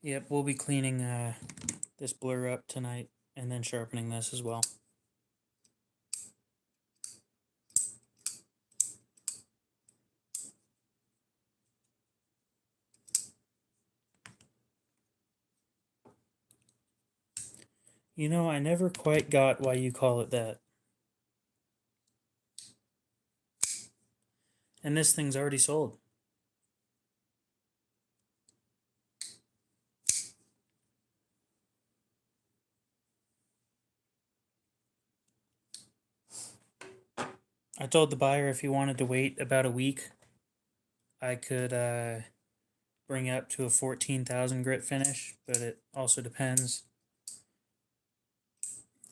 Yep, we'll be cleaning this blur up tonight and then sharpening this as well. You know, I never quite got why you call it that. And this thing's already sold. I told the buyer if he wanted to wait about a week, I could bring up to a 14,000 grit finish, but it also depends.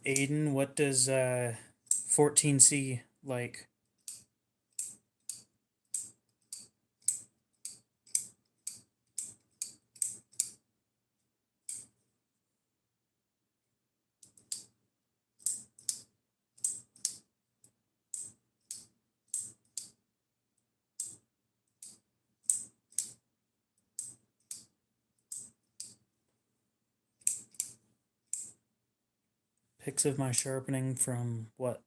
Aiden, what does 14C like? Pics of my sharpening from what?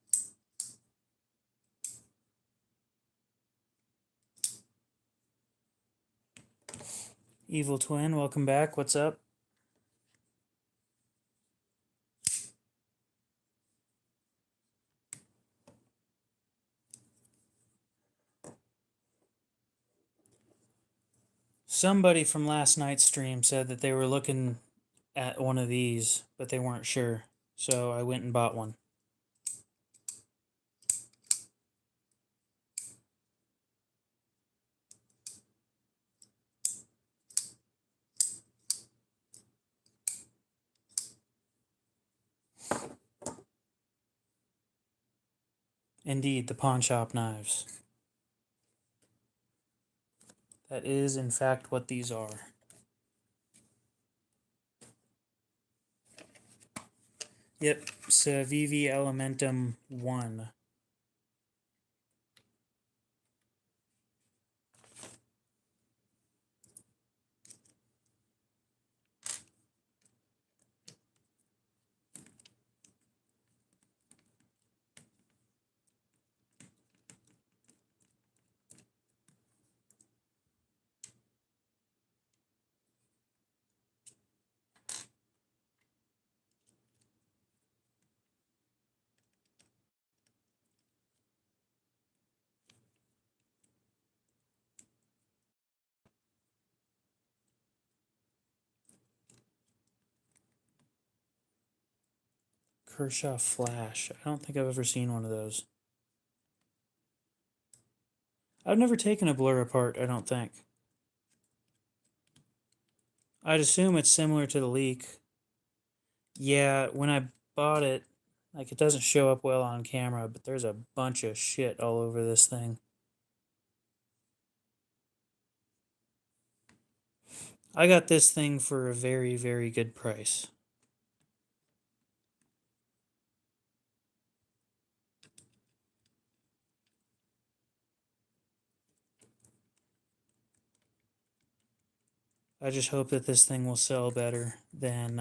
Evil Twin, welcome back. What's up? Somebody from last night's stream said that they were looking at one of these, but they weren't sure. So I went and bought one. Indeed, the pawn shop knives. That is, in fact, what these are. Yep, Civivi Elementum 1. Kershaw Flash. I don't think I've ever seen one of those. I've never taken a blur apart, I don't think. I'd assume it's similar to the leak. Yeah, when I bought it, like it doesn't show up well on camera, but there's a bunch of shit all over this thing. I got this thing for a very, very good price. I just hope that this thing will sell better than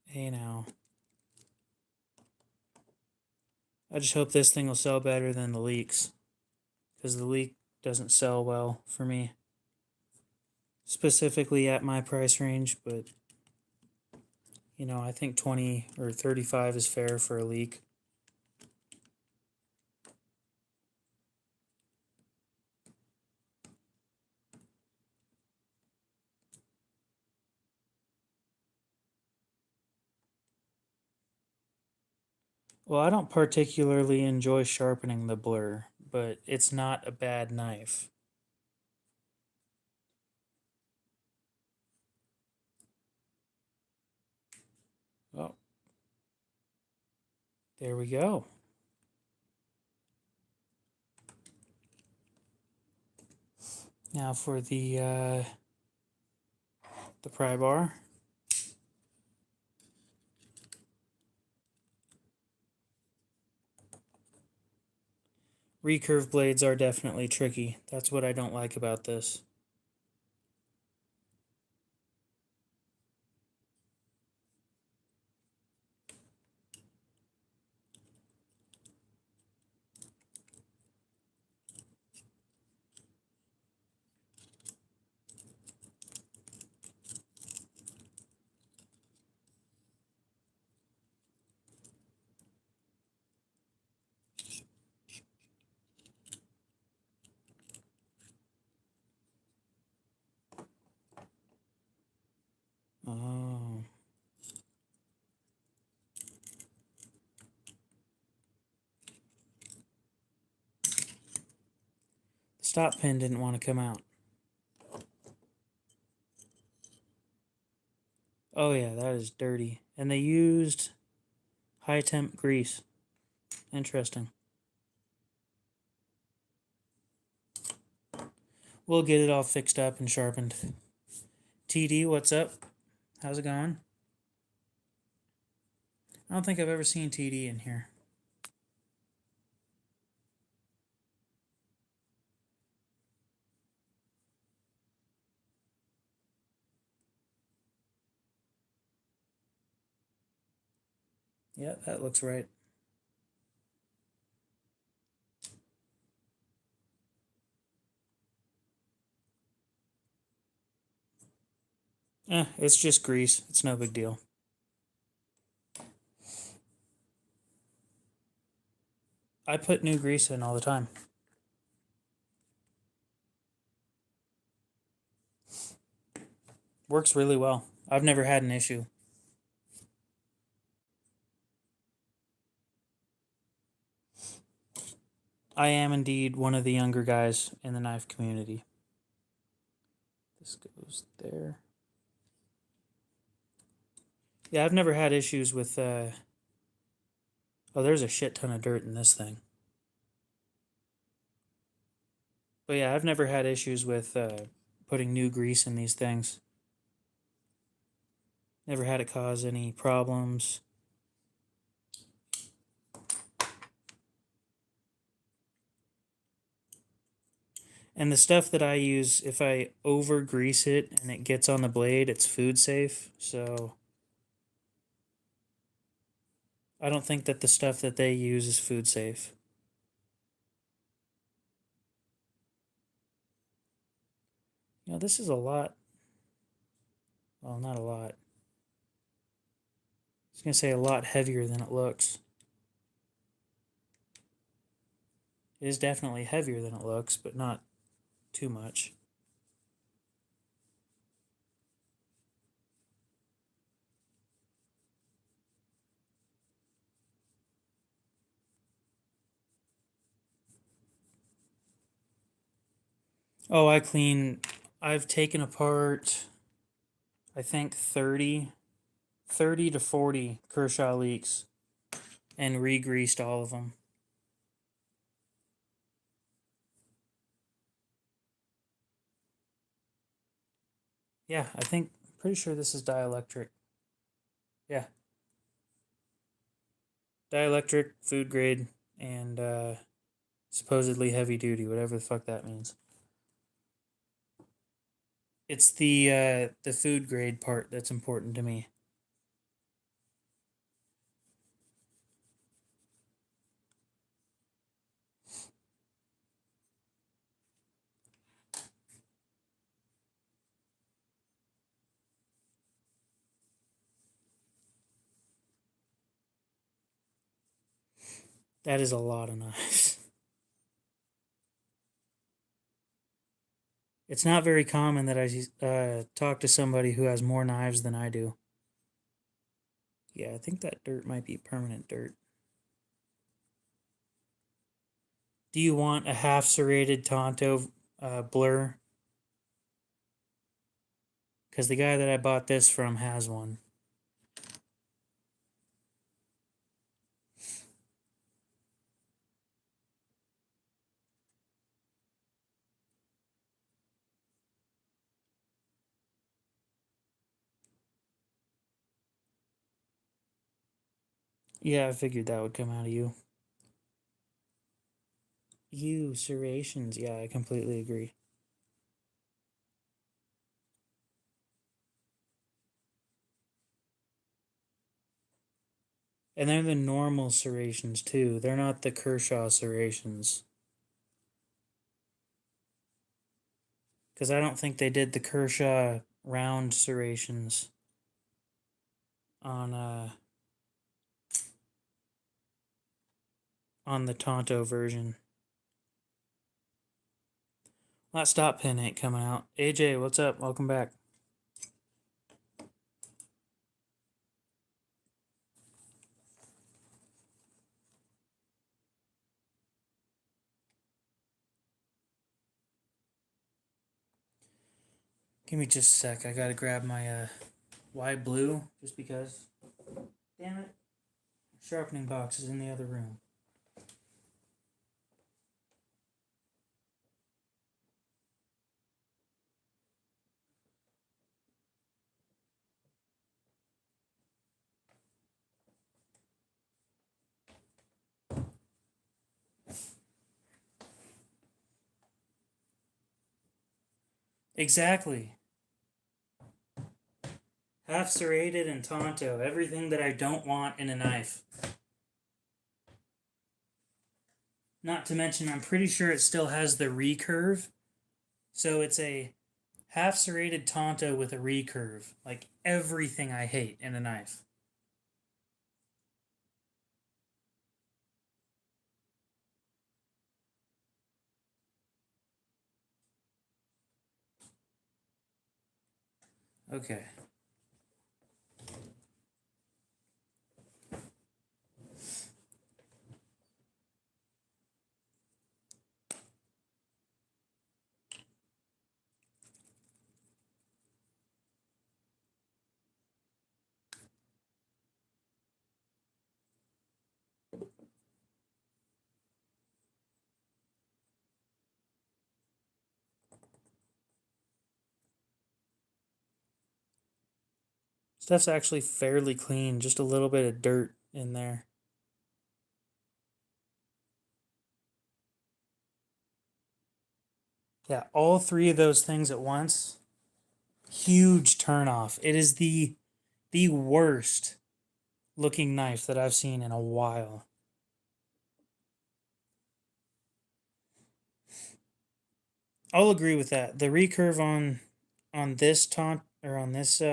hey now. I just hope this thing will sell better than the leaks, because the leak doesn't sell well for me. Specifically at my price range, but you know, I think 20 or 35 is fair for a leak. Well, I don't particularly enjoy sharpening the blur, but it's not a bad knife. Oh, there we go. Now for the pry bar. Recurve blades are definitely tricky. That's what I don't like about this. Oh. The stop pin didn't want to come out. Oh yeah, that is dirty. And they used high temp grease. Interesting. We'll get it all fixed up and sharpened. TD, what's up? How's it going? I don't think I've ever seen TD in here. Yeah, that looks right. It's just grease. It's no big deal. I put new grease in all the time. Works really well. I've never had an issue. I am indeed one of the younger guys in the knife community. This goes there. Yeah, I've never had issues with, oh, there's a shit ton of dirt in this thing. But yeah, I've never had issues with putting new grease in these things. Never had it cause any problems. And the stuff that I use, if I over grease it and it gets on the blade, it's food safe. So I don't think that the stuff that they use is food safe. You know, this is a lot. Well, not a lot. I was going to say a lot heavier than it looks. It is definitely heavier than it looks, but not too much. Oh, I've taken apart, I think 30 to 40 Kershaw leaks and re-greased all of them. Yeah, pretty sure this is dielectric. Yeah. Dielectric, food grade, and supposedly heavy duty, whatever the fuck that means. It's the food grade part that's important to me. That is a lot of knives. It's not very common that I talk to somebody who has more knives than I do. Yeah, I think that dirt might be permanent dirt. Do you want a half serrated Tonto blur? Because the guy that I bought this from has one. Yeah, I figured that would come out of you. Ew, serrations. Yeah, I completely agree. And they're the normal serrations too. They're not the Kershaw serrations. Because I don't think they did the Kershaw round serrations on the Tonto version. That stop pin ain't coming out. AJ, what's up? Welcome back. Give me just a sec. I gotta grab my wide blue just because. Damn it. Sharpening box is in the other room. Exactly. Half serrated and Tonto. Everything that I don't want in a knife. Not to mention, I'm pretty sure it still has the recurve. So it's a half serrated Tonto with a recurve. Like everything I hate in a knife. Okay. Stuff's actually fairly clean, just a little bit of dirt in there. Yeah, all three of those things at once. Huge turnoff. It is the worst looking knife that I've seen in a while. I'll agree with that. The recurve on this taunt or on this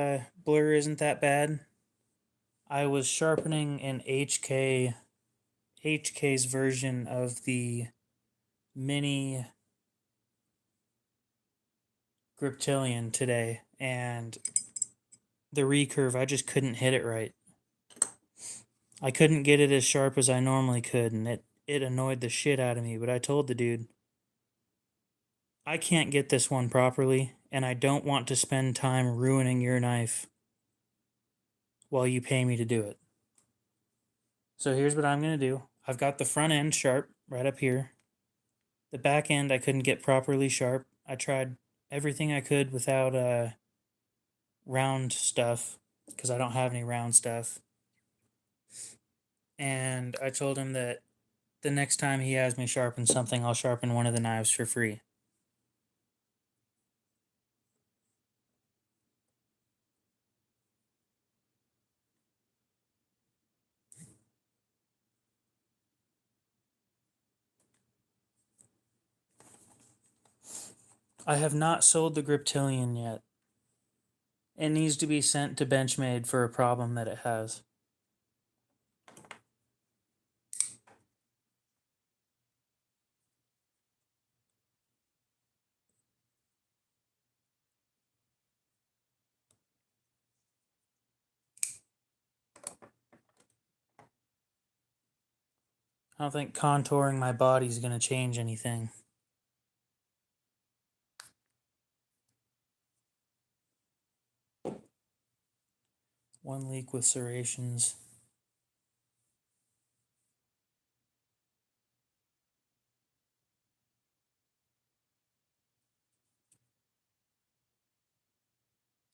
blur isn't that bad. I was sharpening an HK's version of the mini Griptilian today, and the recurve, I just couldn't hit it right. I couldn't get it as sharp as I normally could, and it annoyed the shit out of me. But I told the dude, I can't get this one properly, and I don't want to spend time ruining your knife while you pay me to do it. So here's what I'm going to do. I've got the front end sharp right up here. The back end I couldn't get properly sharp. I tried everything I could without round stuff because I don't have any round stuff. And I told him that the next time he has me sharpen something, I'll sharpen one of the knives for free. I have not sold the Griptilian yet. It needs to be sent to Benchmade for a problem that it has. I don't think contouring my body is going to change anything. One leak with serrations.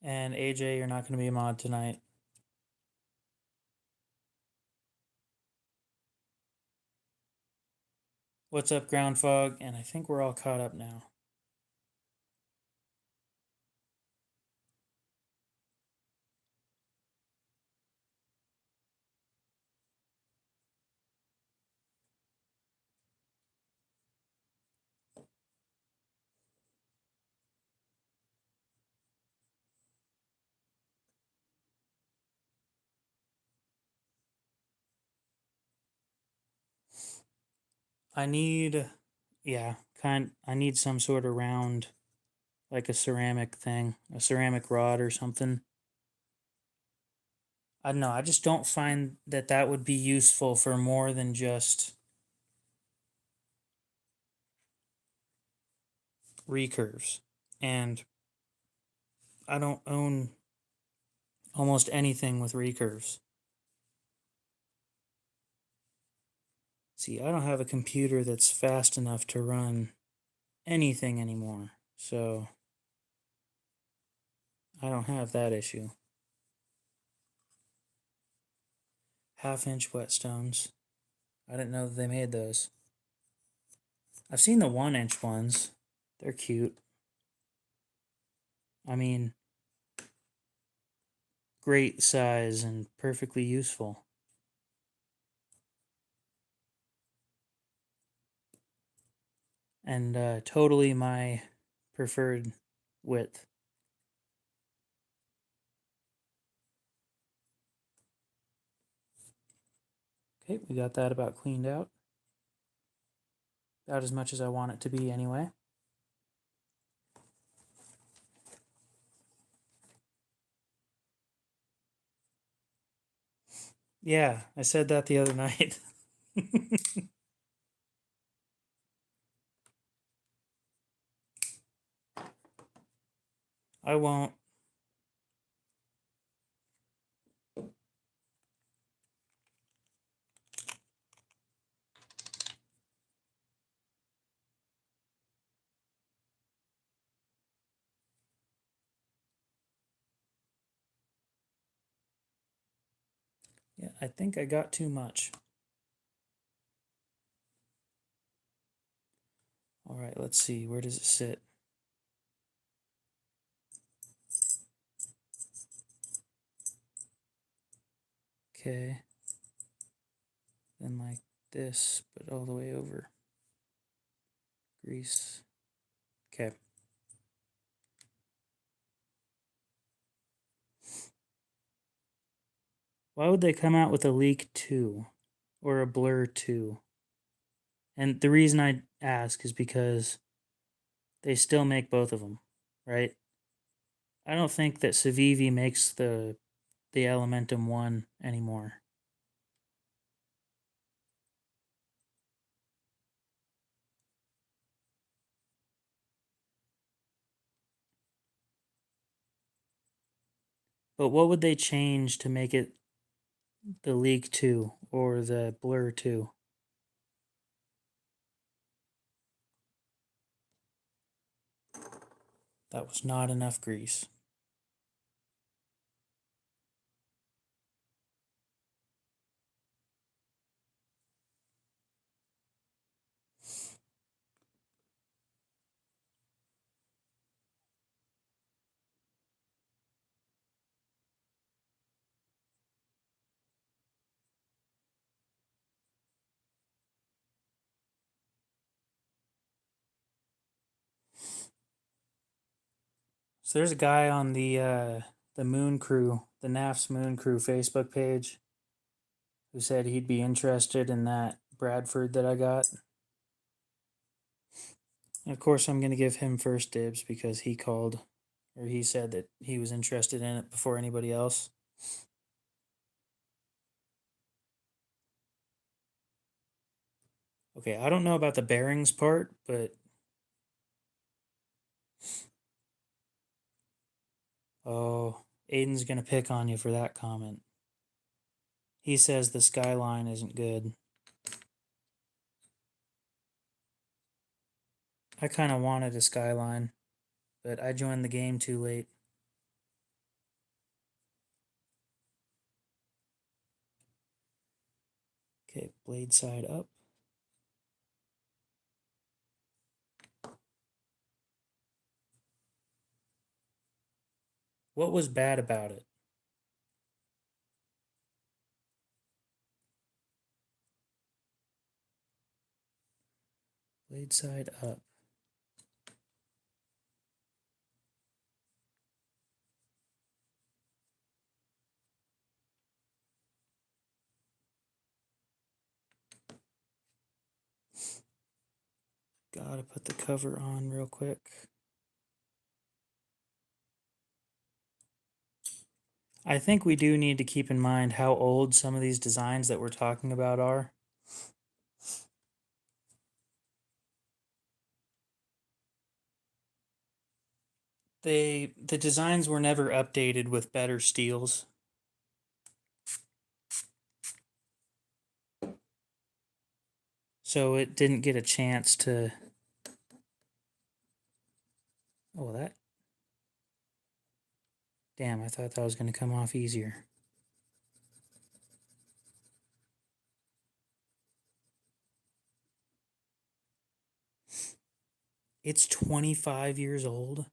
And AJ, you're not going to be a mod tonight. What's up, Ground Fog? And I think we're all caught up now. I need, yeah, I need some sort of round, like a ceramic thing, a ceramic rod or something. I don't know. I just don't find that that would be useful for more than just recurves. And I don't own almost anything with recurves. See, I don't have a computer that's fast enough to run anything anymore. So I don't have that issue. Half-inch whetstones. I didn't know that they made those. I've seen the 1-inch ones. They're cute. I mean, great size and perfectly useful. And totally my preferred width. Okay, we got that about cleaned out. About as much as I want it to be anyway. Yeah, I said that the other night. I won't. Yeah, I think I got too much. All right, let's see. Where does it sit? Okay. Then like this, but all the way over. Grease. Okay. Why would they come out with a leak 2 or a blur 2? And the reason I ask is because they still make both of them, right? I don't think that Civivi makes the Elementum 1 anymore. But what would they change to make it the League 2 or the Blur 2? That was not enough grease. So there's a guy on the Moon Crew, the NAF's Moon Crew Facebook page, who said he'd be interested in that Bradford that I got. And of course, I'm going to give him first dibs because he called, or he said that he was interested in it before anybody else. Okay, I don't know about the bearings part, but oh, Aiden's going to pick on you for that comment. He says the Skyline isn't good. I kind of wanted a Skyline, but I joined the game too late. Okay, blade side up. What was bad about it? Blade side up. Gotta put the cover on real quick. I think we do need to keep in mind how old some of these designs that we're talking about are. The designs were never updated with better steels. So it didn't get a chance to... Oh, that... Damn, I thought that was going to come off easier. It's 25 years old.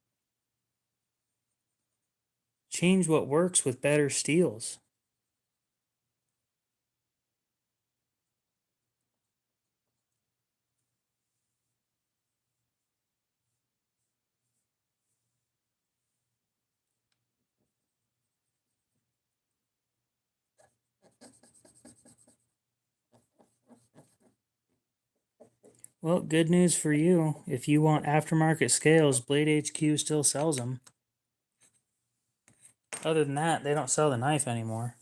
Change what works with better steels. Well, good news for you. If you want aftermarket scales, Blade HQ still sells them. Other than that, they don't sell the knife anymore.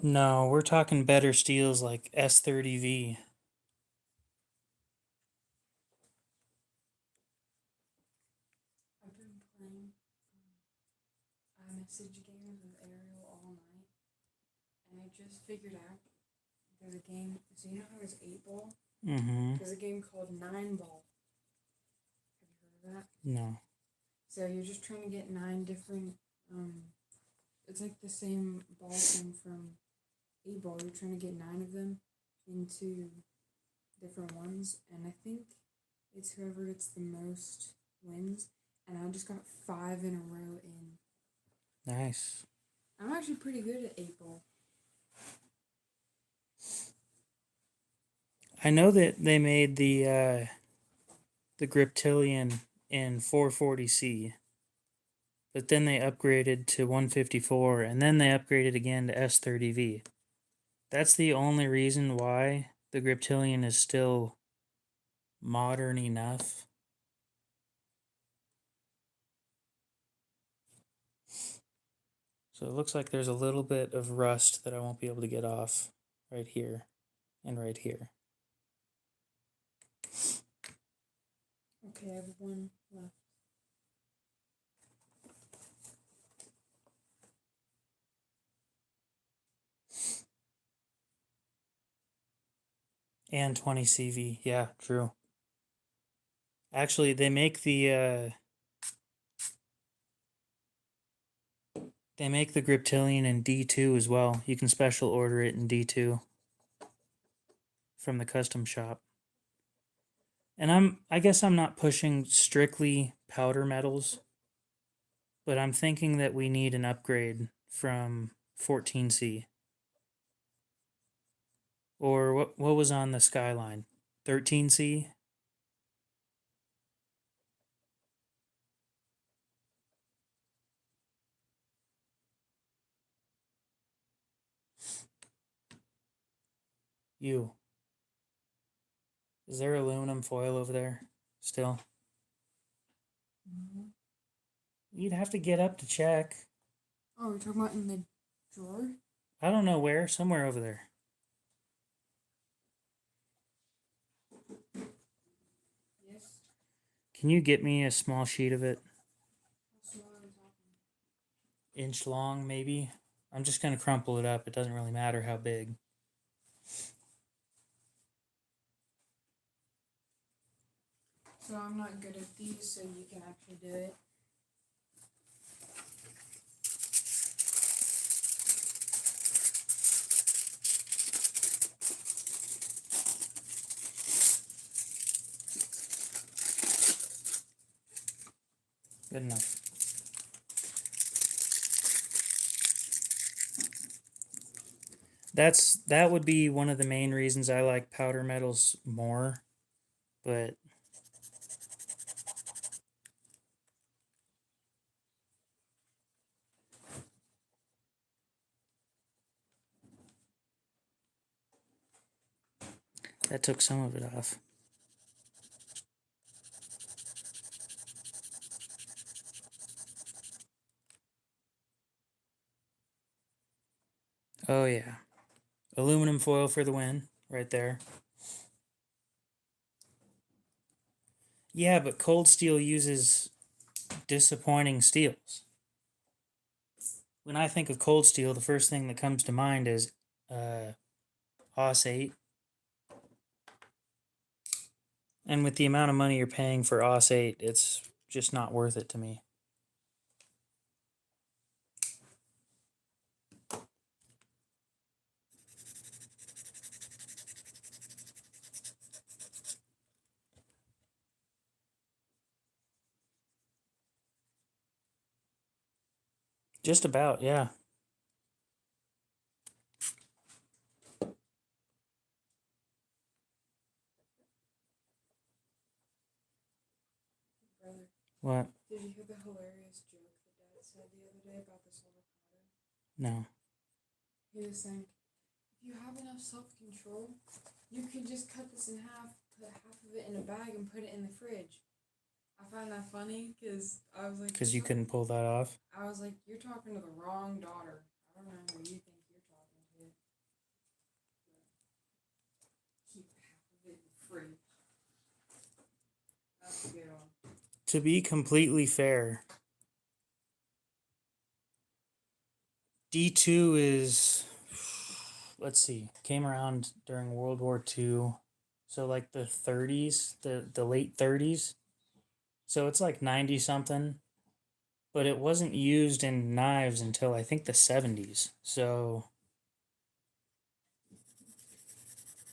No, we're talking better steels like S30V. I've been playing iMessage games with Ariel all night, and I just figured out there's a game. So you know how there's 8-ball? Mm-hmm. There's a game called 9-ball. Have you heard of that? No. So you're just trying to get 9 different. It's like the same ball thing from 8-ball. You're trying to get 9 of them into different ones, and I think it's whoever gets the most wins. And I just got 5 in a row in. Nice. I'm actually pretty good at 8-ball. I know that they made the Griptilian in 440C, but then they upgraded to 154, and then they upgraded again to S30V. That's the only reason why the Griptilian is still modern enough. So it looks like there's a little bit of rust that I won't be able to get off right here and right here. Okay, I have 1 left. And 20 CV. Yeah, true. Actually, they make the Griptilian in D2 as well. You can special order it in D2 from the custom shop. And I guess I'm not pushing strictly powder metals, but I'm thinking that we need an upgrade from 14C. Or what was on the Skyline? 13C? You. Is there aluminum foil over there still? Mm-hmm. You'd have to get up to check. Oh, we're talking about in the drawer? I don't know where, somewhere over there. Yes. Can you get me a small sheet of it? How small are we talking? Inch long, maybe? I'm just going to crumple it up. It doesn't really matter how big. So I'm not good at these, so you can actually do it. Good enough. That would be one of the main reasons I like powder metals more, but that took some of it off. Oh yeah. Aluminum foil for the win, right there. Yeah, but cold steel uses disappointing steels. When I think of cold steel, the first thing that comes to mind is Os 8. And with the amount of money you're paying for Os 8, it's just not worth it to me. Just about, yeah. Brother, What? did you hear the hilarious joke that Dad said the other day about this avocado? No. He was saying, if you have enough self-control, you can just cut this in half, put half of it in a bag, and put it in the fridge. I found that funny because I was like, Because you couldn't pull that off? I was like, you're talking to the wrong daughter. I don't know who you think you're talking to. But keep half of it in the fridge. That's a good one. To be completely fair, D2 is, let's see, came around during World War II. So like the 30s, the late 30s. So it's like 90 something. But it wasn't used in knives until I think the 70s. So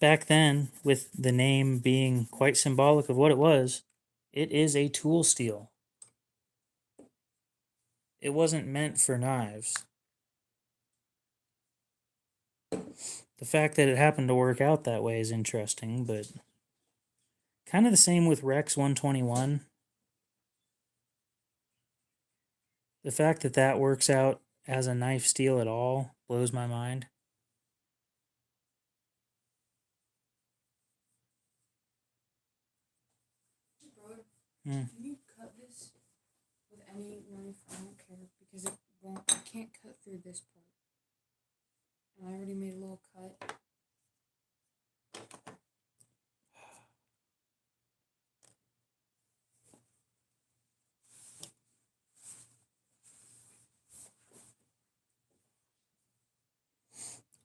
back then, with the name being quite symbolic of what it was, it is a tool steel. It wasn't meant for knives. The fact that it happened to work out that way is interesting, but kind of the same with Rex 121. The fact that that works out as a knife steel at all blows my mind. Brother, Hmm. can you cut this with any knife? I don't care because it won't. I can't cut through this part. And I already made a little cut.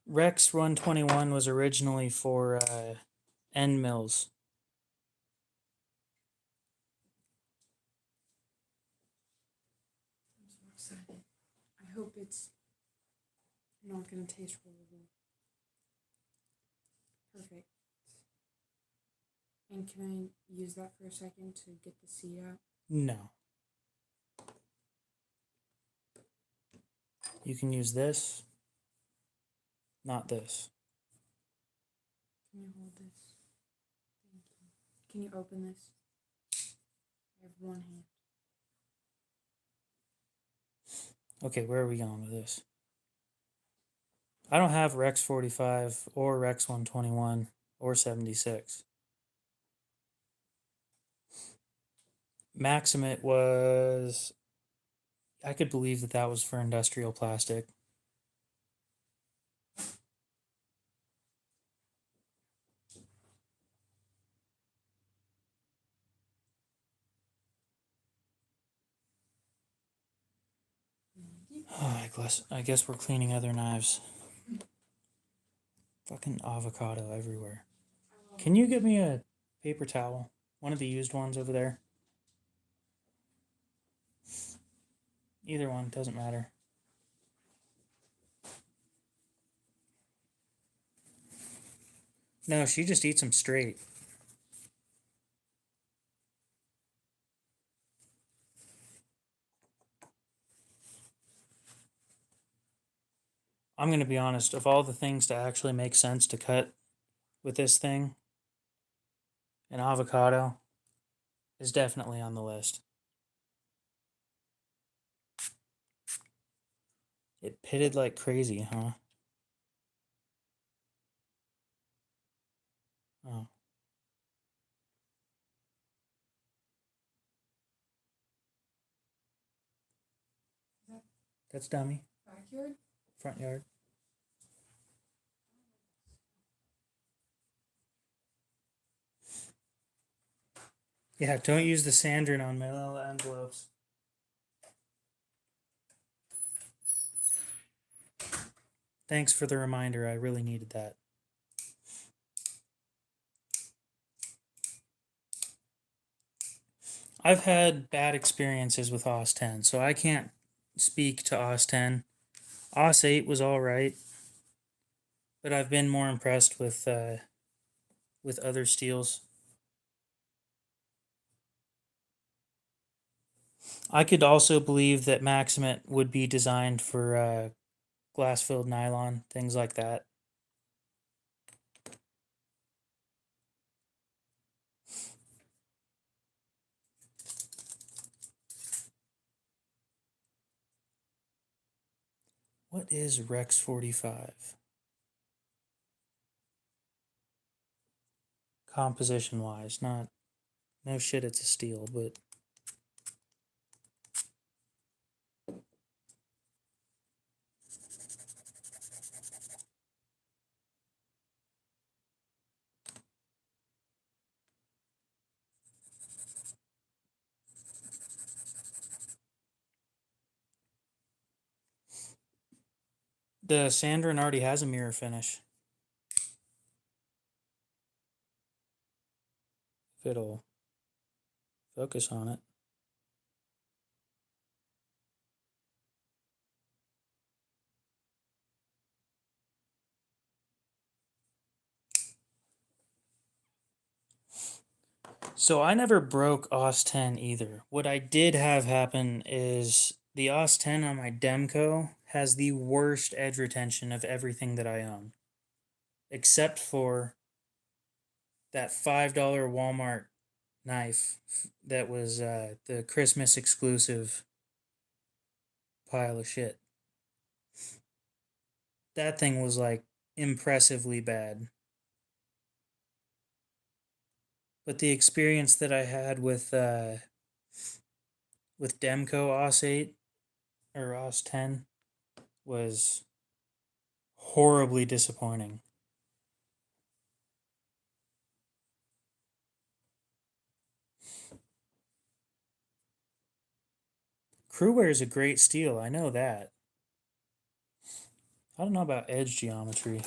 Rex 121 was originally for end mills. I'm so excited. I hope it's not gonna taste horrible. Perfect. And can I use that for a second to get the seed out? No. You can use this, not this. Can you hold this? Thank you. Can you open this? I have one hand. Okay, where are we going with this? I don't have Rex 45 or Rex 121 or 76. Maximate was. I could believe that that was for industrial plastic. Oh, I guess we're cleaning other knives. Fucking avocado everywhere. Can you get me a paper towel? One of the used ones over there. Either one, doesn't matter. No, she just eats them straight. I'm going to be honest, of all the things to actually make sense to cut with this thing, an avocado is definitely on the list. It pitted like crazy, huh? Oh. That's dummy. Backyard? Front yard. Yeah, don't use the sandrin on manila envelopes. Thanks for the reminder. I really needed that. I've had bad experiences with OS 10, so I can't speak to OS 10. OS 8 was all right, but I've been more impressed with other steels. I could also believe that Maximate would be designed for glass-filled nylon, things like that. What is Rex 45? Composition-wise, not no shit. It's a steel, but the Sandrin already has a mirror finish. If it'll focus on it. So I never broke OS 10 either. What I did have happen is the OS 10 on my Demco has the worst edge retention of everything that I own, except for that $5 Walmart knife that was the Christmas exclusive pile of shit. That thing was like impressively bad. But the experience that I had with Demco OS 8 or OS 10 was horribly disappointing. Crewware is a great steel, I know that. I don't know about edge geometry.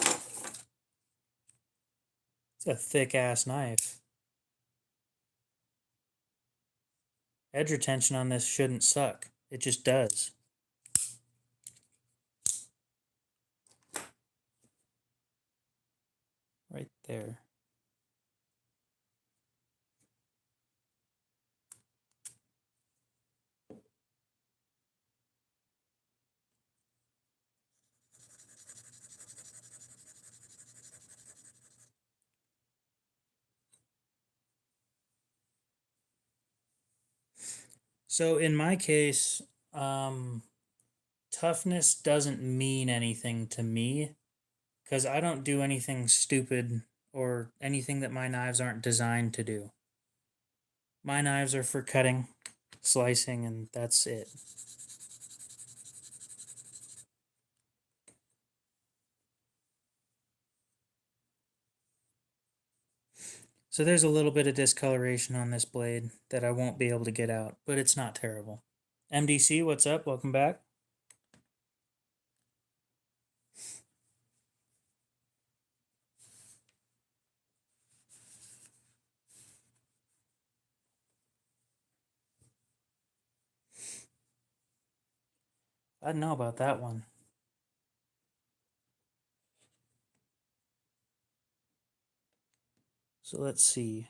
It's a thick ass knife. Edge retention on this shouldn't suck. It just does. Right there. So in my case, toughness doesn't mean anything to me because I don't do anything stupid or anything that my knives aren't designed to do. My knives are for cutting, slicing, and that's it. So there's a little bit of discoloration on this blade that I won't be able to get out, but it's not terrible. MDC, what's up? Welcome back. I don't know about that one. So let's see.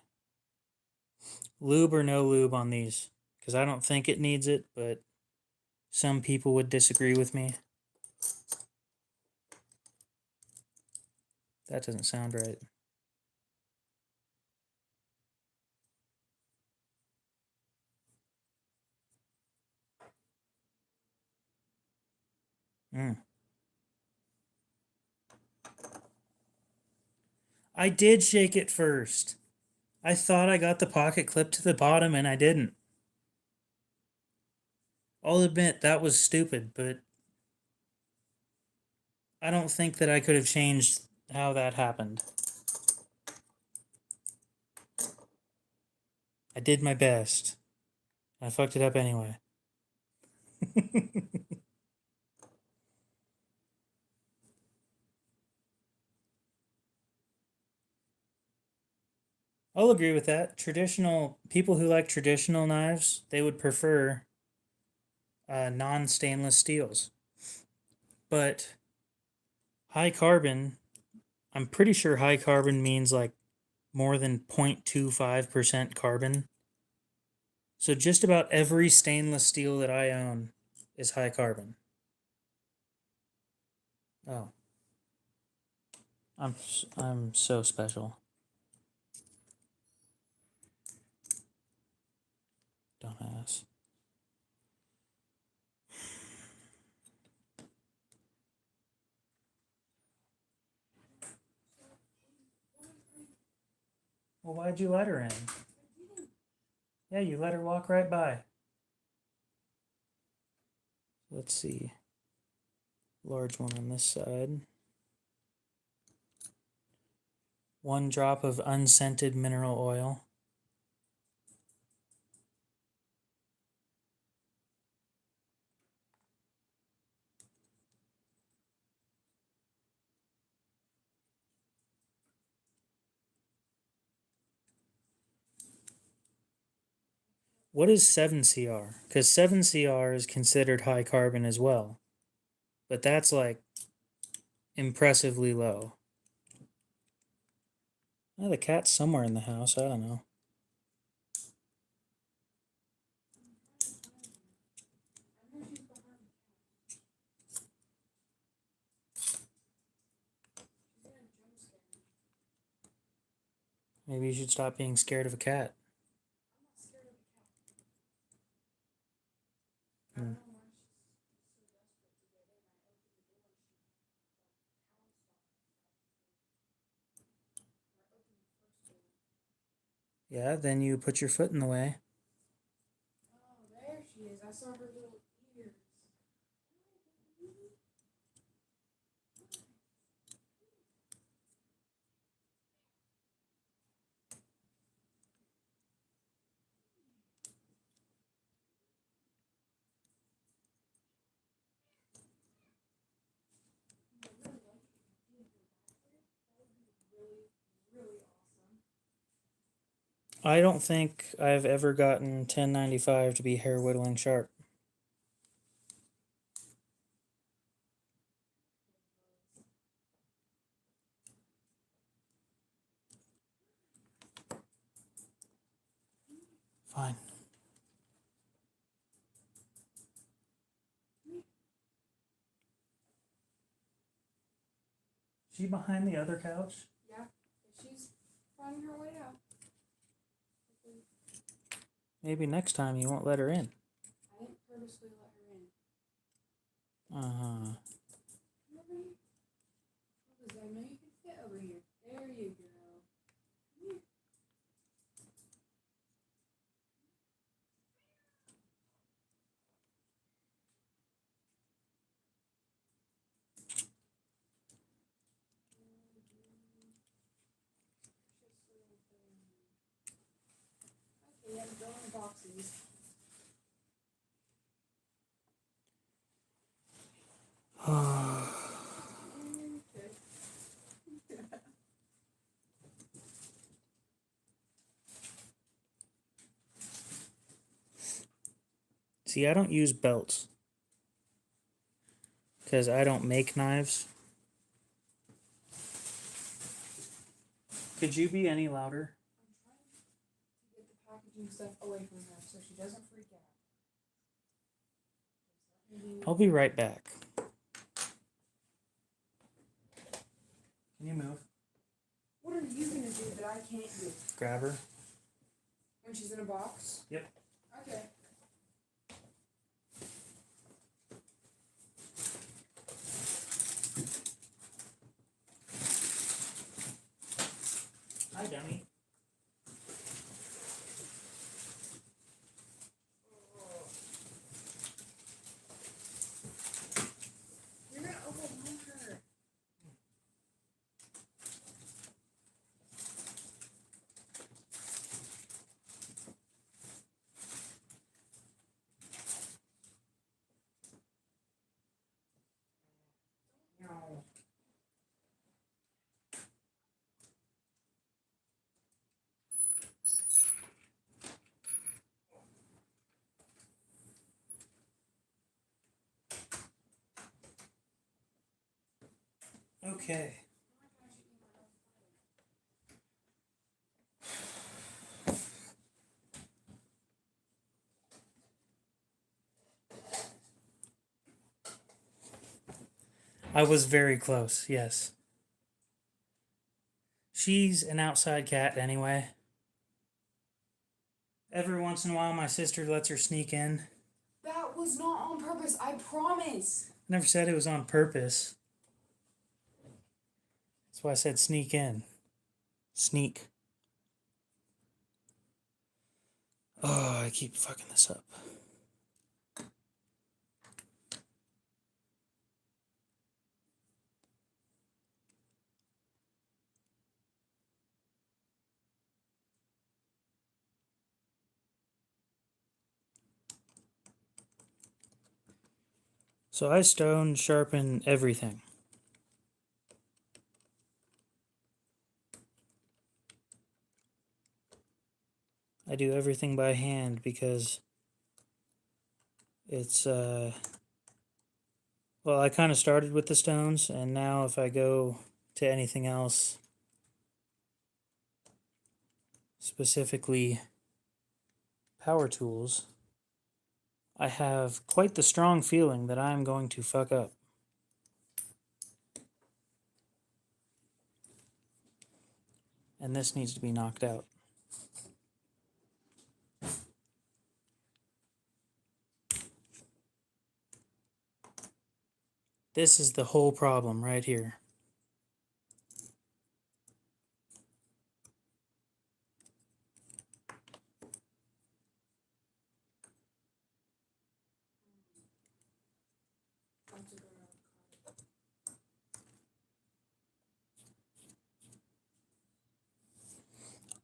Lube or no lube on these? Because I don't think it needs it, but some people would disagree with me. That doesn't sound right. I did shake it first. I thought I got the pocket clip to the bottom and I didn't. I'll admit that was stupid, but I don't think that I could have changed how that happened. I did my best. I fucked it up anyway. I'll agree with that. Traditional people who like traditional knives, they would prefer non-stainless steels. But high carbon, I'm pretty sure high carbon means like more than 0.25% carbon. So just about every stainless steel that I own is high carbon. Oh, I'm so special. Dumbass. Well, why'd you let her in? Yeah, you let her walk right by. Let's see. Large one on this side. 1 drop of unscented mineral oil. What is 7CR? Because 7CR is considered high carbon as well. But that's like impressively low. Oh, the cat's somewhere in the house. I don't know. Maybe you should stop being scared of a cat. Hmm. Yeah, then you put your foot in the way. Oh, there she is. I saw her little ears. Really awesome. I don't think I've ever gotten 1095 to be hair whittling sharp. Fine. She behind the other couch? Yeah, she's finding her way out. Maybe next time you won't let her in. I didn't purposely let her in. Uh-huh. Come over here. Because I know you can fit over here. There you go. Come here. Okay, yeah, go in the boxes. See, I don't use belts because I don't make knives. Could you be any louder? I'm trying to get the packaging stuff away from her so she doesn't freak out. I'll be right back. Can you move? can't you? Grab her. When she's in a box? Yep. Okay. Hi, dummy. You're gonna overwhelm her. No. Okay. I was very close, yes. She's an outside cat anyway. Every once in a while, my sister lets her sneak in. That was not on purpose, I promise. I never said it was on purpose. That's why I said sneak in. Sneak. Oh, I keep fucking this up. So I stone sharpen everything. I do everything by hand because it's well, I kind of started with the stones, and now if I go to anything else, specifically power tools, I have quite the strong feeling that I'm going to fuck up. And this needs to be knocked out. This is the whole problem right here.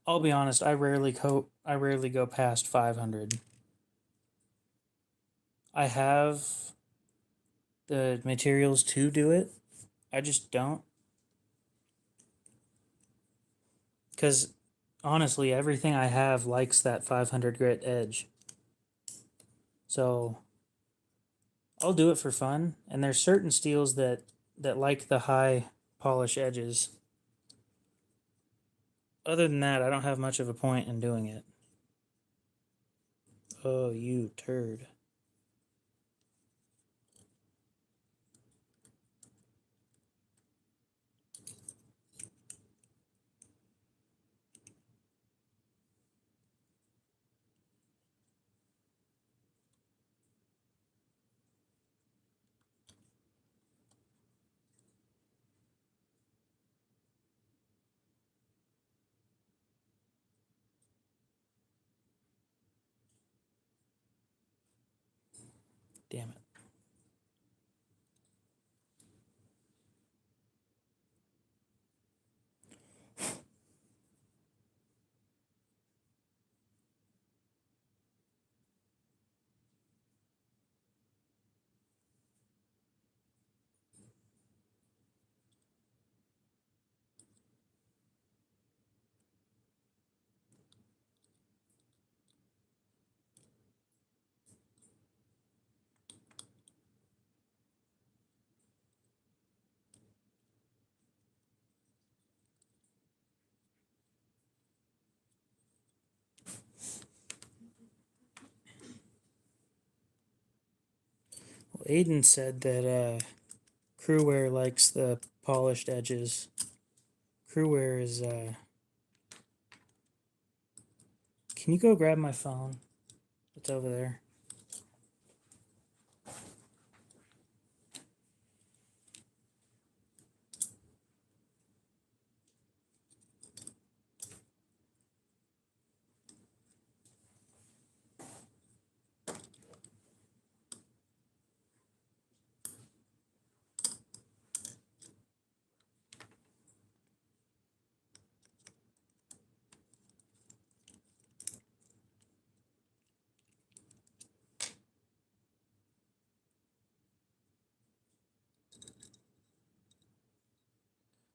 I'll be honest, I rarely go past 500. I have the materials to do it. I just don't. Cuz honestly, everything I have likes that 500 grit edge. So I'll do it for fun, and there's certain steels that like the high polish edges. Other than that, I don't have much of a point in doing it. Oh, you turd. Damn it. Well, Aiden said that Crewware likes the polished edges. Crewware is Can you go grab my phone? It's over there.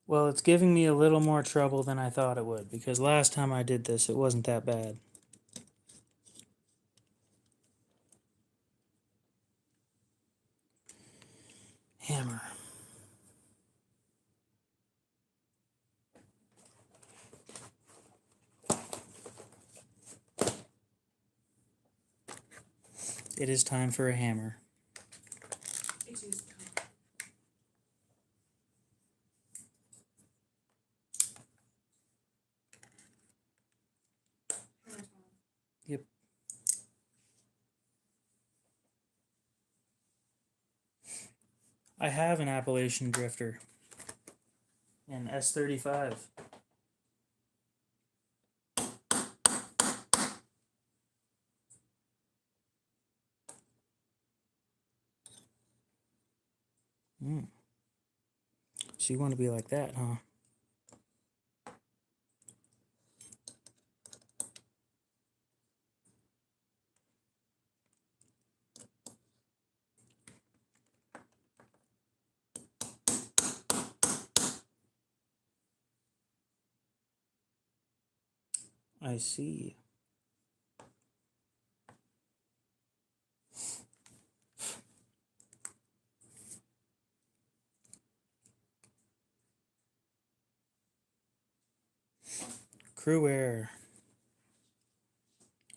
Well, it's giving me a little more trouble than I thought it would, because last time I did this, it wasn't that bad. Hammer. It is time for a hammer. It is time. Hammer time. Yep. I have an Appalachian Drifter. An S35. So you want to be like that, huh? I see. Crew air.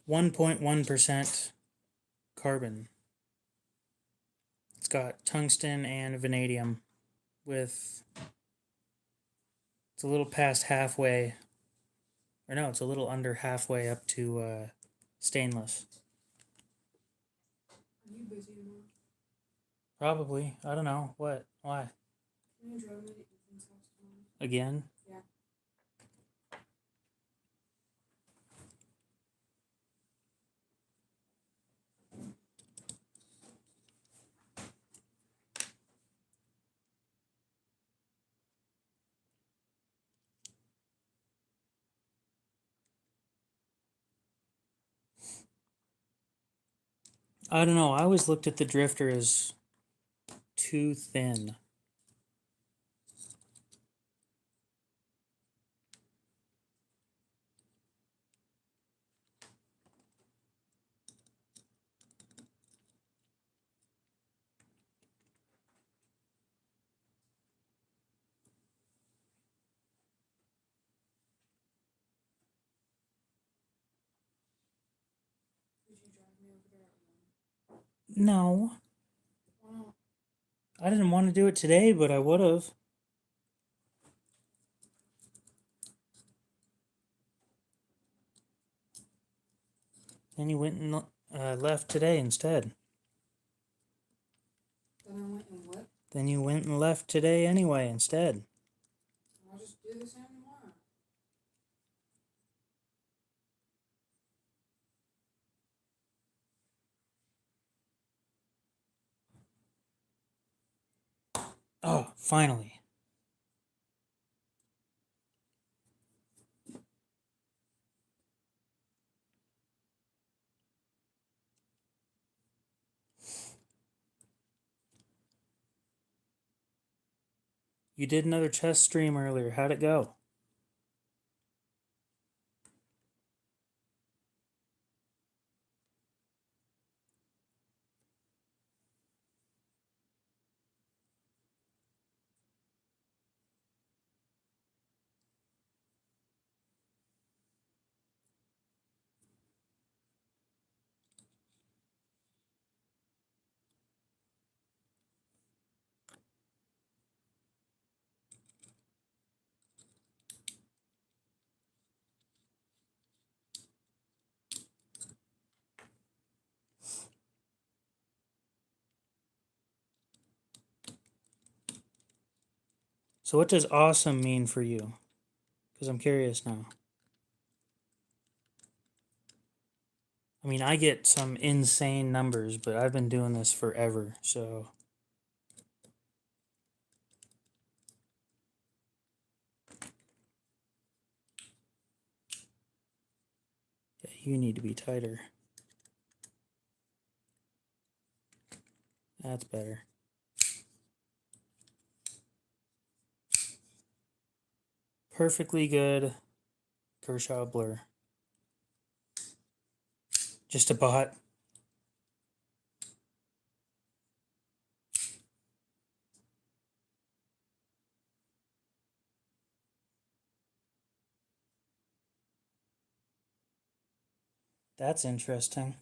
1.1% carbon. It's got tungsten and vanadium with, it's a little past halfway, or no, it's a little under halfway up to stainless. Are you busy tomorrow? Probably. I don't know. What? Why? Can you drive me to Ethan's house tomorrow? Again? Yeah. I don't know. I always looked at the Drifter as too thin. Would you drive me over there at 1? No. Why not? I didn't want to do it today, but I would have. Then you went and left today instead. Then I went and what? Then you went and left today anyway instead. I'll just do the same tomorrow. Oh, finally. You did another chess stream earlier. How'd it go? So what does awesome mean for you? Because I'm curious now. I mean, I get some insane numbers, but I've been doing this forever, so. Yeah, you need to be tighter. That's better. Perfectly good Kershaw blur. Just a bot. That's interesting.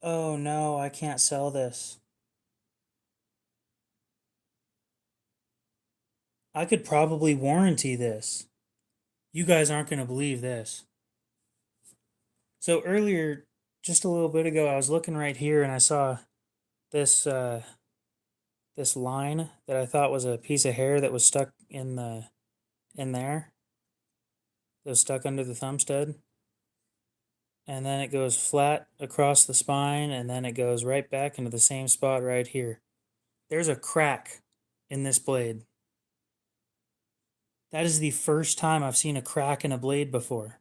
Oh no, I can't sell this. I could probably warranty this. You guys aren't going to believe this. So earlier, just a little bit ago, I was looking right here and I saw this this line that I thought was a piece of hair that was stuck in there. That was stuck under the thumb stud. And then it goes flat across the spine and then it goes right back into the same spot right here. There's a crack in this blade. That is the first time I've seen a crack in a blade before.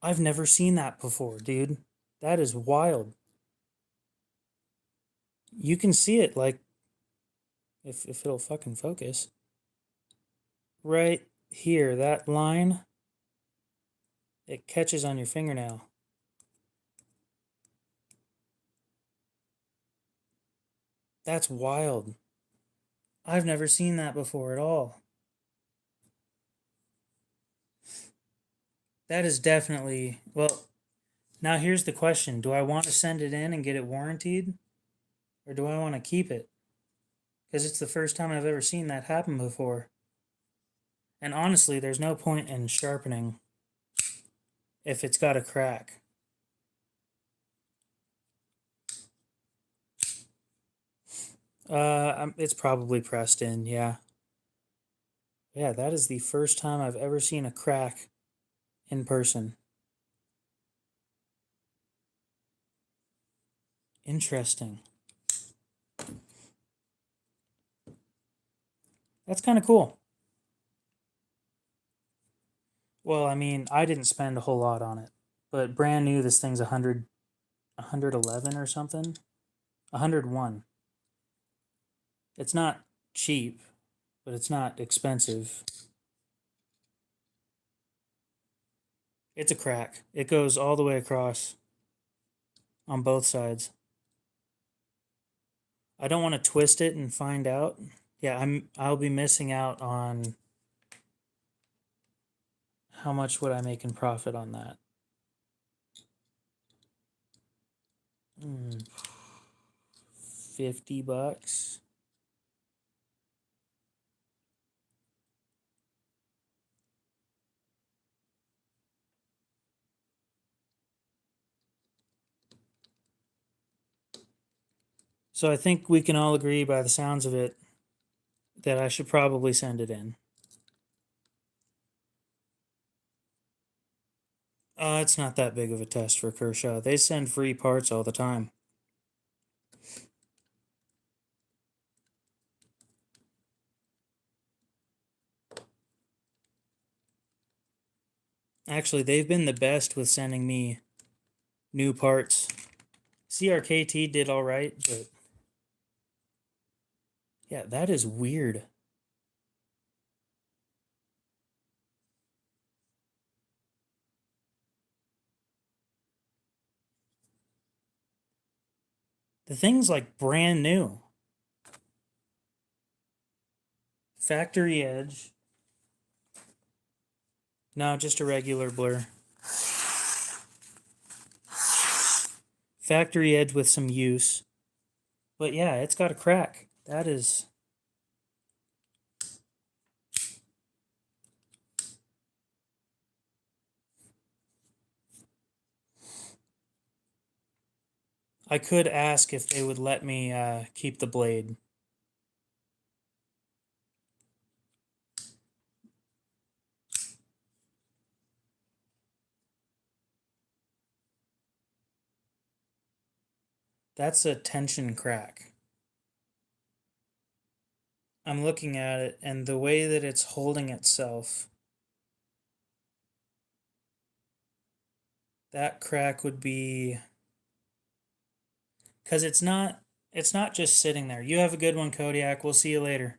I've never seen that before, dude. That is wild. You can see it, like, if it'll fucking focus. Right here, that line, it catches on your fingernail. That's wild. I've never seen that before at all. That is definitely, well, now here's the question. Do I want to send it in and get it warranted? Or do I want to keep it? Because it's the first time I've ever seen that happen before. And honestly, there's no point in sharpening if it's got a crack. It's probably pressed in, yeah. Yeah, that is the first time I've ever seen a crack in person. Interesting. That's kind of cool. Well, I mean, I didn't spend a whole lot on it, but brand new, this thing's 111 or something. 101. It's not cheap, but it's not expensive. It's a crack. It goes all the way across on both sides. I don't want to twist it and find out. Yeah, I'll be missing out on how much would I make in profit on that? 50 bucks. So I think we can all agree by the sounds of it that I should probably send it in. It's not that big of a test for Kershaw. They send free parts all the time. Actually, they've been the best with sending me new parts. CRKT did all right, but yeah, that is weird. The thing's like brand new. Factory edge. No, just a regular blur. Factory edge with some use. But yeah, it's got a crack. That is. I could ask if they would let me keep the blade. That's a tension crack. I'm looking at it, and the way that it's holding itself, that crack would be, because it's not just sitting there. You have a good one, Kodiak. We'll see you later.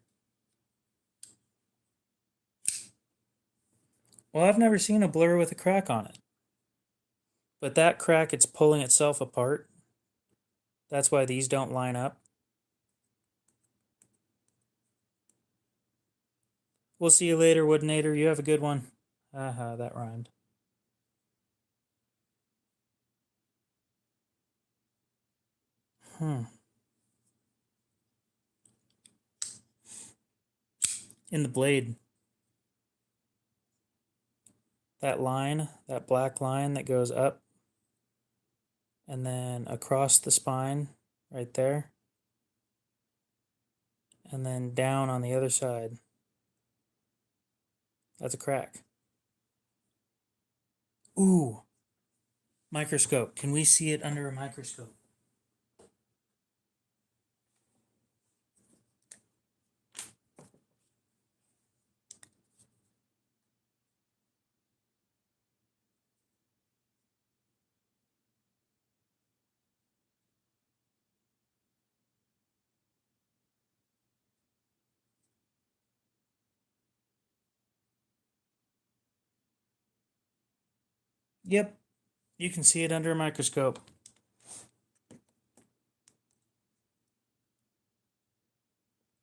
Well, I've never seen a blur with a crack on it. But that crack, it's pulling itself apart. That's why these don't line up. We'll see you later, Woodinator. You have a good one. Haha, that rhymed. In the blade, that line, that black line that goes up and then across the spine right there, and then down on the other side. That's a crack. Ooh, microscope. Can we see it under a microscope? Yep, you can see it under a microscope.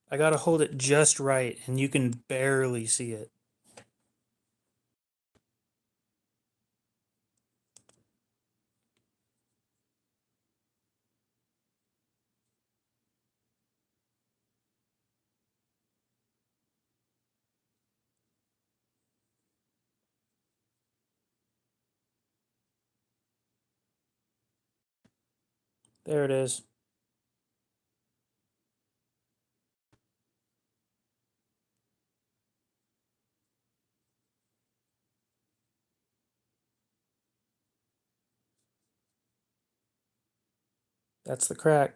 I gotta hold it just right, and you can barely see it. There it is. That's the crack.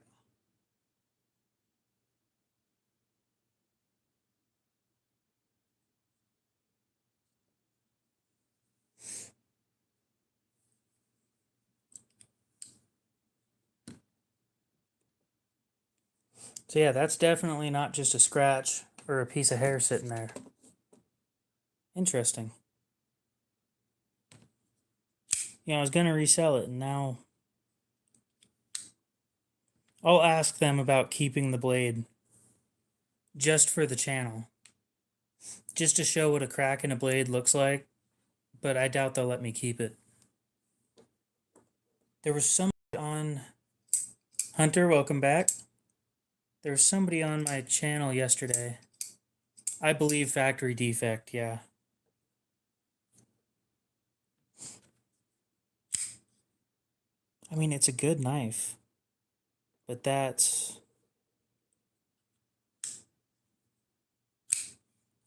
So yeah, that's definitely not just a scratch or a piece of hair sitting there. Interesting. I was gonna resell it, and now I'll ask them about keeping the blade just for the channel, just to show what a crack in a blade looks like, but I doubt they'll let me keep it. There was somebody on Hunter, welcome back. There was somebody on my channel yesterday. I believe factory defect, yeah. I mean, it's a good knife, but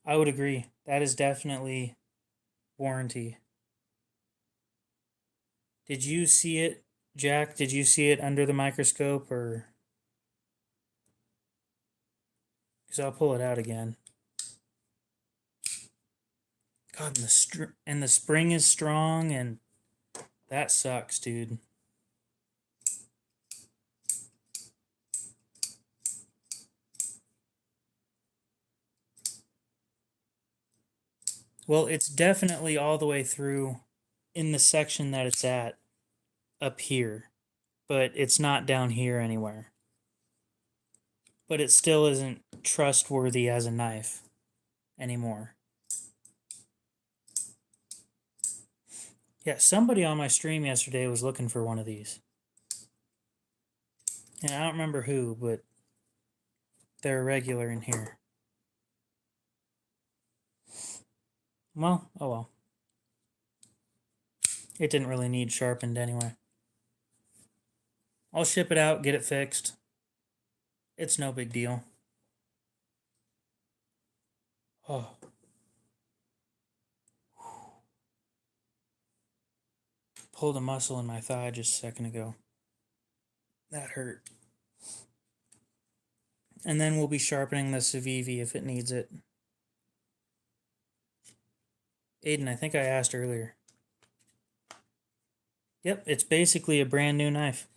I would agree. That is definitely warranty. Did you see it, Jack? Did you see it under the microscope, or? Because I'll pull it out again. God, and the spring is strong, and that sucks, dude. Well, it's definitely all the way through in the section that it's at up here, but it's not down here anywhere. But it still isn't trustworthy as a knife anymore. Yeah, somebody on my stream yesterday was looking for one of these. And I don't remember who, but they're a regular in here. Well, oh well. It didn't really need sharpened anyway. I'll ship it out, get it fixed. It's no big deal. Oh. Pulled a muscle in my thigh just a second ago. That hurt. And then we'll be sharpening the Civivi if it needs it. Aiden, I think I asked earlier. Yep, it's basically a brand new knife.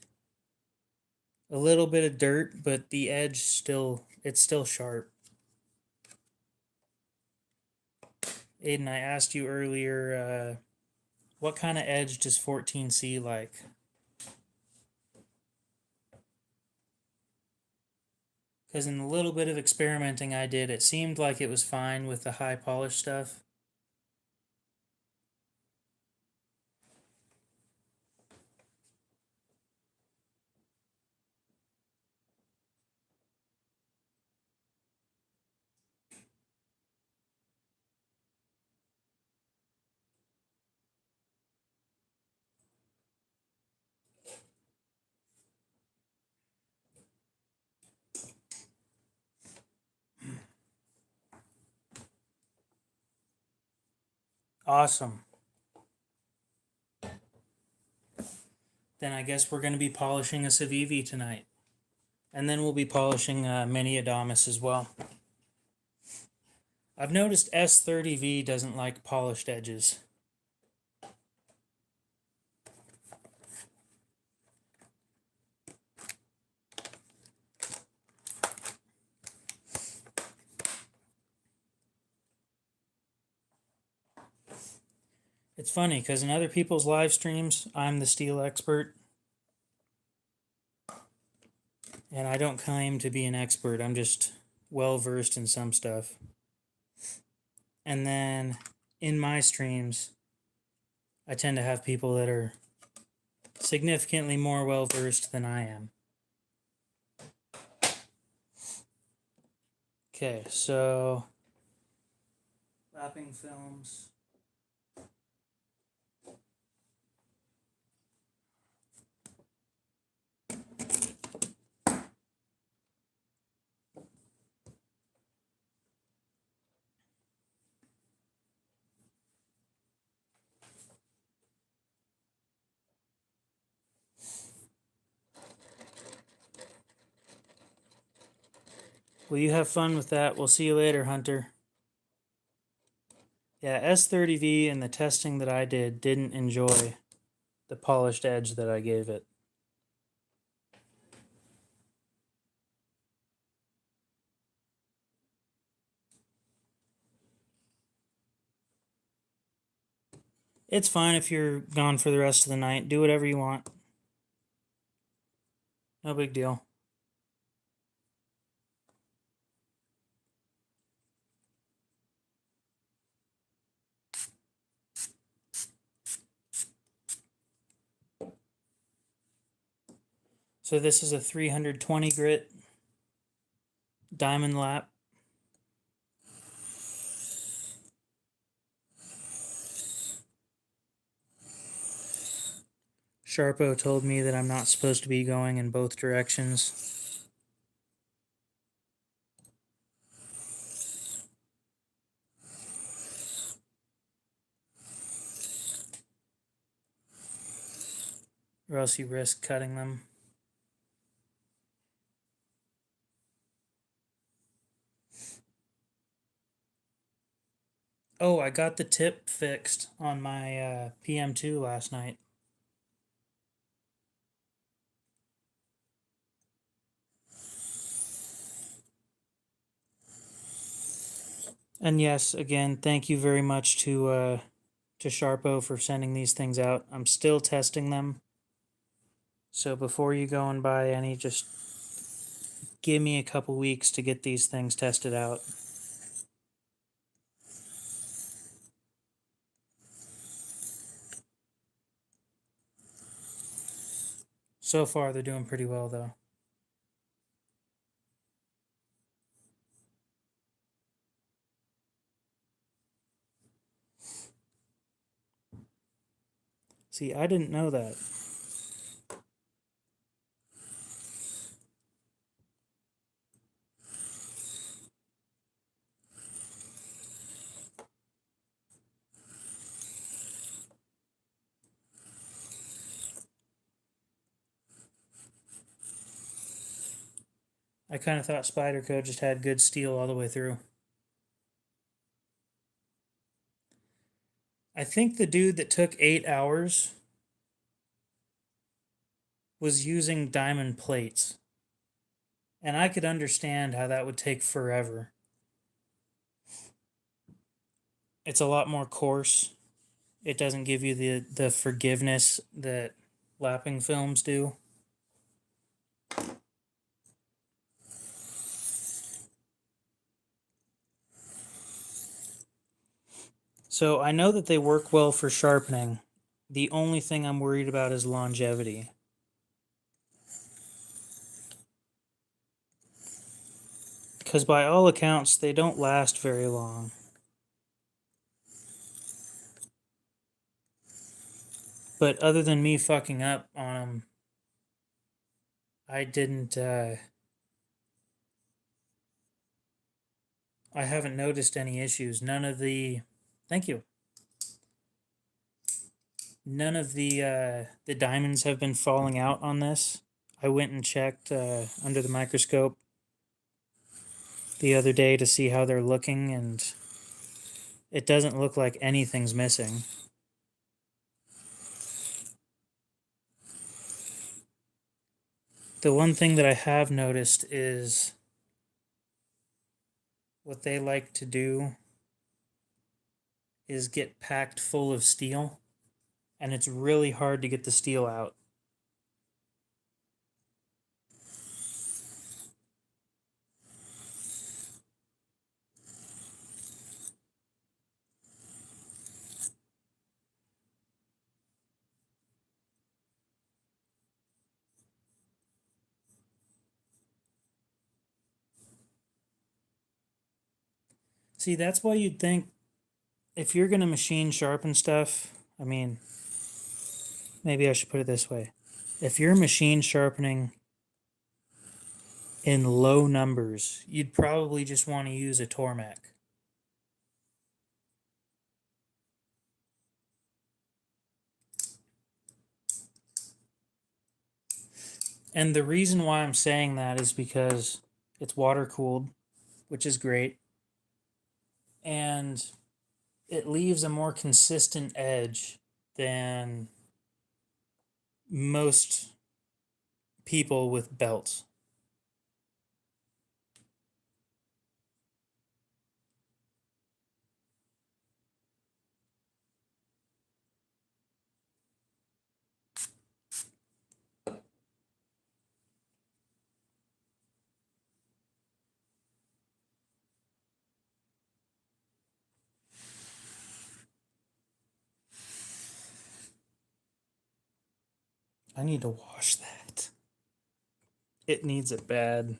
A little bit of dirt, but the edge it's still sharp. Aiden, I asked you earlier, what kind of edge does 14C like? Because in the little bit of experimenting I did, it seemed like it was fine with the high polish stuff. Awesome. Then I guess we're going to be polishing a Civivi tonight. And then we'll be polishing Mini Adamas as well. I've noticed S30V doesn't like polished edges. It's funny because in other people's live streams, I'm the steel expert. And I don't claim to be an expert. I'm just well versed in some stuff. And then in my streams, I tend to have people that are significantly more well versed than I am. Okay, so wrapping films. Well, you have fun with that. We'll see you later, Hunter. Yeah, S30V and the testing that I did didn't enjoy the polished edge that I gave it. It's fine if you're gone for the rest of the night. Do whatever you want. No big deal. So this is a 320 grit diamond lap. Sharpo told me that I'm not supposed to be going in both directions. Or else you risk cutting them. Oh, I got the tip fixed on my PM2 last night. And yes, again, thank you very much to Sharpo for sending these things out. I'm still testing them. So before you go and buy any, just give me a couple weeks to get these things tested out. So far, they're doing pretty well, though. See, I didn't know that. I kind of thought Spyderco just had good steel all the way through. I think the dude that took 8 hours was using diamond plates. And I could understand how that would take forever. It's a lot more coarse. It doesn't give you the forgiveness that lapping films do. So I know that they work well for sharpening. The only thing I'm worried about is longevity. Because by all accounts, they don't last very long. But other than me fucking up on them, I didn't, I haven't noticed any issues. Thank you. None of the diamonds have been falling out on this. I went and checked under the microscope the other day to see how they're looking, and it doesn't look like anything's missing. The one thing that I have noticed is what they like to do is get packed full of steel, and it's really hard to get the steel out. See, that's why you'd think if you're going to machine sharpen stuff, I mean, maybe I should put it this way. If you're machine sharpening in low numbers, you'd probably just want to use a Tormek. And the reason why I'm saying that is because it's water cooled, which is great. And it leaves a more consistent edge than most people with belts. I need to wash that. It needs it bad.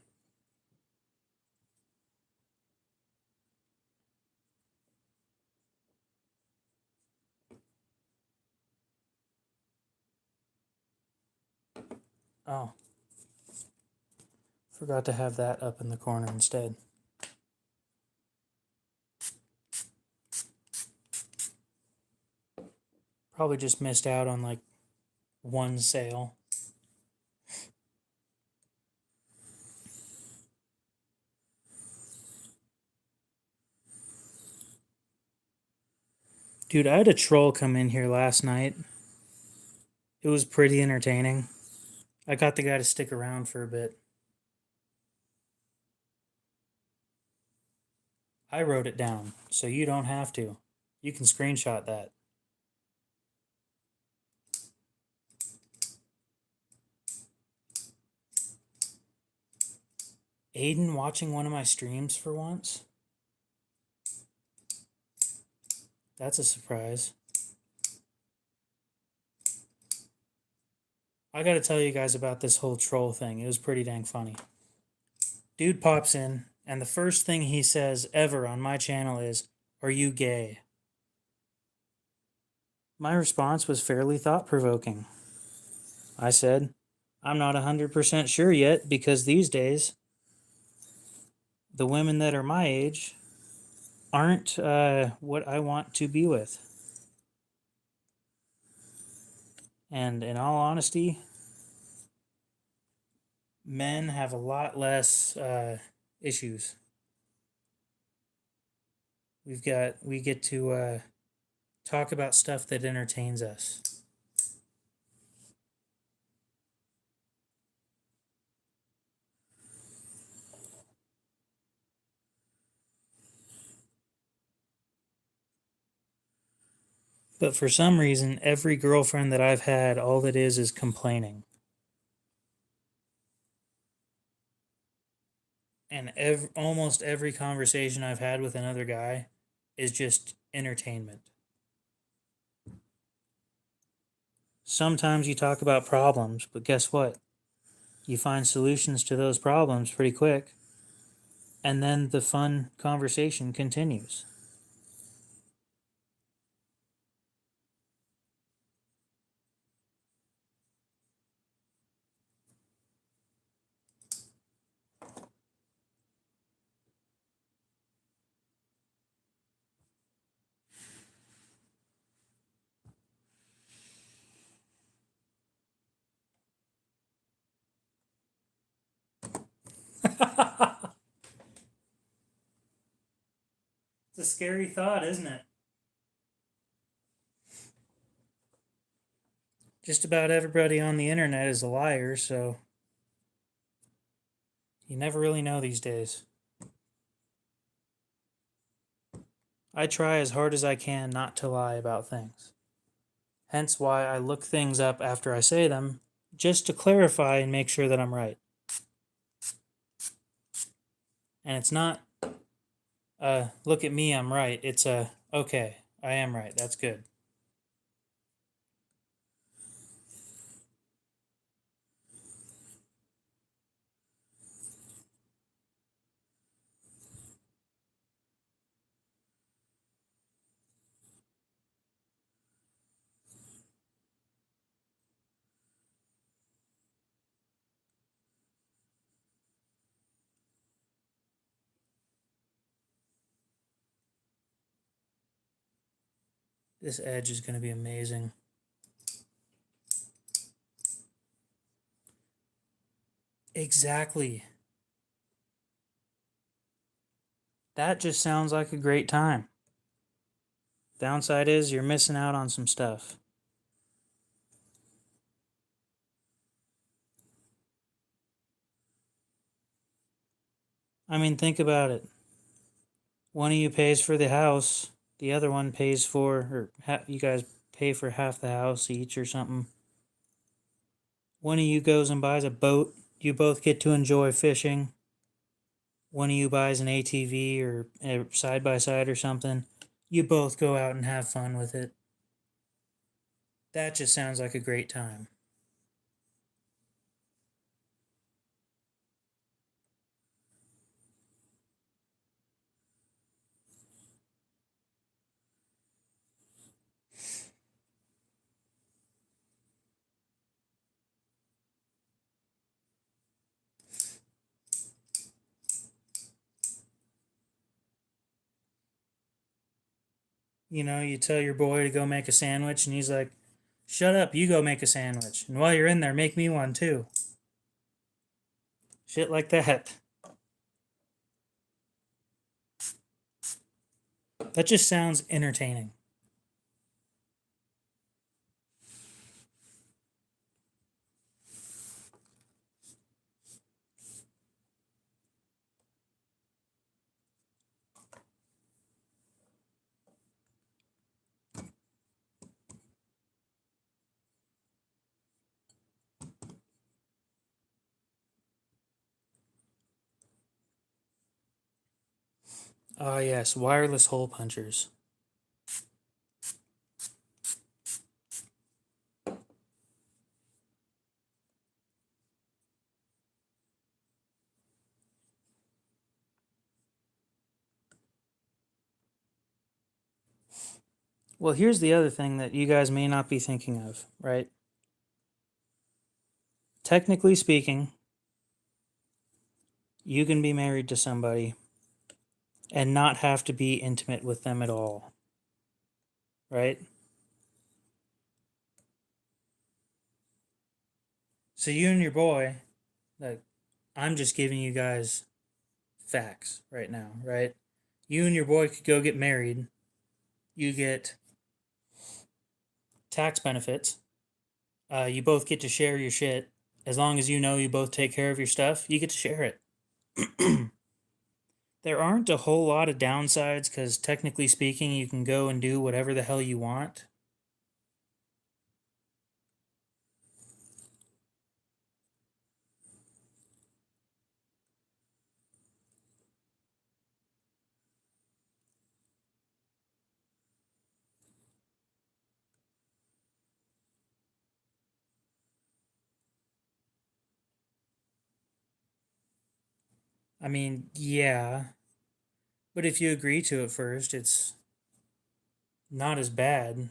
Oh. Forgot to have that up in the corner instead. Probably just missed out on like one sale. Dude, I had a troll come in here last night. It was pretty entertaining. I got the guy to stick around for a bit. I wrote it down, so you don't have to. You can screenshot that. Aiden watching one of my streams for once? That's a surprise. I gotta tell you guys about this whole troll thing. It was pretty dang funny. Dude pops in, and the first thing he says ever on my channel is, "Are you gay?" My response was fairly thought-provoking. I said, "I'm not 100% sure yet, because these days, the women that are my age aren't what I want to be with." And in all honesty, men have a lot less issues. We get to talk about stuff that entertains us. But for some reason, every girlfriend that I've had, all it is complaining. And almost every conversation I've had with another guy is just entertainment. Sometimes you talk about problems, but guess what? You find solutions to those problems pretty quick, and then the fun conversation continues. It's a scary thought, isn't it? Just about everybody on the internet is a liar, so you never really know these days. I try as hard as I can not to lie about things. Hence why I look things up after I say them, just to clarify and make sure that I'm right. And it's not, look at me, I'm right. It's okay, I am right. That's good. This edge is going to be amazing. Exactly. That just sounds like a great time. Downside is you're missing out on some stuff. I mean, think about it. One of you pays for the house, the other one pays for, or you guys pay for half the house each or something. One of you goes and buys a boat. You both get to enjoy fishing. One of you buys an ATV or a side by side or something. You both go out and have fun with it. That just sounds like a great time. You know, you tell your boy to go make a sandwich, and he's like, "Shut up, you go make a sandwich. And while you're in there, make me one too." Shit like that. That just sounds entertaining. Ah, yes, wireless hole punchers. Well, here's the other thing that you guys may not be thinking of, right? Technically speaking, you can be married to somebody and not have to be intimate with them at all, right? So you and your boy, like I'm just giving you guys facts right now, right? You and your boy could go get married. You get tax benefits. You both get to share your shit. As long as you know you both take care of your stuff, you get to share it. There aren't a whole lot of downsides because, technically speaking, you can go and do whatever the hell you want. I mean, yeah, but if you agree to it first, it's not as bad.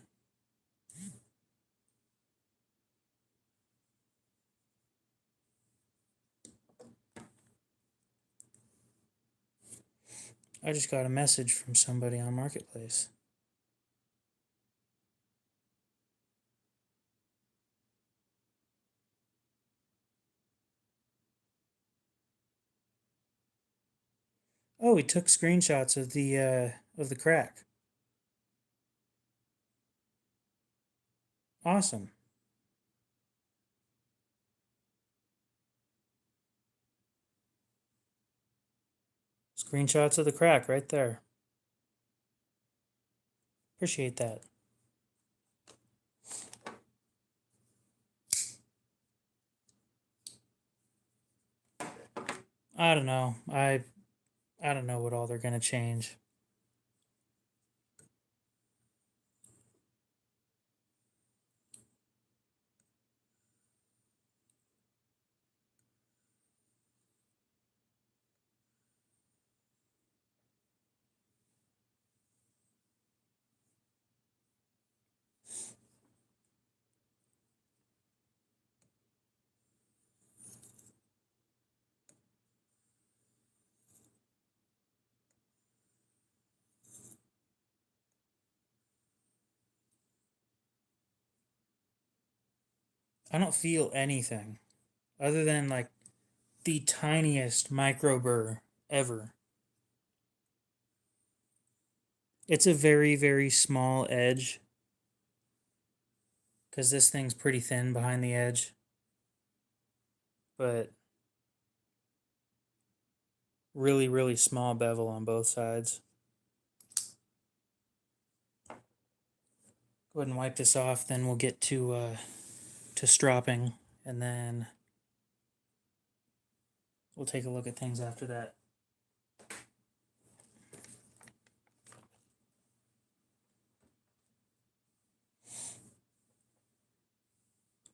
I just got a message from somebody on Marketplace. Oh, he took screenshots of the crack. Awesome. Screenshots of the crack right there. Appreciate that. I don't know. I don't know what all they're gonna change. I don't feel anything other than like the tiniest micro burr ever. It's a very, very small edge because this thing's pretty thin behind the edge. But really, really small bevel on both sides. Go ahead and wipe this off, then we'll get to stropping, and then we'll take a look at things after that.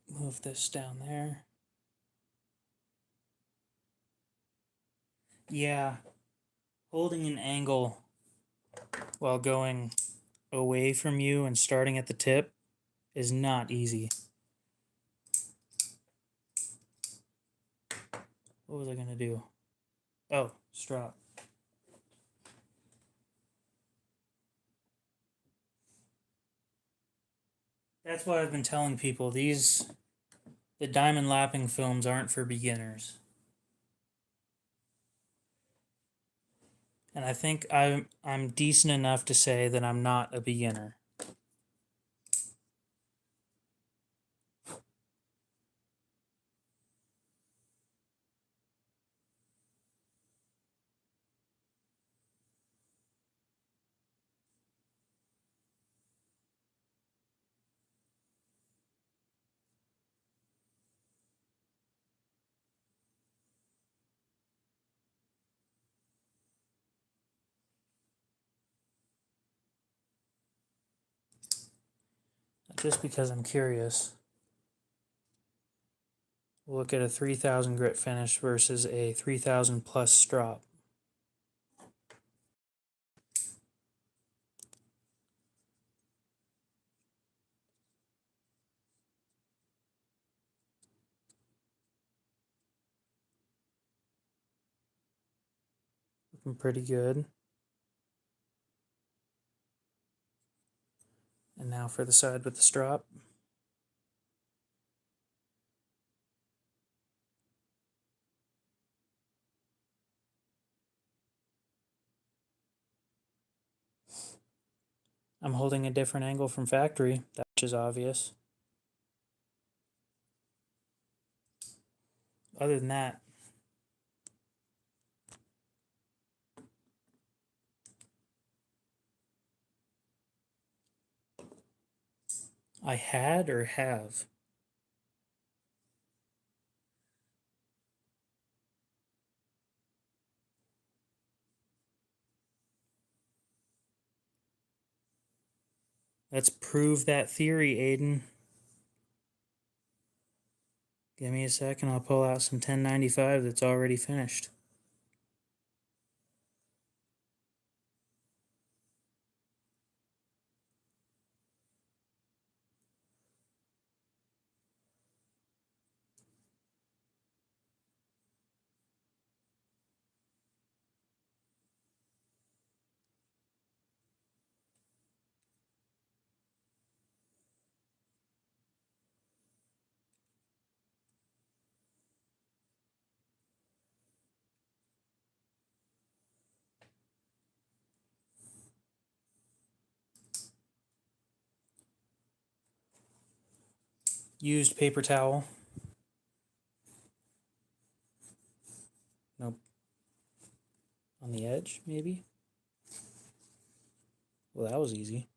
Move this down there. Yeah, holding an angle while going away from you and starting at the tip is not easy. What was I gonna do? Oh, strop. That's why I've been telling people the diamond lapping films aren't for beginners. And I think I'm decent enough to say that I'm not a beginner. Just because I'm curious. We'll look at a 3000 grit finish versus a 3000 plus strop. Looking pretty good. And now for the side with the strop. I'm holding a different angle from factory, which is obvious. Other than that, I had or have. Let's prove that theory, Aiden. Give me a second, I'll pull out some 1095 that's already finished. Used paper towel. Nope. On the edge, maybe? Well, that was easy.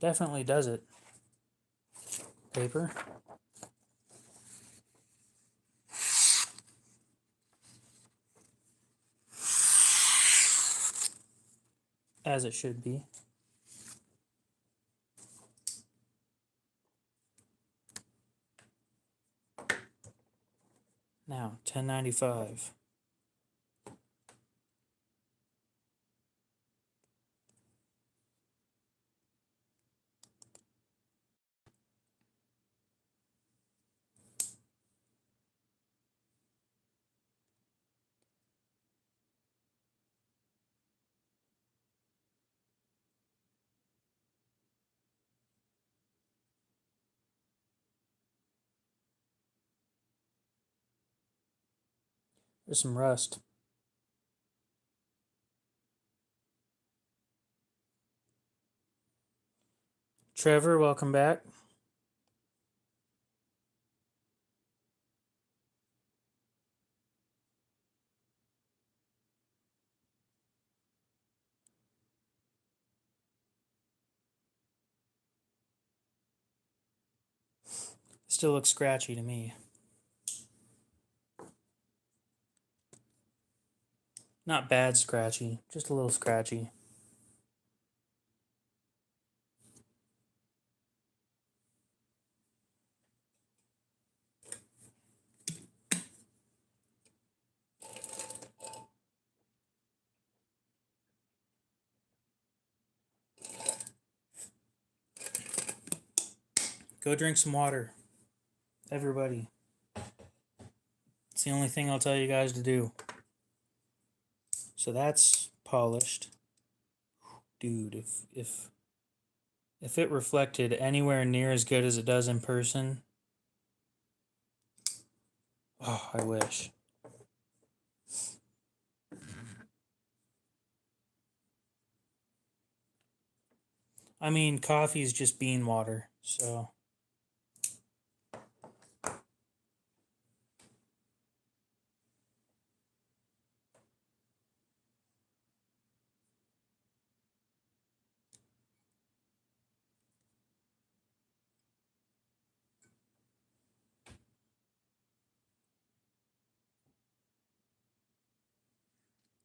Definitely does it. Paper. As it should be. Now, 1095. There's some rust. Trevor, welcome back. Still looks scratchy to me. Not bad scratchy, just a little scratchy. Go drink some water. Everybody. It's the only thing I'll tell you guys to do. So that's polished. Dude, if it reflected anywhere near as good as it does in person, oh, I wish. I mean, coffee is just bean water, so.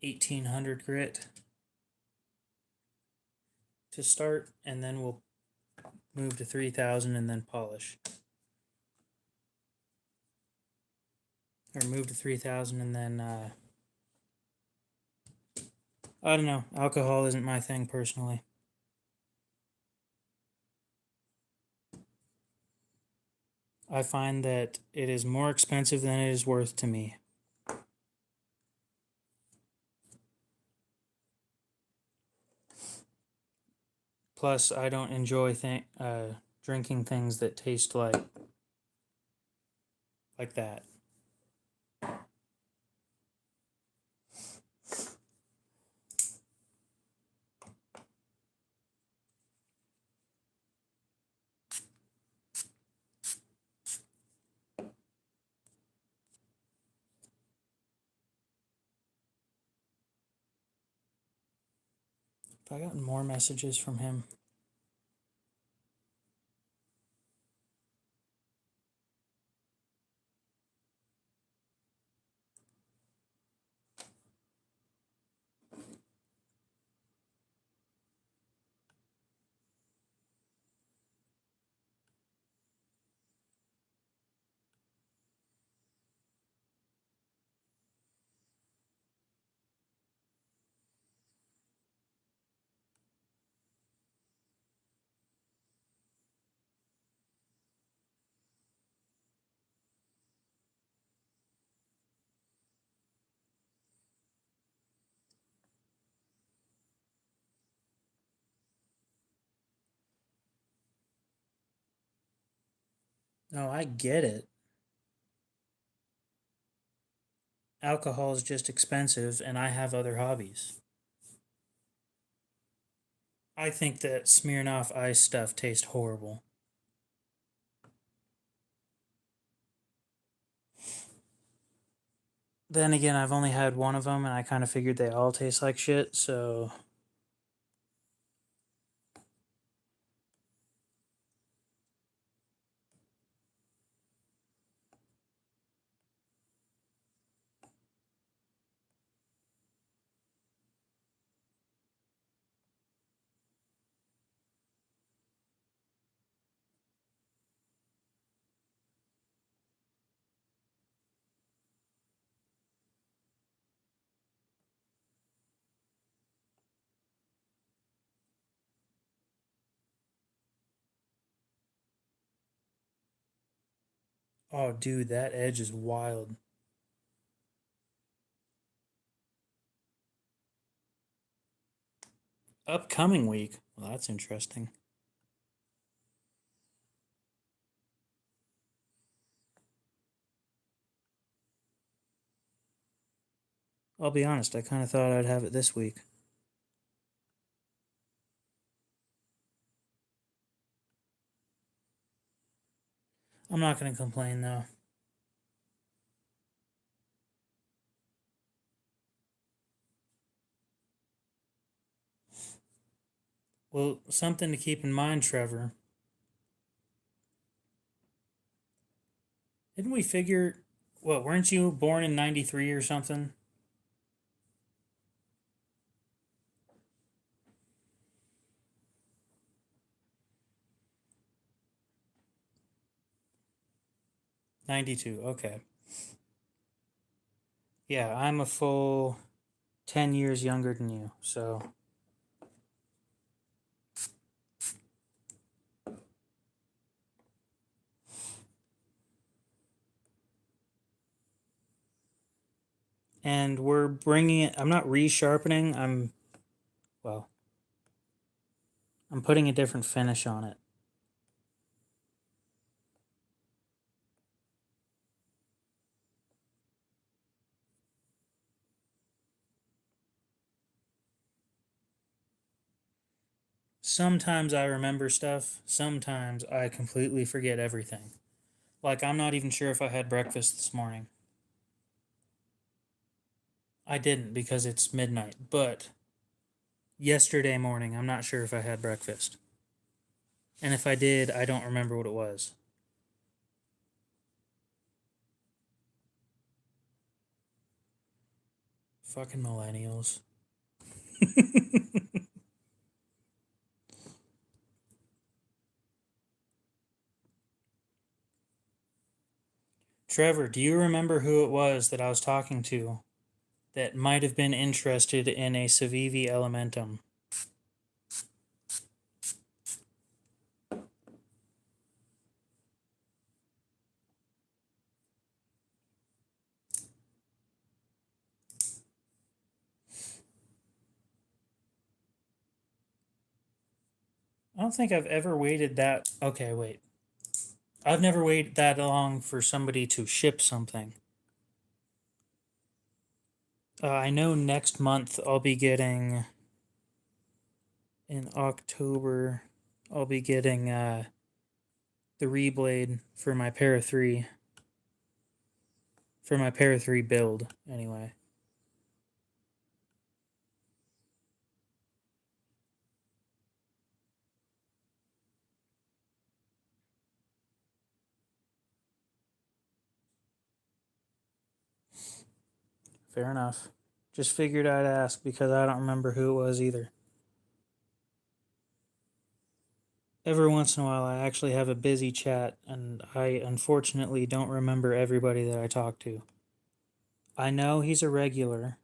$1,800 grit to start, and then we'll move to 3,000 and then polish. Or move to 3,000 and then, I don't know. Alcohol isn't my thing personally. I find that it is more expensive than it is worth to me. Plus, I don't enjoy drinking things that taste like that. Have I gotten more messages from him? No, I get it. Alcohol is just expensive, and I have other hobbies. I think that Smirnoff Ice stuff tastes horrible. Then again, I've only had one of them, and I kind of figured they all taste like shit, so. Oh, dude, that edge is wild. Upcoming week. Well, that's interesting. I'll be honest, I kind of thought I'd have it this week. I'm not going to complain, though. Well, something to keep in mind, Trevor. Didn't we figure, what, weren't you born in 93 or something? '92, okay. Yeah, I'm a full 10 years younger than you, so. And we're bringing it, I'm not resharpening, well, I'm putting a different finish on it. Sometimes I remember stuff, sometimes I completely forget everything. Like, I'm not even sure if I had breakfast this morning. I didn't because it's midnight, but yesterday morning, I'm not sure if I had breakfast. And if I did, I don't remember what it was. Fucking millennials. Trevor, do you remember who it was that I was talking to that might have been interested in a Civivi Elementum? I don't think I've ever waited that. Okay, wait. I've never waited that long for somebody to ship something. I know next month I'll be getting. In October, I'll be getting the reblade for my Para 3. For my Para 3 build, anyway. Fair enough. Just figured I'd ask because I don't remember who it was either. Every once in a while, I actually have a busy chat, and I unfortunately don't remember everybody that I talk to. I know he's a regular,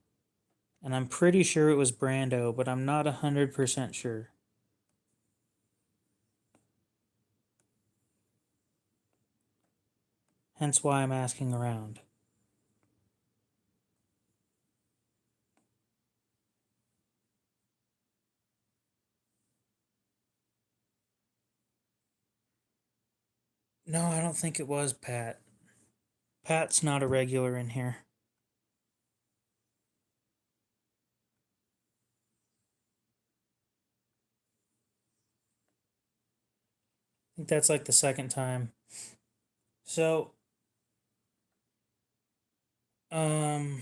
and I'm pretty sure it was Brando, but I'm not 100% sure. Hence why I'm asking around. No, I don't think it was Pat. Pat's not a regular in here. I think that's like the second time. So, um,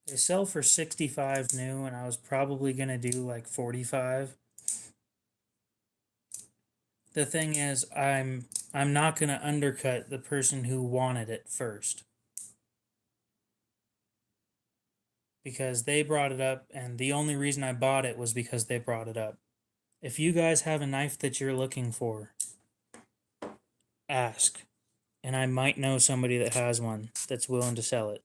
they sell for 65 new, and I was probably gonna do like 45. The thing is, I'm not gonna undercut the person who wanted it first because they brought it up, and the only reason I bought it was because they brought it up. If you guys have a knife that you're looking for, ask, and I might know somebody that has one that's willing to sell it.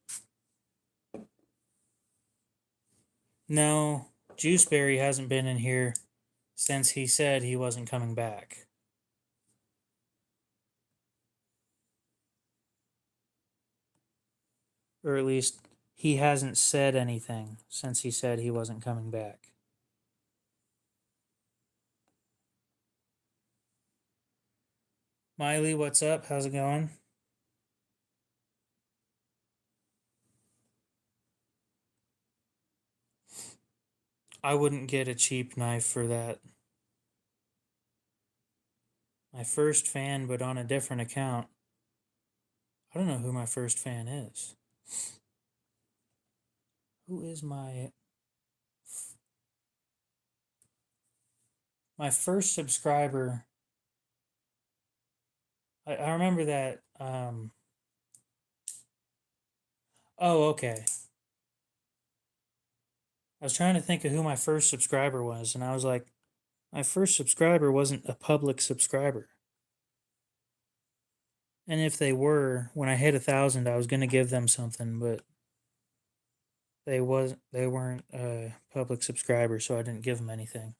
No, Juiceberry hasn't been in here since he said he wasn't coming back. Or at least he hasn't said anything since he said he wasn't coming back. Miley, what's up? How's it going? I wouldn't get a cheap knife for that. My first fan, but on a different account. I don't know who my first fan is. Who is my first subscriber? I remember that. Oh, okay. I was trying to think of who my first subscriber was, and I was like, my first subscriber wasn't a public subscriber. And if they were, when I hit 1,000, I was gonna give them something, but they weren't a public subscriber, so I didn't give them anything.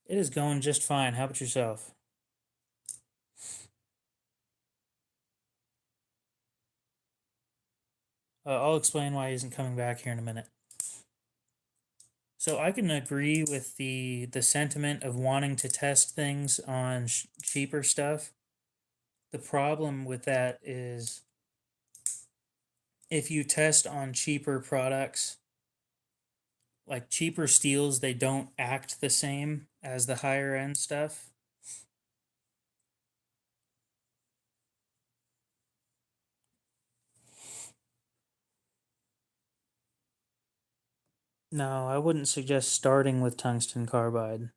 It is going just fine. How about yourself? I'll explain why he isn't coming back here in a minute. So I can agree with the sentiment of wanting to test things on cheaper stuff. The problem with that is if you test on cheaper products, like cheaper steels, they don't act the same as the higher end stuff. No, I wouldn't suggest starting with tungsten carbide.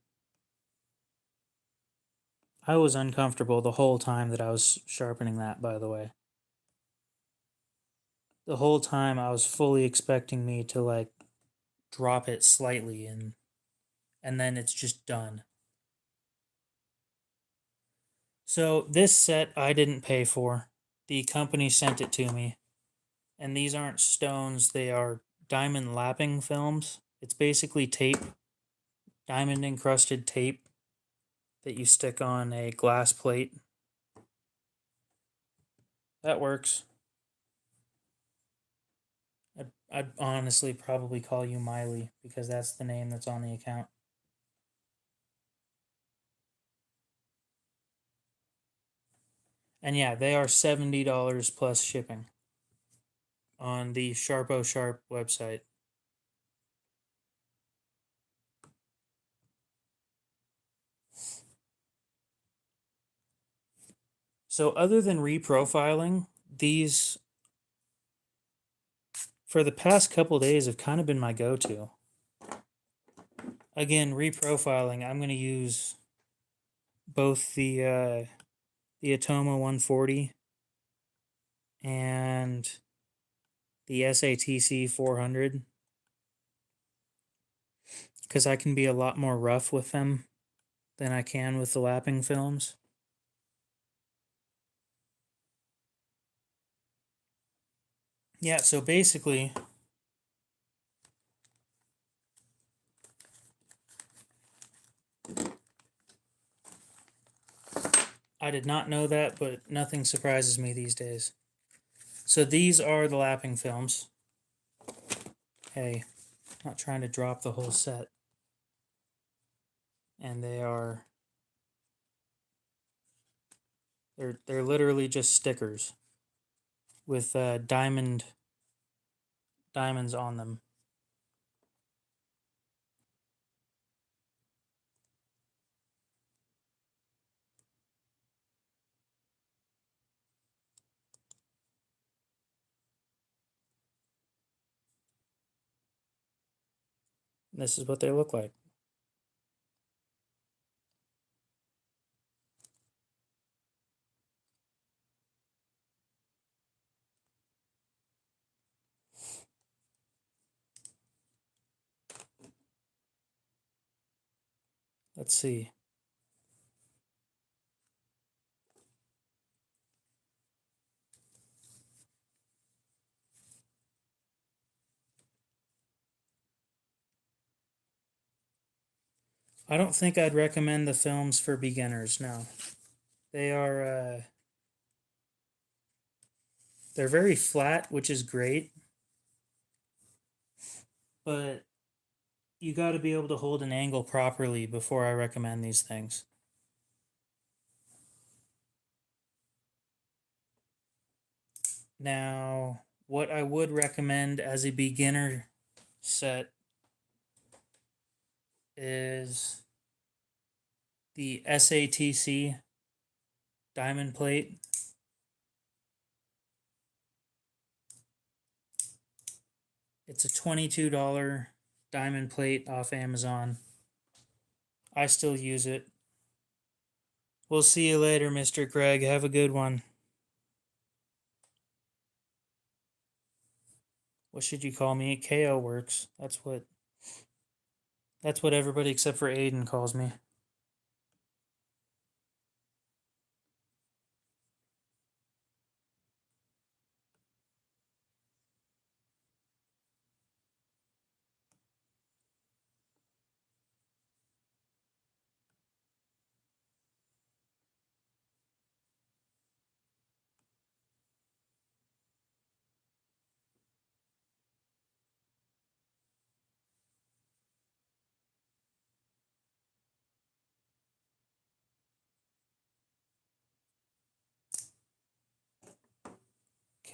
I was uncomfortable the whole time that I was sharpening that, by the way. The whole time I was fully expecting me to like drop it slightly and then it's just done. So this set I didn't pay for. The company sent it to me. And these aren't stones, they are diamond lapping films. It's basically tape, diamond encrusted tape that you stick on a glass plate. That works. I'd honestly probably call you Miley because that's the name that's on the account. And yeah, they are $70 plus shipping on the Sharpo Sharp website. So other than reprofiling, these for the past couple days have kind of been my go-to. Again, reprofiling, I'm going to use both the the Atoma 140 and the SATC 400 because I can be a lot more rough with them than I can with the lapping films. Yeah, so basically, I did not know that, but nothing surprises me these days. So these are the lapping films. Hey, not trying to drop the whole set. And they're literally just stickers with diamonds on them. This is what they look like. Let's see. I don't think I'd recommend the films for beginners, no. They are they're very flat, which is great. But you got to be able to hold an angle properly before I recommend these things. Now, what I would recommend as a beginner set is the SATC diamond plate. It's a $22 diamond plate off Amazon. I still use it. We'll see you later, Mr. Craig. Have a good one. What should you call me? KO works. That's what everybody except for Aiden calls me.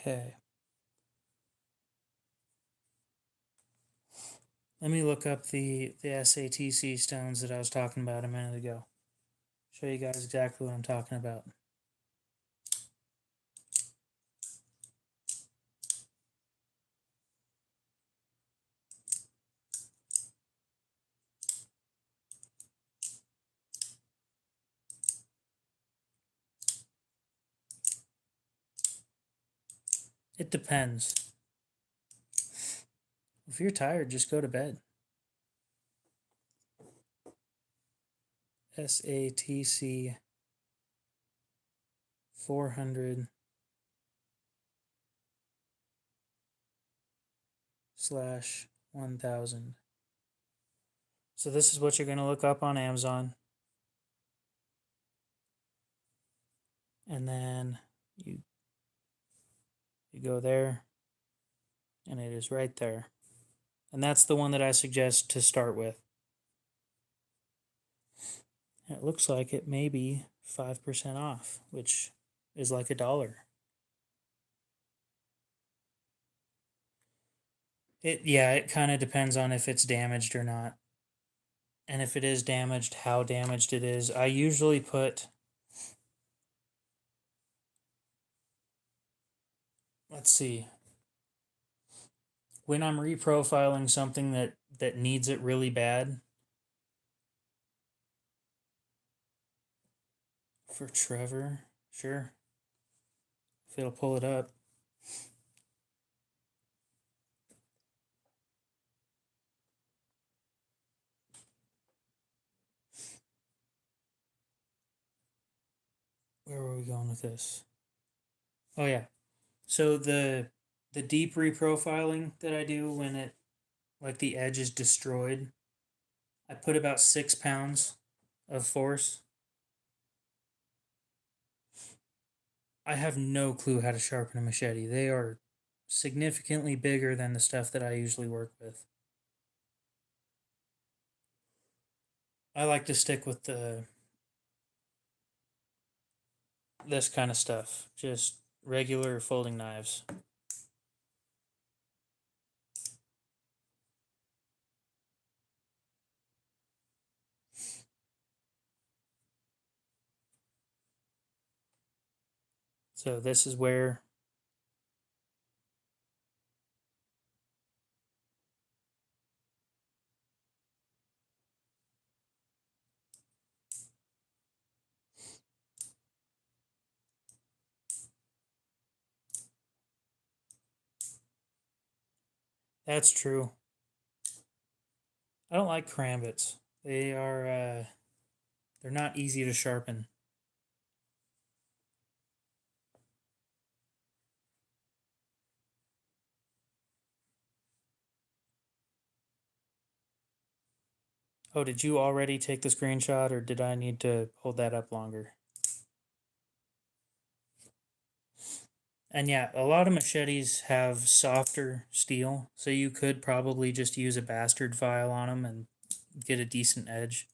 Okay. Let me look up the SATC stones that I was talking about a minute ago. Show you guys exactly what I'm talking about. It depends. If you're tired, just go to bed. SATC 400 slash 1000. So this is what you're going to look up on Amazon. And then you go there, and it is right there. And that's the one that I suggest to start with. It looks like it may be 5% off, which is like $1. It kind of depends on if it's damaged or not. And if it is damaged, how damaged it is. I usually put, let's see, when I'm reprofiling something that needs it really bad, for Trevor, Sure. If it'll pull it up. Where were we going with this? Oh yeah. So the deep reprofiling that I do when it like the edge is destroyed, I put about 6 pounds of force. I have no clue how to sharpen a machete. They are significantly bigger than the stuff that I usually work with. I like to stick with this kind of stuff, just regular folding knives. So this is where that's true. I don't like karambits. They are they're not easy to sharpen. Oh, did you already take the screenshot or did I need to hold that up longer? And yeah, a lot of machetes have softer steel, so you could probably just use a bastard file on them and get a decent edge.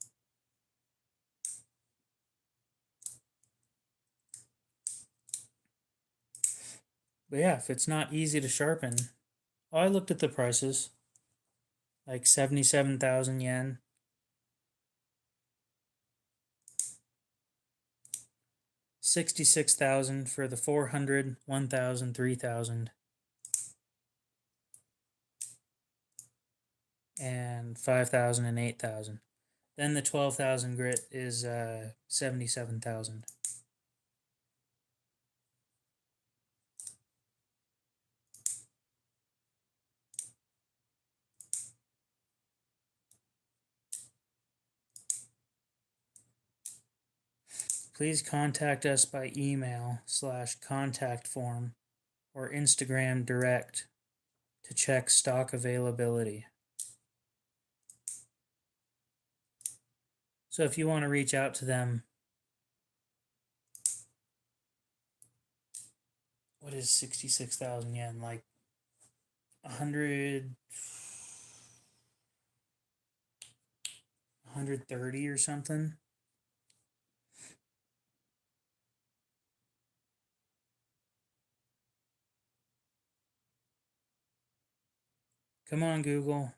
But yeah, if it's not easy to sharpen, oh, I looked at the prices, like 77,000 yen. 66,000 for the 400, 1,000, 3,000, and 5,000 and 8,000. Then the 12,000 grit is 77,000. Please contact us by email/contact form or Instagram direct to check stock availability. So if you want to reach out to them, what is 66,000 yen? Like 100, 130 or something? Come on, Google.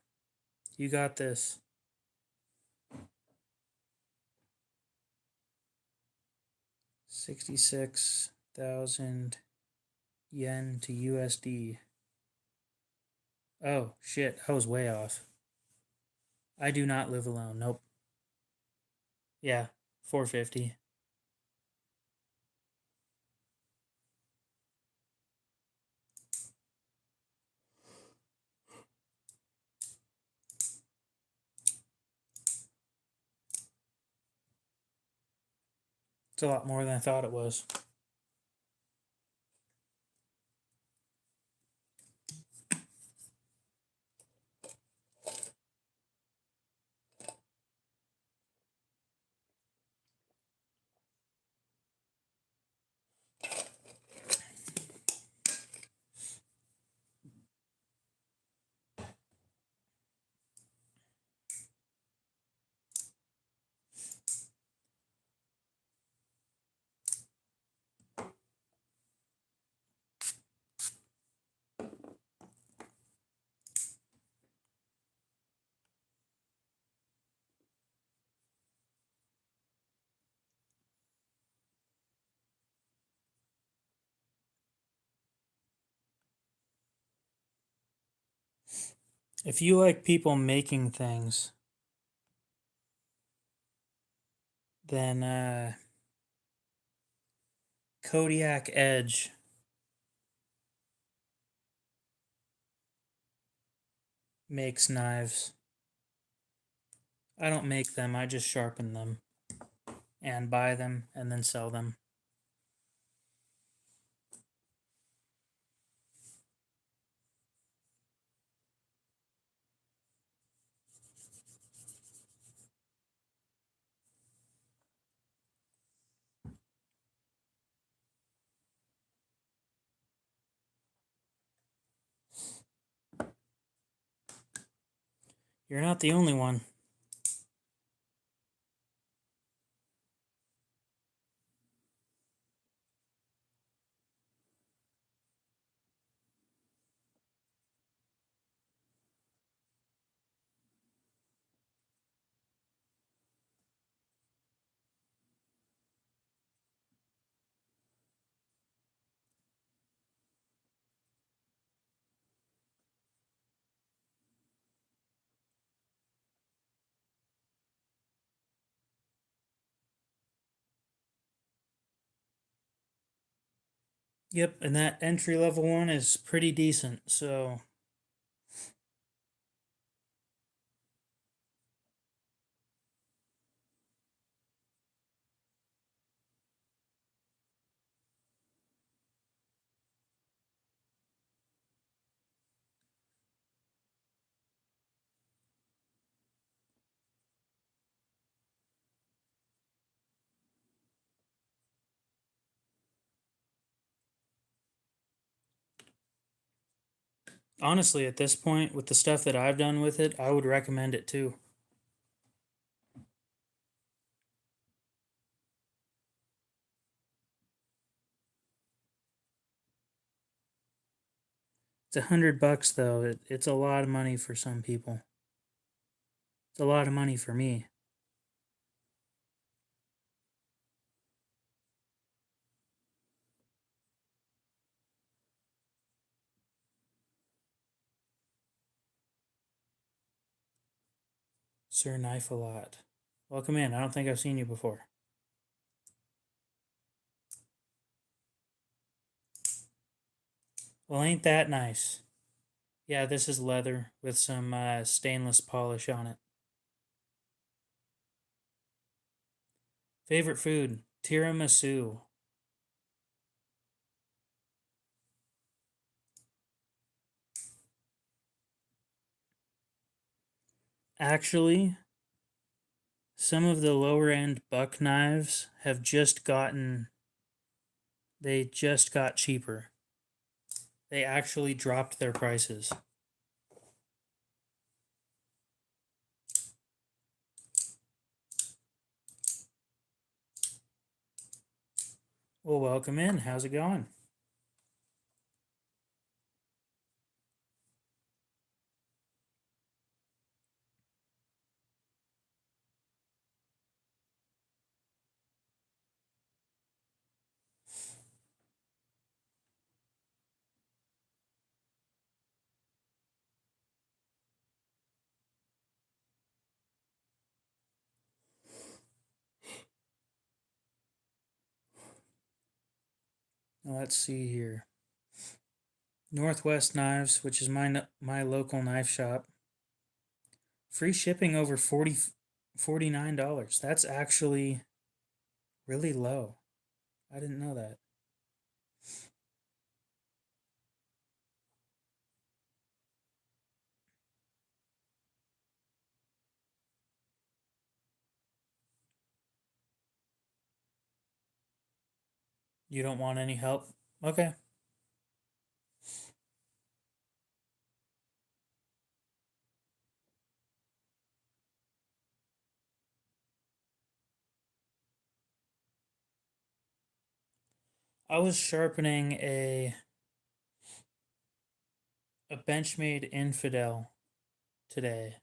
You got this. 66,000 yen to USD. Oh, shit. I was way off. I do not live alone. Nope. Yeah, 450. It's a lot more than I thought it was. If you like people making things, then Kodiak Edge. Makes knives. I don't make them, I just sharpen them and buy them and then sell them. You're not the only one. Yep, and that entry level one is pretty decent, so honestly, at this point, with the stuff that I've done with it, I would recommend it too. It's $100 though. It's a lot of money for some people. It's a lot of money for me. Sir Knife a Lot. Welcome in. I don't think I've seen you before. Well, ain't that nice? Yeah, this is leather with some stainless polish on it. Favorite food? Tiramisu. Actually, some of the lower end buck knives have they just got cheaper. They actually dropped their prices. Well, welcome in. How's it going? Let's see here. Northwest Knives, which is my local knife shop. Free shipping over $49. That's actually really low. I didn't know that. You don't want any help? Okay. I was sharpening a Benchmade Infidel today,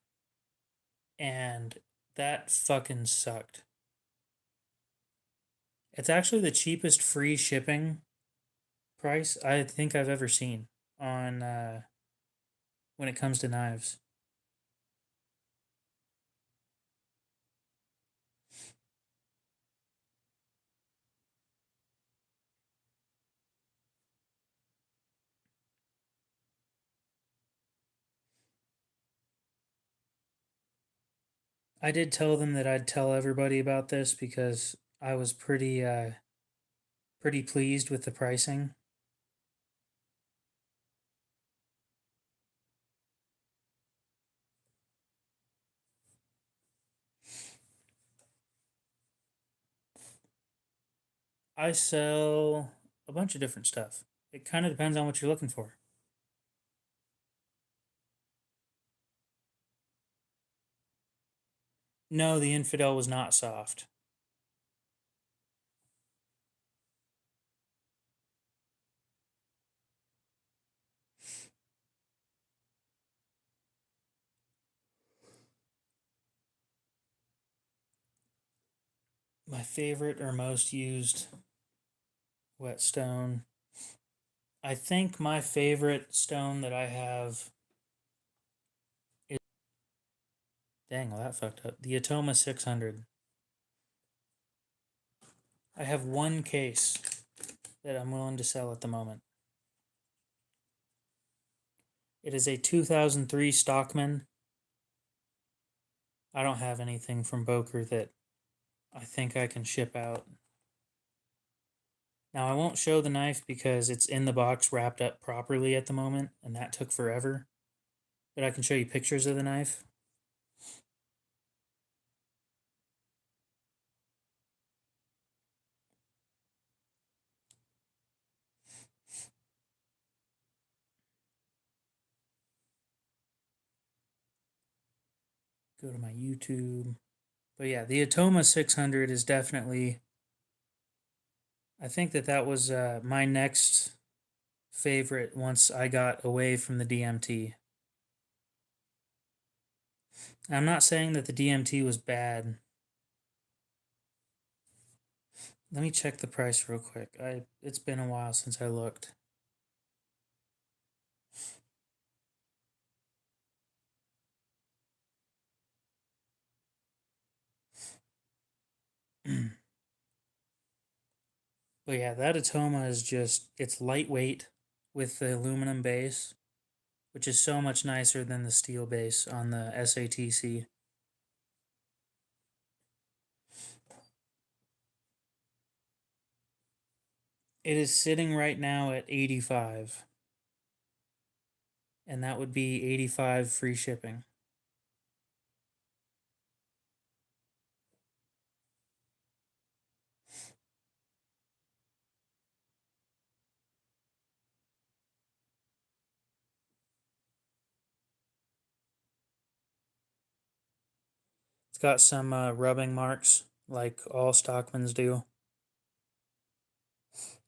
and that fucking sucked. It's actually the cheapest free shipping price I think I've ever seen on when it comes to knives. I did tell them that I'd tell everybody about this because I was pretty pleased with the pricing. I sell a bunch of different stuff. It kind of depends on what you're looking for. No, the infidel was not soft. My favorite or most used whetstone. I think my favorite stone that I have is, dang, well that fucked up. The Atoma 600. I have one case that I'm willing to sell at the moment. It is a 2003 Stockman. I don't have anything from Boker that I think I can ship out. Now, I won't show the knife because it's in the box wrapped up properly at the moment, and that took forever. But I can show you pictures of the knife. Go to my YouTube. But yeah, the Atoma 600 is definitely, I think that was my next favorite once I got away from the DMT. I'm not saying that the DMT was bad. Let me check the price real quick. It's been a while since I looked. But yeah, that Atoma is just, it's lightweight with the aluminum base, which is so much nicer than the steel base on the SATC. It is sitting right now at 85, and that would be 85 free shipping. It's got some rubbing marks like all Stockmans do,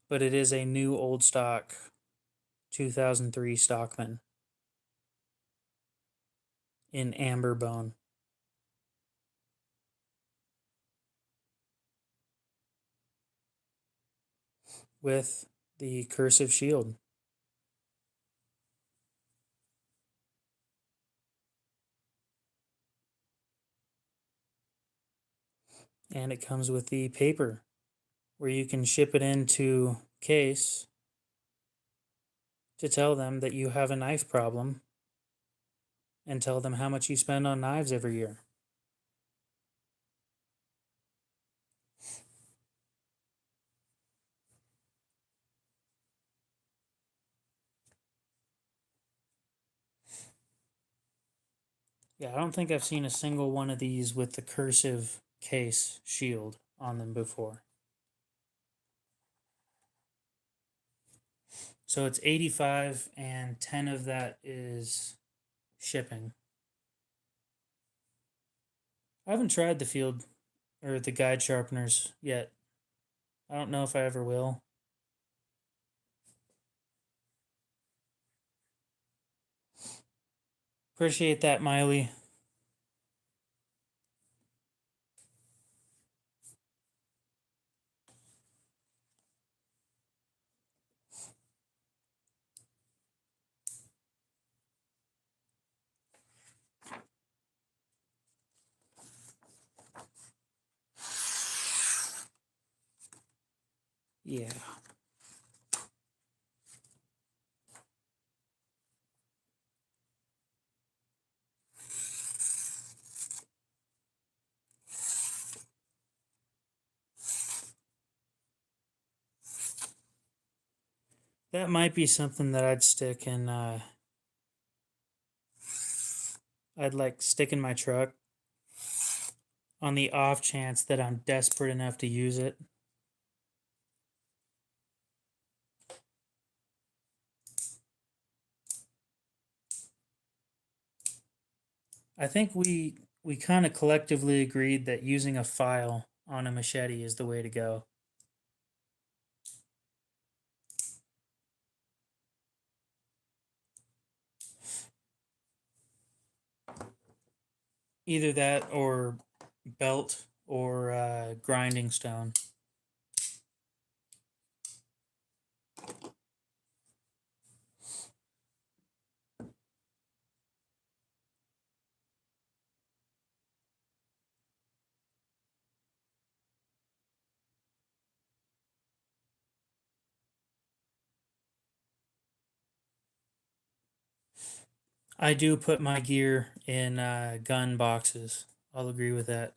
but it is a new old stock 2003 Stockman in amber bone. With the cursive shield. And it comes with the paper where you can ship it into case to tell them that you have a knife problem and tell them how much you spend on knives every year. Yeah, I don't think I've seen a single one of these with the cursive case shield on them before. So it's 85 and 10 of that is shipping. I haven't tried the field or the guide sharpeners yet. I don't know if I ever will. Appreciate that, Miley. Yeah. That might be something that I'd stick in. I'd like stick in my truck on the off chance that I'm desperate enough to use it. I think we kind of collectively agreed that using a file on a machete is the way to go. Either that or belt or grinding stone. I do put my gear in gun boxes. I'll agree with that.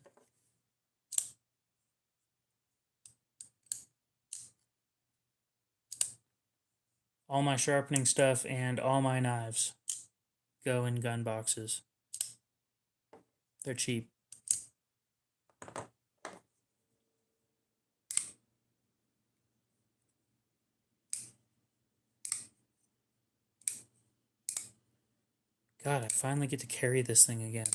All my sharpening stuff and all my knives go in gun boxes. They're cheap. God, I finally get to carry this thing again.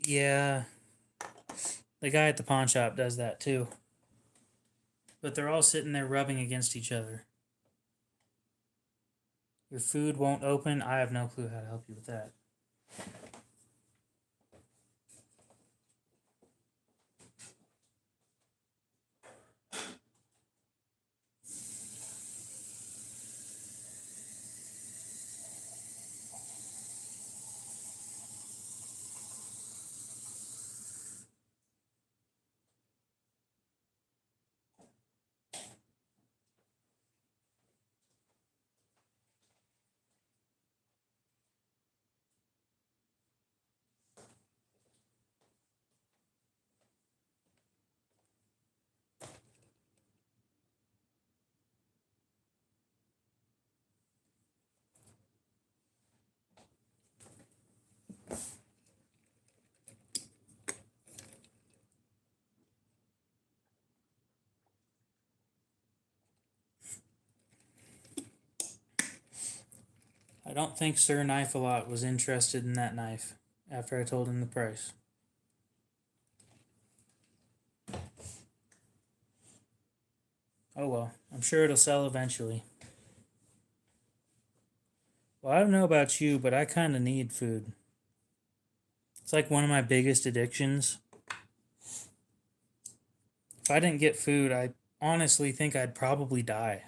Yeah, the guy at the pawn shop does that too. But they're all sitting there rubbing against each other. Your food won't open. I have no clue how to help you with that. I don't think Sir Knife a Lot was interested in that knife after I told him the price. Oh well, I'm sure it'll sell eventually. Well, I don't know about you, but I kind of need food. It's like one of my biggest addictions. If I didn't get food, I honestly think I'd probably die.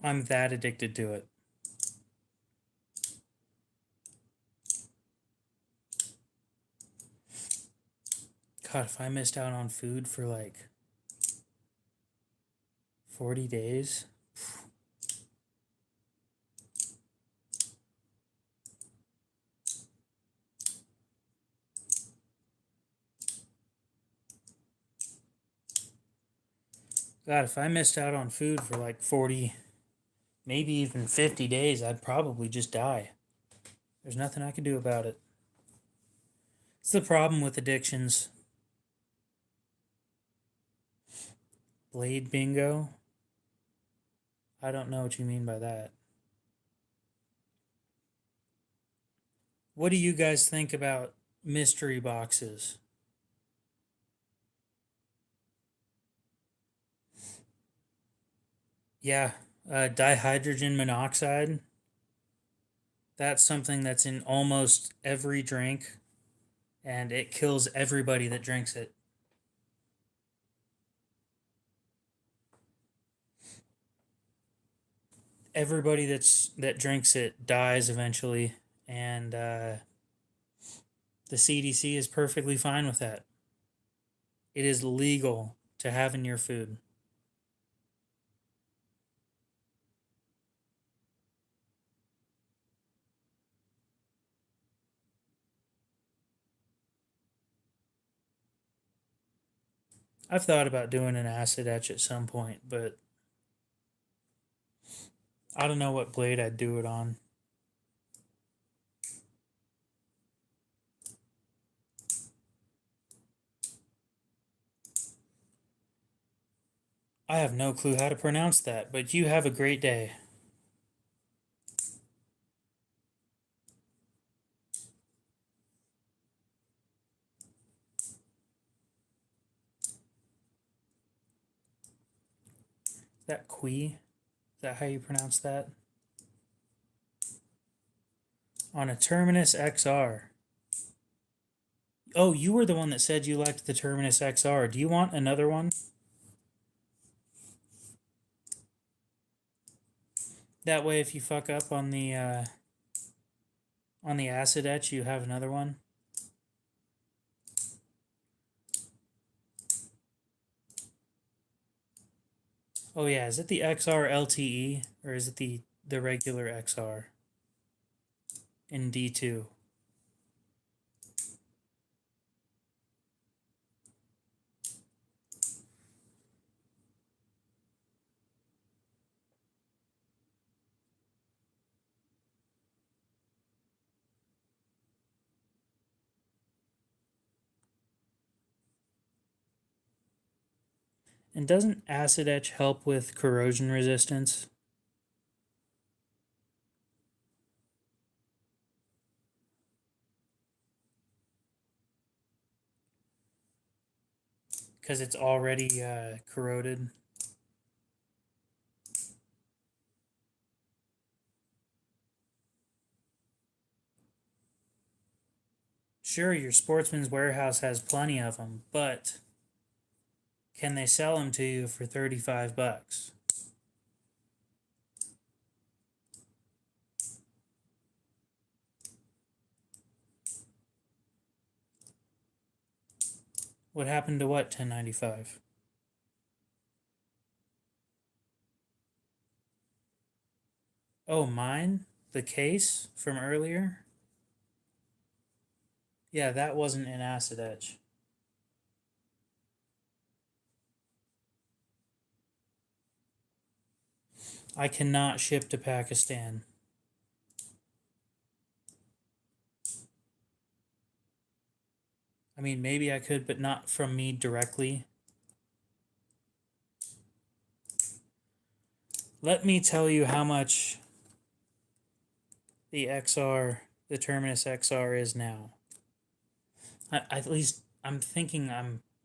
I'm that addicted to it. God, if I missed out on food for like 40 days. God, if I missed out on food for like 40, maybe even 50 days, I'd probably just die. There's nothing I can do about it. It's the problem with addictions. Blade bingo? I don't know what you mean by that. What do you guys think about mystery boxes? Yeah, dihydrogen monoxide. That's something that's in almost every drink, and it kills everybody that drinks it. Everybody that drinks it dies eventually, and the CDC is perfectly fine with that. It is legal to have in your food. I've thought about doing an acid etch at some point, but I don't know what blade I'd do it on. I have no clue how to pronounce that, but you have a great day. Is that Qui? Is that how you pronounce that? On a Terminus XR. Oh, you were the one that said you liked the Terminus XR. Do you want another one? That way, if you fuck up on the acid etch, you have another one. Oh yeah, is it the XR LTE or is it the regular XR in D2? And doesn't acid etch help with corrosion resistance? Because it's already corroded. Sure, your Sportsman's Warehouse has plenty of them, but can they sell them to you for 35 bucks? What happened to what 1095? Oh, mine? The case from earlier? Yeah, that wasn't an acid etch. I cannot ship to Pakistan. I mean, maybe I could, but not from me directly. Let me tell you how much the XR, the Terminus XR is now. At least I'm thinking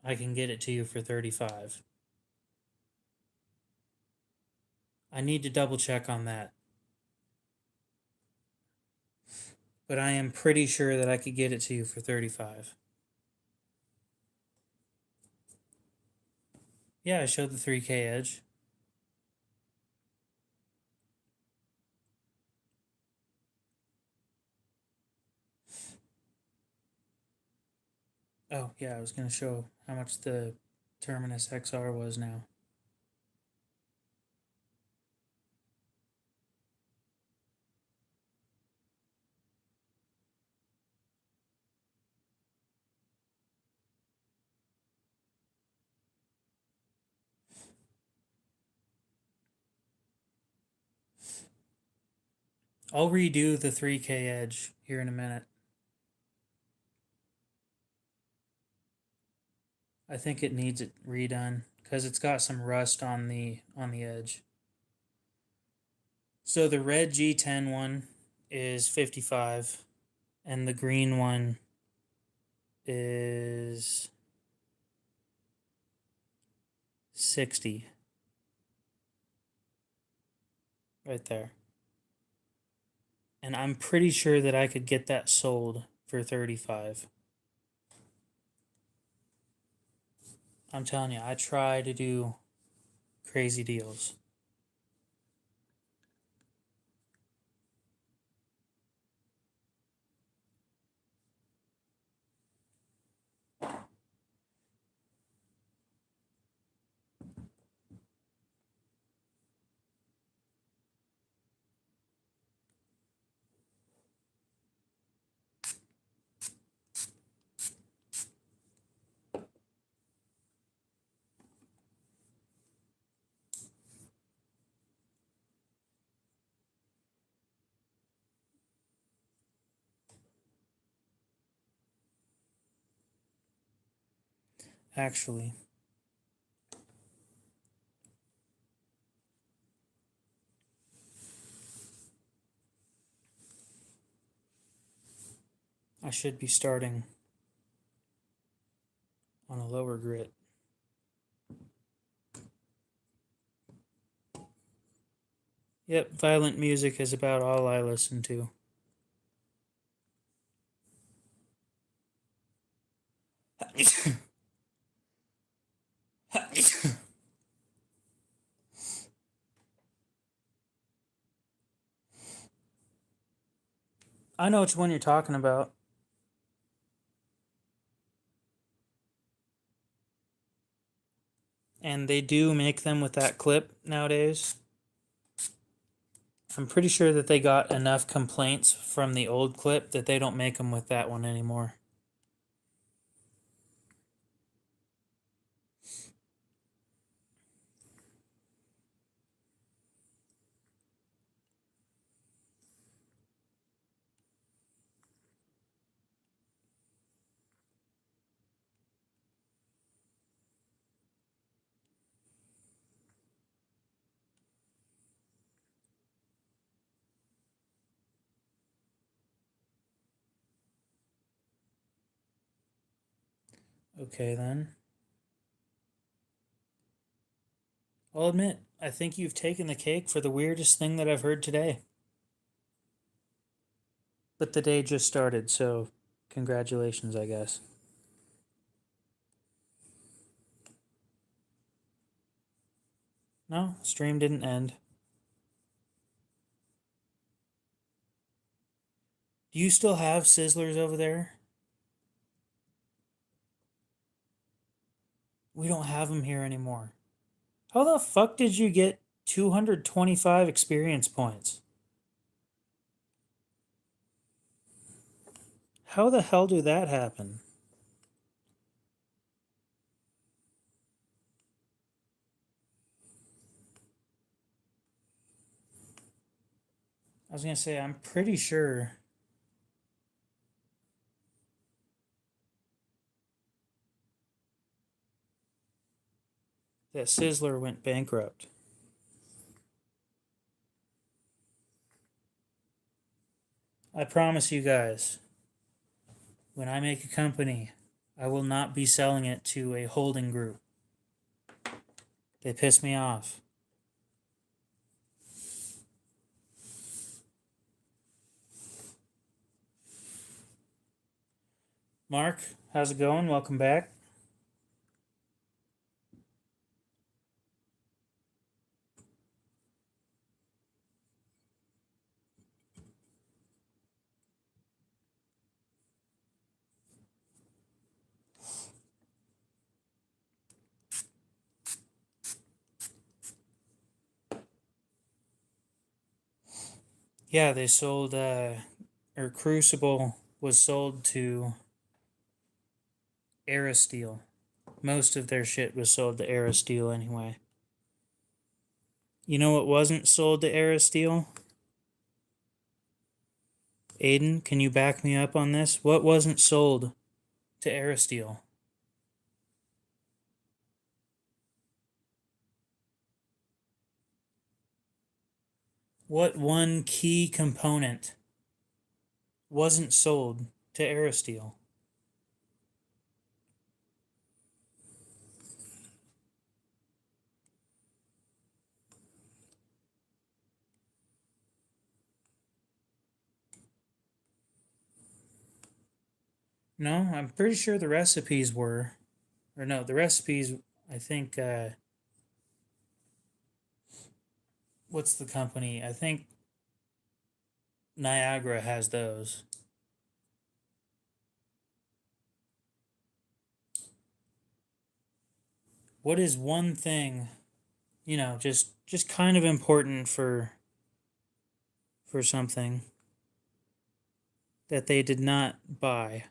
I can get it to you for 35. I need to double check on that. But I am pretty sure that I could get it to you for 35. Yeah, I showed the 3K edge. Oh, yeah, I was going to show how much the Terminus XR was now. I'll redo the 3K edge here in a minute. I think it needs it redone because it's got some rust on the edge. So the red G10 one is 55 and the green one is 60. Right there. And I'm pretty sure that I could get that sold for 35. I'm telling you, I try to do crazy deals. actually. I should be starting on a lower grit. Yep, violent music is about all I listen to. I know which one you're talking about. And they do make them with that clip nowadays. I'm pretty sure that they got enough complaints from the old clip that they don't make them with that one anymore. Okay, then. I'll admit, I think you've taken the cake for the weirdest thing that I've heard today. But the day just started, so congratulations, I guess. No, stream didn't end. Do you still have Sizzlers over there? We don't have them here anymore. How the fuck did you get 225 experience points? How the hell do that happen? I was gonna say, I'm pretty sure that Sizzler went bankrupt. I promise you guys, when I make a company, I will not be selling it to a holding group. They piss me off. Mark, how's it going? Welcome back. Yeah, they sold, or Crucible was sold to Aristeel. Most of their shit was sold to Aristeel anyway. You know what wasn't sold to Aristeel? Aiden, can you back me up on this? What wasn't sold to Aristeel? What one key component wasn't sold to Aristeel? No, I'm pretty sure the recipes were. Or no, the recipes, I think, what's the company? I think Niagara has those. What is one thing, just kind of important for something that they did not buy?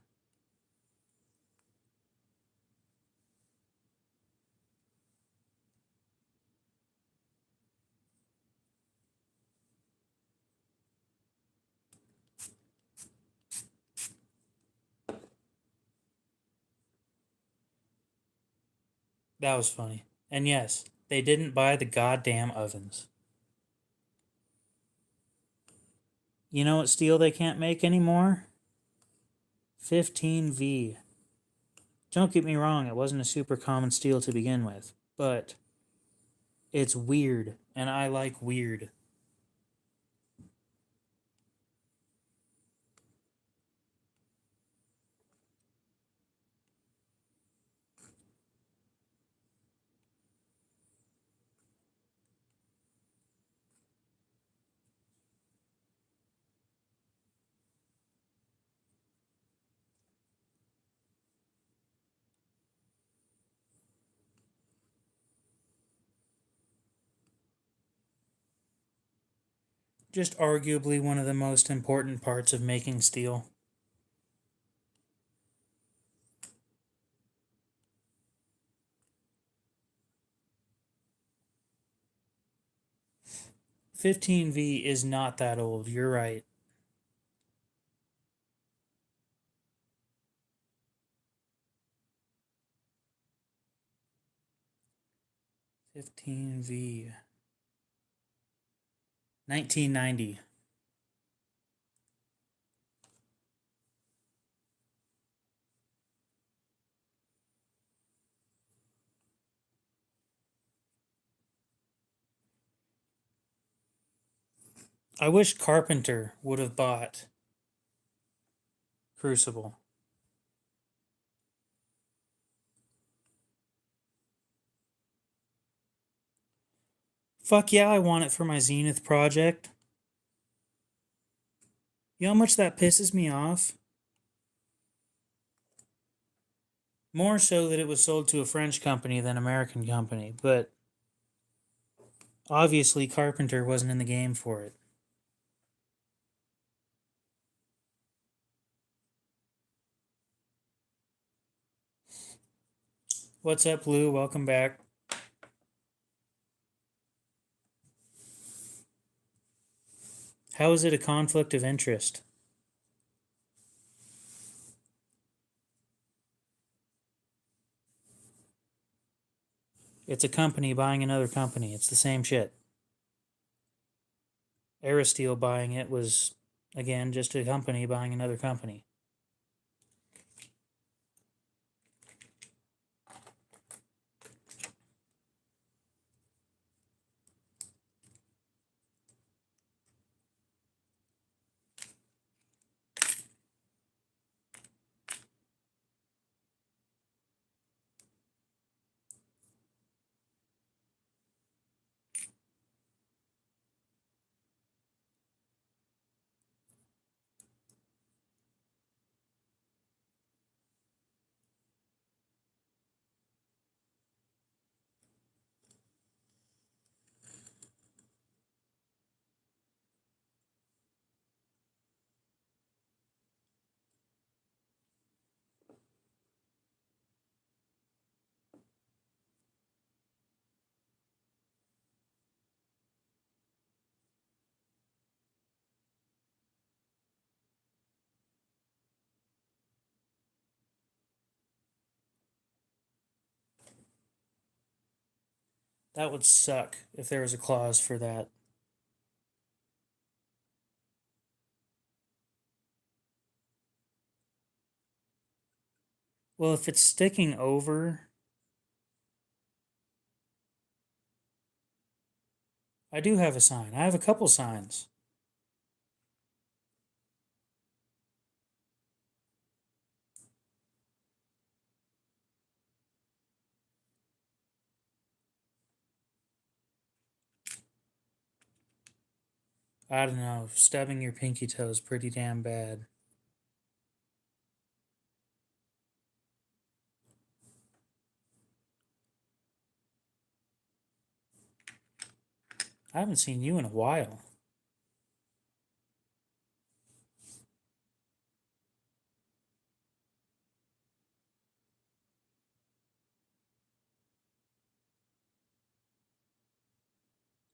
That was funny. And yes, they didn't buy the goddamn ovens. You know what steel they can't make anymore? 15V. Don't get me wrong, it wasn't a super common steel to begin with, but it's weird, and I like weird. Just arguably one of the most important parts of making steel. "15V is not that old, you're right. "15V. 1990. I wish Carpenter would have bought Crucible. Fuck yeah, I want it for my Zenith project. You know how much that pisses me off? More so that it was sold to a French company than American company, but obviously Carpenter wasn't in the game for it. What's up, Lou? Welcome back. How is it a conflict of interest? It's a company buying another company. It's the same shit. Aerosteel buying it was, again, just a company buying another company. That would suck if there was a clause for that. Well, if it's sticking over, I do have a sign. I have a couple signs. I don't know. Stubbing your pinky toe is pretty damn bad. I haven't seen you in a while.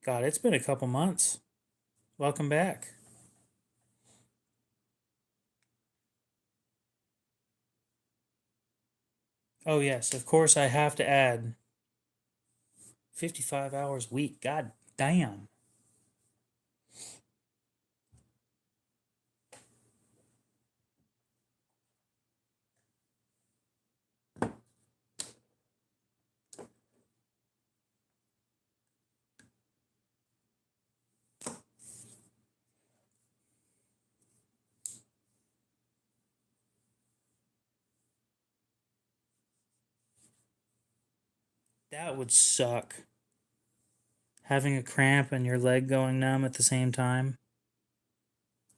God, it's been a couple months. Welcome back. Oh, yes, of course, I have to add 55 hours a week. God damn. That would suck. Having a cramp and your leg going numb at the same time.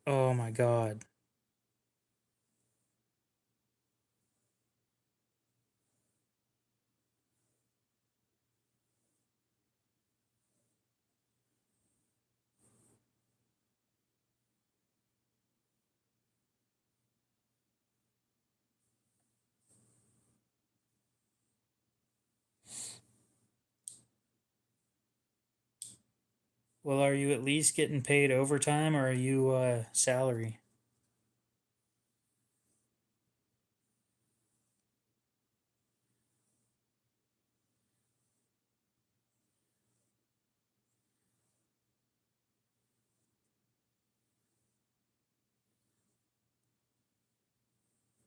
Oh my god. Well, are you at least getting paid overtime or are you salary?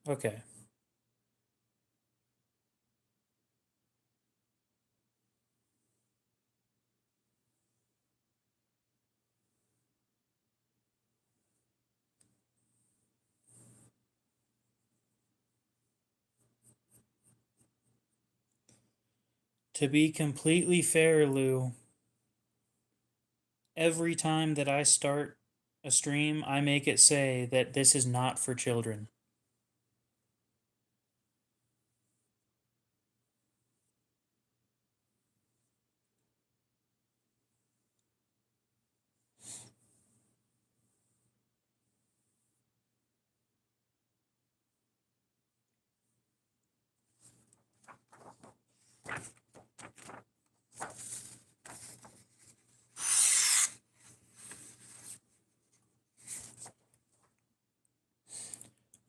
Okay. To be completely fair, Lou, every time that I start a stream, I make it say that this is not for children.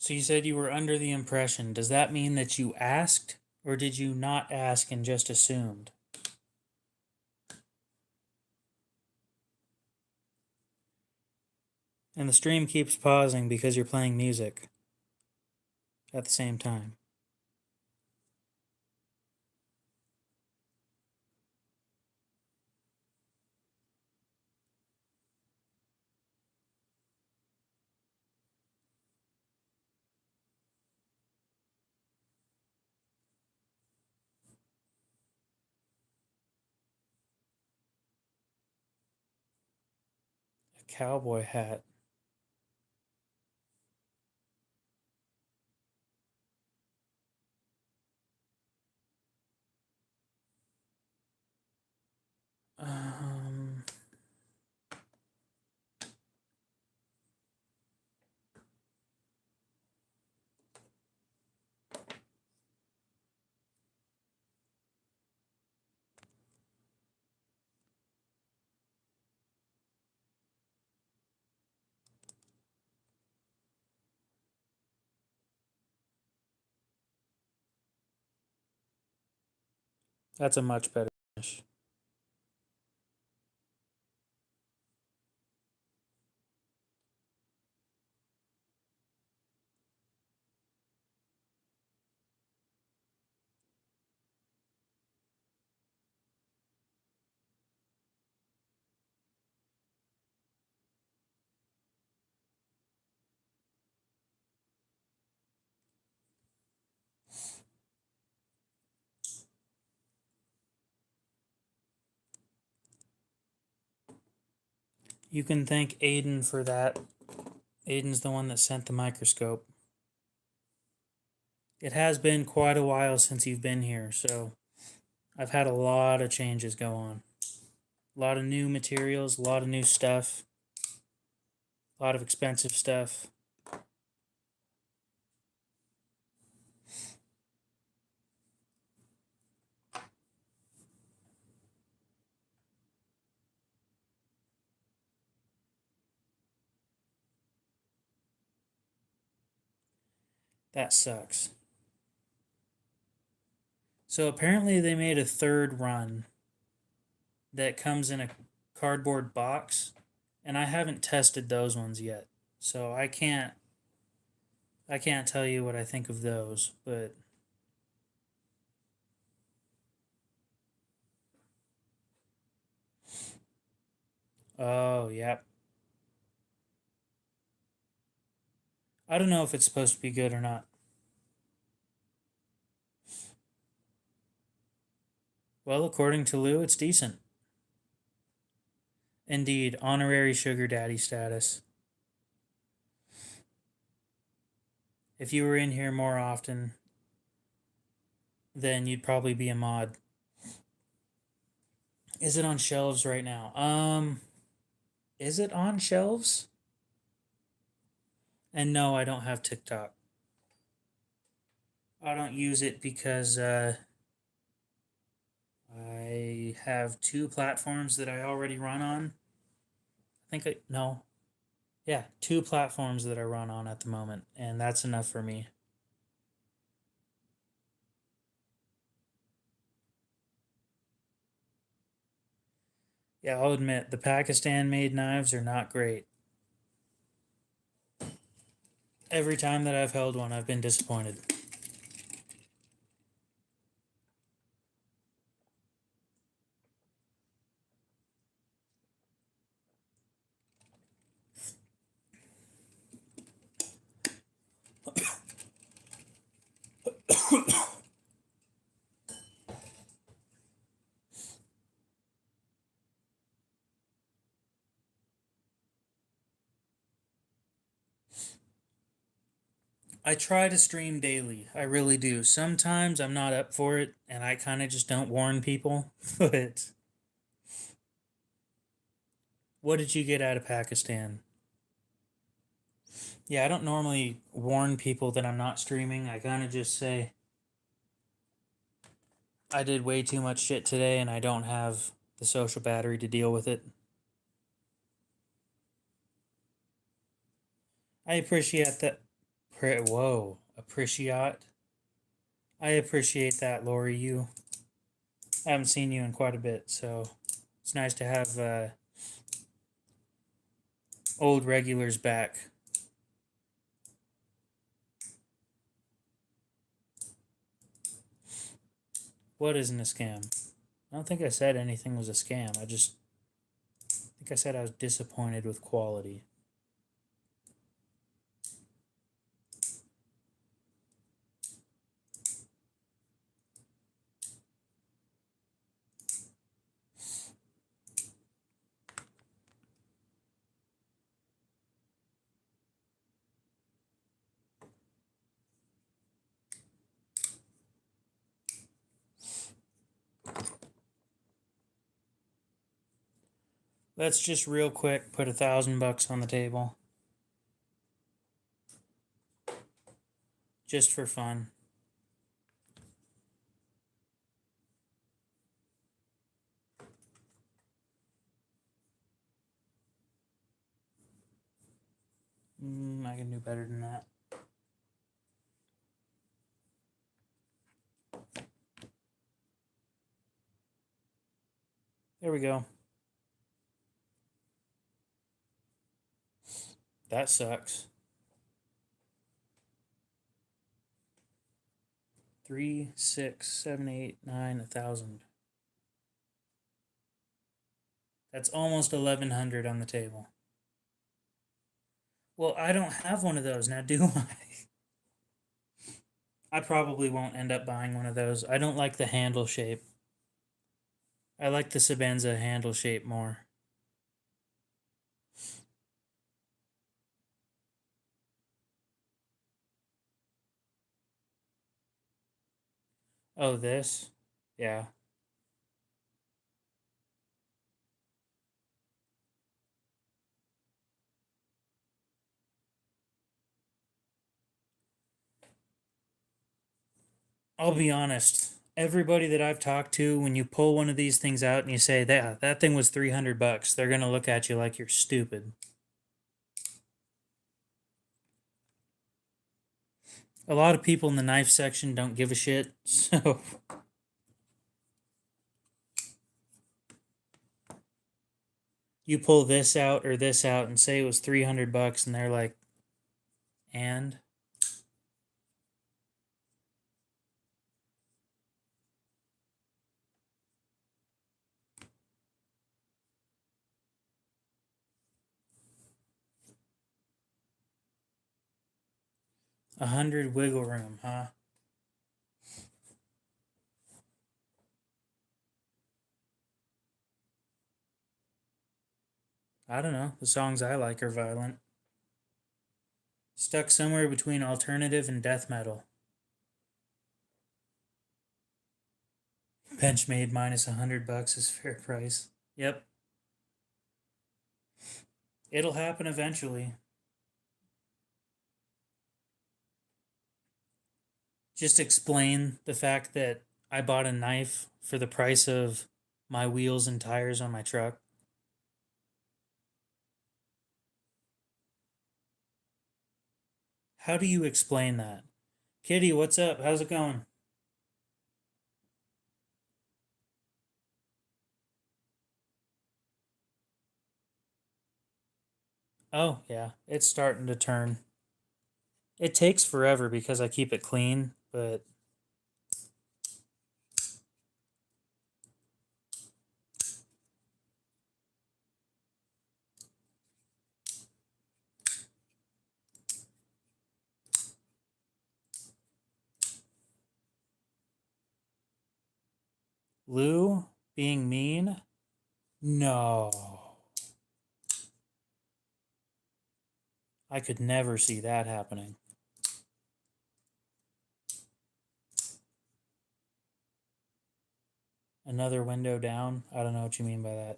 So you said you were under the impression. Does that mean that you asked, or did you not ask and just assumed? And the stream keeps pausing because you're playing music at the same time. A cowboy hat. Um, that's a much better finish. You can thank Aiden for that. Aiden's the one that sent the microscope. It has been quite a while since you've been here, so I've had a lot of changes go on. A lot of new materials, a lot of new stuff, a lot of expensive stuff. That sucks. So apparently they made a third run that comes in a cardboard box, and I haven't tested those ones yet. So I can't tell you what I think of those, but oh, yeah. I don't know if it's supposed to be good or not. Well, according to Lou, it's decent. Indeed, honorary sugar daddy status. If you were in here more often, then you'd probably be a mod. Is it on shelves right now? Is it on shelves? And no, I don't have TikTok. I don't use it because I have two platforms that I already run on. No. Yeah, two platforms that I run on at the moment, and that's enough for me. Yeah, I'll admit, the Pakistan made knives are not great. Every time that I've held one, I've been disappointed. I try to stream daily. I really do. Sometimes I'm not up for it, and I kind of just don't warn people. But what did you get out of Pakistan? Yeah, I don't normally warn people that I'm not streaming. I kind of just say, I did way too much shit today and I don't have the social battery to deal with it. I appreciate that. Whoa, appreciate. I appreciate that, Lori. I haven't seen you in quite a bit, so it's nice to have old regulars back. What isn't a scam? I don't think I said anything was a scam. I think I said I was disappointed with quality. Let's just real quick put $1,000 on the table. Just for fun. I can do better than that. There we go. That sucks. 3, 6, 7, 8, 9, 1,000. That's almost 1,100 on the table. Well, I don't have one of those now, do I? I probably won't end up buying one of those. I don't like the handle shape. I like the Sabenza handle shape more. Oh, this? Yeah. I'll be honest. Everybody that I've talked to, when you pull one of these things out and you say that thing was $300, they're gonna look at you like you're stupid. A lot of people in the knife section don't give a shit, so You pull this out or this out and say it was $300 and they're like, and? $100 wiggle room, huh? I don't know. The songs I like are violent. Stuck somewhere between alternative and death metal. Benchmade minus $100 is fair price. Yep. It'll happen eventually. Just explain the fact that I bought a knife for the price of my wheels and tires on my truck. How do you explain that? Kitty, what's up? How's it going? Oh, yeah, it's starting to turn. It takes forever because I keep it clean, but Lou being mean? No. I could never see that happening. Another window down? I don't know what you mean by that.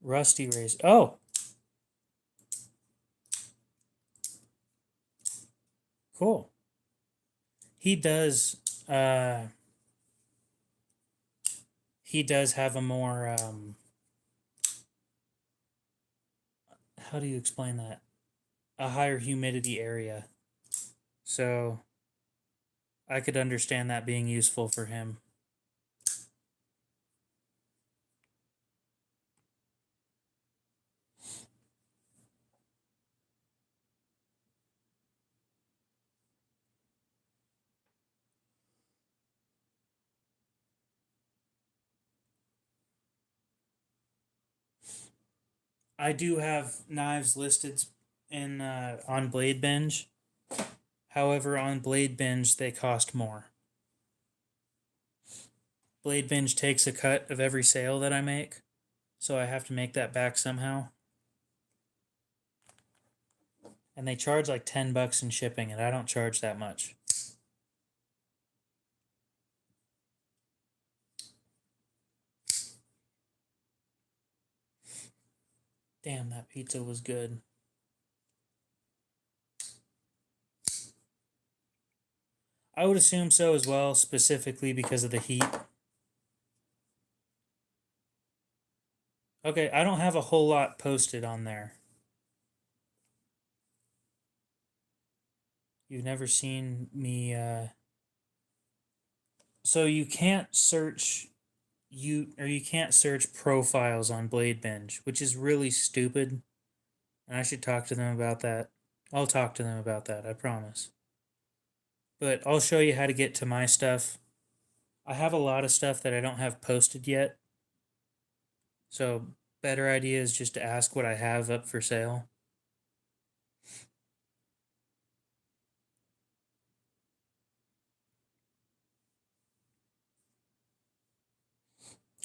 Rusty razor. Oh! Cool. He does, uh, he does have a more, how do you explain that? A higher humidity area. So I could understand that being useful for him. I do have knives listed in on Blade Binge. However, on Blade Binge they cost more. Blade Binge takes a cut of every sale that I make, so I have to make that back somehow. And they charge like $10 in shipping, and I don't charge that much. Damn, that pizza was good. I would assume so as well, specifically because of the heat. Okay, I don't have a whole lot posted on there. You've never seen me, so you can't search you can't search profiles on Blade Binge, which is really stupid. And I should talk to them about that. I'll talk to them about that, I promise. But I'll show you how to get to my stuff. I have a lot of stuff that I don't have posted yet. So better idea is just to ask what I have up for sale.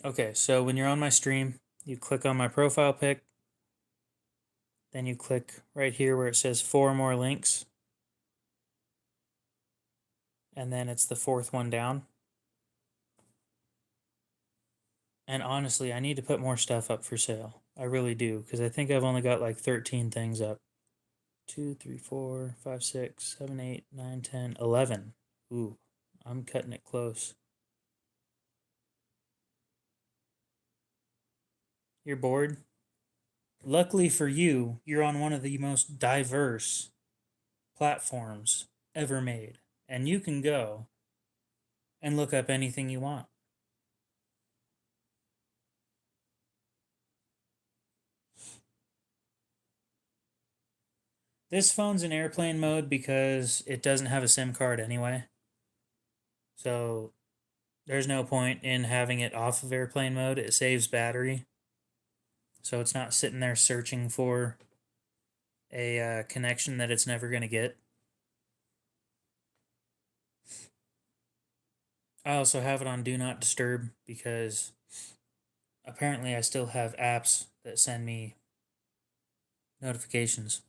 Okay, so when you're on my stream, you click on my profile pic, then you click right here where it says 4 more links, and then it's the fourth one down. And honestly, I need to put more stuff up for sale. I really do, because I think I've only got like 13 things up. 2, 3, 4, 5, 6, 7, 8, 9, 10, 11. Ooh, I'm cutting it close. You're bored? Luckily for you, you're on one of the most diverse platforms ever made, and you can go and look up anything you want. This phone's in airplane mode because it doesn't have a SIM card anyway. So there's no point in having it off of airplane mode. It saves battery. So it's not sitting there searching for a connection that it's never going to get. I also have it on Do Not Disturb because apparently I still have apps that send me notifications.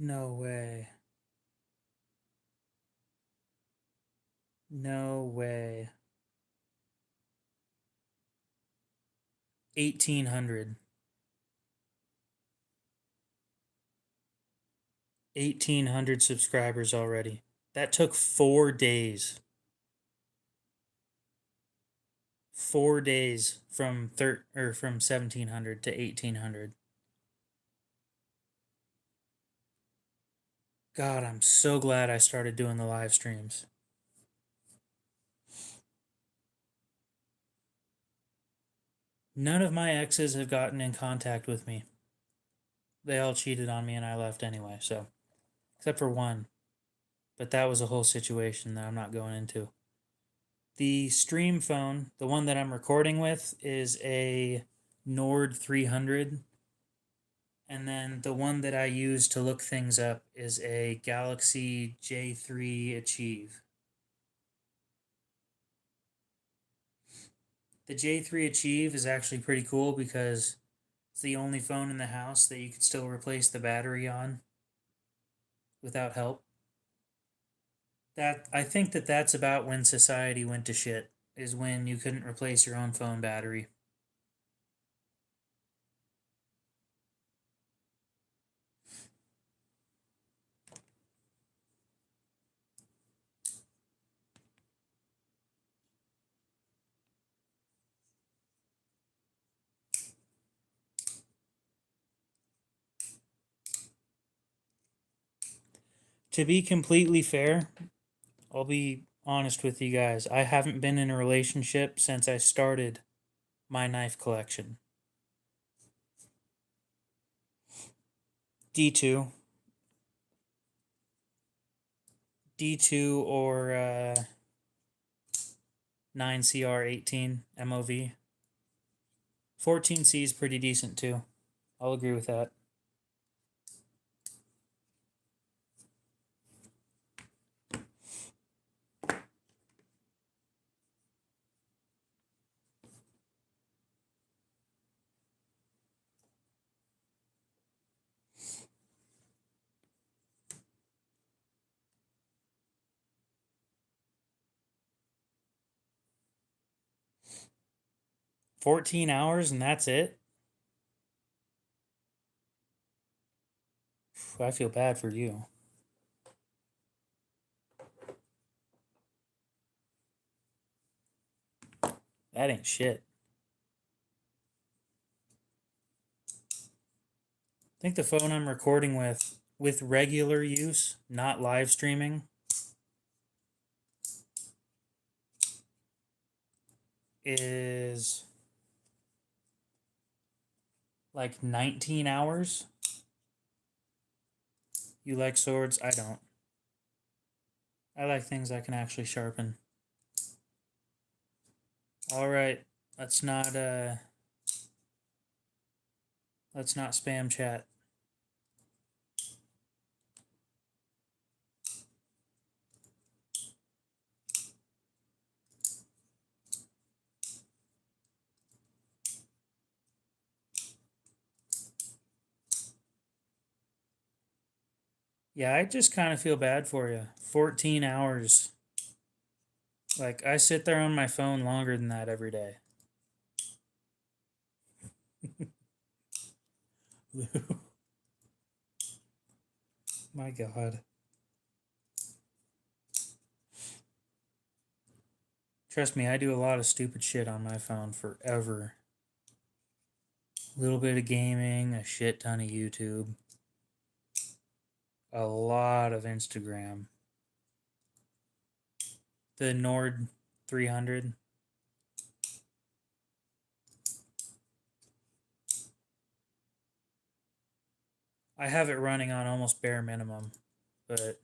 No way. No way. 1,800. 1,800 subscribers already. That took 4 days. 4 days from from 1,700 to 1,800. God, I'm so glad I started doing the live streams. None of my exes have gotten in contact with me. They all cheated on me and I left anyway, so. Except for one. But that was a whole situation that I'm not going into. The stream phone, the one that I'm recording with, is a Nord 300. And then the one that I use to look things up is a Galaxy J3 Achieve. The J3 Achieve is actually pretty cool because it's the only phone in the house that you can still replace the battery on without help. I think that's about when society went to shit, is when you couldn't replace your own phone battery. To be completely fair, I'll be honest with you guys. I haven't been in a relationship since I started my knife collection. D2. D2 or 9CR18 MOV. 14C is pretty decent too. I'll agree with that. $14 and that's it? I feel bad for you. That ain't shit. I think the phone I'm recording with regular use, not live streaming, is like 19 hours. You like swords? I don't. I like things I can actually sharpen. All right, let's not spam chat. Yeah, I just kind of feel bad for you. 14 hours. Like, I sit there on my phone longer than that every day. My God. Trust me, I do a lot of stupid shit on my phone forever. A little bit of gaming, a shit ton of YouTube, a lot of Instagram. The Nord 300. I have it running on almost bare minimum, but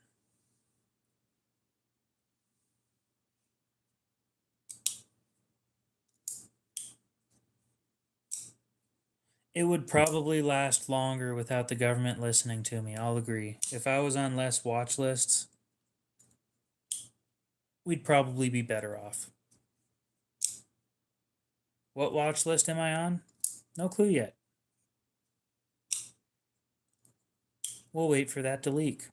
it would probably last longer without the government listening to me. I'll agree. If I was on less watch lists, we'd probably be better off. What watch list am I on? No clue yet. We'll wait for that to leak.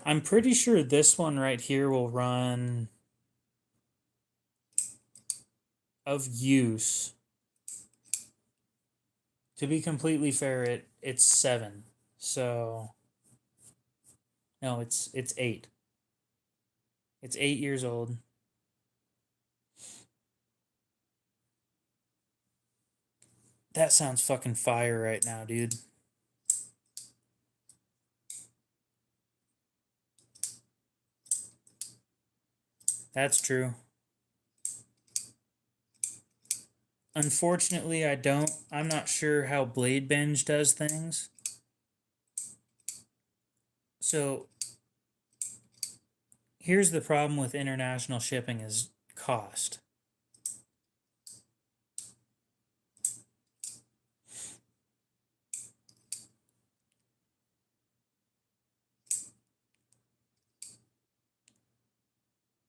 I'm pretty sure this one right here will run of use. To be completely fair, it's 7. So no, it's 8. It's 8 years old. That sounds fucking fire right now, dude. That's true. Unfortunately, I'm not sure how Blade Binge does things. So here's the problem with international shipping is cost.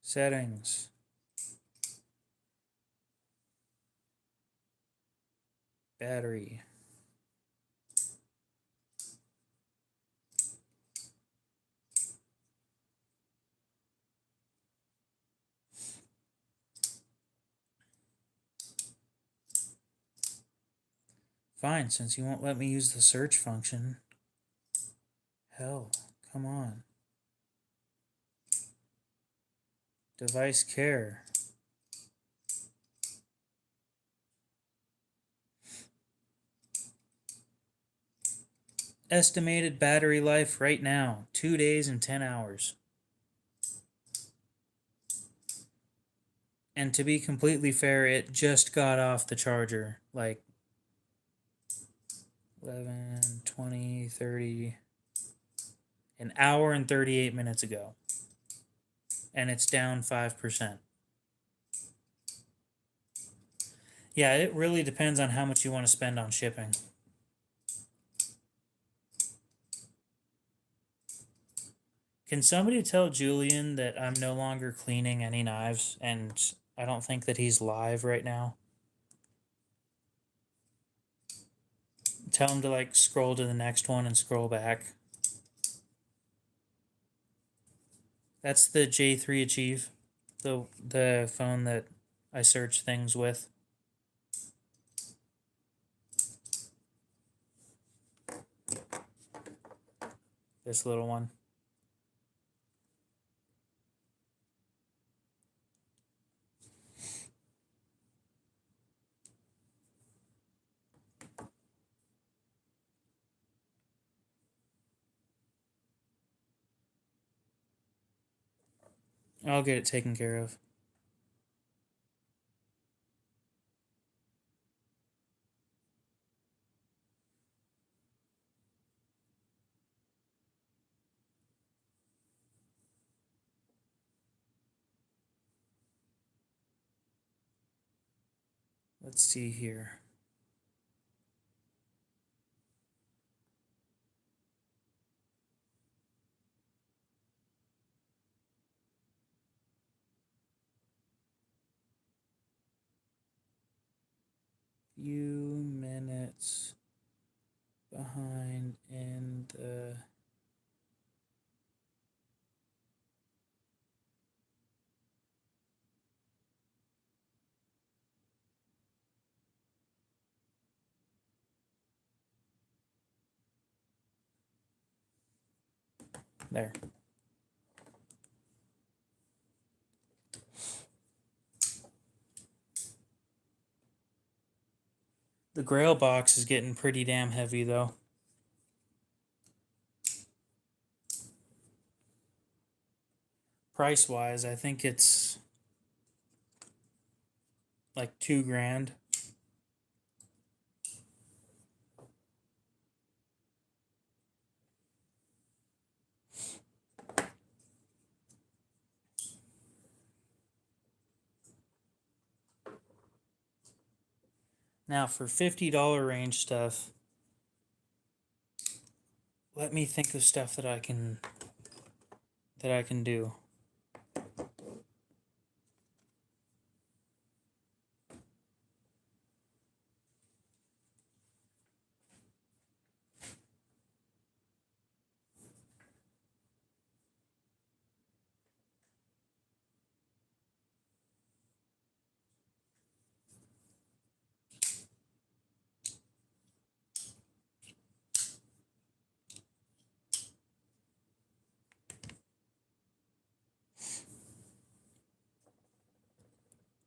Settings. Battery. Fine, since you won't let me use the search function. Hell, come on. Device care. Estimated battery life right now, 2 days and 10 hours. And to be completely fair, it just got off the charger like 11, 20, 30, an hour and 38 minutes ago. And it's down 5%. Yeah, it really depends on how much you want to spend on shipping. Can somebody tell Julian that I'm no longer cleaning any knives and I don't think that he's live right now? Tell him to like scroll to the next one and scroll back. That's the J3 Achieve, the phone that I search things with. This little one. I'll get it taken care of. Let's see here. few minutes behind in the there. The Grail box is getting pretty damn heavy though. Price wise, I think it's like $2,000. Now for $50 range stuff, let me think of stuff that I can do.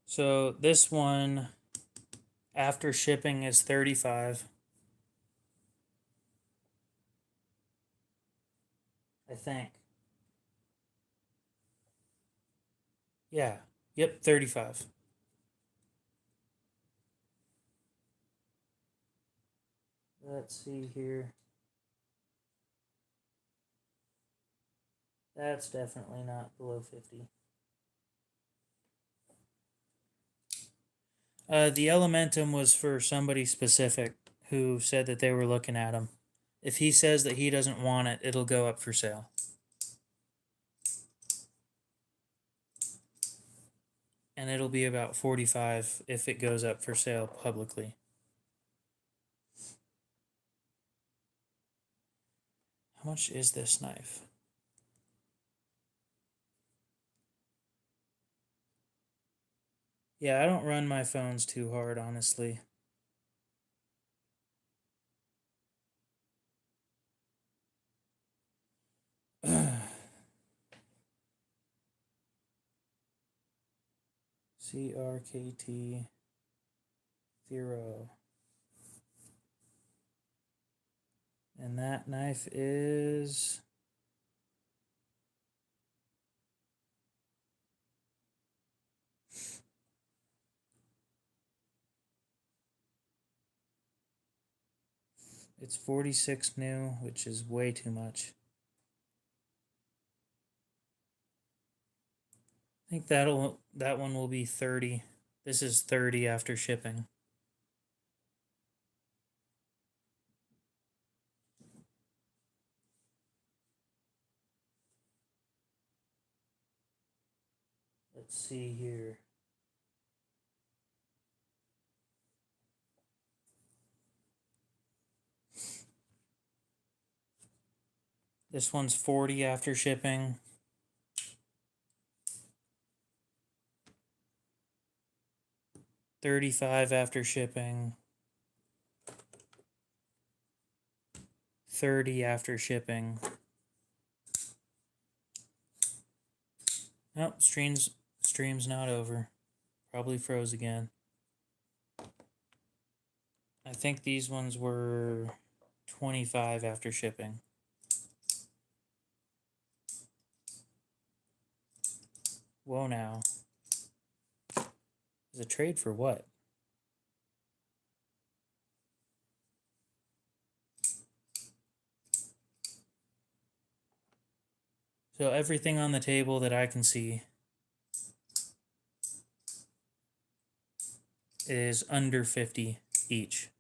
So this one after shipping is $35. I think. Yeah. Yep, 35. Let's see here. That's definitely not below 50. The Elementum was for somebody specific who said that they were looking at them. If he says that he doesn't want it, it'll go up for sale. And it'll be about $45 if it goes up for sale publicly. How much is this knife? Yeah, I don't run my phones too hard, honestly. CRKT 0. And that knife is it's 46 new, which is way too much. I think that one will be 30. This is 30 after shipping. Let's see here. This one's 40 after shipping. $35 after shipping. $30 after shipping. Nope, stream's not over. Probably froze again. I think these ones were $25 after shipping. Whoa now. Is a trade for what? So everything on the table that I can see is under 50 each.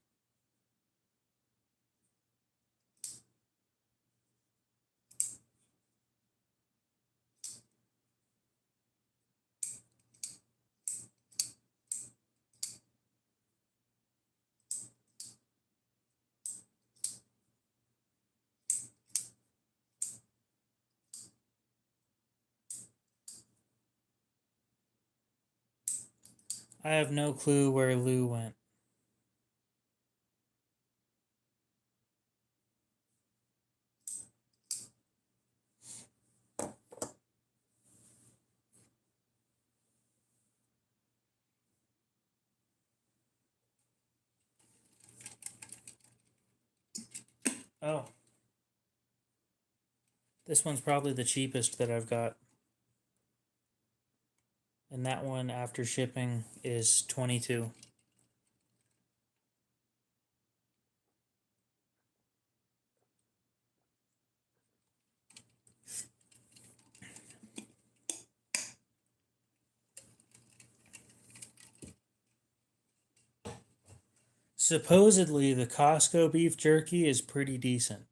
I have no clue where Lou went. Oh. This one's probably the cheapest that I've got. And that one after shipping is 22. Supposedly the Costco beef jerky is pretty decent.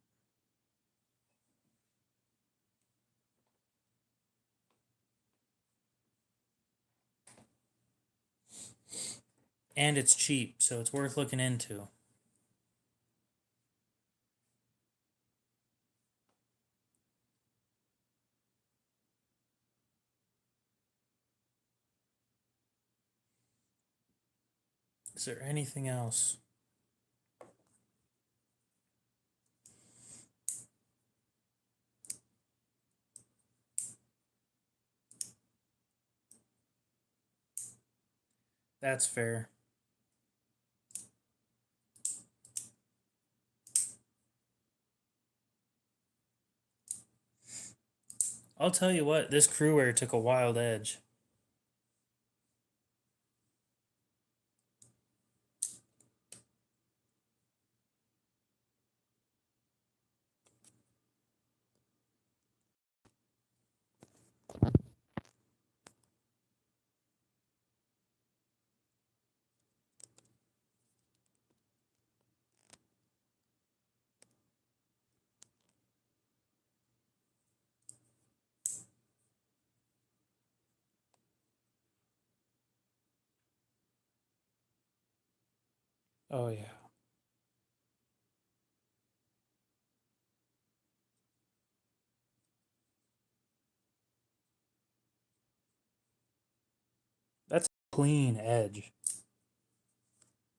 And it's cheap, so it's worth looking into. Is there anything else? That's fair. I'll tell you what, this crewware took a wild edge. Oh, yeah. That's a clean edge.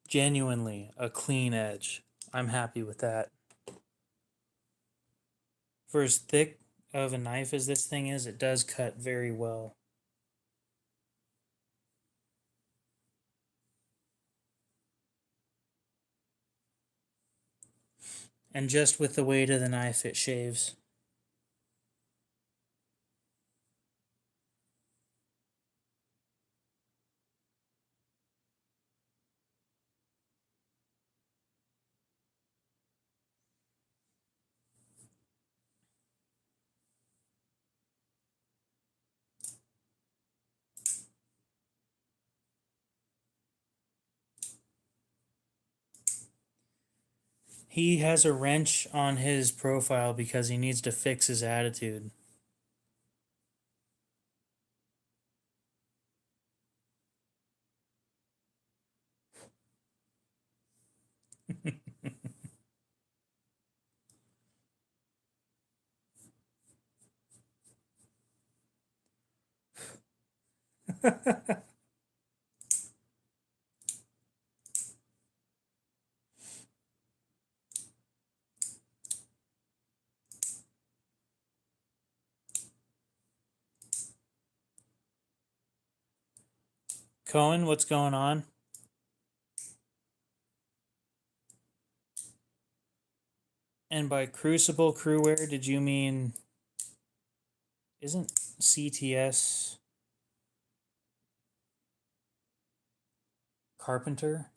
Genuinely a clean edge. I'm happy with that. For as thick of a knife as this thing is, it does cut very well. And just with the weight of the knife, it shaves. He has a wrench on his profile because he needs to fix his attitude. Cohen, what's going on? And by Crucible Crewware, did you mean... Isn't CTS Carpenter?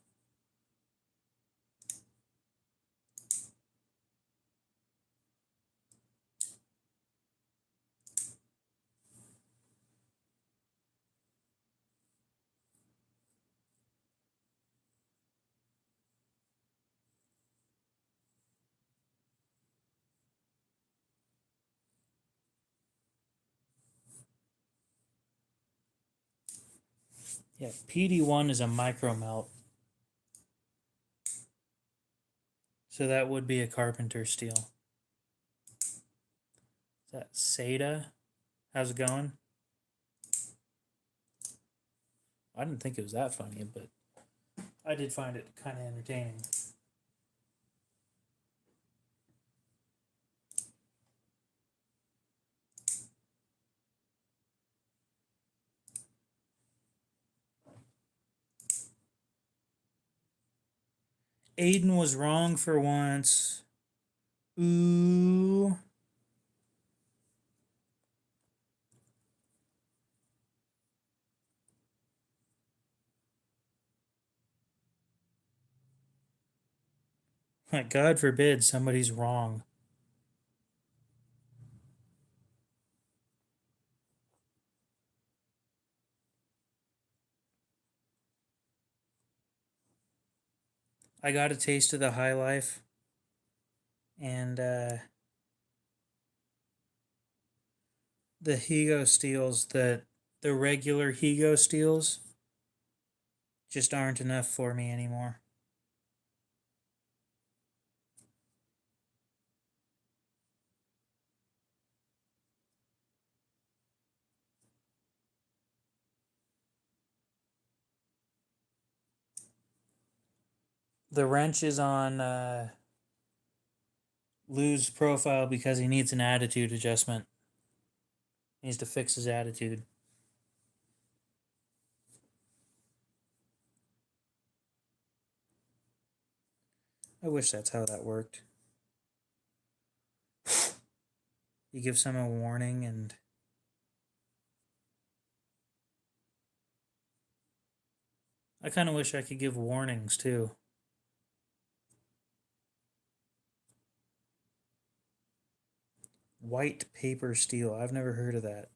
Yeah, PD1 is a micro melt. So that would be a Carpenter steel. Is that Seda? How's it going? I didn't think it was that funny, but I did find it kind of entertaining. Aiden was wrong for once. Ooh. Like, God forbid somebody's wrong. I got a taste of the high life, and the Higo steels, the regular Higo steels, just aren't enough for me anymore. The wrench is on Lou's profile because he needs an attitude adjustment. He needs to fix his attitude. I wish that's how that worked. You give someone a warning, and I kind of wish I could give warnings too. White paper steel. I've never heard of that.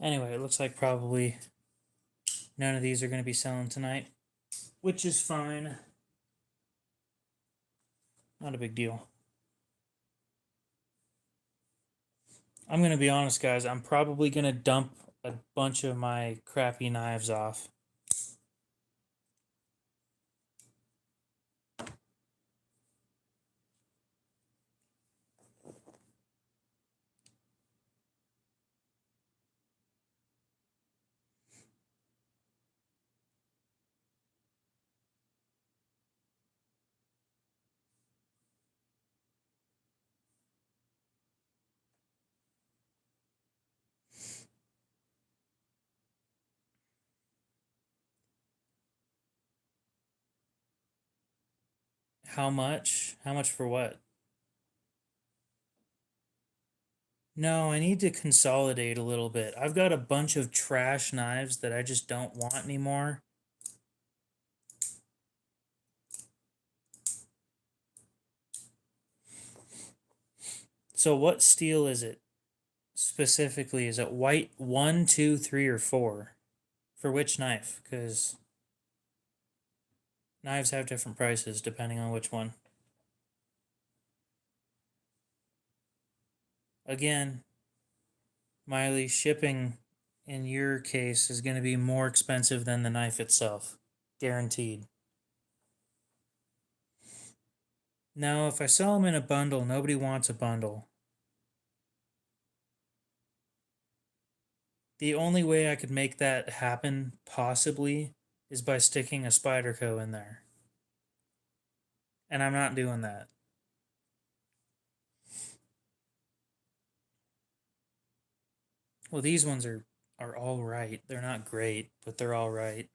Anyway, it looks like probably none of these are going to be selling tonight, which is fine. Not a big deal. I'm going to be honest, guys. I'm probably going to dump a bunch of my crappy knives off. How much? How much for what? No, I need to consolidate a little bit. I've got a bunch of trash knives that I just don't want anymore. So what steel is it specifically? Is it white 1, 2, 3, or 4? For which knife? Because knives have different prices depending on which one. Again, Miley, shipping in your case is going to be more expensive than the knife itself. Guaranteed. Now, if I sell them in a bundle, nobody wants a bundle. The only way I could make that happen, possibly, is by sticking a Spyderco in there. And I'm not doing that. Well, these ones are all right. They're not great, but they're all right.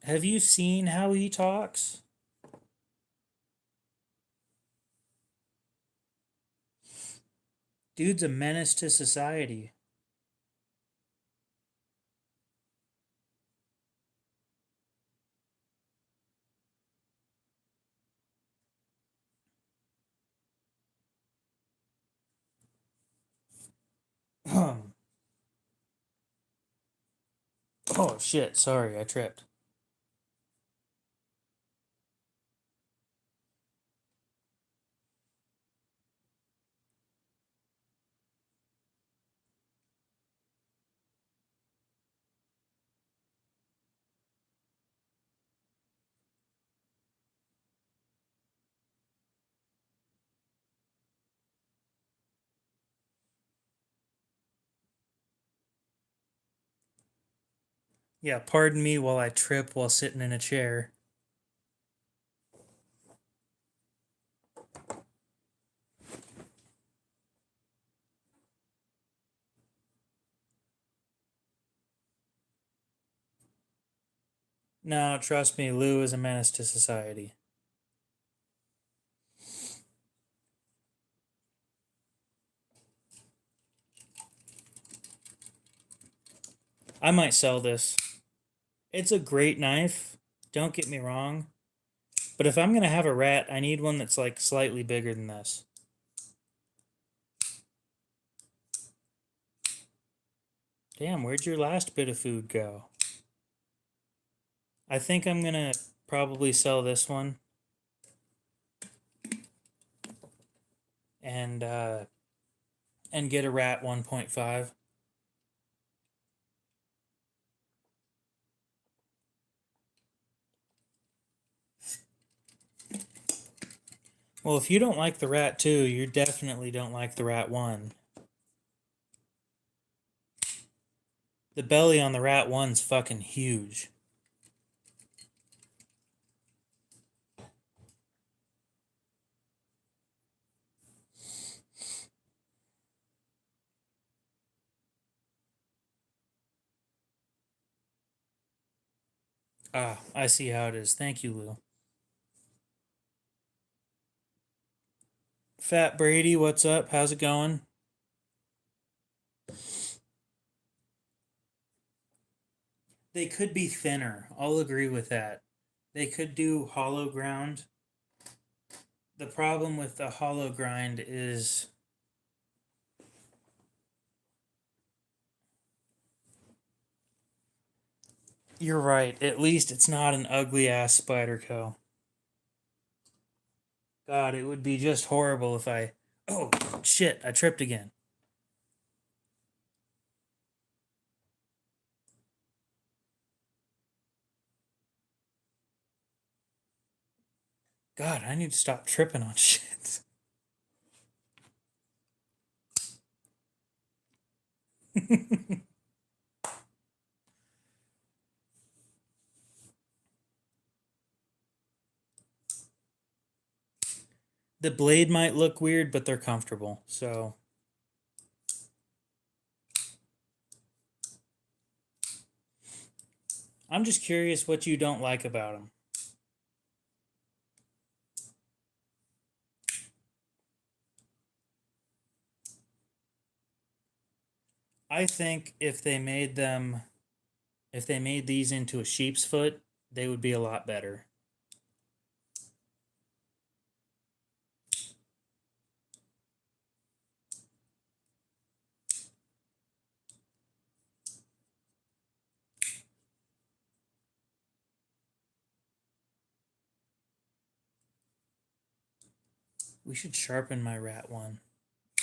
Have you seen how he talks? Dude's a menace to society. Oh shit, sorry, I tripped. Yeah, pardon me while I trip while sitting in a chair. No, trust me, Lou is a menace to society. I might sell this. It's a great knife, don't get me wrong. But if I'm gonna have a rat, I need one that's like slightly bigger than this. Damn, where'd your last bit of food go? I think I'm gonna probably sell this one. And get a rat 1.5. Well, if you don't like the rat 2, you definitely don't like the rat 1. The belly on the rat 1's fucking huge. Ah, I see how it is. Thank you, Lou. Fat Brady, what's up? How's it going? They could be thinner. I'll agree with that. They could do hollow ground. The problem with the hollow grind is you're right. At least it's not an ugly ass Spyderco. God, it would be just horrible if I. Oh, shit, I tripped again. God, I need to stop tripping on shit. The blade might look weird, but they're comfortable. So I'm just curious what you don't like about them. I think if they made these into a sheep's foot, they would be a lot better. We should sharpen my rat 1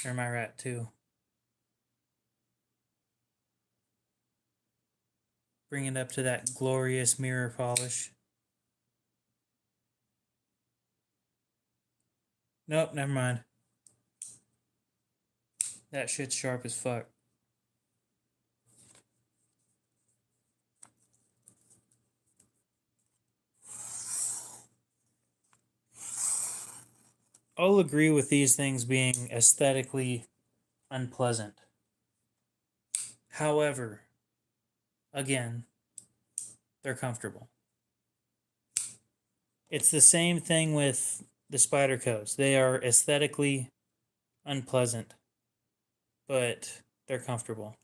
or my rat 2. Bring it up to that glorious mirror polish. Nope, never mind. That shit's sharp as fuck. I'll agree with these things being aesthetically unpleasant. However, again, they're comfortable. It's the same thing with the spider coats. They are aesthetically unpleasant, but they're comfortable.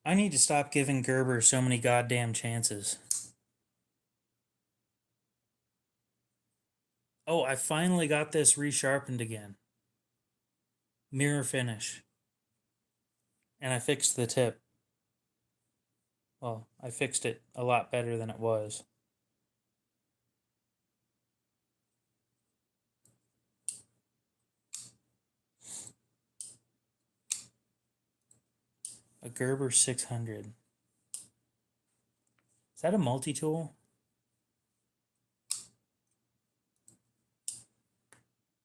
I need to stop giving Gerber so many goddamn chances. Oh, I finally got this resharpened again. Mirror finish. And I fixed the tip. Well, I fixed it a lot better than it was. A Gerber 600. Is that a multi-tool?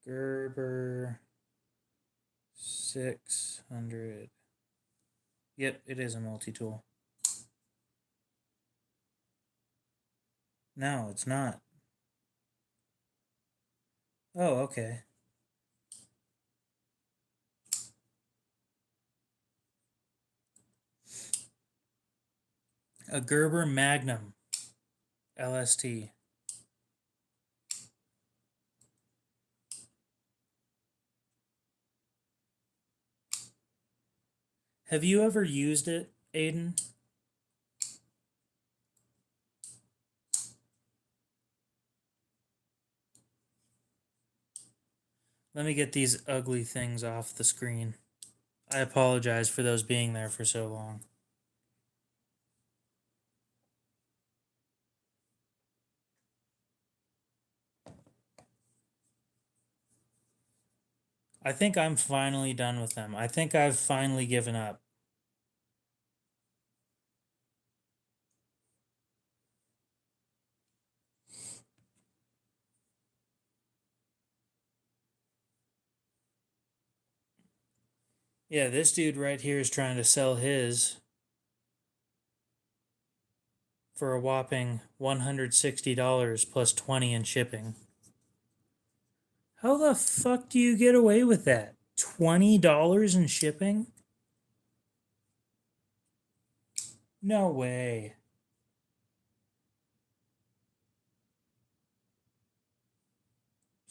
Gerber 600. Yep, it is a multi-tool. No, it's not. Oh, okay. A Gerber Magnum LST. Have you ever used it, Aiden? Let me get these ugly things off the screen. I apologize for those being there for so long. I think I'm finally done with them. I think I've finally given up. Yeah, this dude right here is trying to sell his for a whopping $160 plus 20 in shipping. How the fuck do you get away with that? $20 in shipping? No way.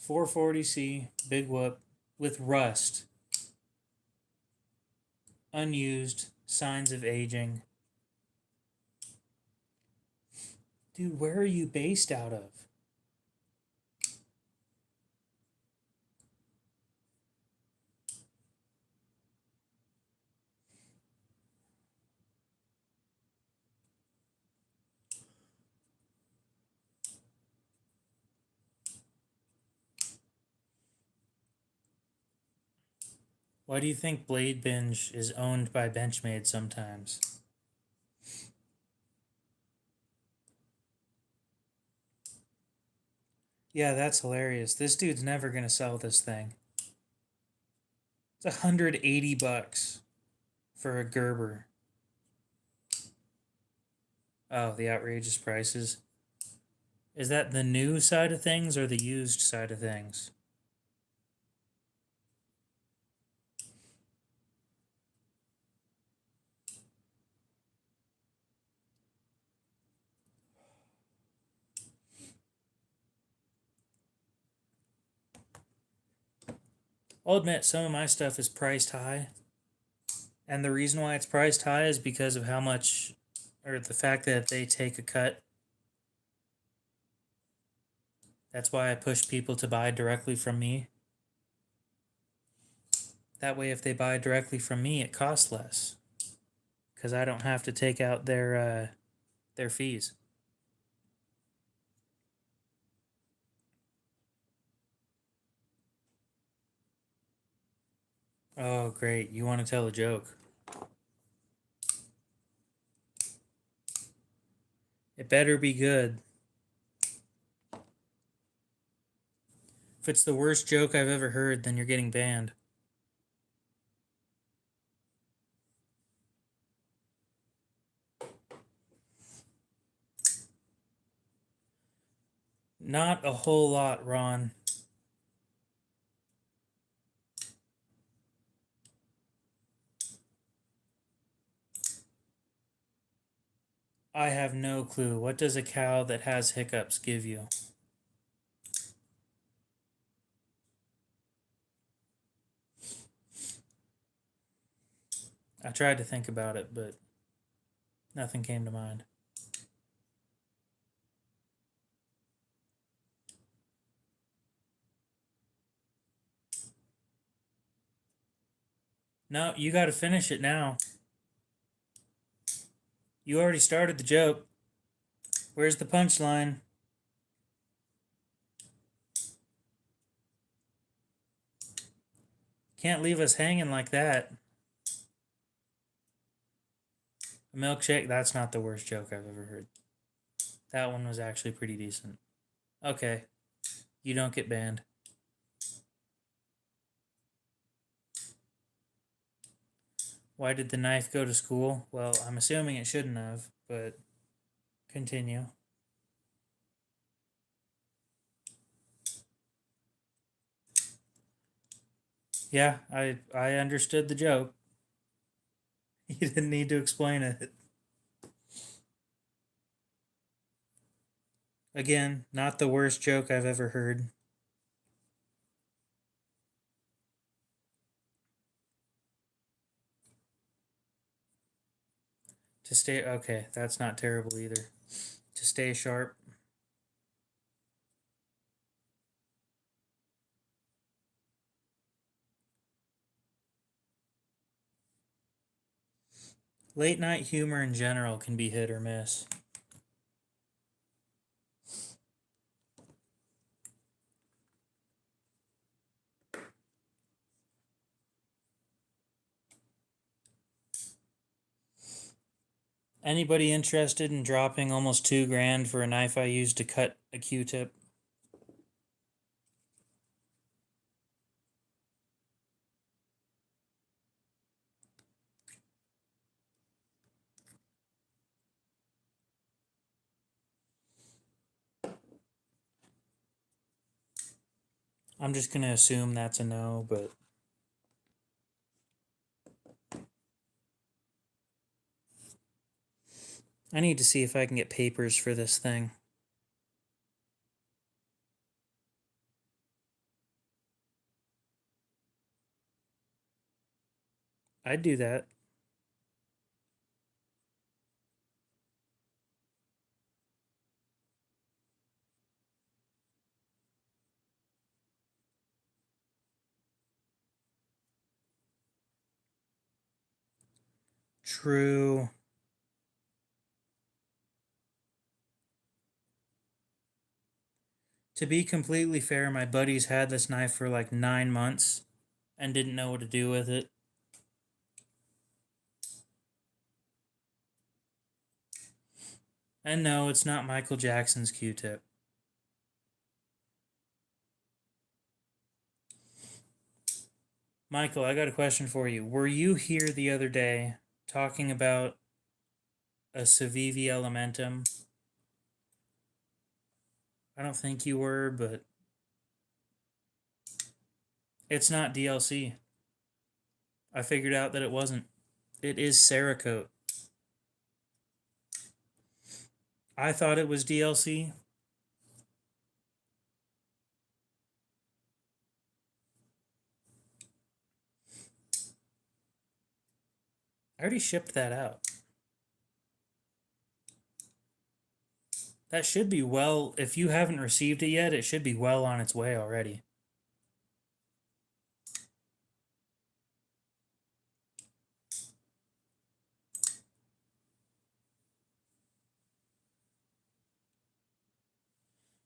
.440C, big whoop, with rust. Unused, signs of aging. Dude, where are you based out of? Why do you think Blade Binge is owned by Benchmade sometimes? Yeah, that's hilarious. This dude's never gonna sell this thing. It's 180 bucks for a Gerber. Oh, the outrageous prices. Is that the new side of things or the used side of things? I'll admit some of my stuff is priced high. And the reason why it's priced high is because of how much, or the fact that they take a cut. That's why I push people to buy directly from me. That way, if they buy directly from me, it costs less. Because I don't have to take out their fees. Oh, great. You want to tell a joke? It better be good. If it's the worst joke I've ever heard, then you're getting banned. Not a whole lot, Ron. I have no clue. What does a cow that has hiccups give you? I tried to think about it, but nothing came to mind. No, you got to finish it now. You already started the joke. Where's the punchline? Can't leave us hanging like that. A milkshake? That's not the worst joke I've ever heard. That one was actually pretty decent. Okay. You don't get banned. Why did the knife go to school? Well, I'm assuming it shouldn't have, but continue. Yeah, I understood the joke. You didn't need to explain it. Again, not the worst joke I've ever heard. To stay okay, that's not terrible either. To stay sharp. Late night humor in general can be hit or miss. Anybody interested in dropping almost $2,000 for a knife I used to cut a Q-tip? I'm just gonna assume that's a no, but I need to see if I can get papers for this thing. I'd do that. True. To be completely fair, my buddies had this knife for like 9 months and didn't know what to do with it. And no, it's not Michael Jackson's Q-tip. Michael, I got a question for you. Were you here the other day talking about a Civivi Elementum? I don't think you were, but it's not DLC. I figured out that it wasn't. It is Cerakote. I thought it was DLC. I already shipped that out. That should be well, if you haven't received it yet, it should be well on its way already.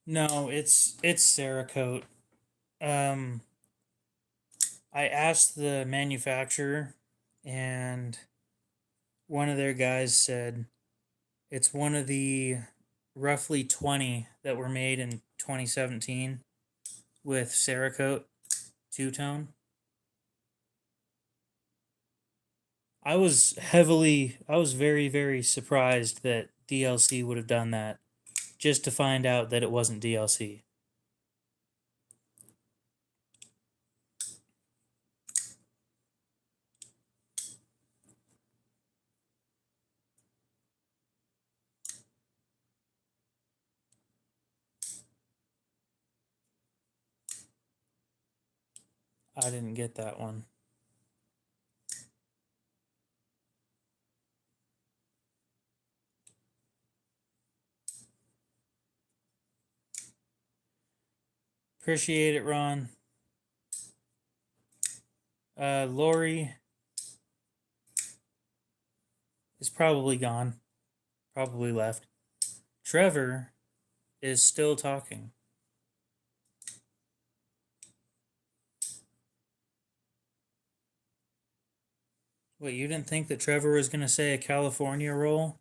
No, it's Cerakote. Um, I asked the manufacturer, and one of their guys said it's one of the roughly 20 that were made in 2017 with Cerakote two-tone. I was very, very surprised that DLC would have done that. just to find out that it wasn't DLC. I didn't get that one. Appreciate it, Ron. Lori is probably gone. Probably left. Trevor is still talking. Wait, you didn't think that Trevor was going to say a California roll?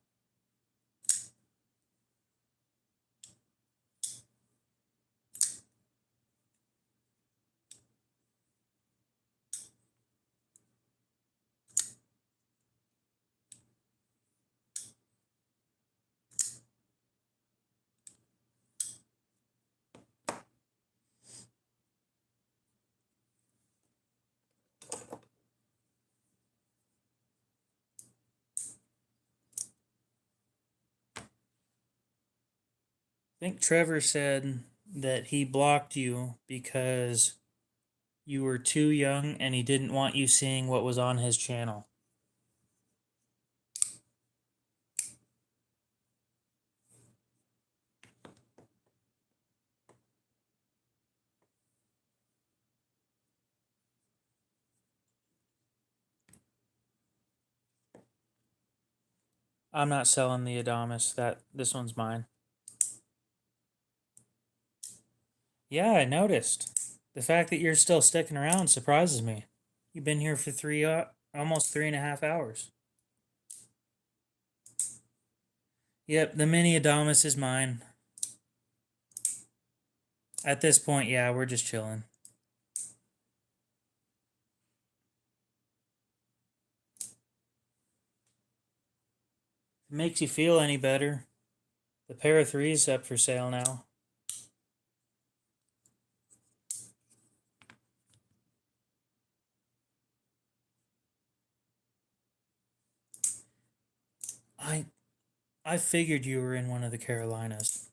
I think Trevor said that he blocked you because you were too young and he didn't want you seeing what was on his channel. I'm not selling the Adamas. This one's mine. Yeah, I noticed. The fact that you're still sticking around surprises me. You've been here for almost 3.5 hours. Yep, the mini Adamas is mine. At this point, yeah, we're just chilling. If it makes you feel any better, the pair of threes up for sale now. I figured you were in one of the Carolinas.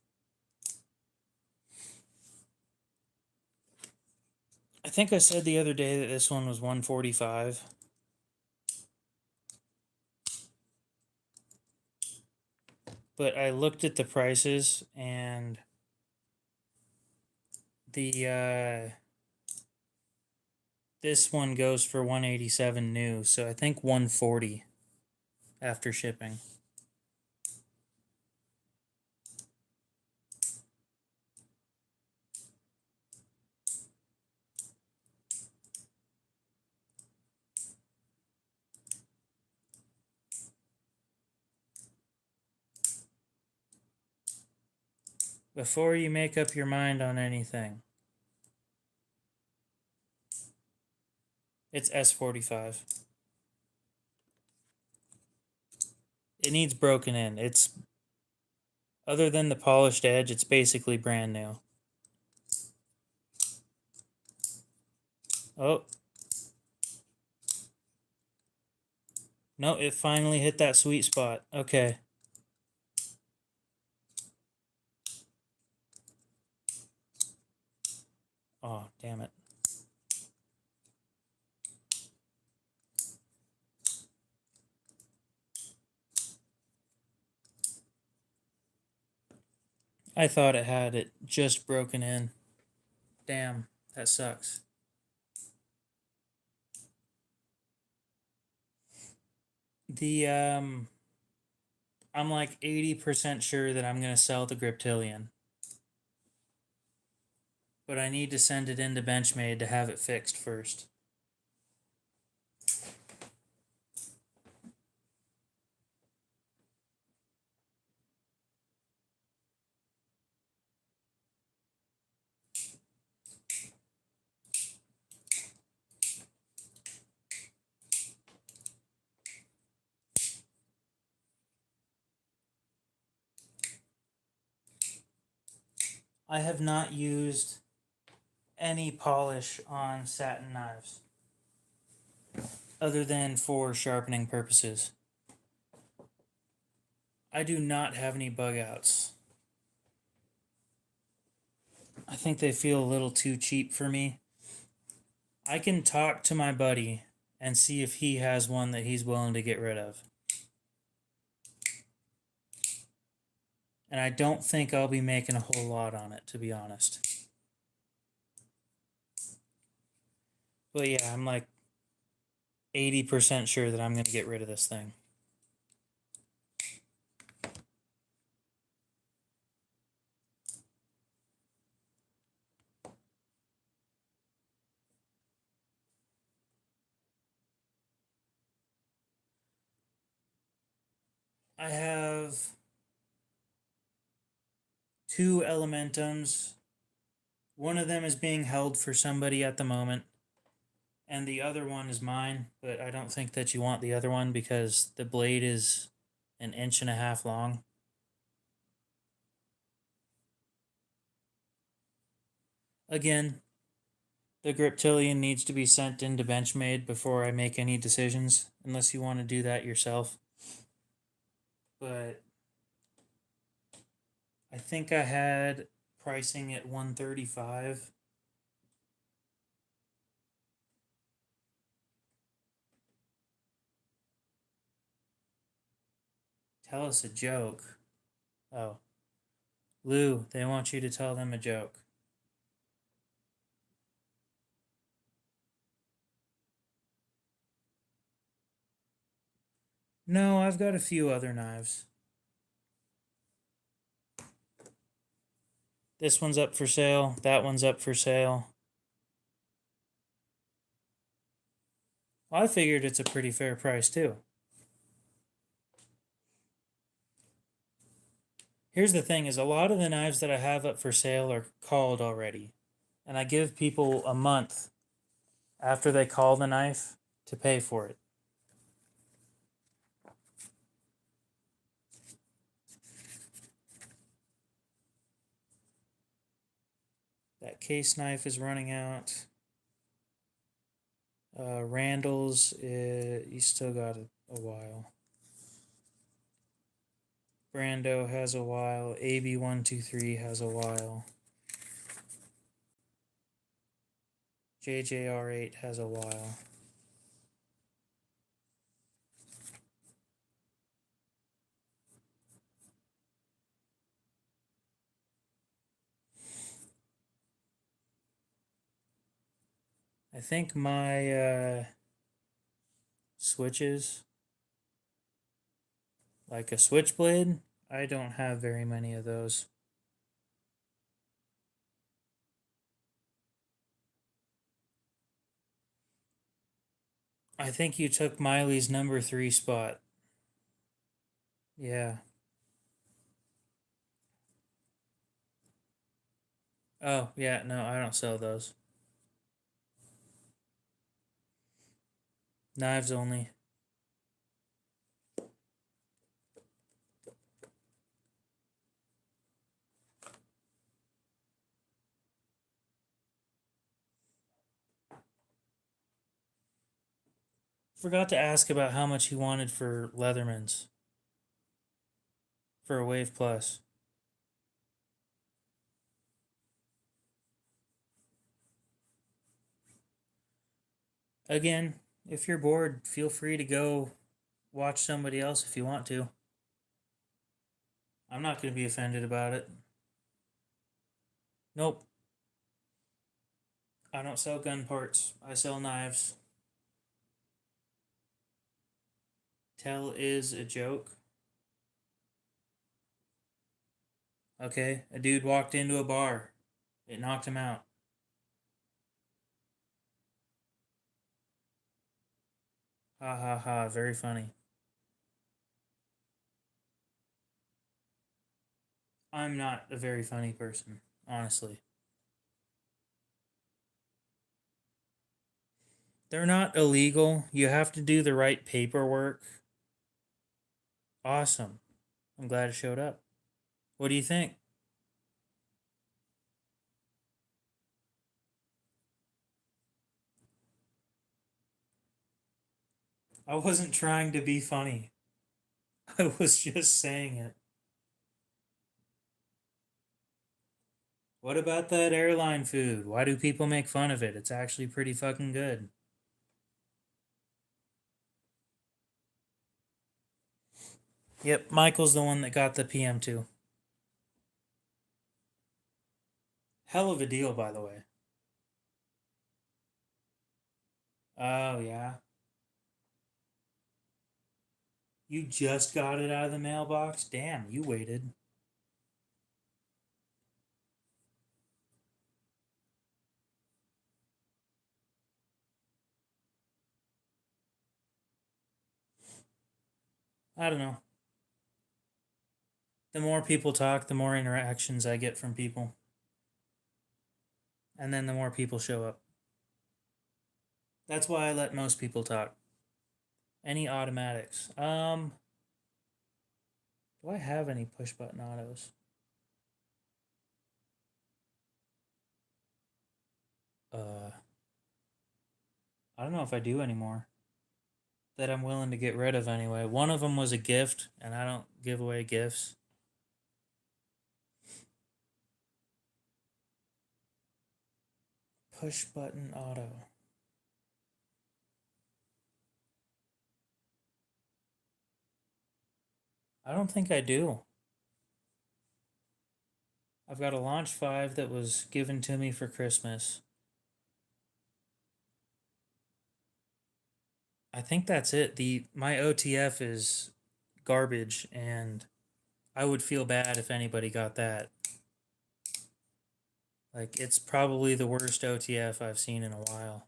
I think I said the other day that this one was 145. But I looked at the prices and the this one goes for 187 new, so I think 140 after shipping. Before you make up your mind on anything, it's S45. It needs broken in. It's, other than the polished edge, it's basically brand new. Oh. No, it finally hit that sweet spot. Okay. Oh, damn it. I thought it had it just broken in. Damn, that sucks. I'm like 80% sure that I'm going to sell the Griptilian. But I need to send it into Benchmade to have it fixed first. I have not used any polish on satin knives other than for sharpening purposes. I do not have any bug outs. I think they feel a little too cheap for me. I can talk to my buddy and see if he has one that he's willing to get rid of. And I don't think I'll be making a whole lot on it, to be honest. But yeah, I'm like 80% sure that I'm going to get rid of this thing. I have two elementums. One of them is being held for somebody at the moment, and the other one is mine, but I don't think that you want the other one because the blade is 1.5 inches long. Again, the Griptilian needs to be sent into Benchmade before I make any decisions, unless you want to do that yourself. But I think I had pricing at $135. Tell us a joke. Oh. Lou, they want you to tell them a joke. No, I've got a few other knives. This one's up for sale. That one's up for sale. Well, I figured it's a pretty fair price too. Here's the thing is a lot of the knives that I have up for sale are called already. And I give people a month after they call the knife to pay for it. That case knife is running out. Randall's, you still got a while. Brando has a while. AB123 has a while. JJR8 has a while. I think my switches, like a switchblade, I don't have very many of those. I think you took Miley's number 3 spot. Yeah. Oh, yeah, no, I don't sell those. Knives only. Forgot to ask about how much he wanted for Leatherman's. For a Wave Plus. Again, if you're bored, feel free to go watch somebody else if you want to. I'm not going to be offended about it. Nope. I don't sell gun parts. I sell knives. Tell is a joke. Okay, a dude walked into a bar. It knocked him out. Ha ha ha, very funny. I'm not a very funny person, honestly. They're not illegal. You have to do the right paperwork. Awesome. I'm glad it showed up. What do you think? I wasn't trying to be funny. I was just saying it. What about that airline food? Why do people make fun of it? It's actually pretty fucking good. Yep, Michael's the one that got the PM2. Hell of a deal, by the way. Oh, yeah. You just got it out of the mailbox? Damn, you waited. I don't know. The more people talk, the more interactions I get from people. And then the more people show up. That's why I let most people talk. Any automatics? Do I have any push button autos? I don't know if I do anymore. That I'm willing to get rid of anyway. One of them was a gift, and I don't give away gifts. Push button auto. I don't think I do. I've got a Launch 5 that was given to me for Christmas. I think that's it. My OTF is garbage, and I would feel bad if anybody got that. Like, it's probably the worst OTF I've seen in a while.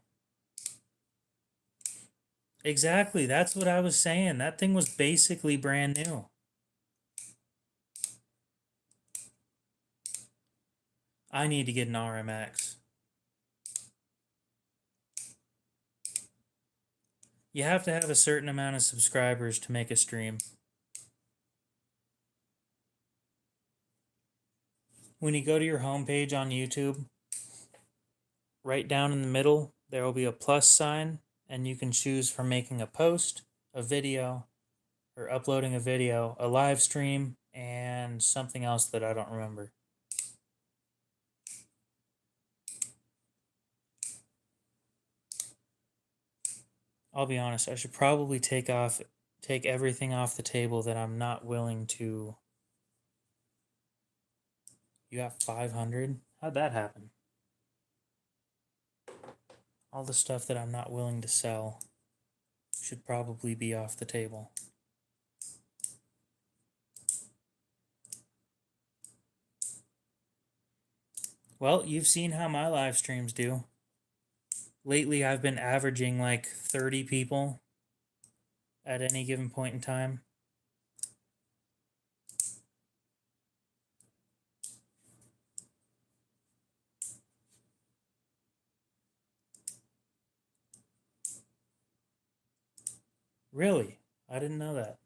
Exactly, that's what I was saying. That thing was basically brand new. I need to get an RMX. You have to have a certain amount of subscribers to make a stream. When you go to your homepage on YouTube, right down in the middle, there will be a plus sign, and you can choose from making a post, a video, or uploading a video, a live stream, and something else that I don't remember. I'll be honest, I should probably take everything off the table that I'm not willing to. You have 500? How'd that happen? All the stuff that I'm not willing to sell should probably be off the table. Well, you've seen how my live streams do. Lately, I've been averaging like 30 people at any given point in time. Really? I didn't know that.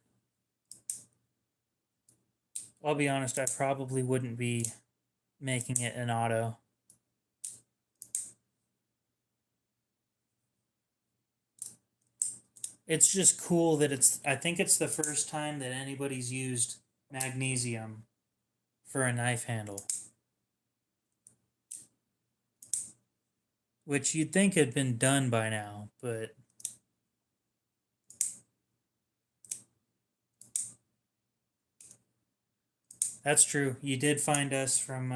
I'll be honest, I probably wouldn't be making it an auto. It's just cool that I think it's the first time that anybody's used magnesium for a knife handle. Which you'd think had been done by now, but that's true. You did find us from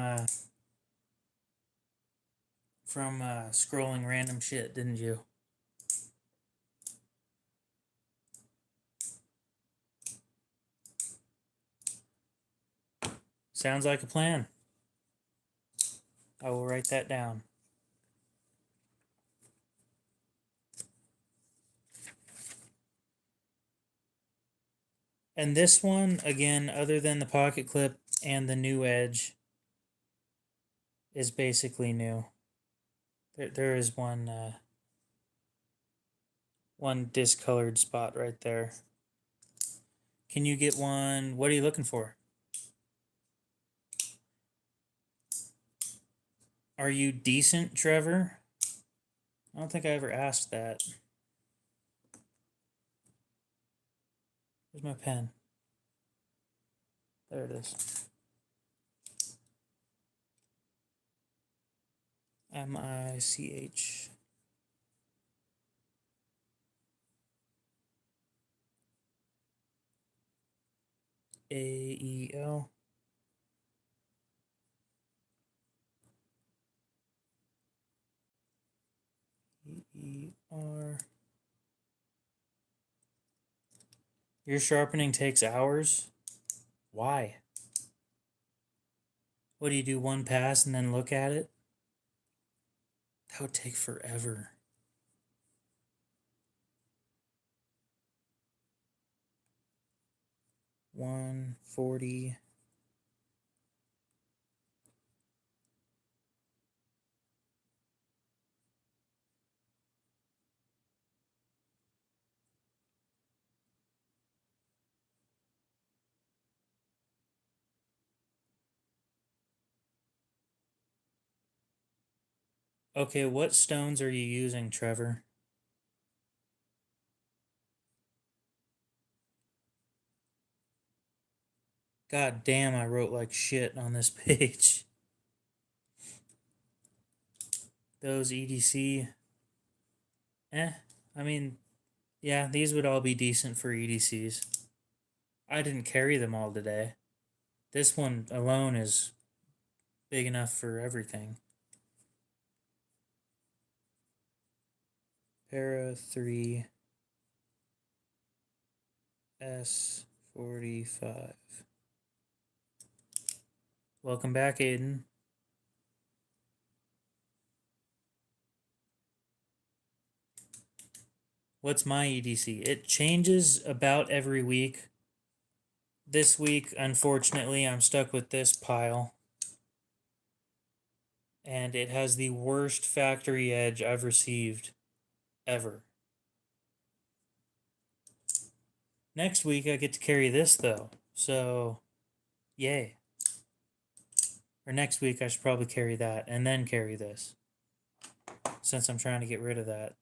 scrolling random shit, didn't you? Sounds like a plan. I will write that down. And this one, again, other than the pocket clip and the new edge, is basically new. There is one discolored spot right there. Can you get one? What are you looking for? Are you decent, Trevor? I don't think I ever asked that. Where's my pen? There it is. MICH. AEL. EER. Your sharpening takes hours? Why? What do you do, one pass and then look at it? That would take forever. $140. Okay, what stones are you using, Trevor? God damn, I wrote like shit on this page. Those EDC. I mean, yeah, these would all be decent for EDCs. I didn't carry them all today. This one alone is big enough for everything. Para 3 S45. Welcome back, Aiden. What's my EDC? It changes about every week. This week, unfortunately, I'm stuck with this pile. And it has the worst factory edge I've received ever. Next week, I get to carry this, though. So, yay. Or next week, I should probably carry that and then carry this. Since I'm trying to get rid of that.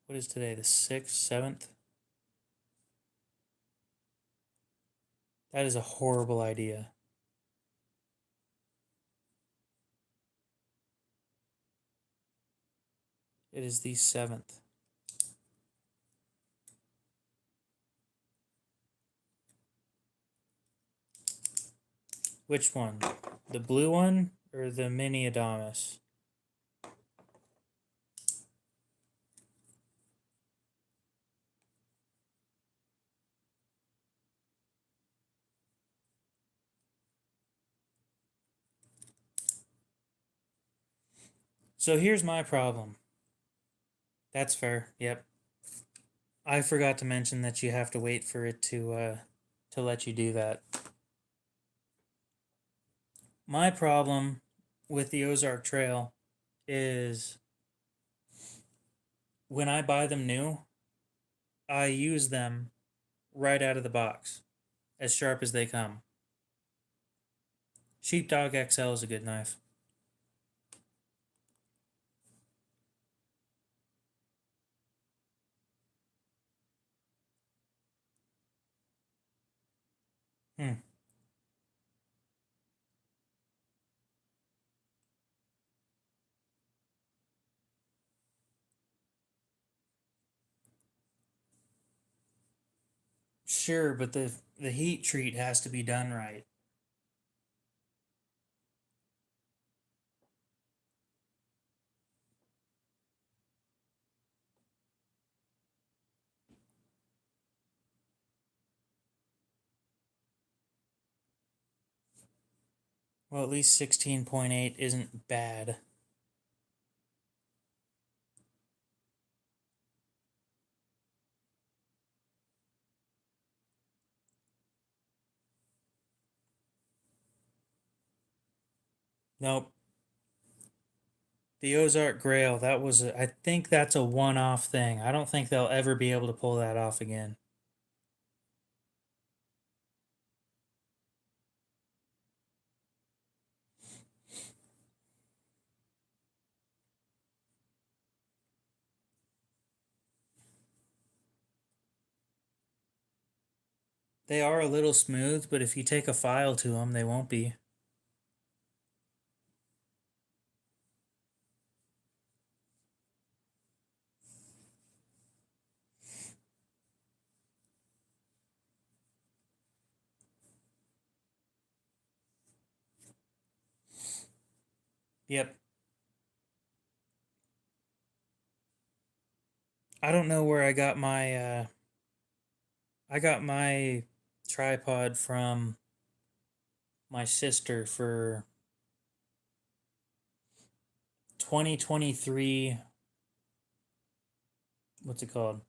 What is today? The 6th, 7th? That is a horrible idea. It is the 7th. Which one? The blue one or the mini Adamas? So here's my problem. That's fair. Yep. I forgot to mention that you have to wait for it to let you do that. My problem with the Ozark Trail is when I buy them new, I use them right out of the box, as sharp as they come. Sheepdog XL is a good knife. Sure, but the heat treat has to be done right. Well, at least 16.8 isn't bad. Nope. The Ozark Grail, I think that's a one-off thing. I don't think they'll ever be able to pull that off again. They are a little smooth, but if you take a file to them, they won't be. Yep. I don't know where I got my tripod from my sister for 2023. What's it called?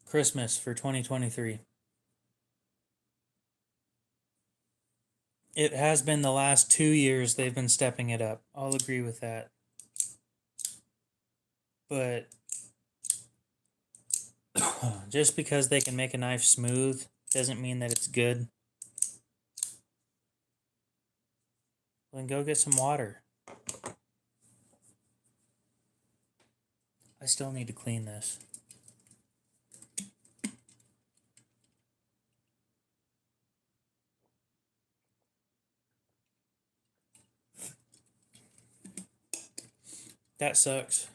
Christmas for 2023. It has been the last 2 years they've been stepping it up. I'll agree with that. But just because they can make a knife smooth doesn't mean that it's good. Then go get some water. I still need to clean this. That sucks.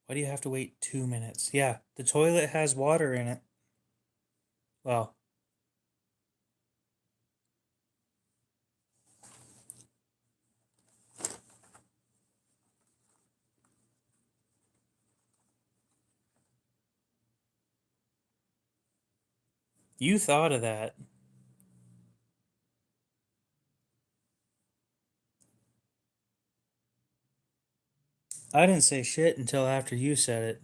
Why do you have to wait 2 minutes? Yeah, the toilet has water in it. Well, you thought of that. I didn't say shit until after you said it.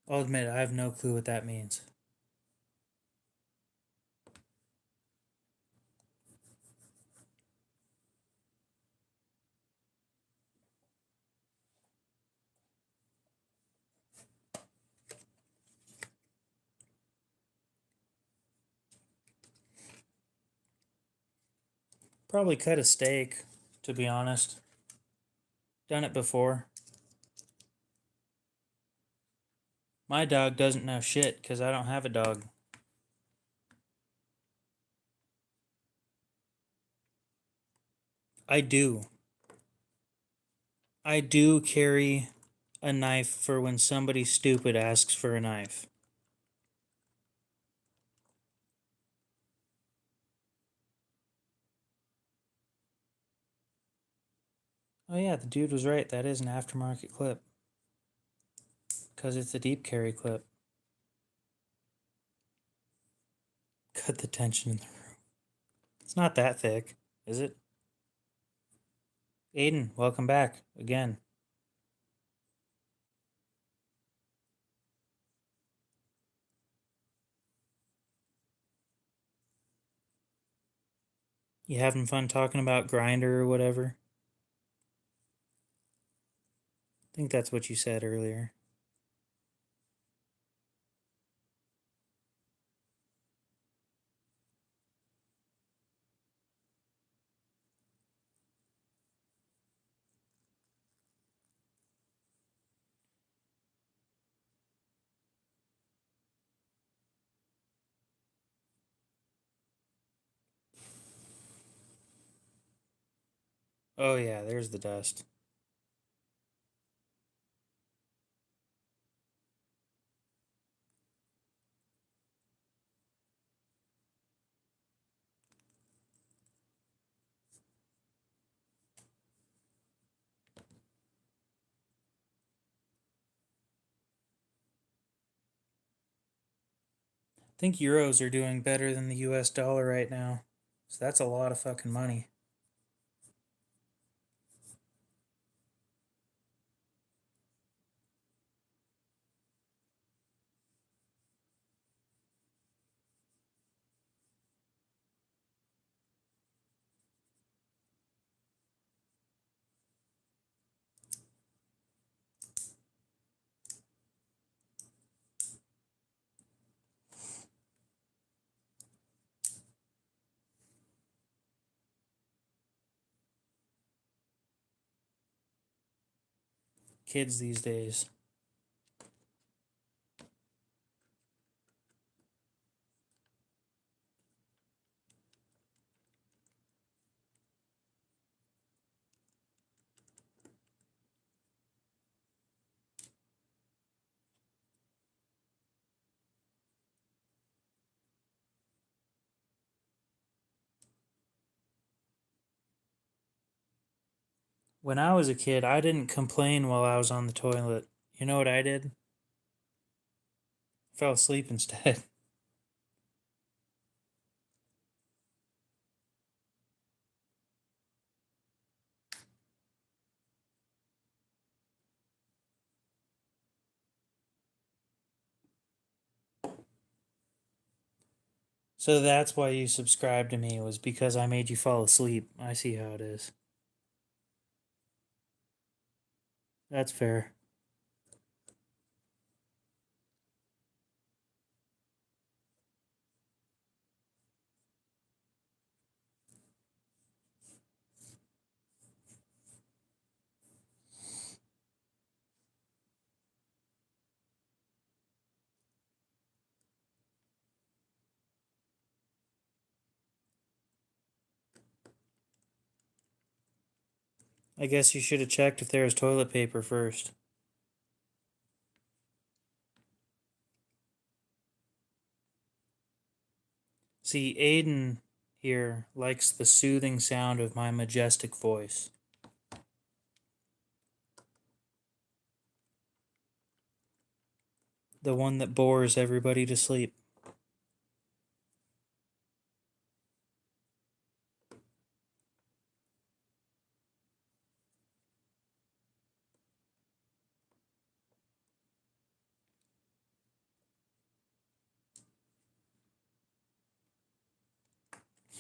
I'll admit, I have no clue what that means. Probably cut a steak, to be honest. Done it before. My dog doesn't know shit because I don't have a dog. I do. I do carry a knife for when somebody stupid asks for a knife. Oh yeah, the dude was right. That is an aftermarket clip. Because it's a deep carry clip. Cut the tension in the room. It's not that thick, is it? Aiden, welcome back again. You having fun talking about Grinder or whatever? I think that's what you said earlier. Oh yeah, there's the dust. I think euros are doing better than the US dollar right now. So that's a lot of fucking money. kids these days. When I was a kid, I didn't complain while I was on the toilet. You know what I did? I fell asleep instead. So that's why you subscribed to me, was because I made you fall asleep. I see how it is. That's fair. I guess you should have checked if there was toilet paper first. See, Aiden here likes the soothing sound of my majestic voice. The one that bores everybody to sleep.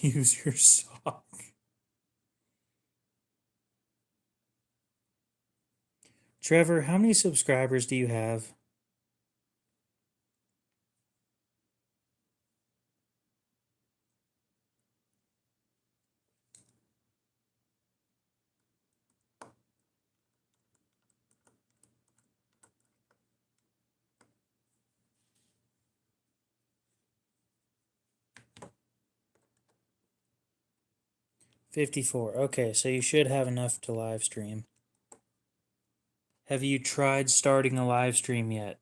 Use your sock. Trevor, how many subscribers do you have? $54. Okay, so you should have enough to live stream. Have you tried starting a live stream yet?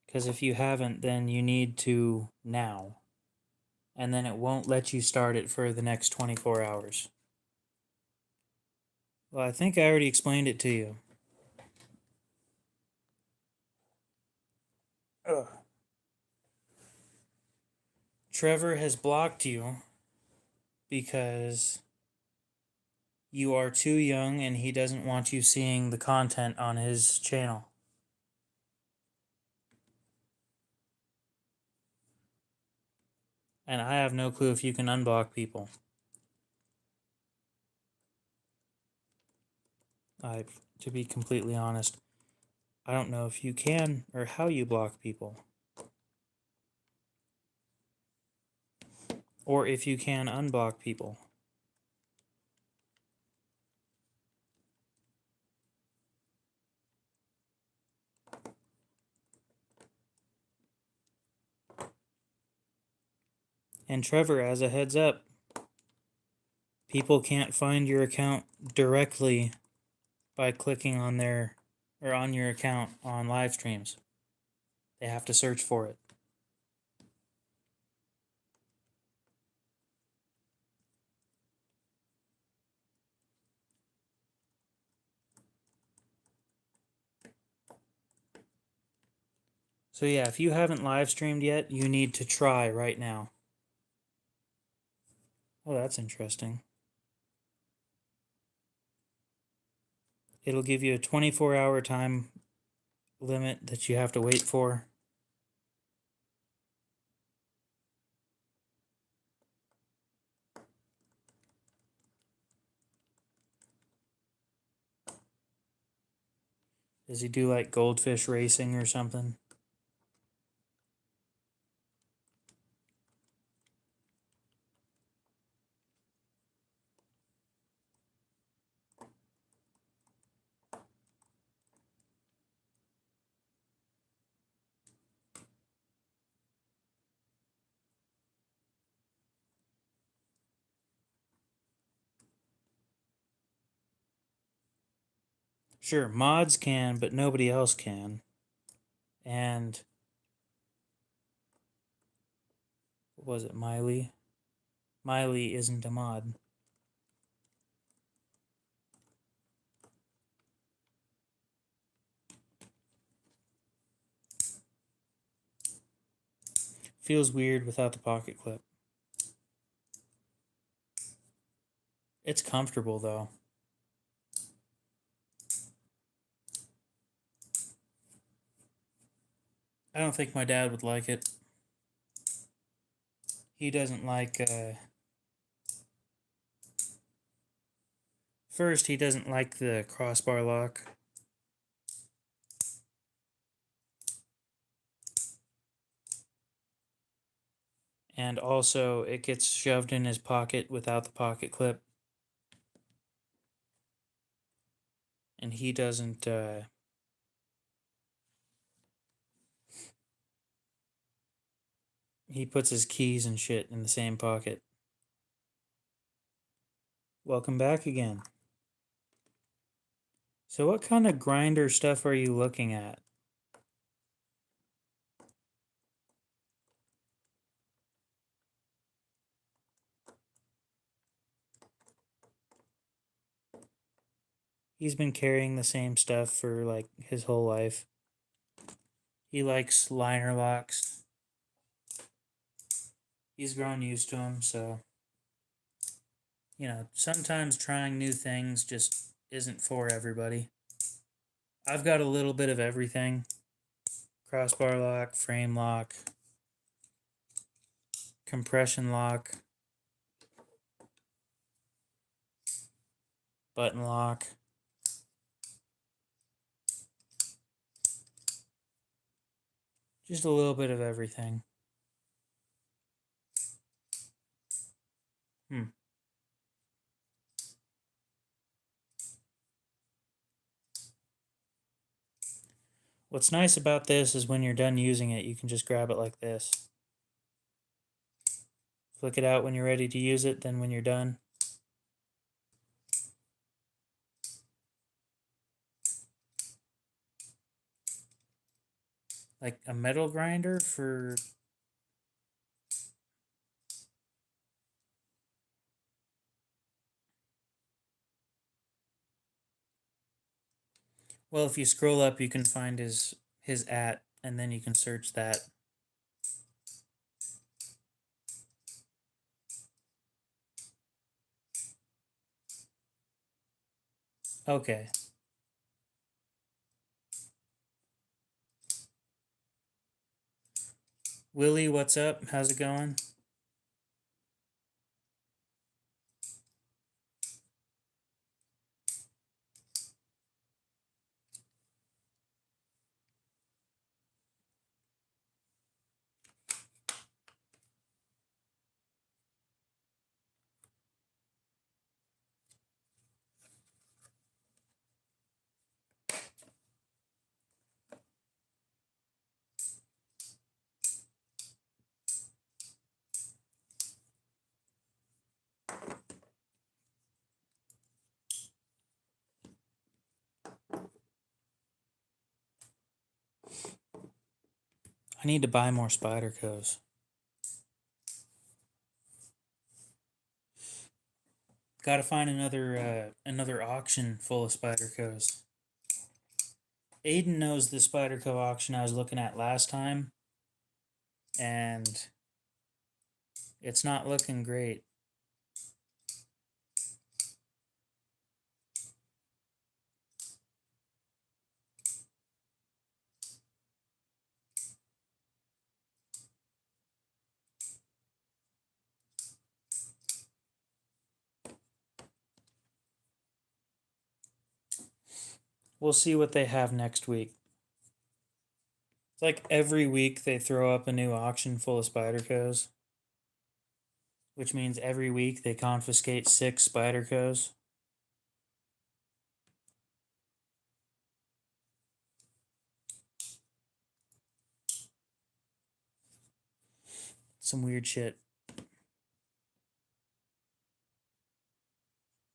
Because if you haven't, then you need to now. And then it won't let you start it for the next 24 hours. Well, I think I already explained it to you. Ugh. Trevor has blocked you because you are too young and he doesn't want you seeing the content on his channel. And I have no clue if you can unblock people. To be completely honest, I don't know if you can or how you block people. Or if you can unblock people. And Trevor, as a heads up, people can't find your account directly by clicking on their or on your account on live streams. They have to search for it. So yeah, if you haven't live streamed yet, you need to try right now. Oh, that's interesting. It'll give you a 24-hour time limit that you have to wait for. Does he do like goldfish racing or something? Sure, mods can, but nobody else can. And what was it, Miley? Miley isn't a mod. Feels weird without the pocket clip. It's comfortable though. I don't think my dad would like it. He doesn't like, first, he doesn't like the crossbar lock. And also, it gets shoved in his pocket without the pocket clip. And he doesn't, he puts his keys and shit in the same pocket. Welcome back again. So what kind of grinder stuff are you looking at? He's been carrying the same stuff for like his whole life. He likes liner locks. He's grown used to them, so you know, sometimes trying new things just isn't for everybody. I've got a little bit of everything. Crossbar lock, frame lock, compression lock, button lock. Just a little bit of everything. What's nice about this is when you're done using it, you can just grab it like this. Flick it out when you're ready to use it, then when you're done. Like a metal grinder for... Well, if you scroll up, you can find his @ and then you can search that. Okay. Willie, what's up? How's it going? I need to buy more Spydercos. Gotta find another auction full of Spydercos. Aiden knows the Spyderco auction I was looking at last time, and it's not looking great. We'll see what they have next week. It's like every week they throw up a new auction full of Spydercos, which means every week they confiscate 6 Spydercos. Some weird shit.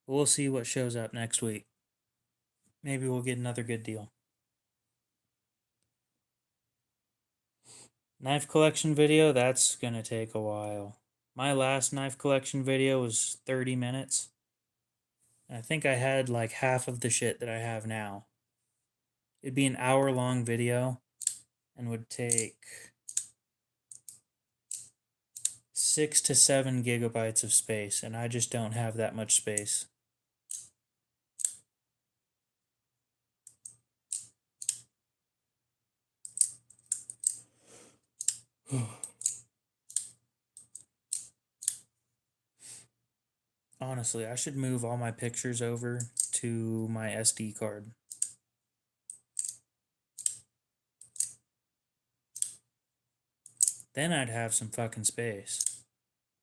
We'll see what shows up next week. Maybe we'll get another good deal. Knife collection video, that's gonna take a while. My last knife collection video was 30 minutes. I think I had like half of the shit that I have now. It'd be an hour-long video and would take 6 to 7 gigabytes of space, and I just don't have that much space. Honestly, I should move all my pictures over to my SD card. Then I'd have some fucking space.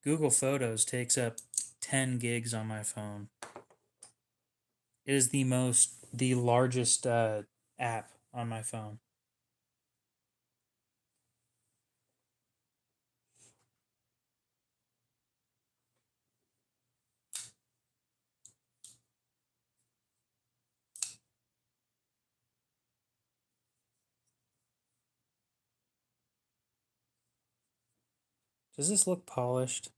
Google Photos takes up 10 gigs on my phone. It is the largest app on my phone. Does this look polished?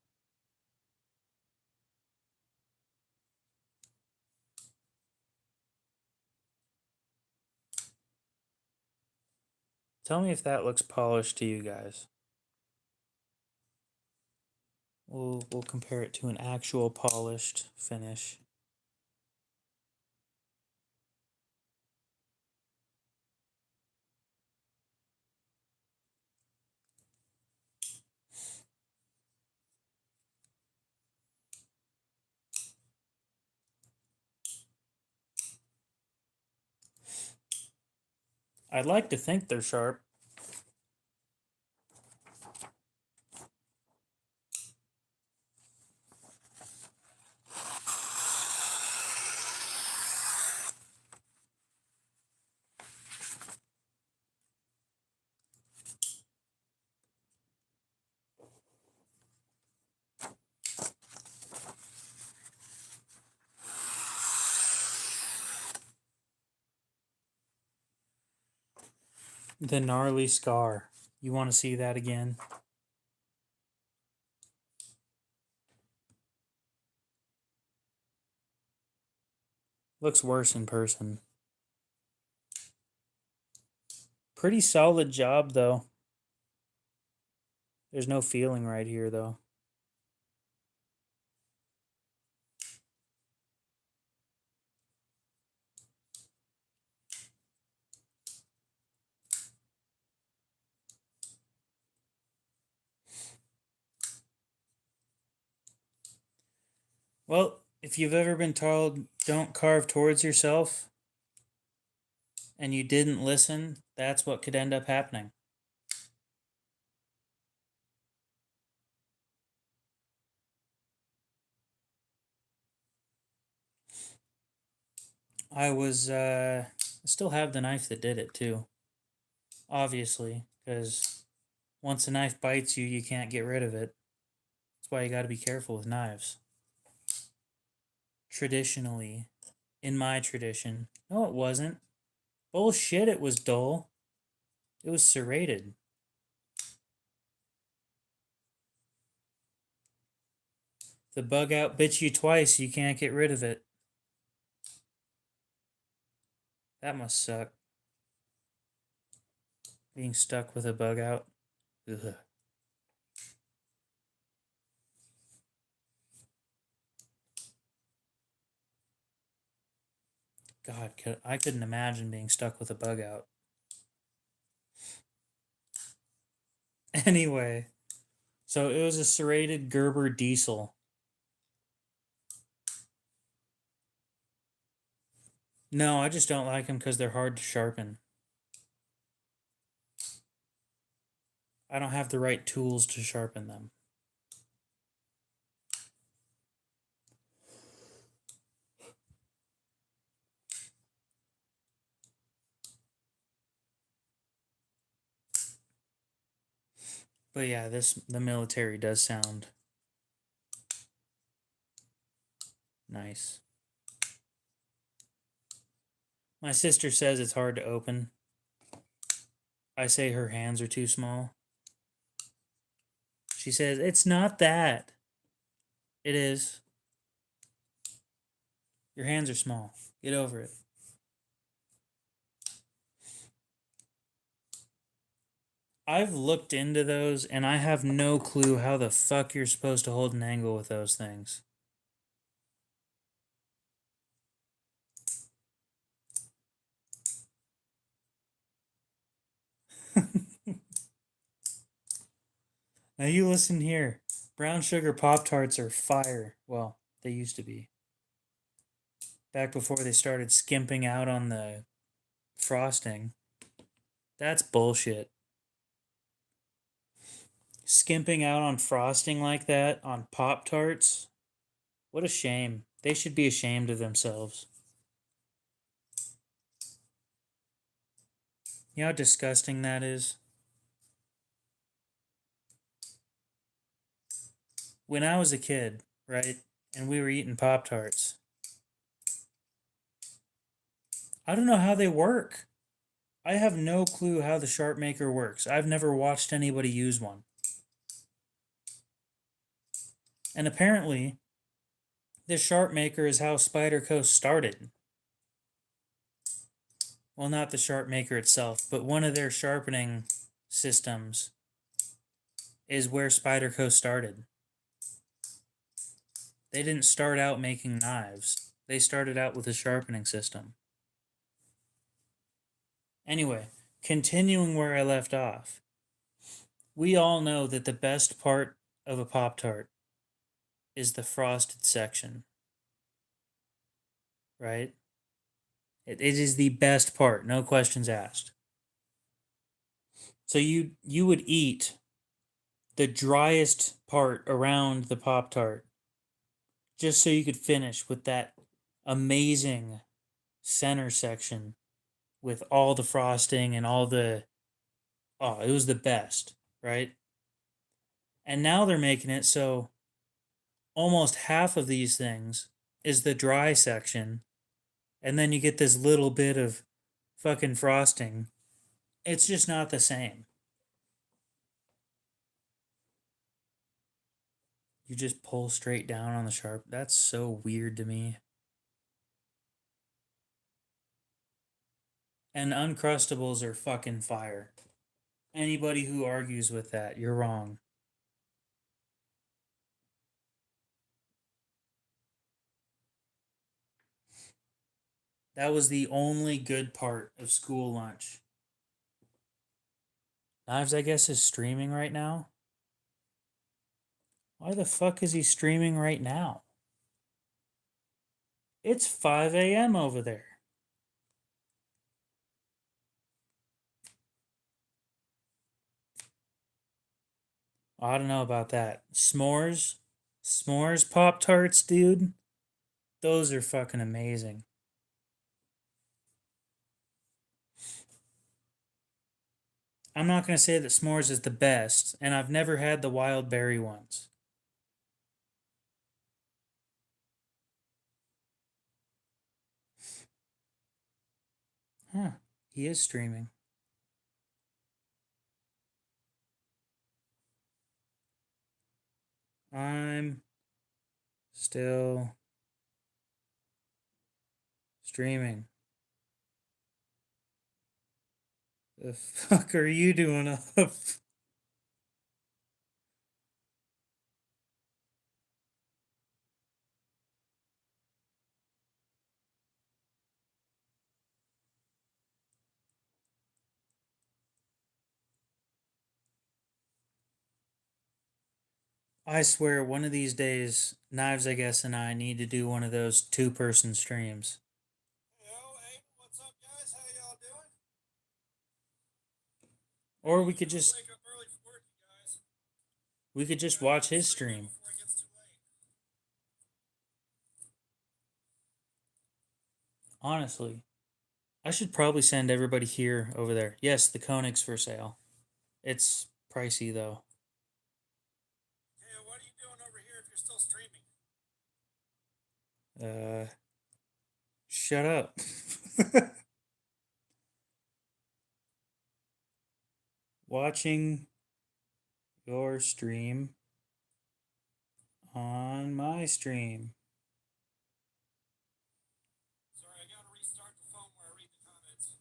Tell me if that looks polished to you guys. We'll compare it to an actual polished finish. I'd like to think they're sharp. The gnarly scar. You want to see that again? Looks worse in person. Pretty solid job, though. There's no feeling right here, though. Well, if you've ever been told don't carve towards yourself and you didn't listen, that's what could end up happening. I still have the knife that did it too. Obviously, because once a knife bites you, you can't get rid of it. That's why you got to be careful with knives. Traditionally, in my tradition, no, it wasn't. Bullshit, it was dull. It was serrated. The bug out bits you twice, you can't get rid of it. That must suck. Being stuck with a bug out. Ugh. God, I couldn't imagine being stuck with a bug out. Anyway, so it was a serrated Gerber diesel. No, I just don't like them because they're hard to sharpen. I don't have the right tools to sharpen them. But yeah, the military does sound nice. My sister says it's hard to open. I say her hands are too small. She says, it's not that. It is. Your hands are small. Get over it. I've looked into those and I have no clue how the fuck you're supposed to hold an angle with those things. Now you listen here. Brown sugar Pop Tarts are fire. Well, they used to be. Back before they started skimping out on the frosting. That's bullshit. Skimping out on frosting like that on Pop Tarts? What a shame. They should be ashamed of themselves. You know how disgusting that is? When I was a kid, right, and we were eating Pop Tarts, I don't know how they work. I have no clue how the Sharpmaker works. I've never watched anybody use one. And apparently, the Sharpmaker is how Spider Coast started. Well, not the Sharpmaker itself, but one of their sharpening systems is where Spider Coast started. They didn't start out making knives. They started out with a sharpening system. Anyway, continuing where I left off. We all know that the best part of a Pop-Tart is the frosted section. Right? It is the best part, no questions asked. So you would eat the driest part around the Pop-Tart just so you could finish with that amazing center section with all the frosting and all the it was the best, right? And now they're making it so almost half of these things is the dry section, and then you get this little bit of fucking frosting. It's just not the same. You just pull straight down on the sharp. That's so weird to me. And Uncrustables are fucking fire. Anybody who argues with that, you're wrong. That was the only good part of school lunch. Knives, I guess, is streaming right now. Why the fuck is he streaming right now? It's 5 a.m. over there. I don't know about that. S'mores? S'mores Pop Tarts, dude? Those are fucking amazing. I'm not going to say that s'mores is the best, and I've never had the wild berry ones. Huh. He is streaming. I'm still streaming. The fuck are you doing up? I swear, one of these days, Knives, I guess, and I need to do one of those two-person streams. Hey, what's up, guys? How y'all doing? Or we could just Wake up early for work, you guys. watch his stream. Before it gets too late. Honestly, I should probably send everybody here over there. Yes, the Koenig's for sale. It's pricey though. Hey, what are you doing over here if you're still streaming? Shut up. watching your stream on my stream. Sorry, I gotta restart the phone where I read the comments.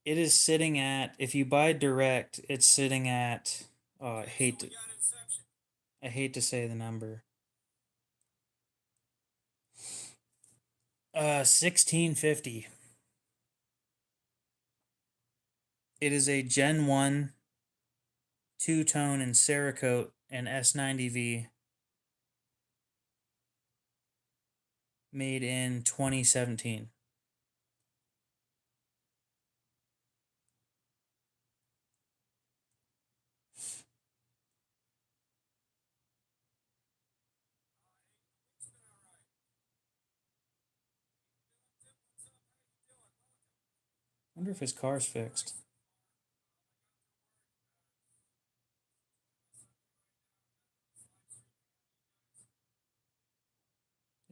It is sitting at, if you buy direct, it's sitting at, oh, I hate So to, we got Inception. I hate to say the number. 1650. It is a Gen 1 two-tone in Cerakote and S90V made in 2017. It's been alright. Tim, what's up? How you doing? Welcome. I wonder if his car's fixed.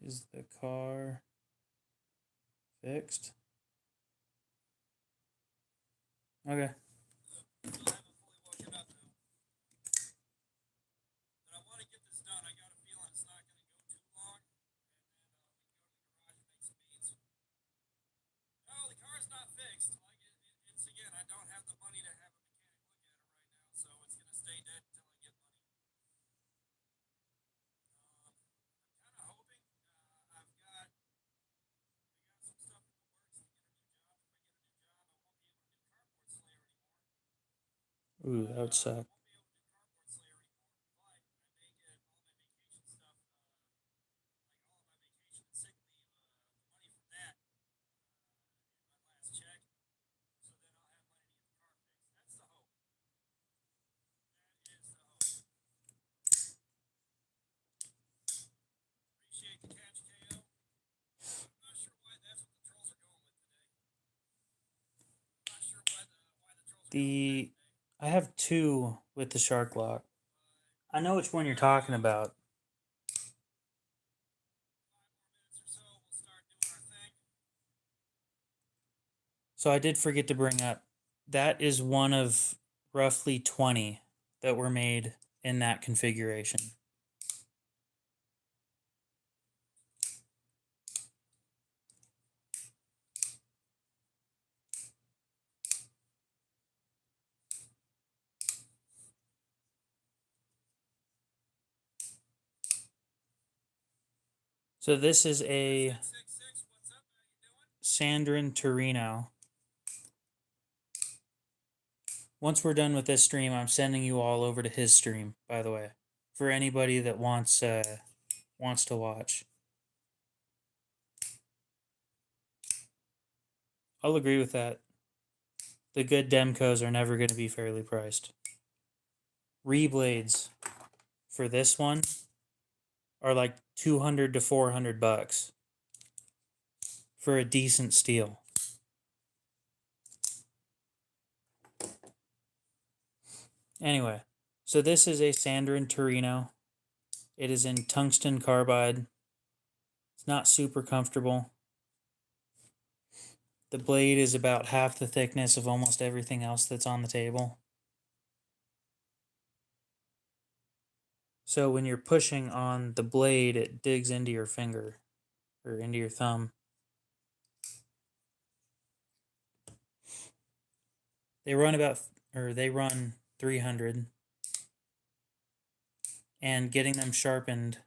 Is the car fixed? Okay. I haven't fully woken up though. But I want to get this done. I got a feeling it's not going to go too long. And then we can go to the garage and make some beats. No, the car's not fixed. Like it's again, I don't have the money to have a mechanic look at it right now, so it's going to stay dead until I get money. I'm kind of hoping I got some stuff in the works to get a new job. If I get a new job, I won't be able to do cardboard slayer anymore. Ooh, that would suck. Won't be able to do cardboard slayer anymore, but I may get all my vacation stuff, like all of my vacation and sick leave, the money from that in my last check. So then I'll have money to get the car fixed. That's the hope. That is the hope. Appreciate the catch, KO. I'm not sure why that's what the trolls are going with today. I'm not sure why the trolls are going with that today. I have two with the shark lock. I know which one you're talking about. 5 more minutes or so, we'll start doing our thing. So I did forget to bring up, that is one of roughly 20 that were made in that configuration. So this is a 666, what's up? How you doing? Sandrin Torino. Once we're done with this stream, I'm sending you all over to his stream, by the way, for anybody that wants to watch. I'll agree with that. The good Demcos are never going to be fairly priced. Reblades for this one are like 200 to 400 bucks for a decent steel. Anyway, so this is a Sandrin Torino. It is in tungsten carbide. It's not super comfortable. The blade is about half the thickness of almost everything else that's on the table. So when you're pushing on the blade, it digs into your finger or into your thumb. They run 300, and getting them sharpened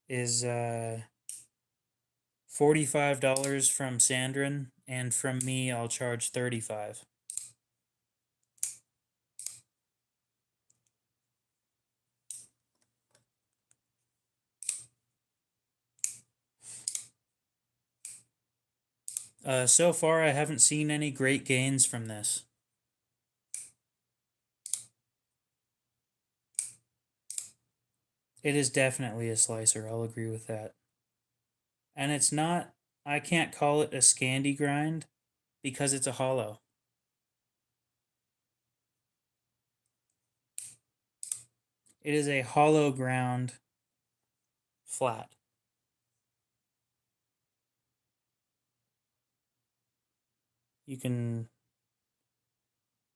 is $45 from Sandrin, and from me I'll charge $35. So far I haven't seen any great gains from this. It is definitely a slicer, I'll agree with that. And it's not, I can't call it a Scandi grind because it's a hollow. It is a hollow ground flat. you can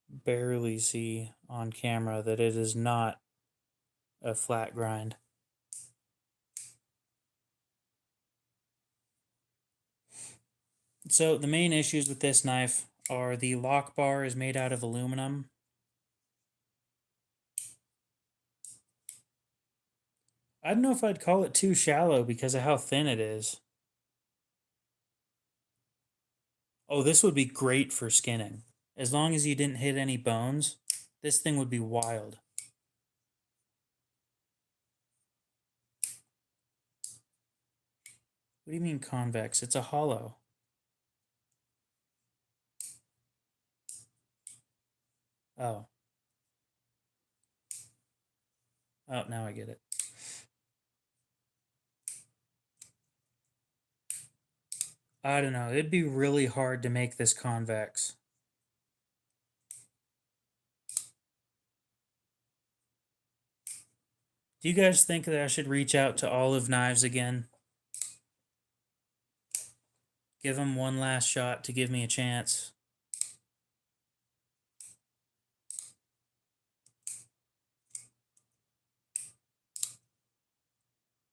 barely see on camera that it is not a flat grind. So the main issues with this knife are the lock bar is made out of aluminum. I don't know if I'd call it too shallow because of how thin it is. Oh, this would be great for skinning. As long as you didn't hit any bones, this thing would be wild. What do you mean convex? It's a hollow. Oh. Oh, now I get it. I don't know. It'd be really hard to make this convex. Do you guys think that I should reach out to Olive Knives again? Give them one last shot to give me a chance.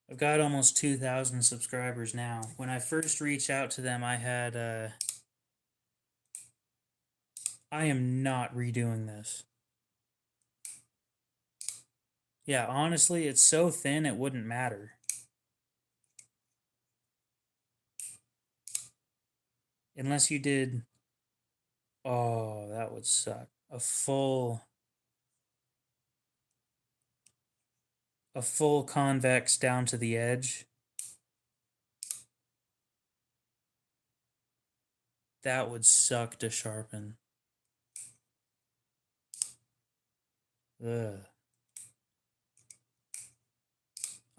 I've got almost 2,000 subscribers now. When I first reached out to them, I had, I am not redoing this. Yeah, honestly, it's so thin it wouldn't matter. Unless you did... Oh, that would suck. A full convex down to the edge. That would suck to sharpen. Ugh.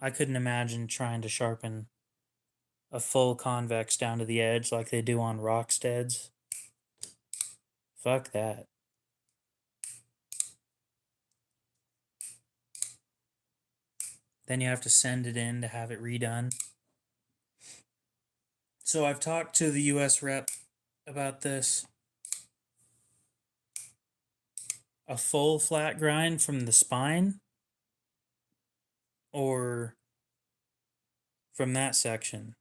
I couldn't imagine trying to sharpen a full convex down to the edge like they do on Rocksteads. Fuck that. Then you have to send it in to have it redone. So I've talked to the US rep about this. A full flat grind from the spine or from that section.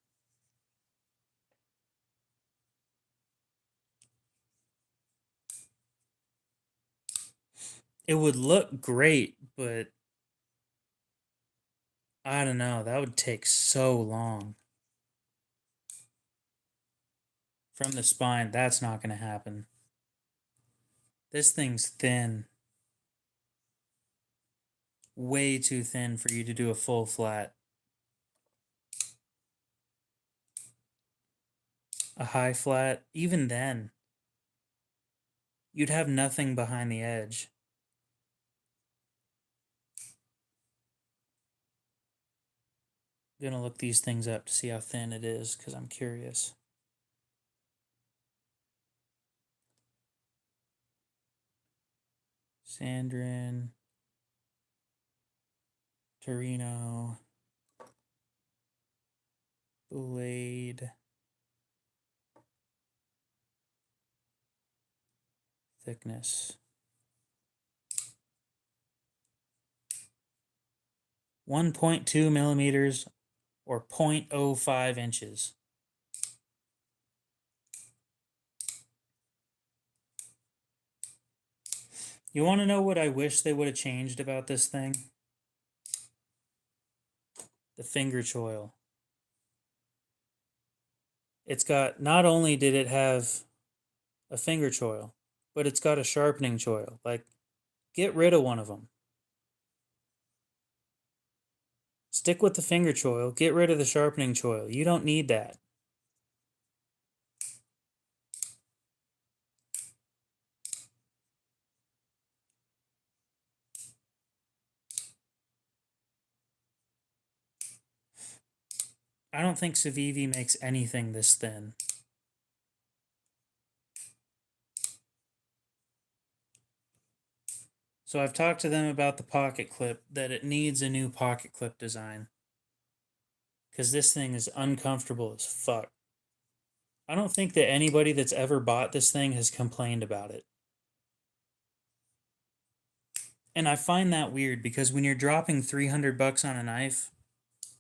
It would look great, but I don't know. That would take so long. From the spine, that's not going to happen. This thing's thin. Way too thin for you to do a full flat. A high flat, even then, you'd have nothing behind the edge. I'm gonna look these things up to see how thin it is because I'm curious. Sandrin, Torino, blade, thickness. 1.2 millimeters or 0.05 inches. You want to know what I wish they would have changed about this thing? The finger choil. It's got, not only did it have a finger choil, but it's got a sharpening choil. Like, get rid of one of them. Stick with the finger choil, get rid of the sharpening choil. You don't need that. I don't think Civivi makes anything this thin. So I've talked to them about the pocket clip, that it needs a new pocket clip design. Because this thing is uncomfortable as fuck. I don't think that anybody that's ever bought this thing has complained about it. And I find that weird because when you're dropping $300 on a knife,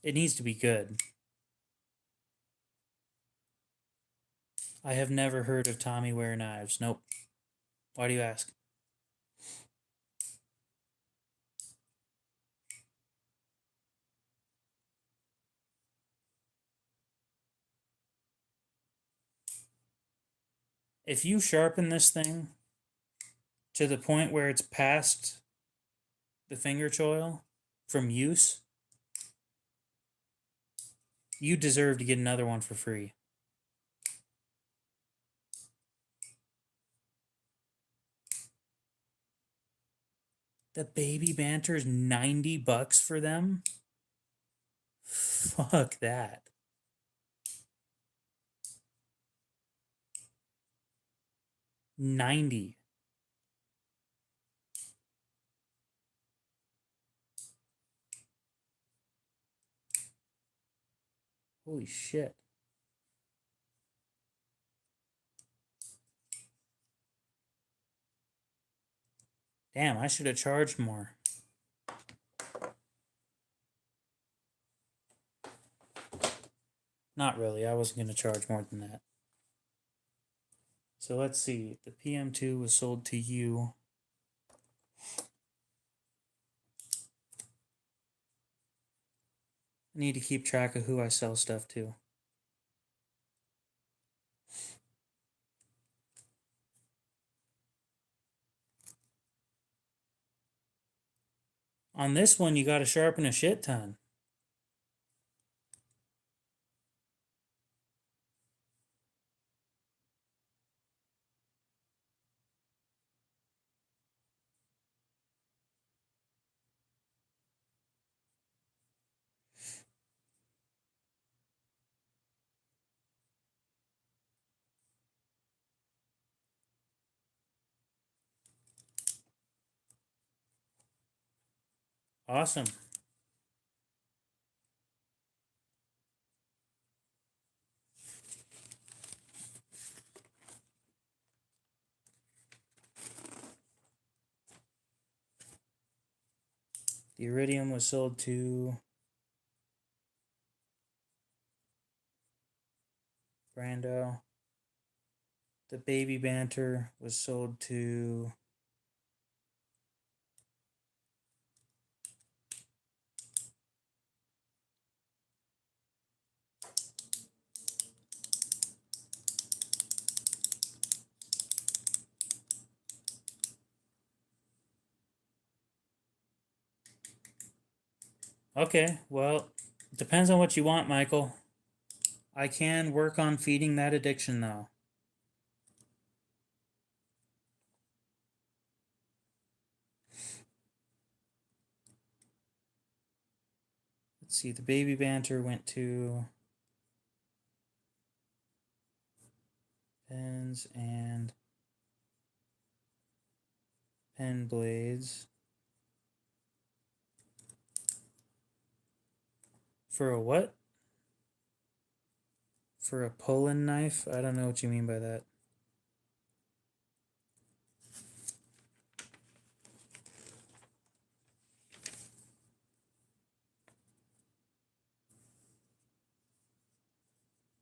it needs to be good. I have never heard of Tommy Ware knives. Nope. Why do you ask? If you sharpen this thing to the point where it's past the finger choil from use, you deserve to get another one for free. The baby banter's $90 for them? Fuck that. $90. Holy shit. Damn, I should have charged more. Not really. I wasn't going to charge more than that. So let's see. The PM2 was sold to you. I need to keep track of who I sell stuff to. On this one, you got to sharpen a shit ton. Awesome. The iridium was sold to Brando. The baby banter was sold to Okay, well, it depends on what you want, Michael. I can work on feeding that addiction, though. Let's see, the baby banter went to pens and pen blades. For a what? For a pull-in knife? I don't know what you mean by that.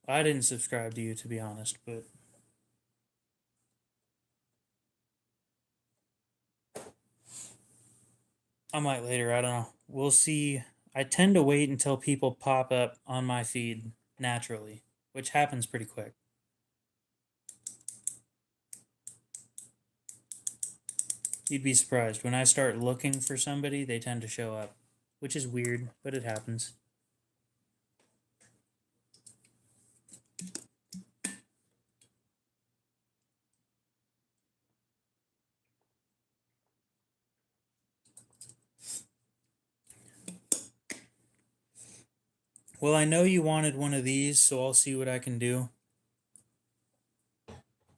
I didn't subscribe to you, to be honest, but I might later. I don't know. We'll see. I tend to wait until people pop up on my feed naturally, which happens pretty quick. You'd be surprised. When I start looking for somebody, they tend to show up, which is weird, but it happens. Well, I know you wanted one of these, so I'll see what I can do.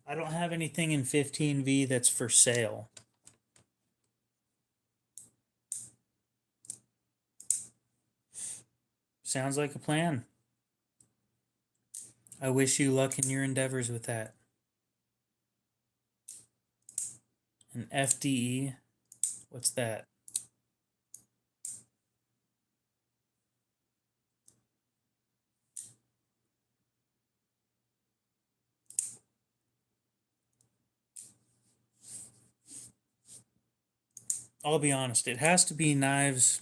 I don't have anything in 15V that's for sale. Sounds like a plan. I wish you luck in your endeavors with that. An FDE? What's that? I'll be honest, it has to be knives.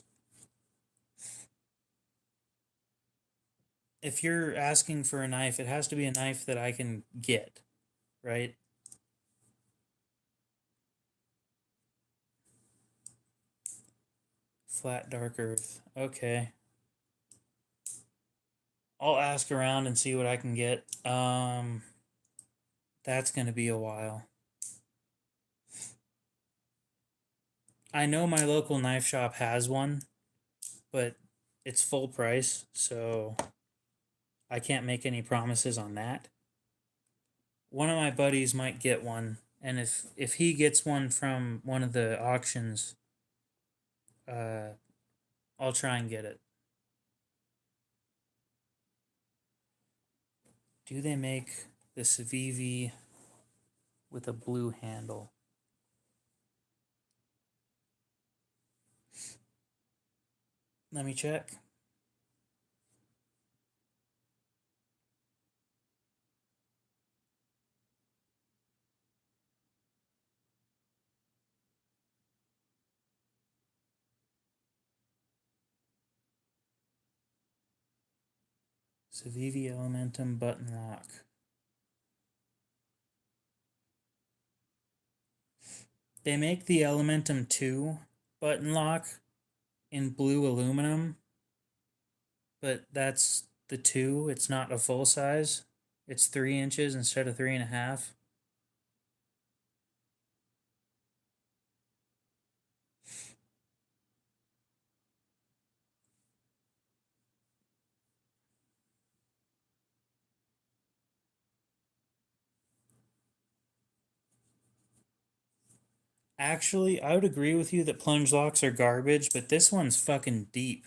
If you're asking for a knife, it has to be a knife that I can get, right? Flat dark earth. Okay. I'll ask around and see what I can get. That's going to be a while. I know my local knife shop has one, but it's full price, so I can't make any promises on that. One of my buddies might get one, and if he gets one from one of the auctions, I'll try and get it. Do they make the Civivi with a blue handle? Let me check. Civivi Elementum button lock. They make the Elementum 2 button lock in blue aluminum, but that's the 2. It's not a full size. It's 3 inches instead of 3.5. Actually, I would agree with you that plunge locks are garbage, but this one's fucking deep.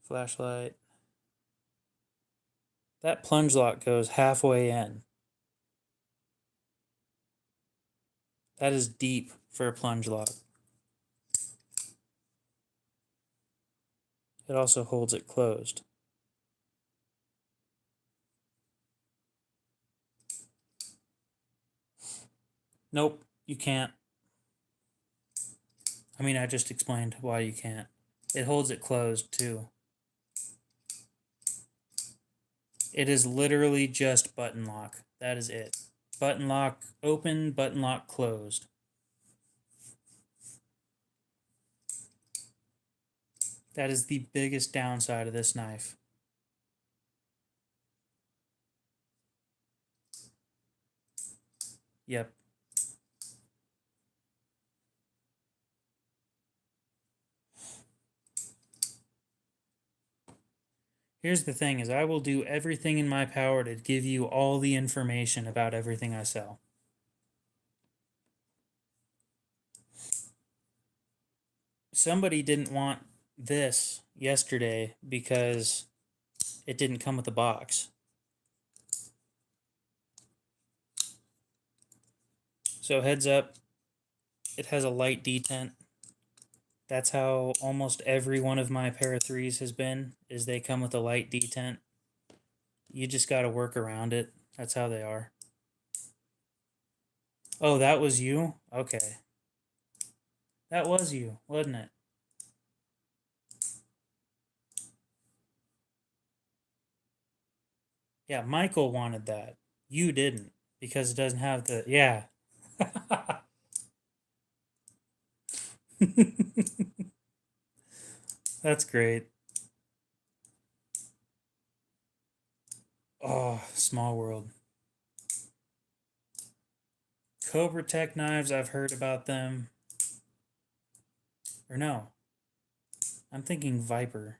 Flashlight. That plunge lock goes halfway in. That is deep for a plunge lock. It also holds it closed. Nope, you can't. I mean, I just explained why you can't. It holds it closed too. It is literally just button lock. That is it. Button lock open, button lock closed. That is the biggest downside of this knife. Yep. Here's the thing is I will do everything in my power to give you all the information about everything I sell. Somebody didn't want this yesterday because it didn't come with a box. So heads up, it has a light detent. That's how almost every one of my Para 3s has been, is they come with a light detent. You just got to work around it. That's how they are. Oh, that was you? Okay. That was you, wasn't it? Yeah, Michael wanted that. You didn't, because it doesn't have the... Yeah. That's great. Oh, small world. Cobra Tech knives, I've heard about them. Or no. I'm thinking Viper.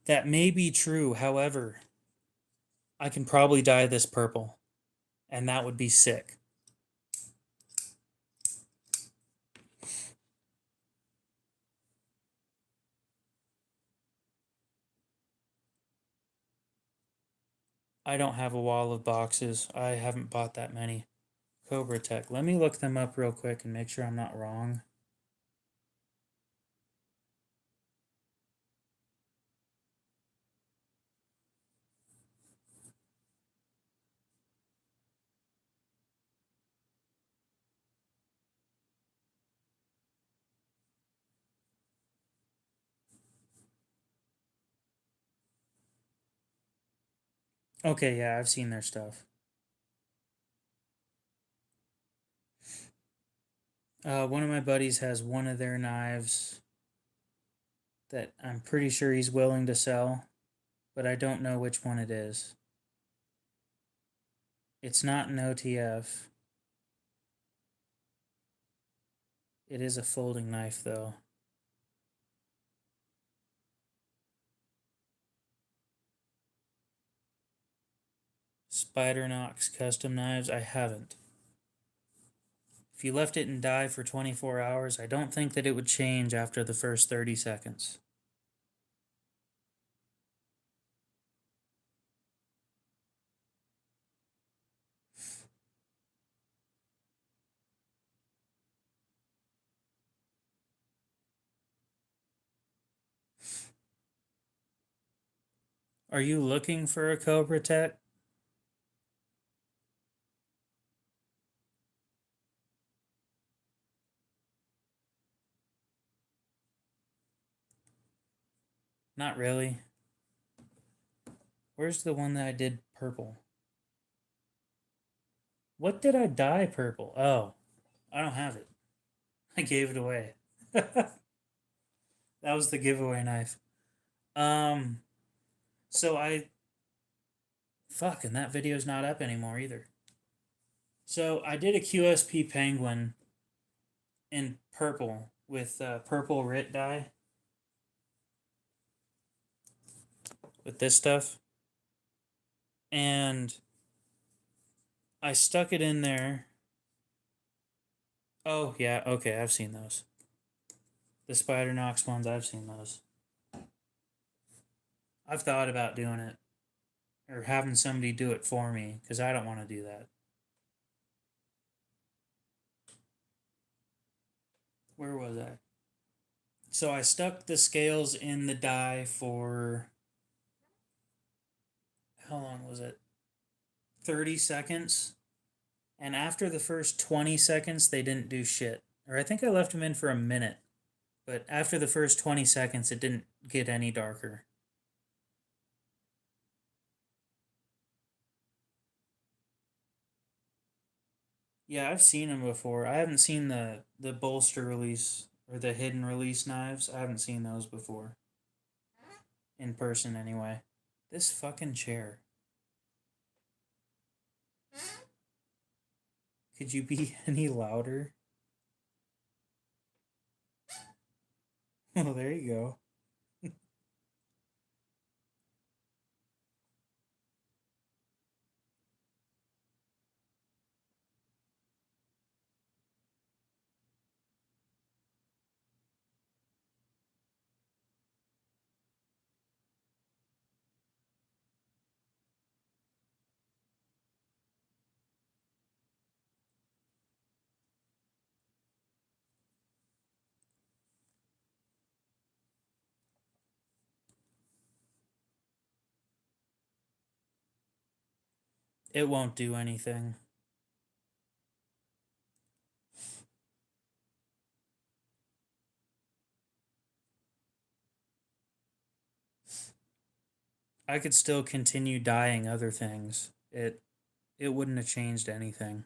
That may be true. However, I can probably dye this purple, and that would be sick. I don't have a wall of boxes. I haven't bought that many. Cobra Tech. Let me look them up real quick and make sure I'm not wrong. Okay, yeah, I've seen their stuff. One of my buddies has one of their knives that I'm pretty sure he's willing to sell, but I don't know which one it is. It's not an OTF. It is a folding knife, though. Spider Knox custom knives. I haven't. If you left it in dye for 24 hours, I don't think that it would change after the first 30 seconds. Are you looking for a Cobra Tech? Not really. Where's the one that I did purple? What did I dye purple? Oh, I don't have it. I gave it away. That was the giveaway knife. Um, so I fucking that video's not up anymore either. So I did a QSP penguin in purple with purple Rit dye with this stuff, and I stuck it in there. Oh yeah, okay, I've seen those. The Spider Knox ones, I've seen those. I've thought about doing it or having somebody do it for me because I don't want to do that. Where was I? So I stuck the scales in the dye for how long was it? 30 seconds. And after the first 20 seconds, they didn't do shit. Or I think I left them in for a minute. But after the first 20 seconds, it didn't get any darker. Yeah, I've seen them before. I haven't seen the bolster release or the hidden release knives. I haven't seen those before. In person, anyway. This fucking chair. Could you be any louder? Oh, there you go. It won't do anything. I could still continue dyeing other things. It wouldn't have changed anything.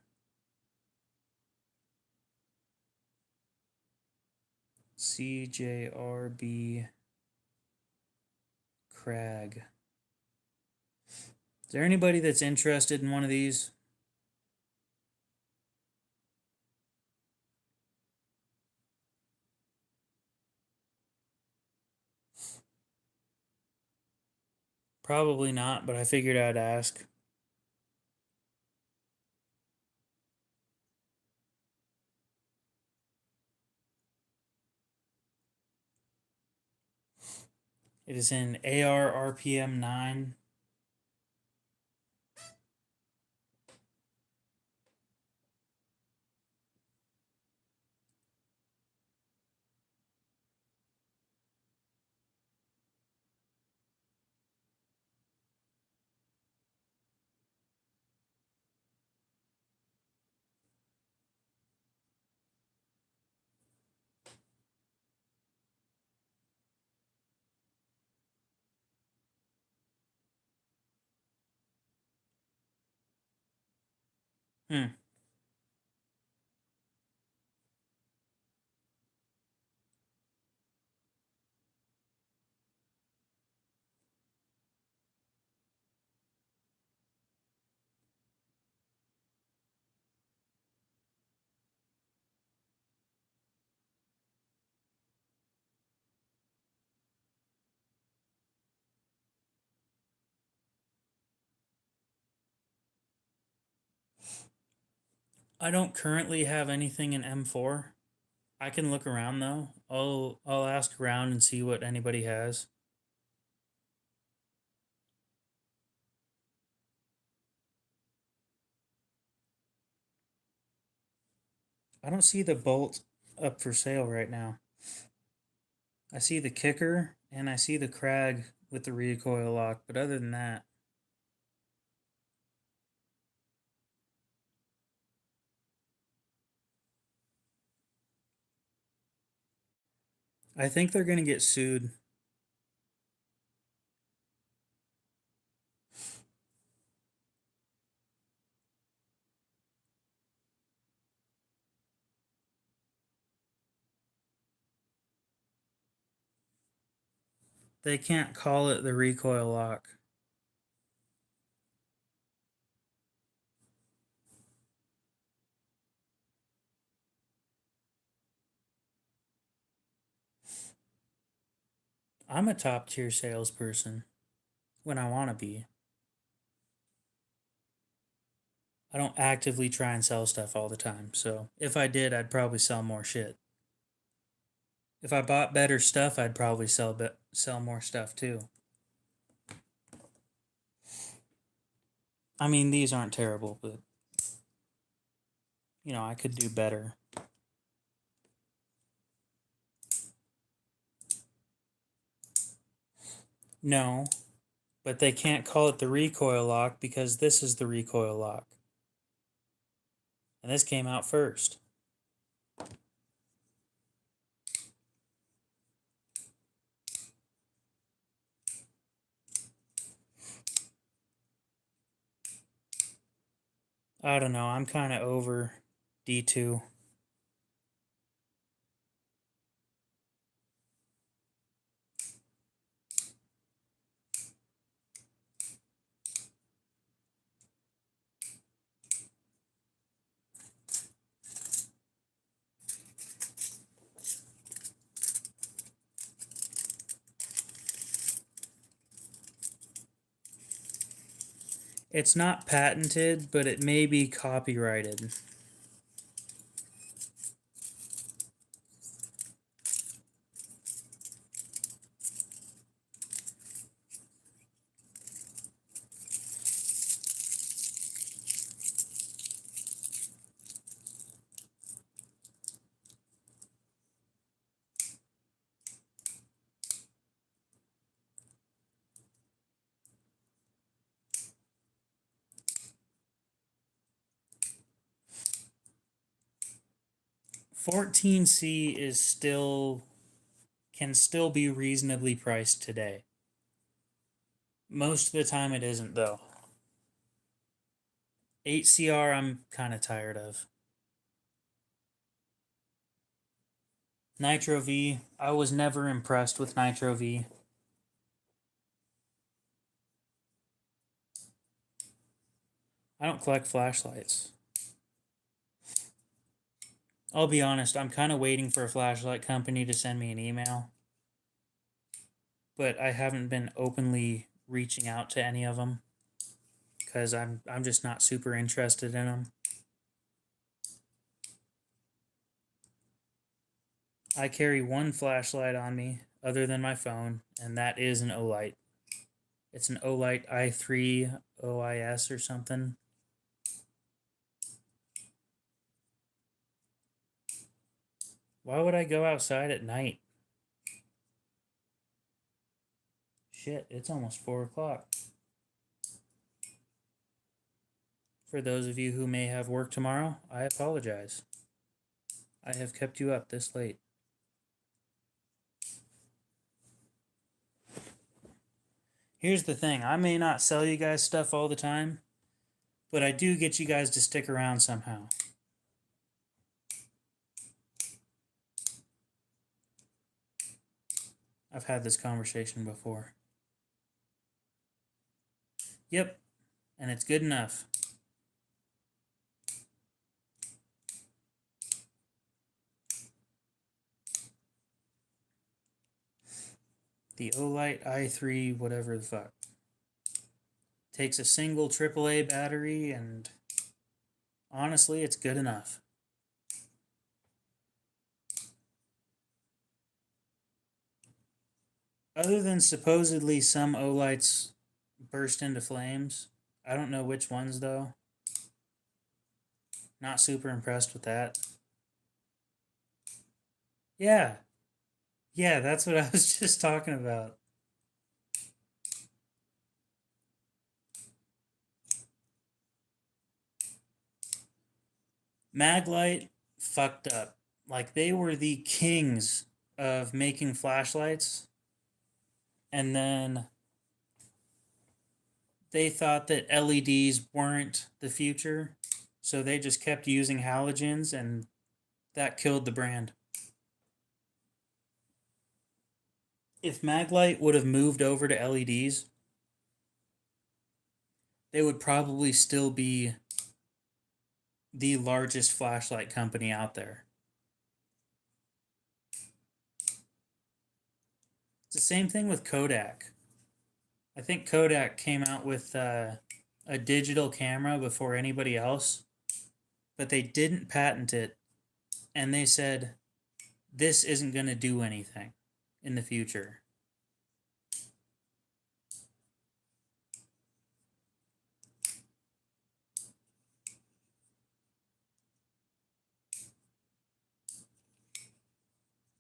CJRB Crag. Is there anybody that's interested in one of these? Probably not, but I figured I'd ask. It is in AR RPM 9. Hmm. I don't currently have anything in M4. I can look around though. I'll ask around and see what anybody has. I don't see the bolt up for sale right now. I see the kicker and I see the crag with the recoil lock, but other than that, I think they're going to get sued. They can't call it the recoil lock. I'm a top tier salesperson when I want to be. I don't actively try and sell stuff all the time, so if I did, I'd probably sell more shit. If I bought better stuff, I'd probably sell more stuff too. I mean, these aren't terrible, but you know, I could do better. No, but they can't call it the recoil lock because this is the recoil lock. And this came out first. I don't know, I'm kind of over D2. It's not patented, but it may be copyrighted. $14C is still can still be reasonably priced today. Most of the time it isn't though. 8CR I'm kind of tired of. Nitro V, I was never impressed with Nitro V. I don't collect flashlights. I'll be honest, I'm kind of waiting for a flashlight company to send me an email. But I haven't been openly reaching out to any of them because I'm just not super interested in them. I carry one flashlight on me other than my phone, and that is an Olight. It's an Olight i3 OIS or something. Why would I go outside at night? Shit, it's almost 4 o'clock. For those of you who may have work tomorrow, I apologize. I have kept you up this late. Here's the thing, I may not sell you guys stuff all the time, but I do get you guys to stick around somehow. I've had this conversation before. Yep, and it's good enough. The Olight i3 whatever the fuck. Takes a single AAA battery, and honestly, it's good enough. Other than supposedly some Olights burst into flames, I don't know which ones though. Not super impressed with that. Yeah. Yeah, that's what I was just talking about. Maglite fucked up. Like, they were the kings of making flashlights, and then they thought that LEDs weren't the future, so they just kept using halogens, and that killed the brand. If Maglite would have moved over to LEDs, they would probably still be the largest flashlight company out there. It's the same thing with Kodak. I think Kodak came out with a digital camera before anybody else, but they didn't patent it, and they said, this isn't going to do anything in the future.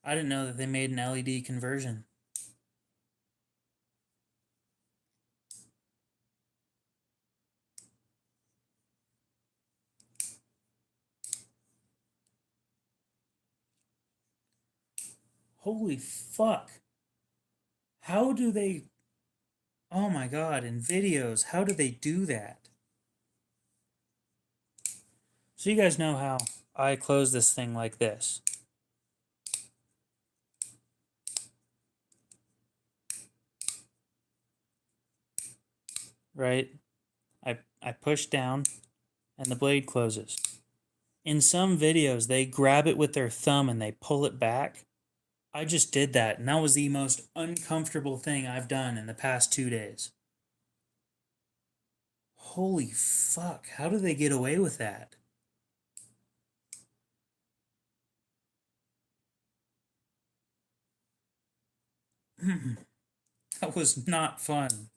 I didn't know that they made an LED conversion. Holy fuck. How do they... Oh my god, in videos, how do they do that? So you guys know how I close this thing like this. Right? I push down and the blade closes. In some videos, they grab it with their thumb and they pull it back. I just did that, and that was the most uncomfortable thing I've done in the past 2 days. Holy fuck, how do they get away with that? That was not fun.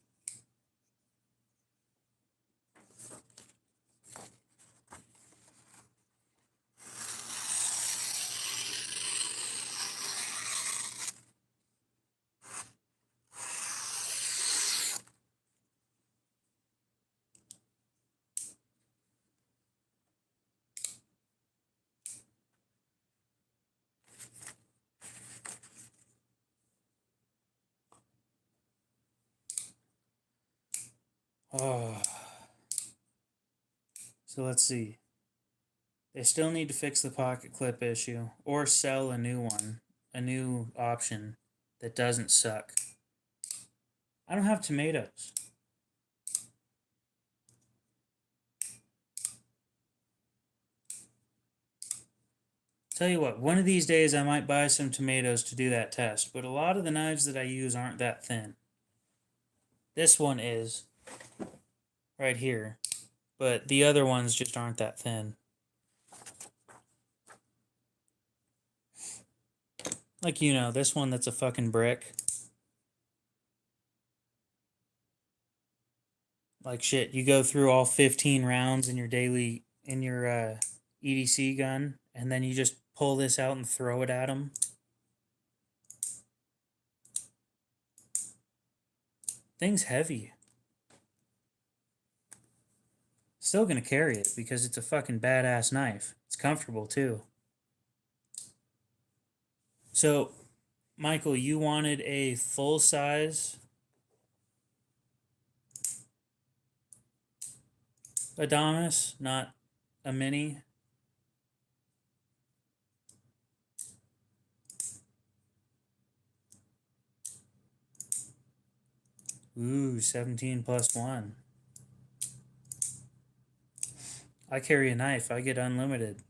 Oh. So let's see. They still need to fix the pocket clip issue or sell a new one, a new option that doesn't suck. I don't have tomatoes. Tell you what, one of these days I might buy some tomatoes to do that test, but a lot of the knives that I use aren't that thin. This one is right here, but the other ones just aren't that thin. Like, you know, this one that's a fucking brick. Like shit, you go through all 15 rounds in your EDC gun, and then you just pull this out and throw it at them. Thing's heavy. Still gonna carry it because it's a fucking badass knife. It's comfortable too. So, Michael, you wanted a full size Adamas, not a mini. Ooh, 17 plus 1. I carry a knife, I get unlimited.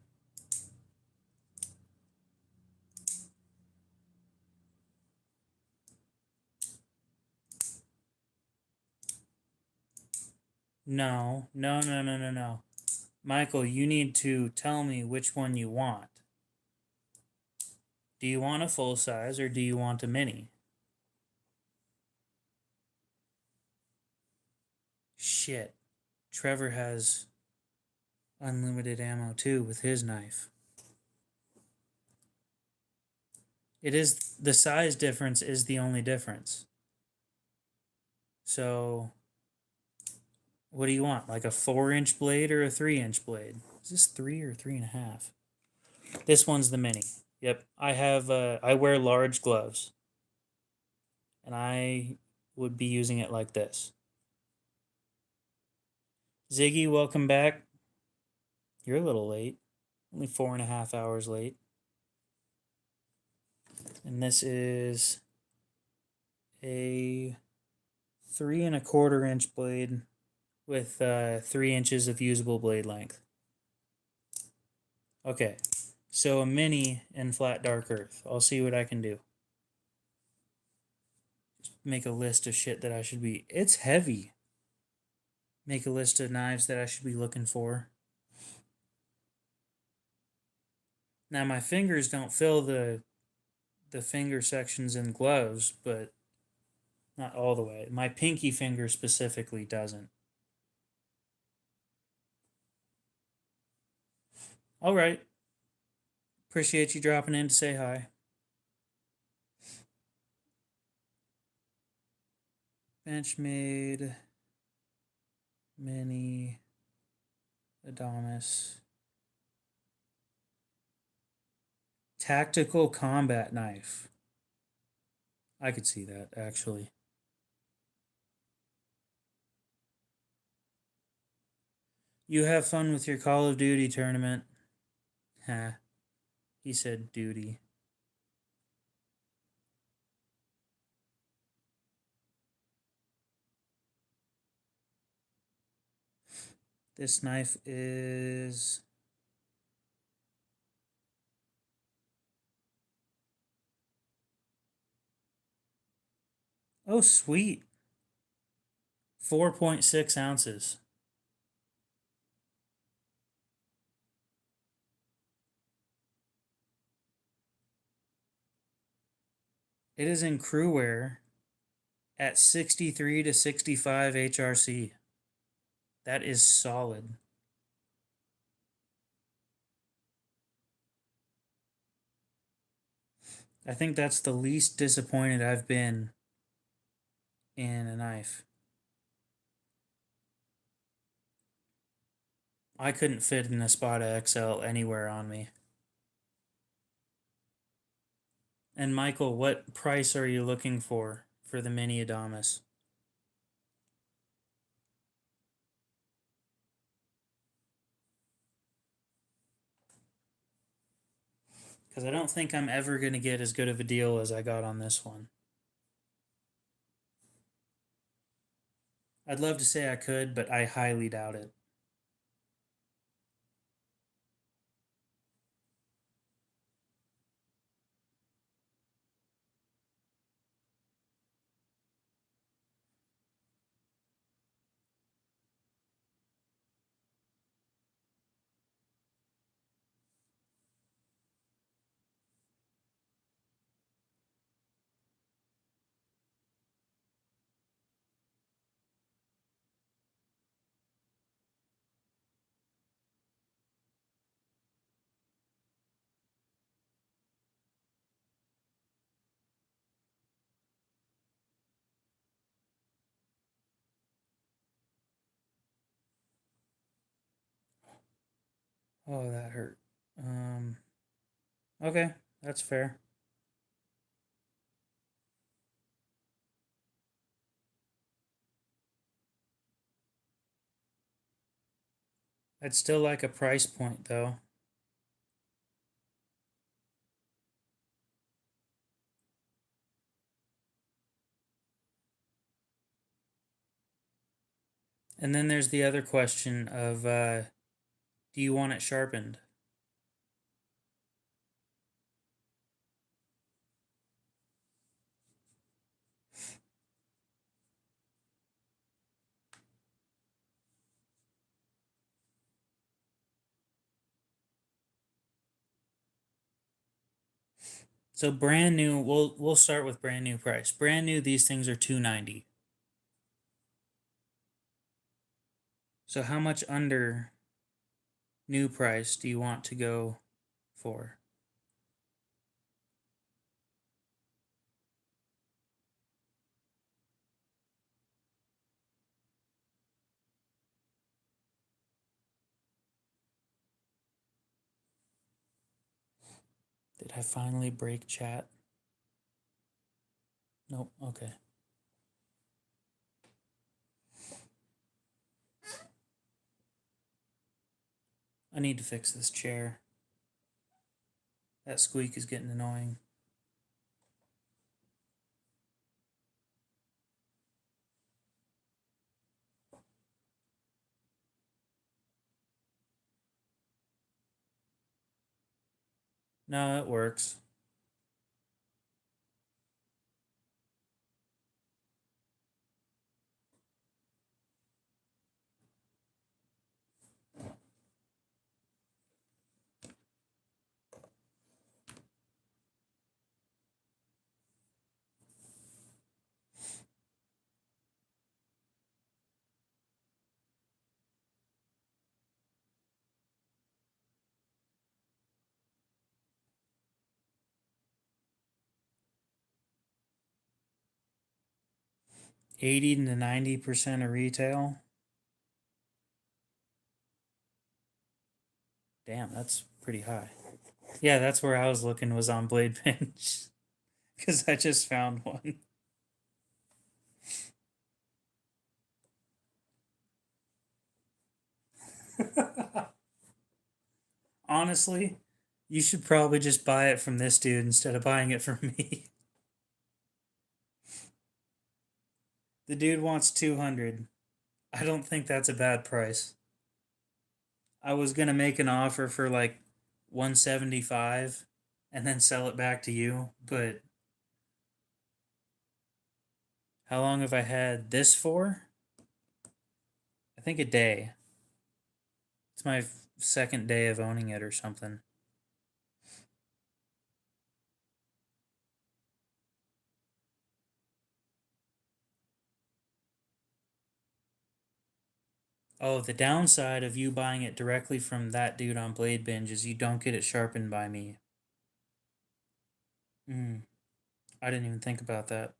No, no, no, no, no, no. Michael, you need to tell me which one you want. Do you want a full size or do you want a mini? Shit. Trevor has unlimited ammo too with his knife. It is the size difference is the only difference. So, what do you want? Like a 4-inch blade or a 3-inch blade? Is this 3 or 3.5? This one's the mini. Yep, I wear large gloves, and I would be using it like this. Ziggy, welcome back. You're a little late, only 4.5 hours late. And this is a 3.25-inch blade with 3 inches of usable blade length. Okay, so a mini in flat dark earth. I'll see what I can do. Just make a list of shit that I should be. It's heavy. Make a list of knives that I should be looking for. Now my fingers don't fill the finger sections in gloves, but not all the way. My pinky finger specifically doesn't. All right. Appreciate you dropping in to say hi. Benchmade Mini Adamas Tactical Combat Knife. I could see that, actually. You have fun with your Call of Duty tournament. Ha. He said duty. This knife is... Oh, sweet. 4.6 ounces. It is in crew wear at 63 to 65 HRC. That is solid. I think that's the least disappointed I've been in a knife. I couldn't fit an Espada XL anywhere on me. And Michael, what price are you looking for the Mini Adamas? Because I don't think I'm ever going to get as good of a deal as I got on this one. I'd love to say I could, but I highly doubt it. Oh, that hurt. Okay, that's fair. I'd still like a price point though. And then there's the other question of do you want it sharpened? So brand new, we'll start with brand new price. Brand new, these things are $290. So how much under new price do you want to go for? Did I finally break chat? Nope. Okay. I need to fix this chair. That squeak is getting annoying. No, it works. $80 to 90% of retail. Damn, that's pretty high. Yeah, that's where I was looking, was on Blade Bench. Because I just found one. Honestly, you should probably just buy it from this dude instead of buying it from me. The dude wants 200. I don't think that's a bad price. I was gonna make an offer for like 175 and then sell it back to you, but how long have I had this for? I think a day. It's my second day of owning it or something. Oh, the downside of you buying it directly from that dude on Blade Binge is you don't get it sharpened by me. I didn't even think about that.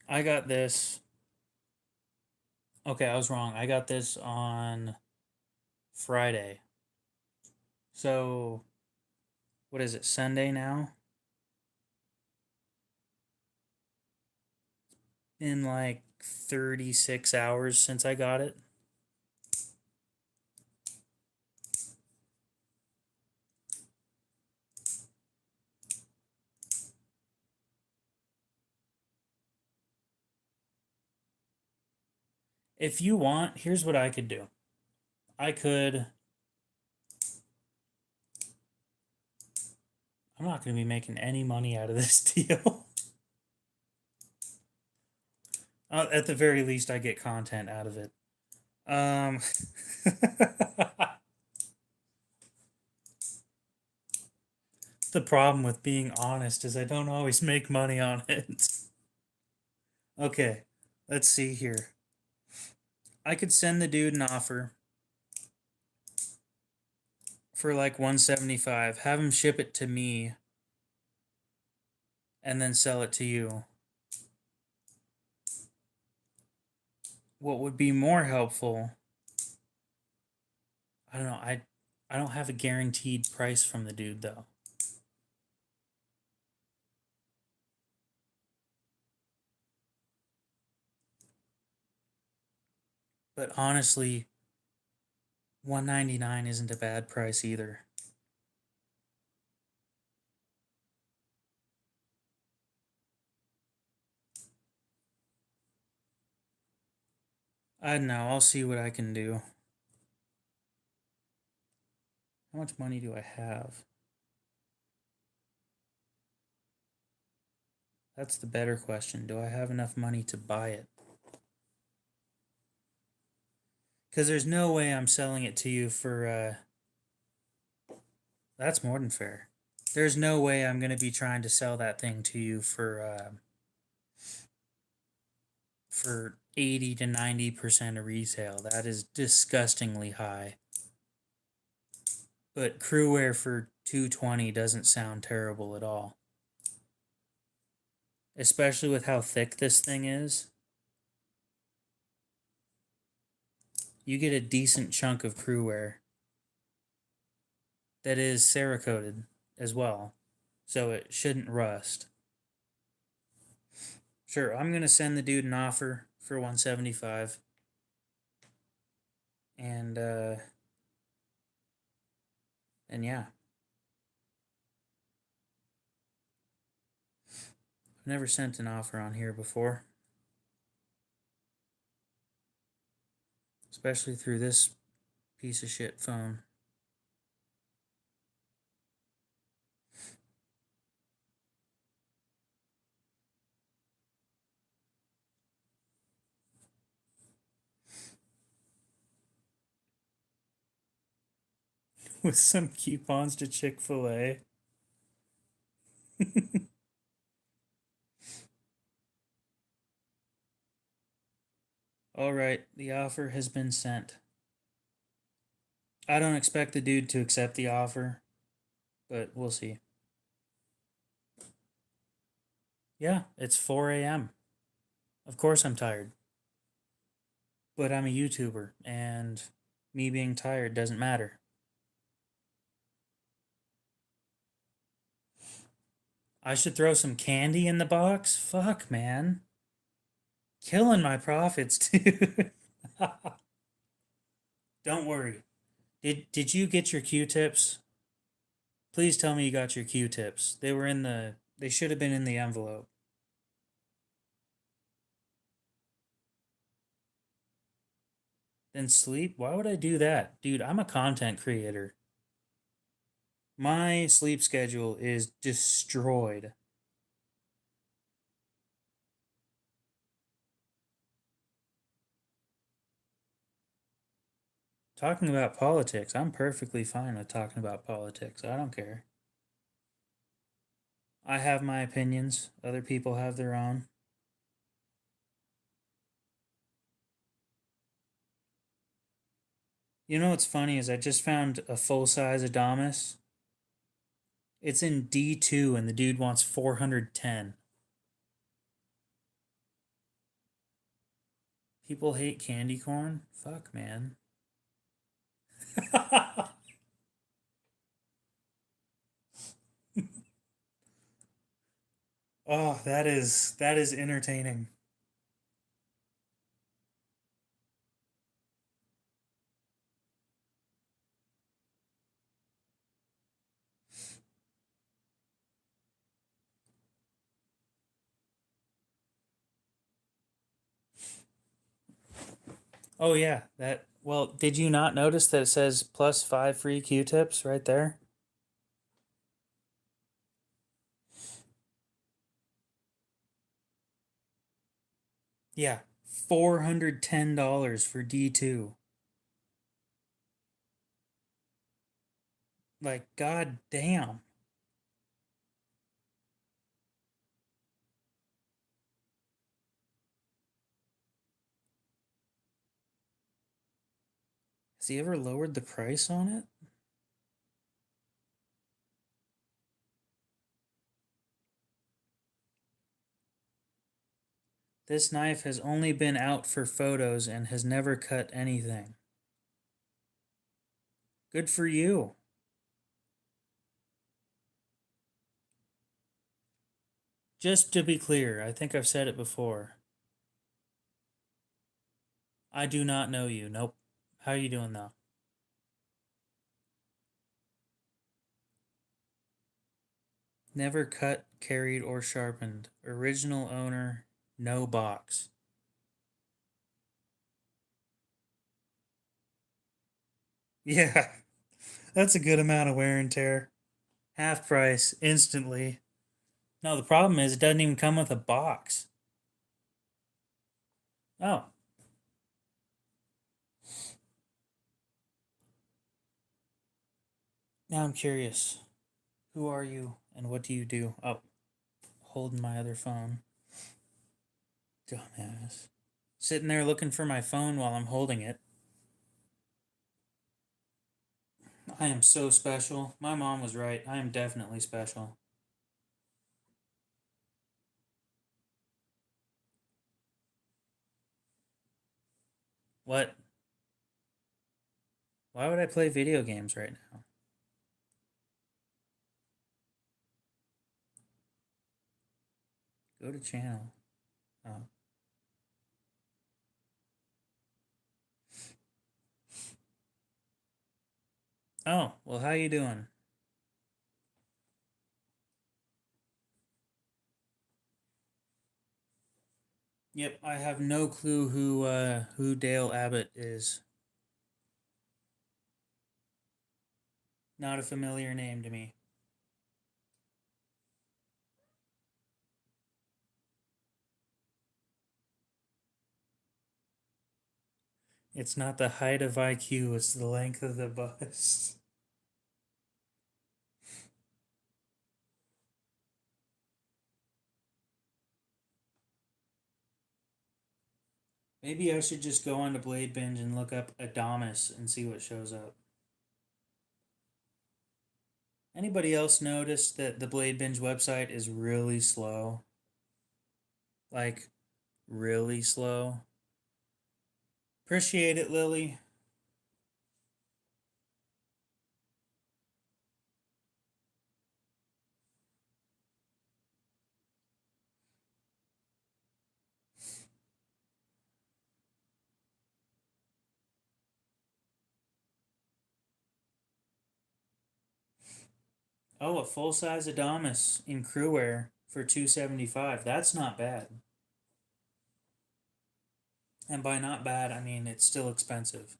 I got this. Okay, I was wrong. I got this on Friday. So, what is it, Sunday now? In like 36 hours since I got it. If you want, here's what I could do. I could. I'm not going to be making any money out of this deal. At the very least, I get content out of it. Um, the problem with being honest is I don't always make money on it. Okay, let's see here. I could send the dude an offer for like 175, have him ship it to me, and then sell it to you. What would be more helpful? I don't know. I don't have a guaranteed price from the dude though. But honestly, 199 isn't a bad price either. I don't know. I'll see what I can do. How much money do I have? That's the better question. Do I have enough money to buy it? Because there's no way I'm selling it to you for, that's more than fair. There's no way I'm going to be trying to sell that thing to you for 80 to 90% of retail. That is disgustingly high. But crewwear for 220 doesn't sound terrible at all. Especially with how thick this thing is. You get a decent chunk of crewwear that is Cerakoted as well, so it shouldn't rust. Sure, I'm gonna send the dude an offer for 175, and yeah, I've never sent an offer on here before, especially through this piece of shit phone. With some coupons to Chick-fil-A. All right, the offer has been sent. I don't expect the dude to accept the offer, but we'll see. Yeah, it's 4 a.m. Of course I'm tired. But I'm a YouTuber, and me being tired doesn't matter. I should throw some candy in the box? Fuck, man. Killing my profits, dude. Don't worry. Did you get your Q-tips? Please tell me you got your Q-tips. They should have been in the envelope. Then sleep? Why would I do that? Dude, I'm a content creator. My sleep schedule is destroyed. Talking about politics, I'm perfectly fine with talking about politics. I don't care. I have my opinions, other people have their own. You know what's funny is I just found a full size Adamas. It's in D2 and the dude wants 410. People hate candy corn? Fuck, man. Oh, that is entertaining. Oh yeah, well, did you not notice that it says plus 5 free Q-tips right there? Yeah, $410 for D2. Like, god damn. Has he ever lowered the price on it? This knife has only been out for photos and has never cut anything. Good for you. Just to be clear, I think I've said it before. I do not know you. Nope. How are you doing though? Never cut, carried, or sharpened. Original owner, no box. Yeah, that's a good amount of wear and tear. Half price, instantly. No, the problem is it doesn't even come with a box. Oh. Now I'm curious. Who are you and what do you do? Oh, holding my other phone. Dumbass. Sitting there looking for my phone while I'm holding it. I am so special. My mom was right. I am definitely special. What? Why would I play video games right now? Go to channel. Oh. Oh, well, how you doing? Yep, I have no clue who Dale Abbott is. Not a familiar name to me. It's not the height of IQ, it's the length of the bust. Maybe I should just go on to Blade Binge and look up Adamas and see what shows up. Anybody else notice that the Blade Binge website is really slow? Like, really slow? Appreciate it, Lily. Oh, a full size Adamas in Crewwear for $275. That's not bad. And by not bad, I mean it's still expensive.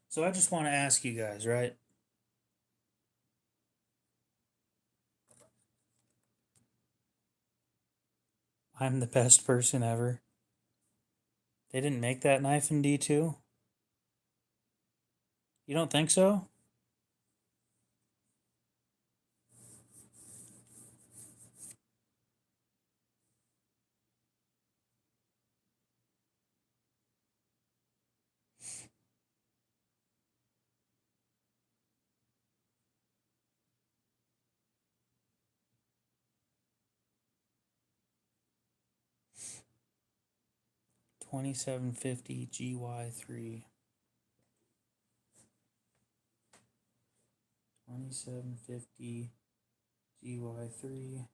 So I just want to ask you guys, right? I'm the best person ever. They didn't make that knife in D2? You don't think so? $27.50 GY3. 2750 GY3.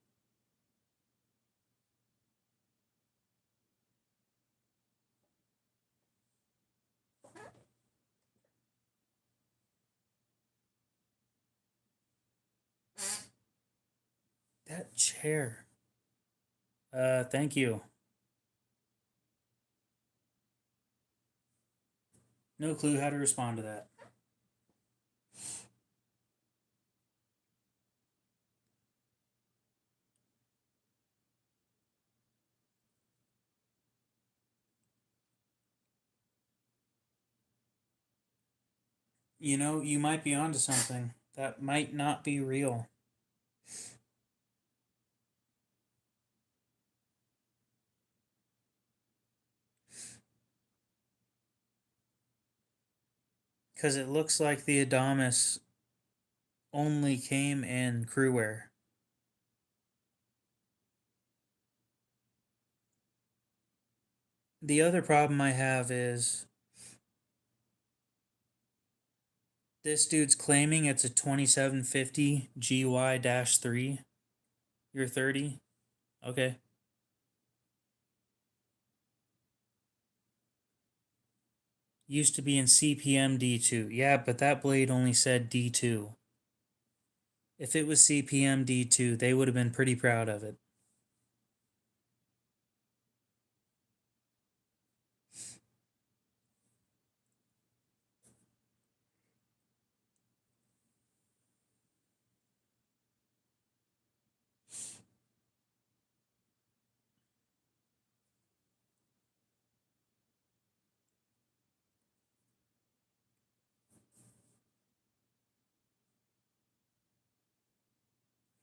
That chair. Thank you. No clue how to respond to that. You know, you might be onto something. That might not be real. Because it looks like the Adamas only came in crewwear. The other problem I have is this dude's claiming it's a 2750 GY-3. You're 30? Okay. Used to be in CPM D2. Yeah, but that blade only said D2. If it was CPM D2, they would have been pretty proud of it.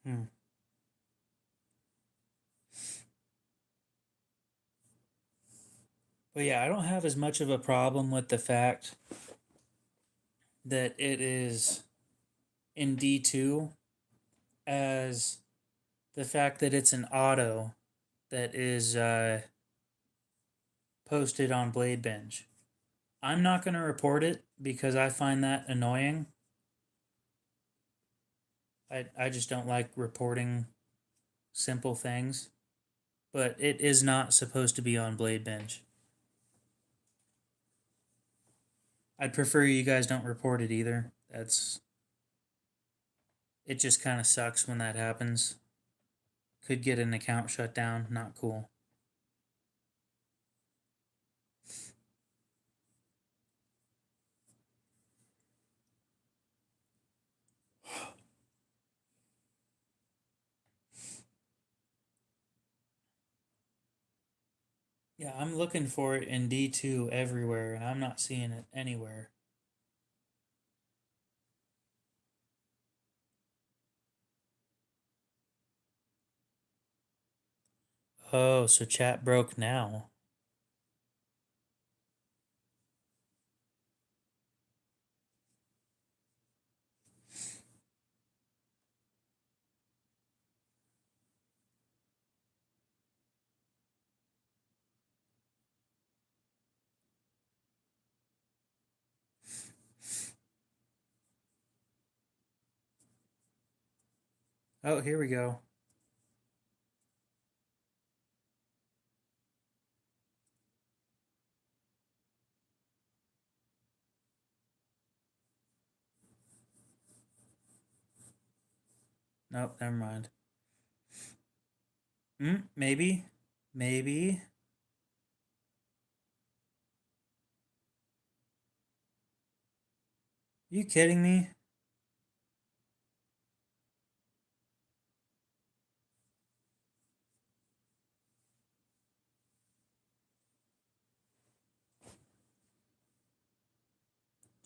Hmm. But yeah, I don't have as much of a problem with the fact that it is in D2 as the fact that it's an auto that is posted on Blade Bench. I'm not going to report it because I find that annoying. I just don't like reporting simple things. But it is not supposed to be on Blade Bench. I'd prefer you guys don't report it either. It just kind of sucks when that happens. Could get an account shut down. Not cool. Yeah, I'm looking for it in D2 everywhere, and I'm not seeing it anywhere. Oh, so chat broke now. Oh, here we go. Nope, never mind. Maybe. Maybe. You kidding me?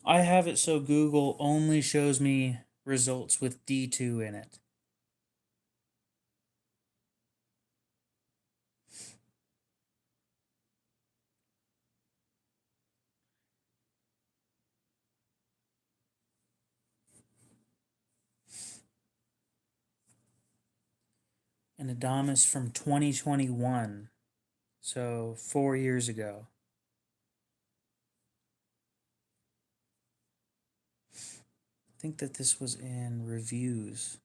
I have it so Google only shows me results with D2 in it. An Adamas from 2021. So 4 years ago. I think that this was in reviews.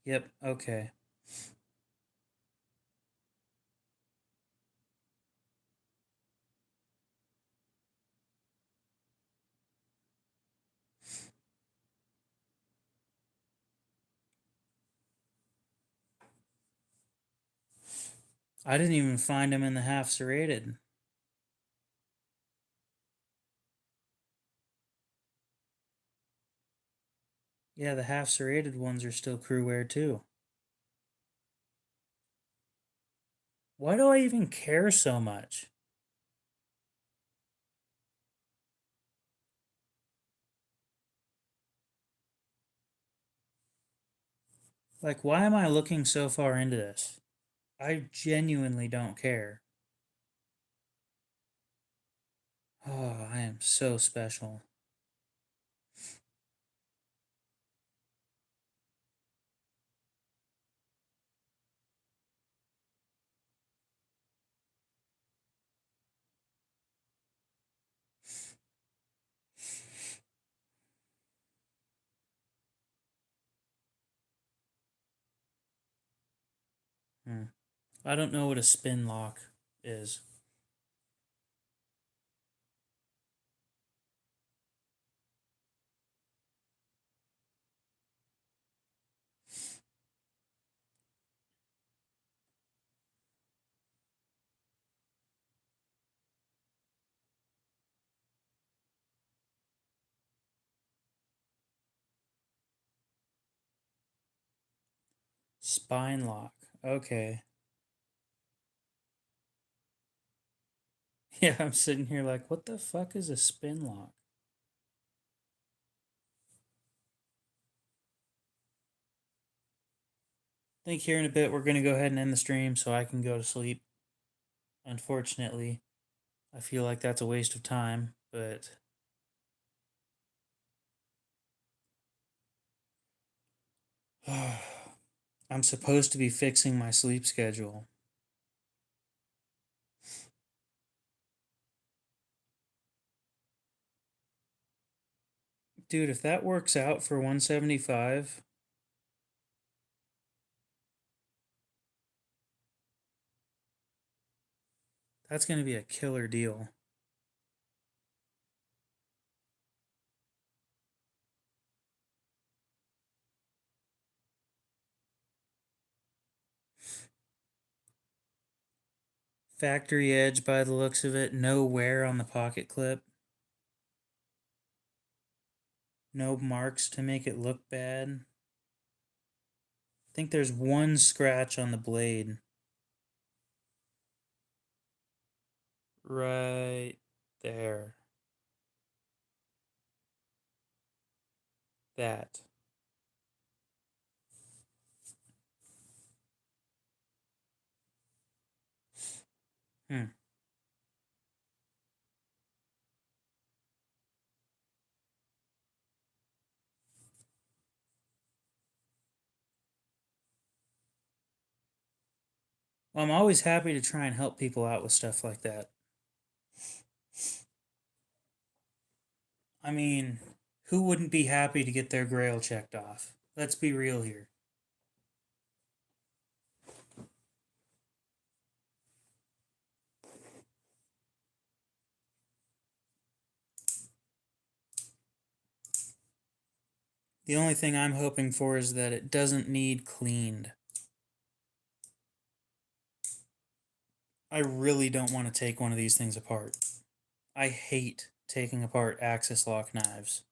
Yep, okay. I didn't even find him in the half serrated. Yeah, the half serrated ones are still crew wear too. Why do I even care so much? Like, why am I looking so far into this? I genuinely don't care. Oh, I am so special. Hmm. I don't know what a spin lock is. Spine lock. Okay. Yeah, I'm sitting here like, what the fuck is a spin lock? I think here in a bit we're going to go ahead and end the stream so I can go to sleep. Unfortunately, I feel like that's a waste of time, but I'm supposed to be fixing my sleep schedule. Dude, if that works out for 175, that's going to be a killer deal. Factory edge by the looks of it, no wear on the pocket clip, no marks to make it look bad. I think there's one scratch on the blade. Right there. That. Hmm. Well, I'm always happy to try and help people out with stuff like that. I mean, who wouldn't be happy to get their grail checked off? Let's be real here. The only thing I'm hoping for is that it doesn't need cleaned. I really don't want to take one of these things apart. I hate taking apart axis lock knives.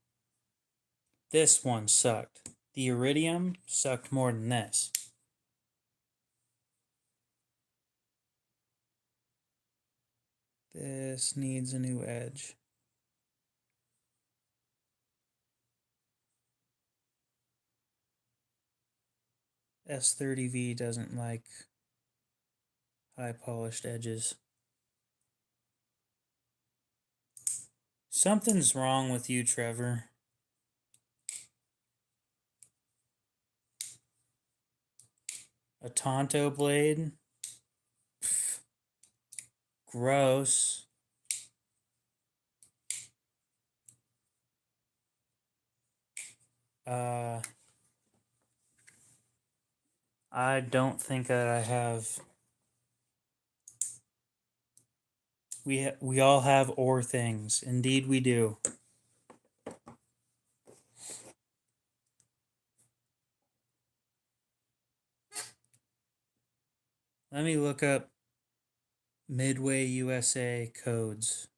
This one sucked. The iridium sucked more than this. This needs a new edge. S30V doesn't like high polished edges. Something's wrong with you, Trevor. A Tonto blade? Pff, gross. I don't think that I have. We all have or things. Indeed, we do. Let me look up Midway USA codes.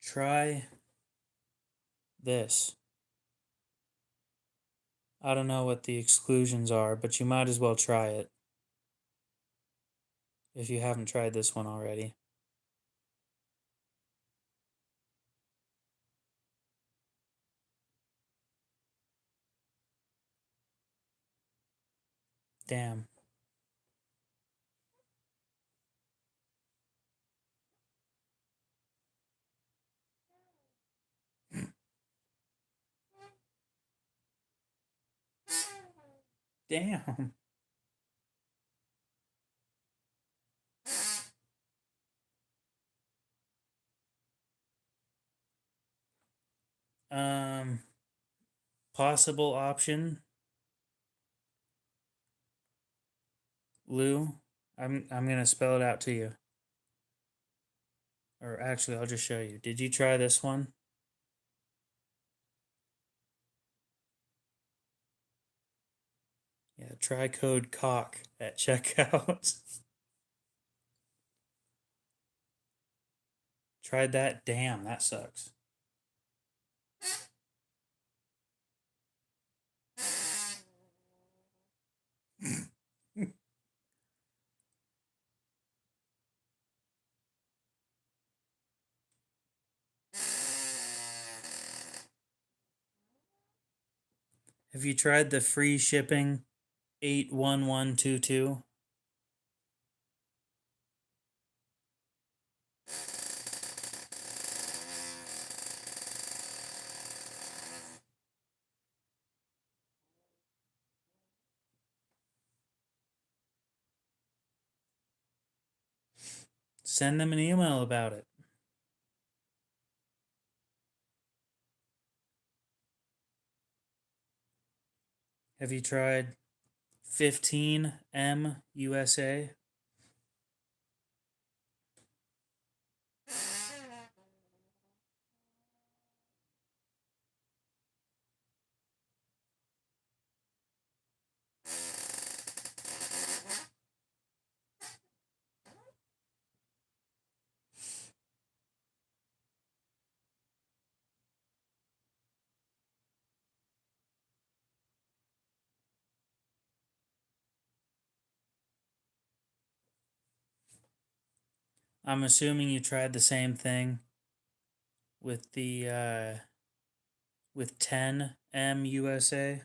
Try this. I don't know what the exclusions are, but you might as well try it if you haven't tried this one already. Damn. Damn. Um, Possible option, Lou. I'm gonna spell it out to you. Or actually, I'll just show you. Did you try this one? Yeah, try code COCK at checkout. Tried that? Damn, that sucks. Have you tried the free shipping 81122? Send them an email about it. Have you tried 15M USA? I'm assuming you tried the same thing with the with 10M USA.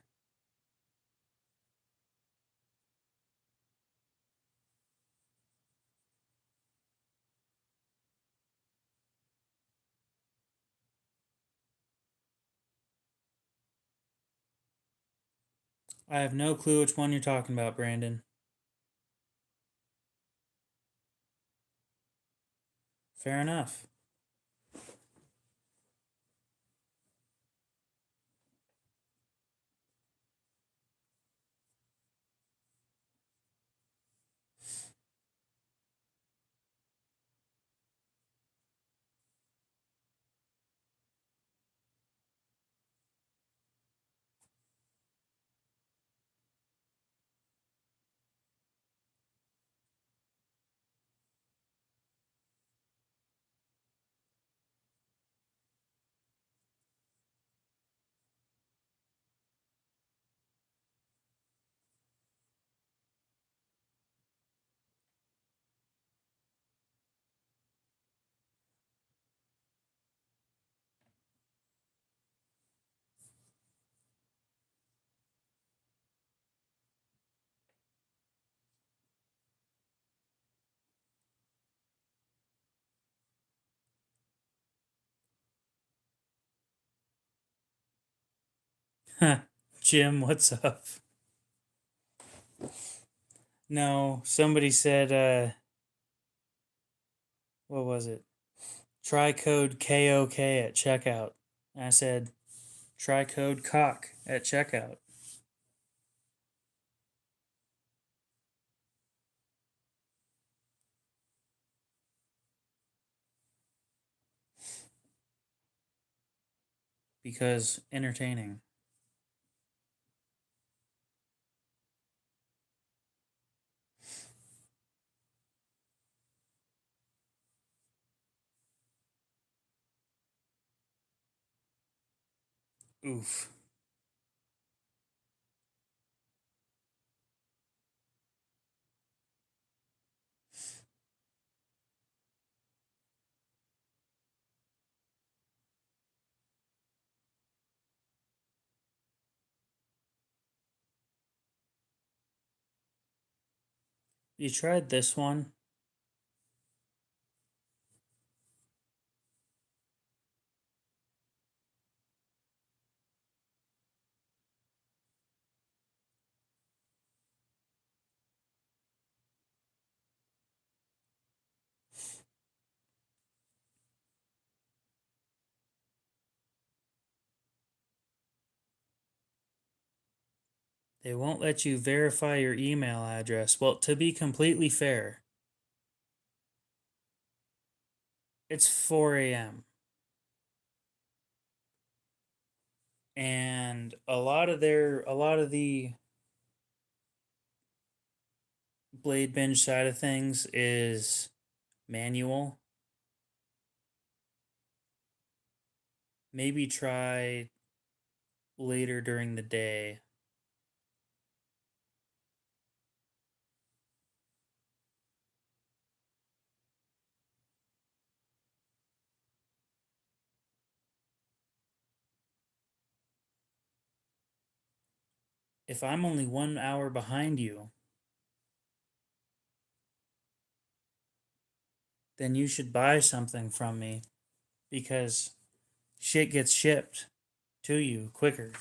I have no clue which one you're talking about, Brandon. Fair enough. Jim, what's up? No, somebody said, what was it? Try code KOK at checkout. And I said, try code COCK at checkout. Because entertaining. Oof. You tried this one? They won't let you verify your email address. Well, to be completely fair, it's 4 a.m. And a lot of the blade binge side of things is manual. Maybe try later during the day. If I'm only 1 hour behind you, then you should buy something from me because shit gets shipped to you quicker.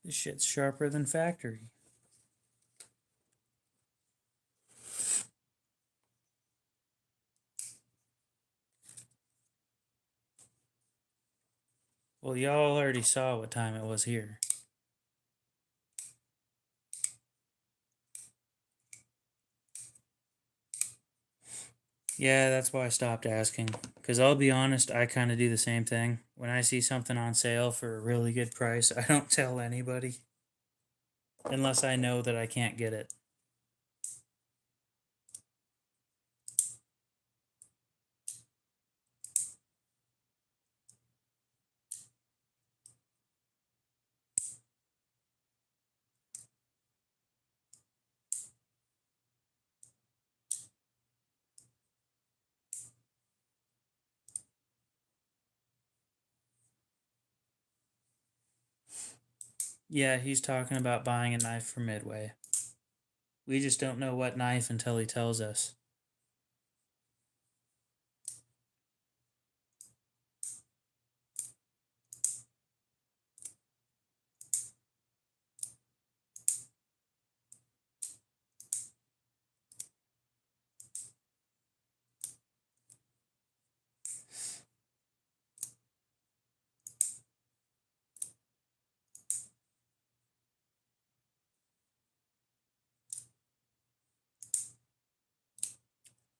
This shit's sharper than factory. Well, y'all already saw what time it was here. Yeah, that's why I stopped asking. Because I'll be honest, I kind of do the same thing. When I see something on sale for a really good price, I don't tell anybody. Unless I know that I can't get it. Yeah, he's talking about buying a knife from Midway. We just don't know what knife until he tells us.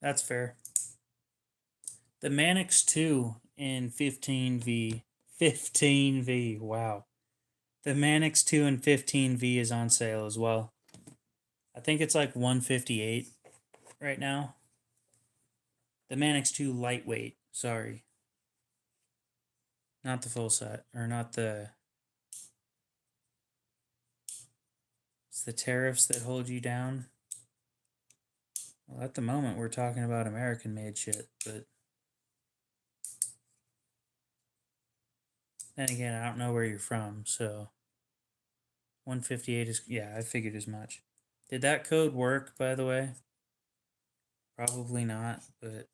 That's fair. The Manix 2 in 15V. 15V, wow. The Manix 2 in 15V is on sale as well. I think it's like 158 right now. The Manix 2 lightweight, sorry. Not the full set, or not the... It's the tariffs that hold you down. Well, at the moment, we're talking about American-made shit, but... Then again, I don't know where you're from, so... 158 is... Yeah, I figured as much. Did that code work, by the way? Probably not, but...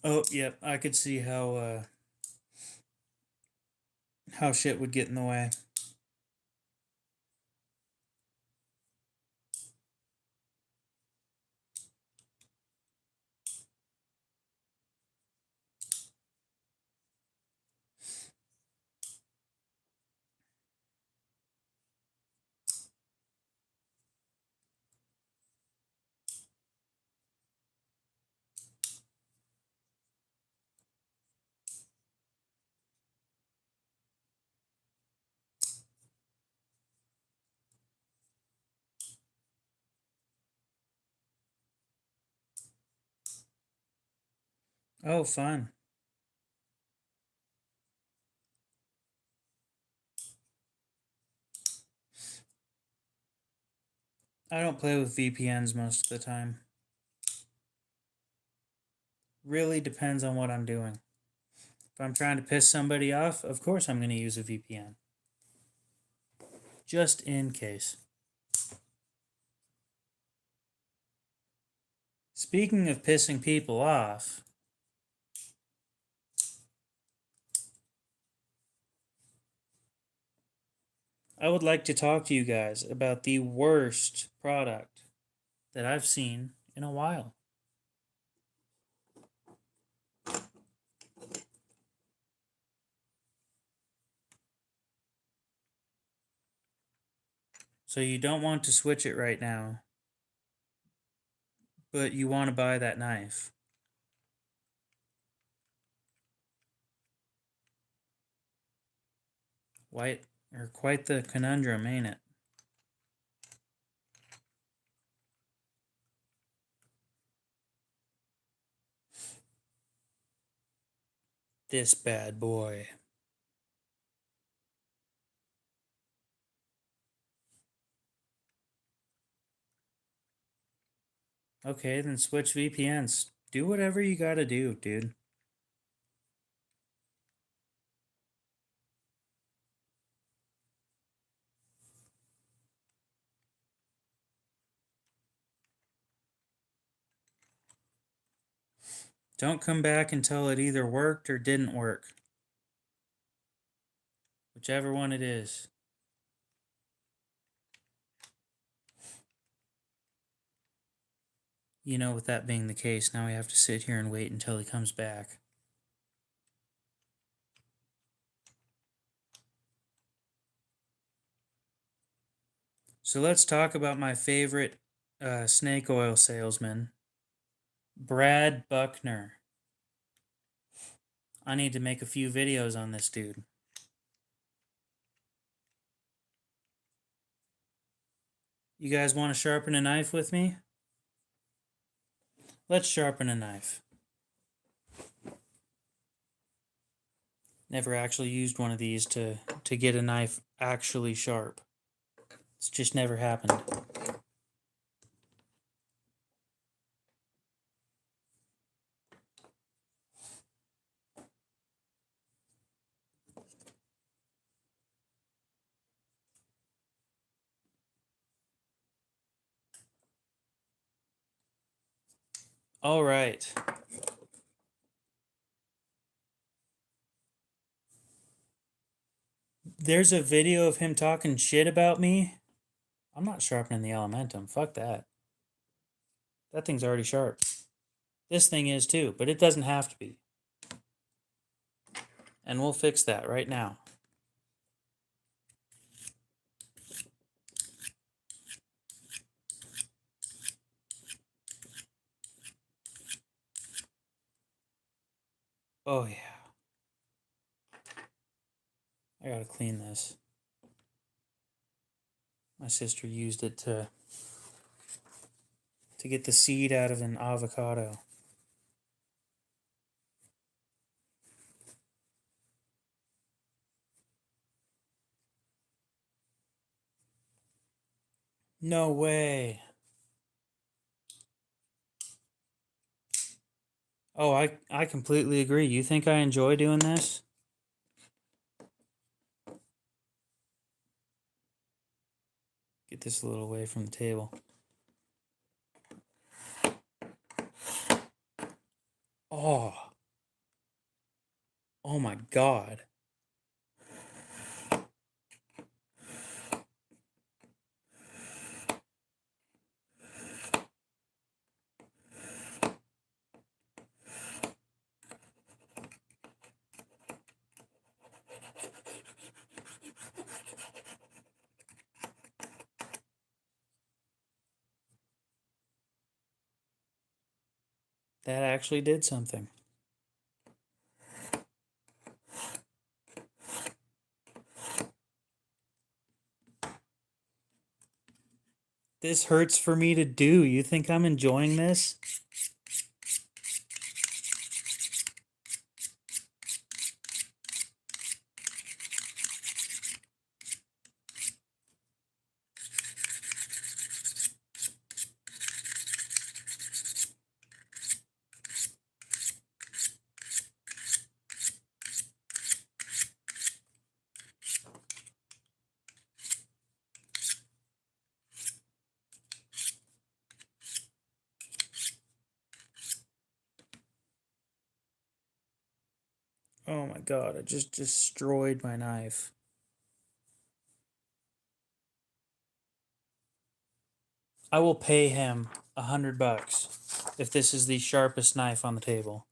Oh, yep, I could see how shit would get in the way. Oh, fun. I don't play with VPNs most of the time. Really depends on what I'm doing. If I'm trying to piss somebody off, of course I'm going to use a VPN. Just in case. Speaking of pissing people off, I would like to talk to you guys about the worst product that I've seen in a while. So you don't want to switch it right now, but you want to buy that knife. Quite the conundrum, ain't it? This bad boy. Okay, then switch VPNs. Do whatever you gotta do, dude. Don't come back until it either worked or didn't work. Whichever one it is. You know, with that being the case, now we have to sit here and wait until he comes back. So let's talk about my favorite snake oil salesman, Brad Buckner. I need to make a few videos on this dude. You guys want to sharpen a knife with me? Let's sharpen a knife. Never actually used one of these to get a knife actually sharp. It's just never happened. All right. There's a video of him talking shit about me. I'm not sharpening the Elementum. Fuck that. That thing's already sharp. This thing is too, but it doesn't have to be. And we'll fix that right now. Oh yeah. I gotta clean this. My sister used it to get the seed out of an avocado. No way. Oh, I completely agree. You think I enjoy doing this? Get this a little away from the table. Oh. Oh my God. That actually did something. This hurts for me to do. You think I'm enjoying this? Oh my god, I just destroyed my knife. I will pay him $100 if this is the sharpest knife on the table.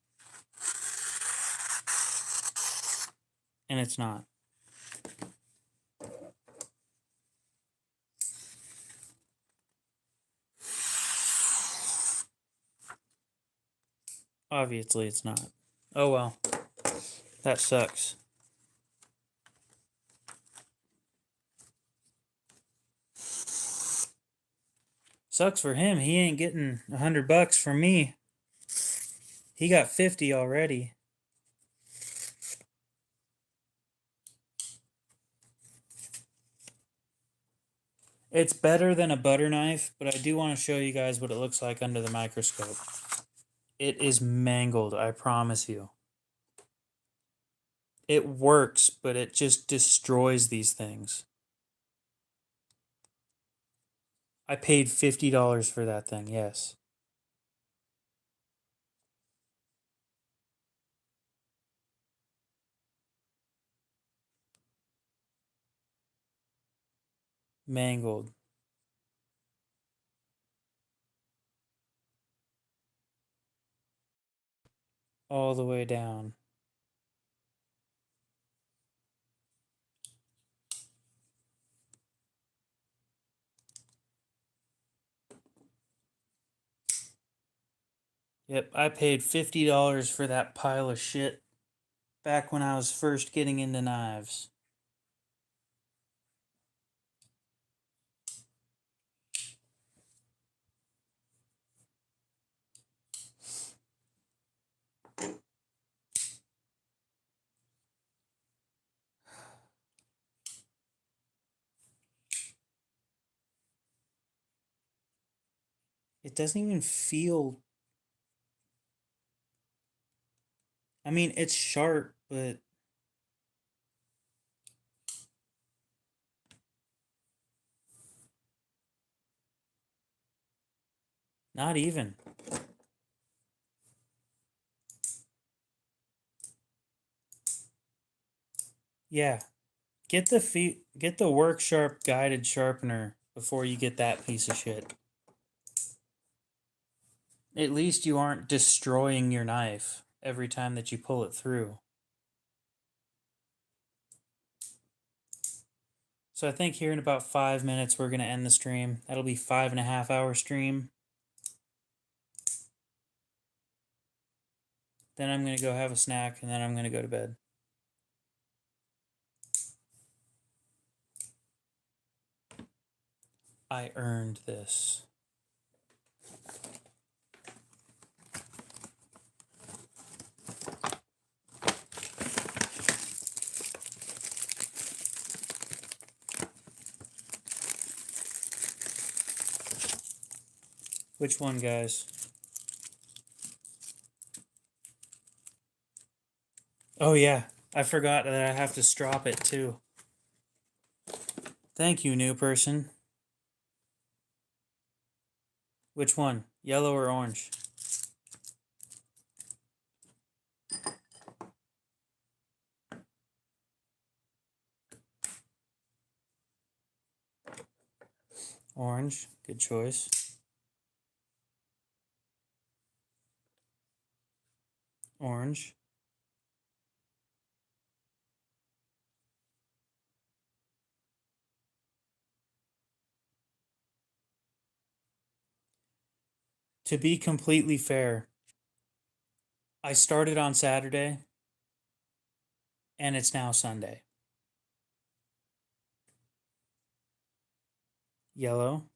And it's not. Obviously, it's not. Oh well. That sucks. Sucks for him. He ain't getting $100 from me. He got 50 already. It's better than a butter knife, but I do want to show you guys what it looks like under the microscope. It is mangled, I promise you. It works, but it just destroys these things. I paid $50 for that thing, yes. Mangled. All the way down. Yep, I paid $50 for that pile of shit back when I was first getting into knives. It doesn't even feel. I mean, it's sharp, but not even. Yeah. Get the Work Sharp guided sharpener before you get that piece of shit. At least you aren't destroying your knife every time that you pull it through. So I think here in about 5 minutes we're gonna end the stream. That'll be 5.5 hour stream. Then I'm gonna go have a snack and then I'm gonna go to bed. I earned this. Which one, guys? Oh yeah, I forgot that I have to strop it too. Thank you, new person. Which one? Yellow or orange? Orange. Good choice. Orange. To be completely fair, I started on Saturday and it's now Sunday. Yellow.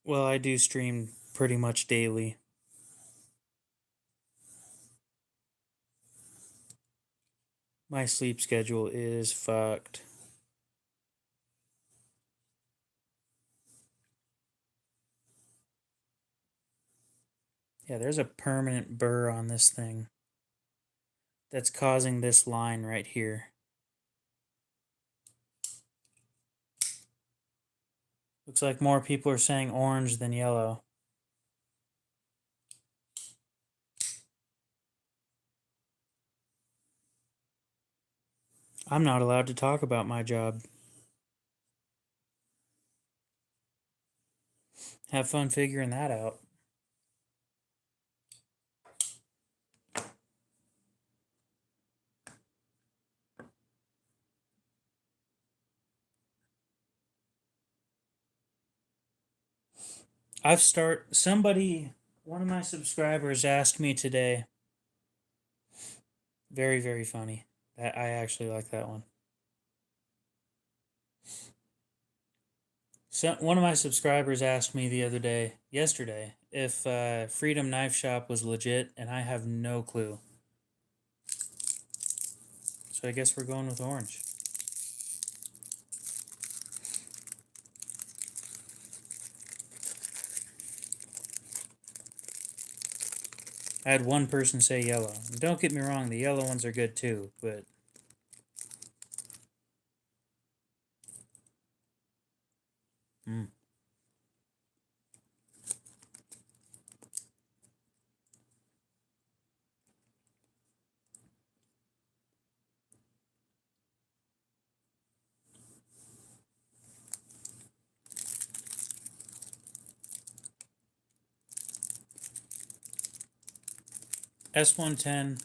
Well, I do stream pretty much daily. My sleep schedule is fucked. Yeah, there's a permanent burr on this thing that's causing this line right here. Looks like more people are saying orange than yellow. I'm not allowed to talk about my job. Have fun figuring that out. One of my subscribers asked me today. Very, very funny. I actually like that one. So one of my subscribers asked me yesterday, if Freedom Knife Shop was legit, and I have no clue. So I guess we're going with orange. I had one person say yellow. Don't get me wrong, the yellow ones are good too, but S110.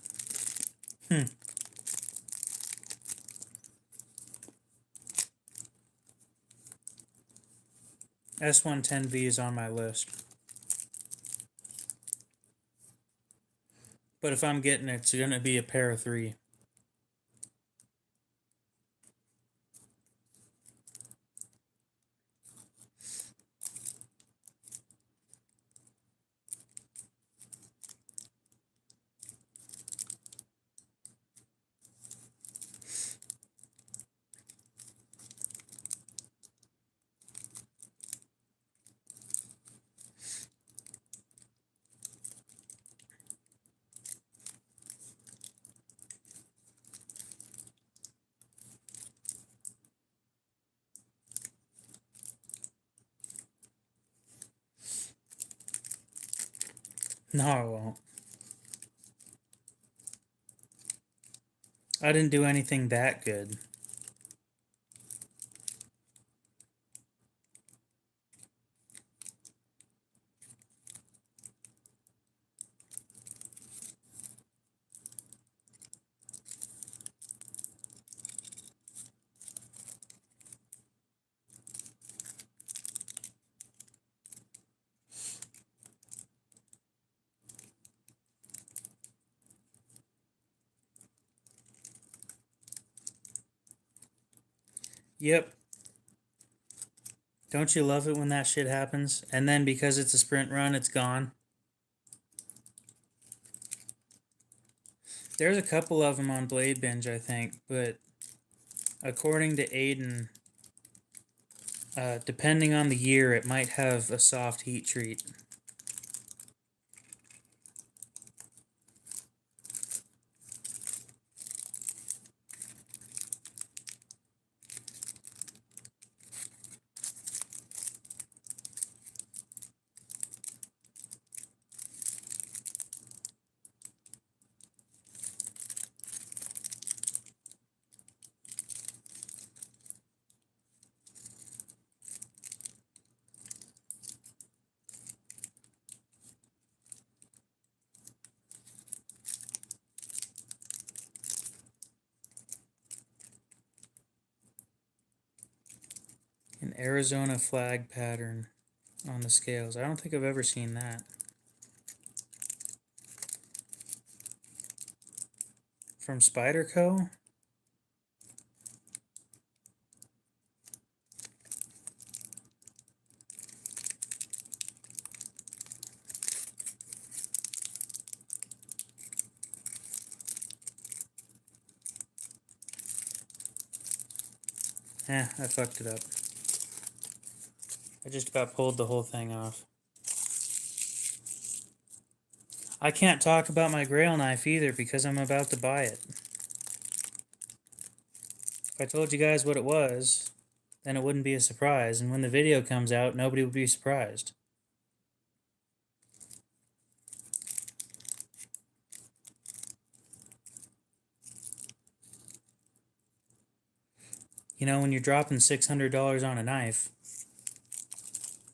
S110V is on my list. But if I'm getting it, it's going to be a pair of 3. No, I won't. I didn't do anything that good. Yep. Don't you love it when that shit happens? And then because it's a sprint run, it's gone. There's a couple of them on Blade Binge, I think, but according to Aiden, depending on the year, it might have a soft heat treat. An Arizona flag pattern on the scales. I don't think I've ever seen that. From Spyderco? I fucked it up. I just about pulled the whole thing off. I can't talk about my Grail knife either because I'm about to buy it. If I told you guys what it was, then it wouldn't be a surprise, and when the video comes out, nobody would be surprised. You know, when you're dropping $600 on a knife,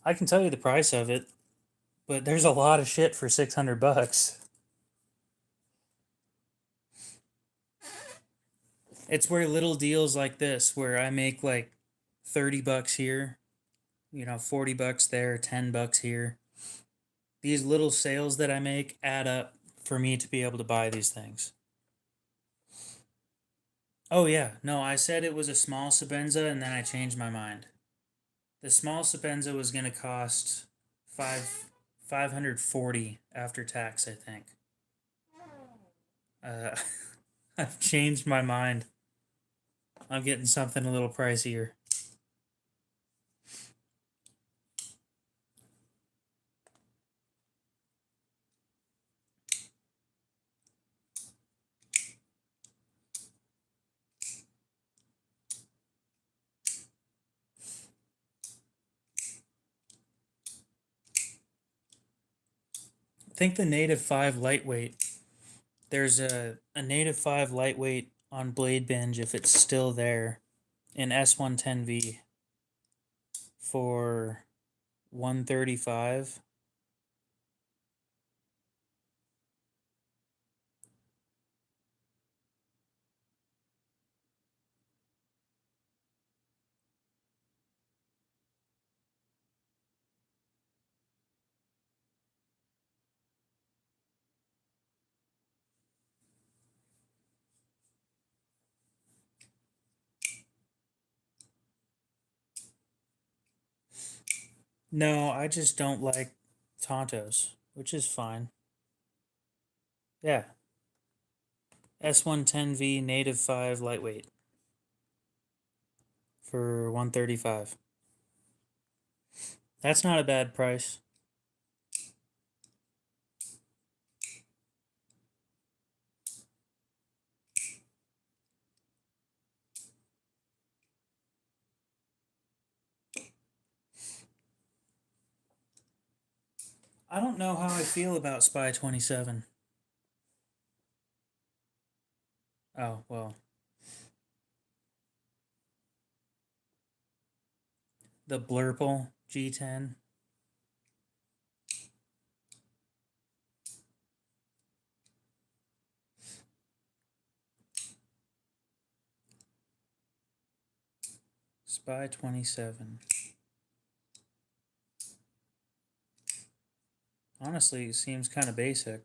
I can tell you the price of it, but there's a lot of shit for 600 bucks. It's where little deals like this, where I make like 30 bucks here, 40 bucks there, 10 bucks here. These little sales that I make add up for me to be able to buy these things. Oh yeah, no, I said it was a small Sabenza and then I changed my mind. The small Sabenza was gonna cost 540 after tax, I think. I've changed my mind. I'm getting something a little pricier. I think the Native 5 lightweight, there's a Native 5 lightweight on Blade Binge if it's still there in S110V for 135. No, I just don't like Tontos, which is fine. Yeah. S110V Native 5 lightweight for 135. That's not a bad price. I don't know how I feel about Spy 27. Oh, well. The Blurple G10. Spy 27. Honestly, it seems kind of basic.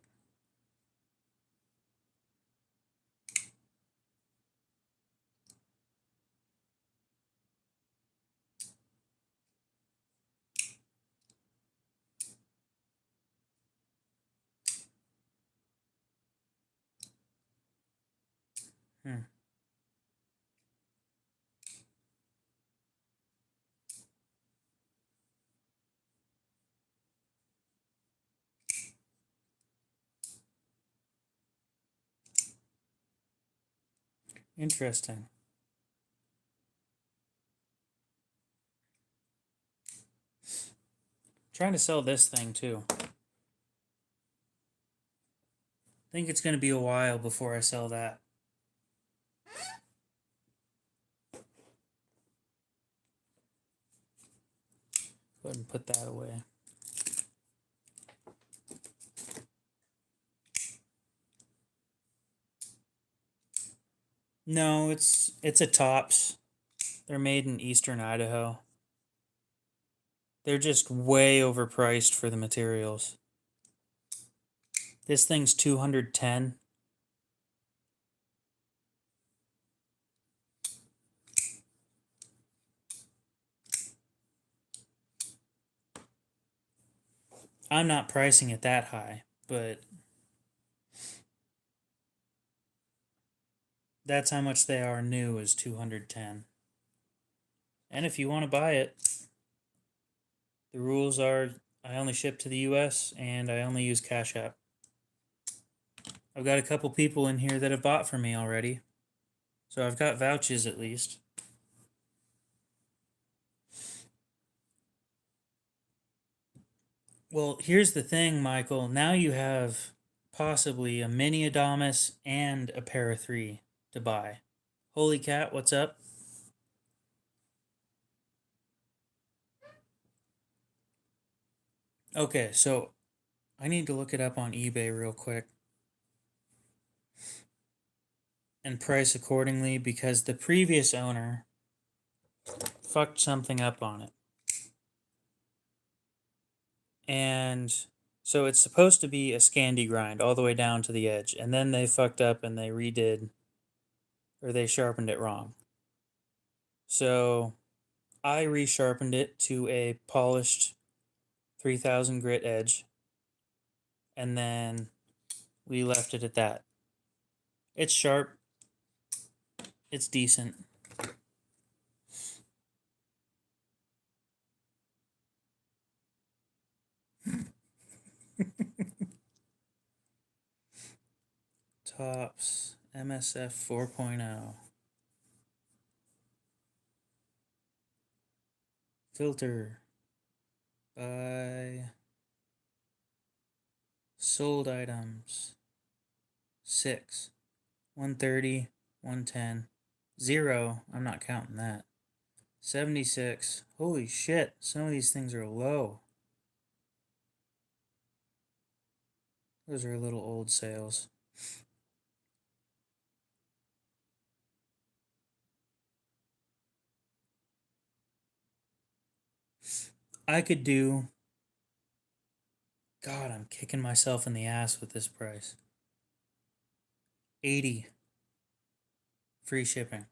Hmm. Interesting. Trying to sell this thing too. I think it's going to be a while before I sell that. Go ahead and put that away. No, it's a Tops. They're made in Eastern Idaho. They're just way overpriced for the materials. This thing's 210. I'm not pricing it that high, but that's how much they are new is 210. And if you want to buy it, the rules are I only ship to the US and I only use Cash App. I've got a couple people in here that have bought from me already. So I've got vouchers at least. Well, here's the thing, Michael. Now you have possibly a mini Adamas and a Para 3 to buy. Holy cat, what's up? Okay, so I need to look it up on eBay real quick and price accordingly because the previous owner fucked something up on it. And so it's supposed to be a Scandi grind all the way down to the edge, and then they fucked up and they redid, or they sharpened it wrong. So I resharpened it to a polished 3000 grit edge, and then we left it at that. It's sharp, it's decent. Tops MSF 4.0. Filter by sold items 6, 130, 110, 0. I'm not counting that. 76. Holy shit, some of these things are low. Those are little old sales. I could do. God, I'm kicking myself in the ass with this price. 80. Free shipping.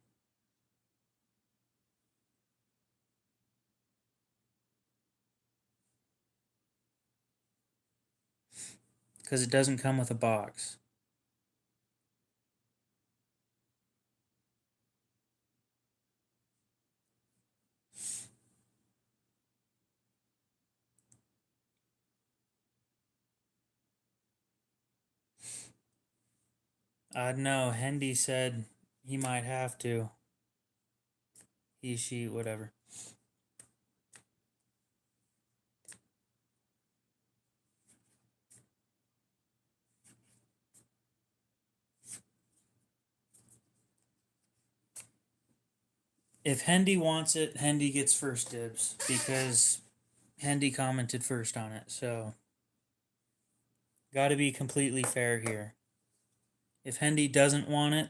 Because it doesn't come with a box. I don't know. Hendy said he might have to. He, she, whatever. If Hendy wants it, Hendy gets first dibs because Hendy commented first on it. So, got to be completely fair here. If Hendy doesn't want it,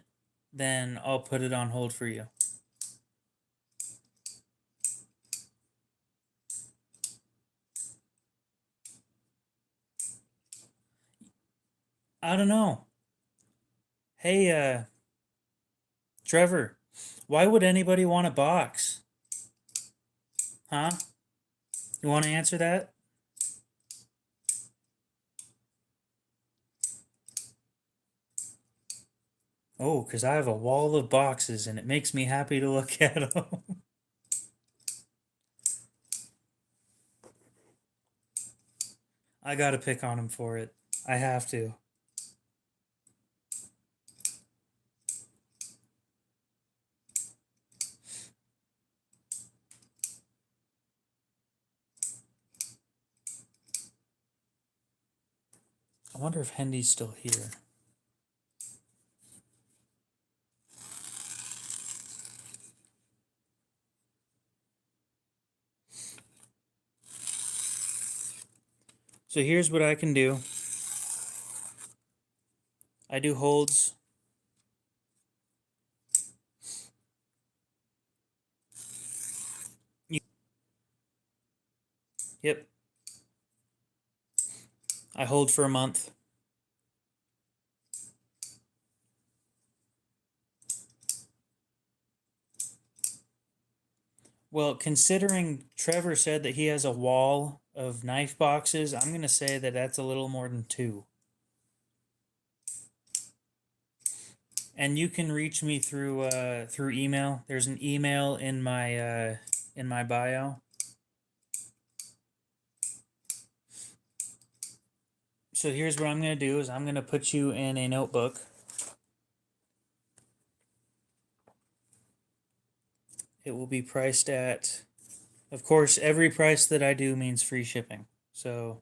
then I'll put it on hold for you. I don't know. Hey, Trevor, why would anybody want a box? Huh? You want to answer that? Oh, because I have a wall of boxes and it makes me happy to look at them. I gotta pick on him for it. I have to. I wonder if Hendy's still here. So here's what I can do. I do holds. Yep. I hold for a month. Well, considering Trevor said that he has a wall of knife boxes, I'm going to say that that's a little more than 2. And you can reach me through email. There's an email in my bio. So here's what I'm going to do is I'm going to put you in a notebook. It will be priced at, of course, every price that I do means free shipping. So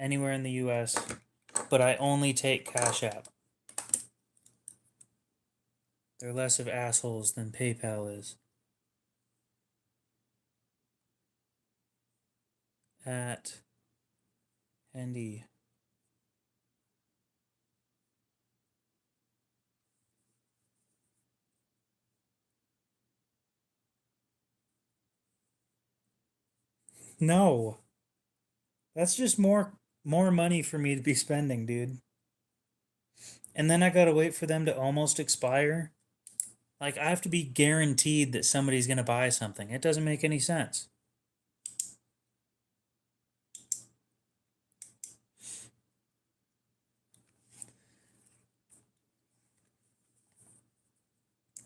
anywhere in the US, but I only take Cash App. They're less of assholes than PayPal is. At Handy. No. That's just more money for me to be spending, dude. And then I gotta wait for them to almost expire. Like, I have to be guaranteed that somebody's gonna buy something. It doesn't make any sense.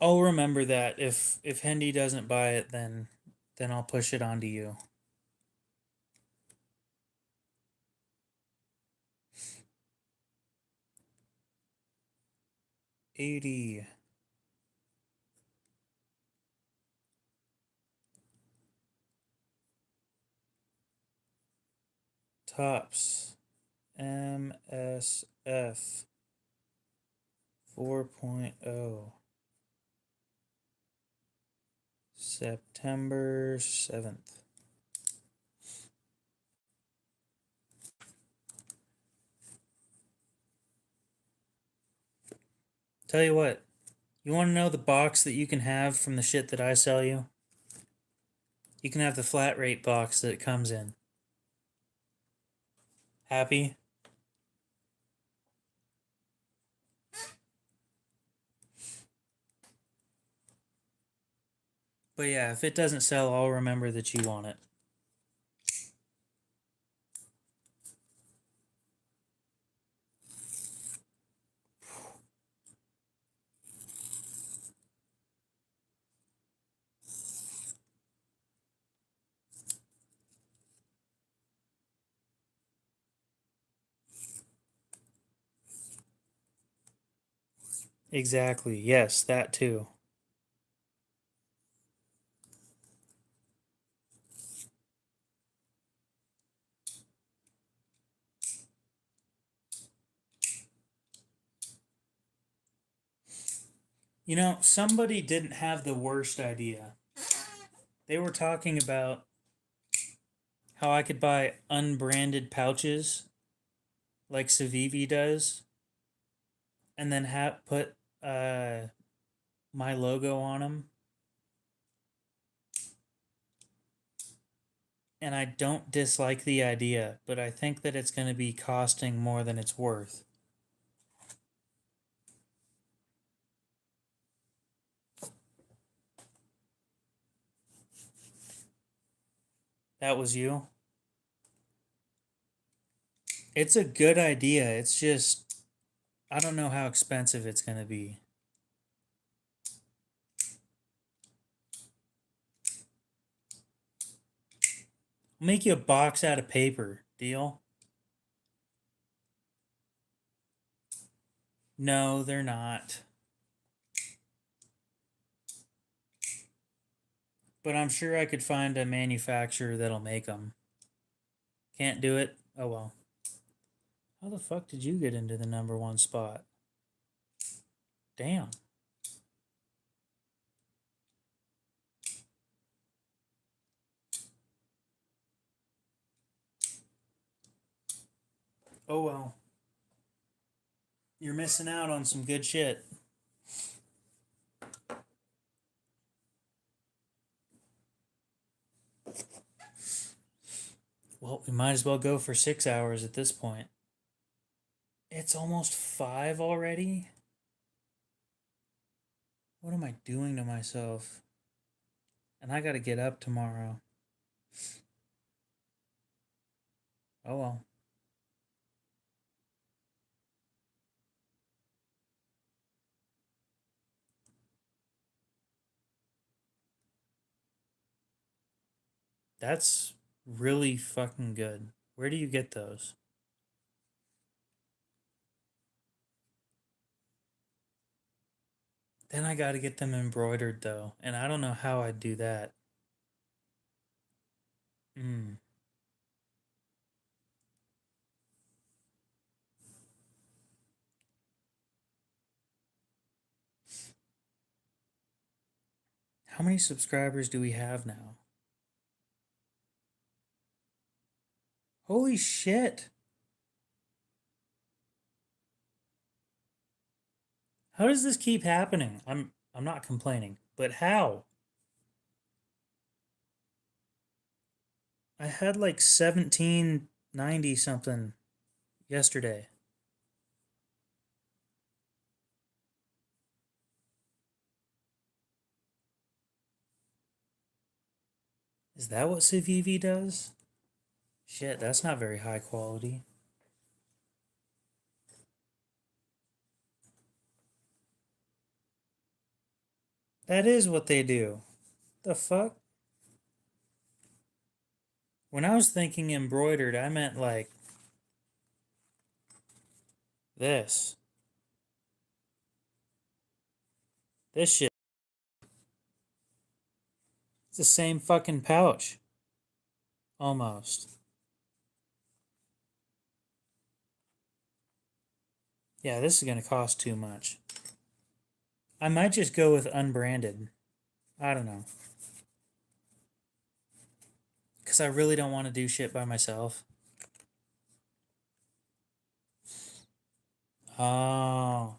I'll remember that if Hendy doesn't buy it, then I'll push it onto you. 80. Tops. MSF 4.0. September 7th. Tell you what, you want to know the box that you can have from the shit that I sell you? You can have the flat rate box that it comes in. Happy? But yeah, if it doesn't sell, I'll remember that you want it. Exactly. Yes, that too. You know, somebody didn't have the worst idea. They were talking about how I could buy unbranded pouches like Civivi does and then put my logo on them. And I don't dislike the idea, but I think that it's going to be costing more than it's worth. That was you? It's a good idea. It's just, I don't know how expensive it's going to be. I'll make you a box out of paper. Deal? No, they're not. But I'm sure I could find a manufacturer that'll make them. Can't do it? Oh well. How the fuck did you get into the #1 spot? Damn. Oh well. You're missing out on some good shit. Well, we might as well go for 6 hours at this point. It's almost 5 already? What am I doing to myself? And I gotta get up tomorrow. Oh well. That's really fucking good. Where do you get those? Then I got to get them embroidered though, and I don't know how I'd do that. Mm. How many subscribers do we have now? Holy shit. How does this keep happening? I'm not complaining, but how? I had like 1790 something yesterday. Is that what Civivi does? Shit, that's not very high quality. That is what they do. The fuck? When I was thinking embroidered, I meant like this. This shit. It's the same fucking pouch. Almost. Yeah, this is going to cost too much. I might just go with unbranded. I don't know. Because I really don't want to do shit by myself. Oh.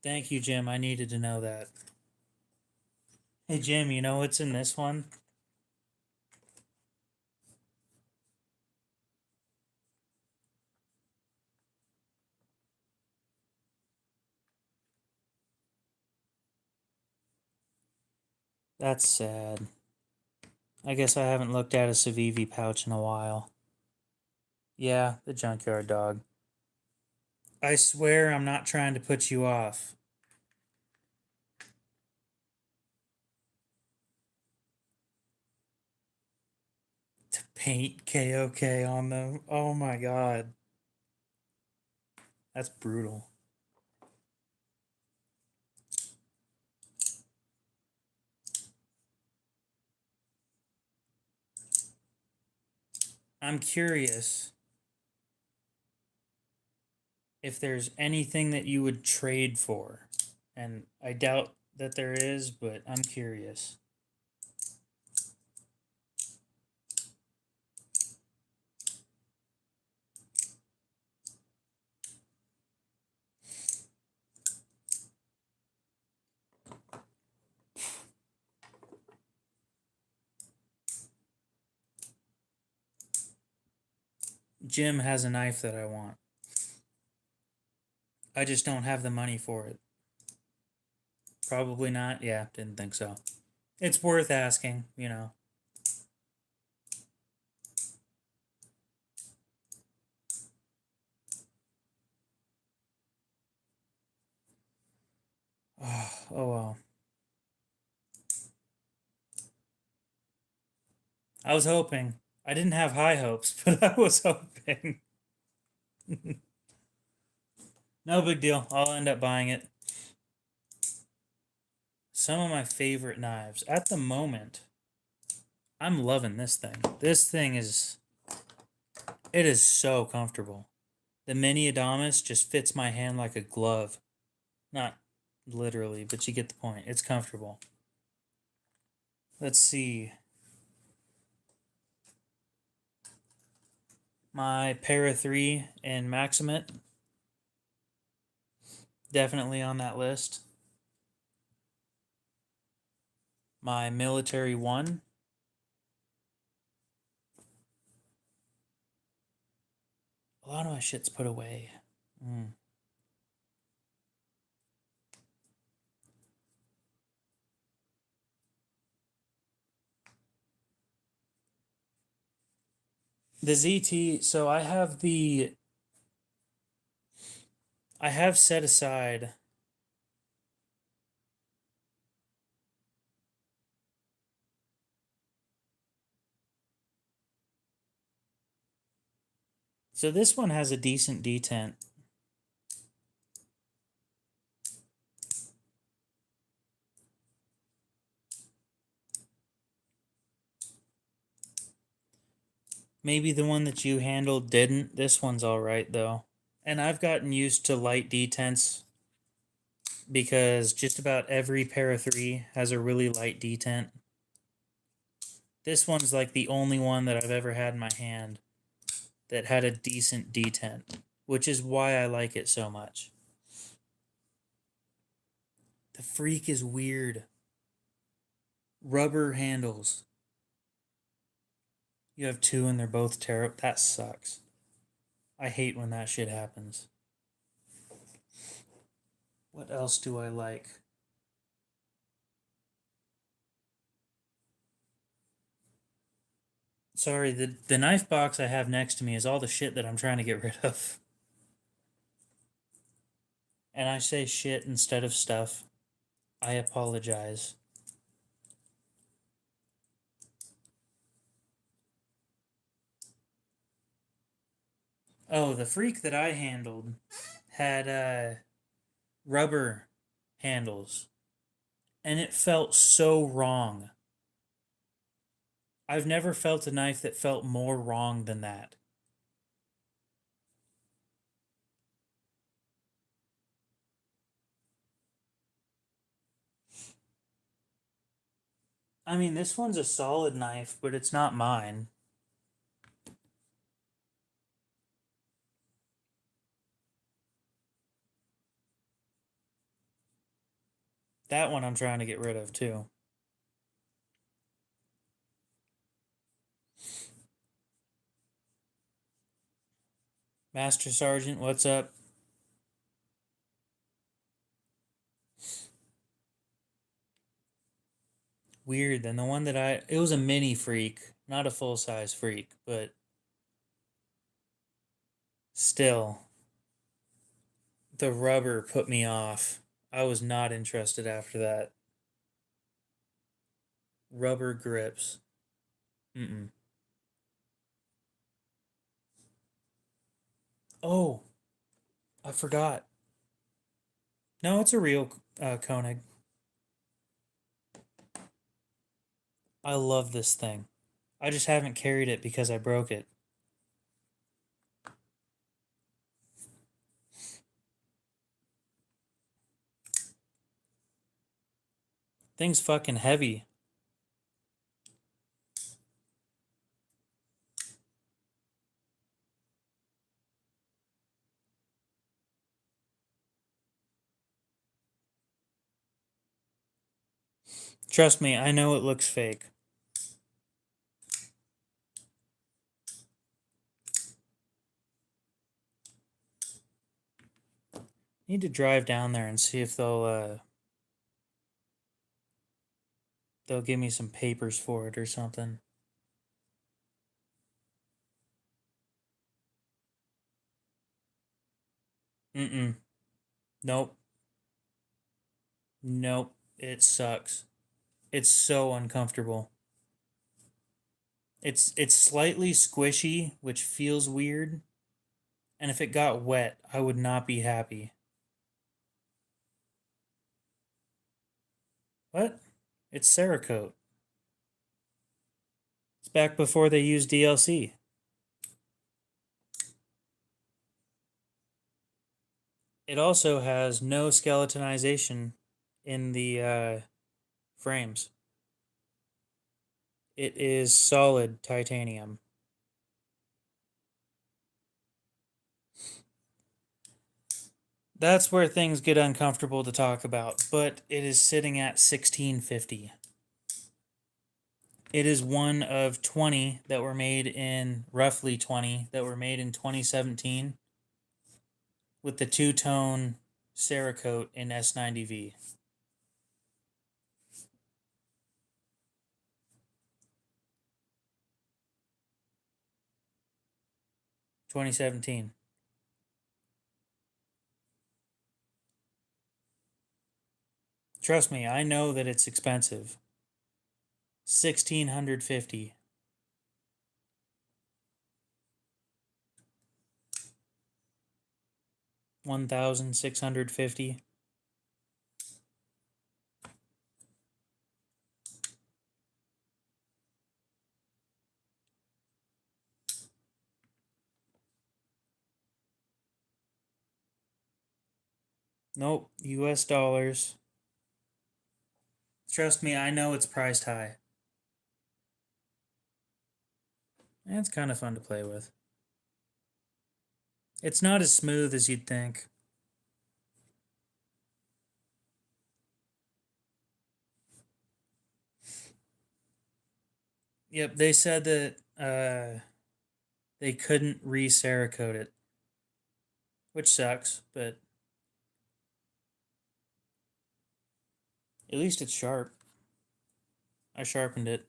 Thank you, Jim. I needed to know that. Hey, Jim, you know what's in this one? That's sad. I guess I haven't looked at a Civivi pouch in a while. Yeah, the junkyard dog. I swear I'm not trying to put you off. To paint KOK on them. Oh my god. That's brutal. I'm curious if there's anything that you would trade for. And I doubt that there is, but I'm curious. Jim has a knife that I want. I just don't have the money for it. Probably not. Yeah, didn't think so. It's worth asking, you know. Oh, oh well. I was hoping. I didn't have high hopes, but I was hoping. No big deal. I'll end up buying it. Some of my favorite knives. At the moment, I'm loving this thing. This thing is... It is so comfortable. The mini Adamas just fits my hand like a glove. Not literally, but you get the point. It's comfortable. Let's see. My Para 3 and Maximate. Definitely on that list. My Military 1. A lot of my shit's put away. The ZT, so I have set aside so this one has a decent detent. Maybe the one that you handled didn't. This one's all right though. And I've gotten used to light detents because just about every Para 3 has a really light detent. This one's like the only one that I've ever had in my hand that had a decent detent, which is why I like it so much. The Freak is weird. Rubber handles. You have two and they're both terrible. That sucks. I hate when that shit happens. What else do I like? Sorry, the knife box I have next to me is all the shit that I'm trying to get rid of. And I say shit instead of stuff. I apologize. Oh, the Freak that I handled had rubber handles. And it felt so wrong. I've never felt a knife that felt more wrong than that. I mean, this one's a solid knife, but it's not mine. That one I'm trying to get rid of too. Master Sergeant, what's up? Weird. Then the one that it was a mini Freak, not a full size Freak, but still, the rubber put me off. I was not interested after that. Rubber grips. Mm-mm. Oh, I forgot. No, it's a real Koenig. I love this thing. I just haven't carried it because I broke it. Thing's fucking heavy. Trust me, I know it looks fake. Need to drive down there and see if they'll give me some papers for it or something. Mm-mm. Nope. Nope. It sucks. It's so uncomfortable. It's slightly squishy, which feels weird. And if it got wet, I would not be happy. What? It's Cerakote. It's back before they used DLC. It also has no skeletonization in the frames. It is solid titanium. That's where things get uncomfortable to talk about, but it is sitting at $16.50. It is one of 20 that were made in, roughly 20, that were made in 2017 with the two-tone Cerakote in S90V. $2017. Trust me, I know that it's expensive. $1,650. $1,650. Nope, US dollars. Trust me, I know it's priced high. And it's kind of fun to play with. It's not as smooth as you'd think. Yep, they said that they couldn't re-Cerakote it, which sucks, but at least it's sharp. I sharpened it.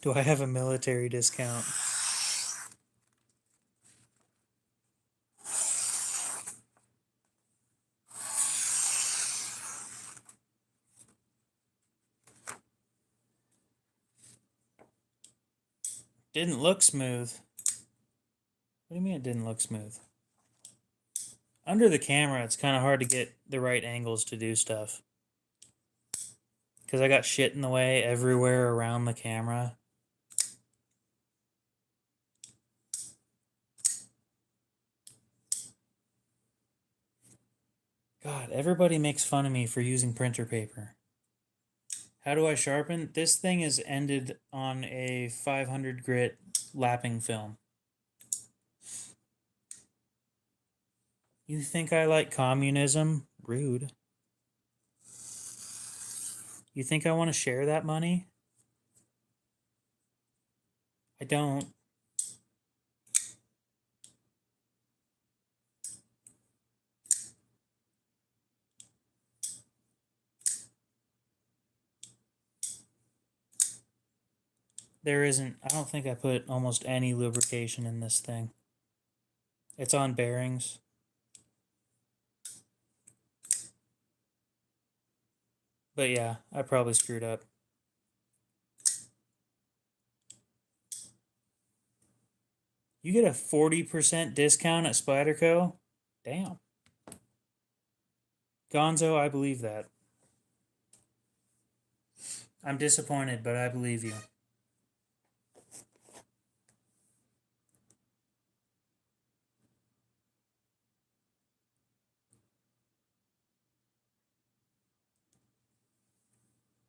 Do I have a military discount? Didn't look smooth. What do you mean it didn't look smooth? Under the camera, it's kind of hard to get the right angles to do stuff. Because I got shit in the way everywhere around the camera. God, everybody makes fun of me for using printer paper. How do I sharpen? This thing is ended on a 500 grit lapping film. You think I like communism? Rude. You think I want to share that money? I don't. There isn't, I don't think I put almost any lubrication in this thing. It's on bearings. But yeah, I probably screwed up. You get a 40% discount at Spyderco? Damn. Gonzo, I believe that. I'm disappointed, but I believe you.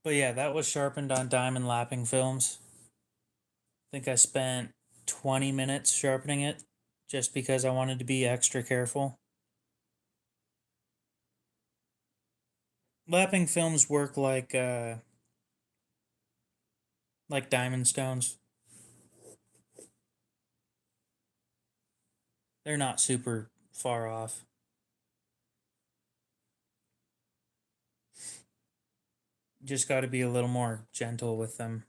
But yeah, that was sharpened on diamond lapping films. I think I spent 20 minutes sharpening it just because I wanted to be extra careful. Lapping films work like diamond stones. They're not super far off. Just got to be a little more gentle with them.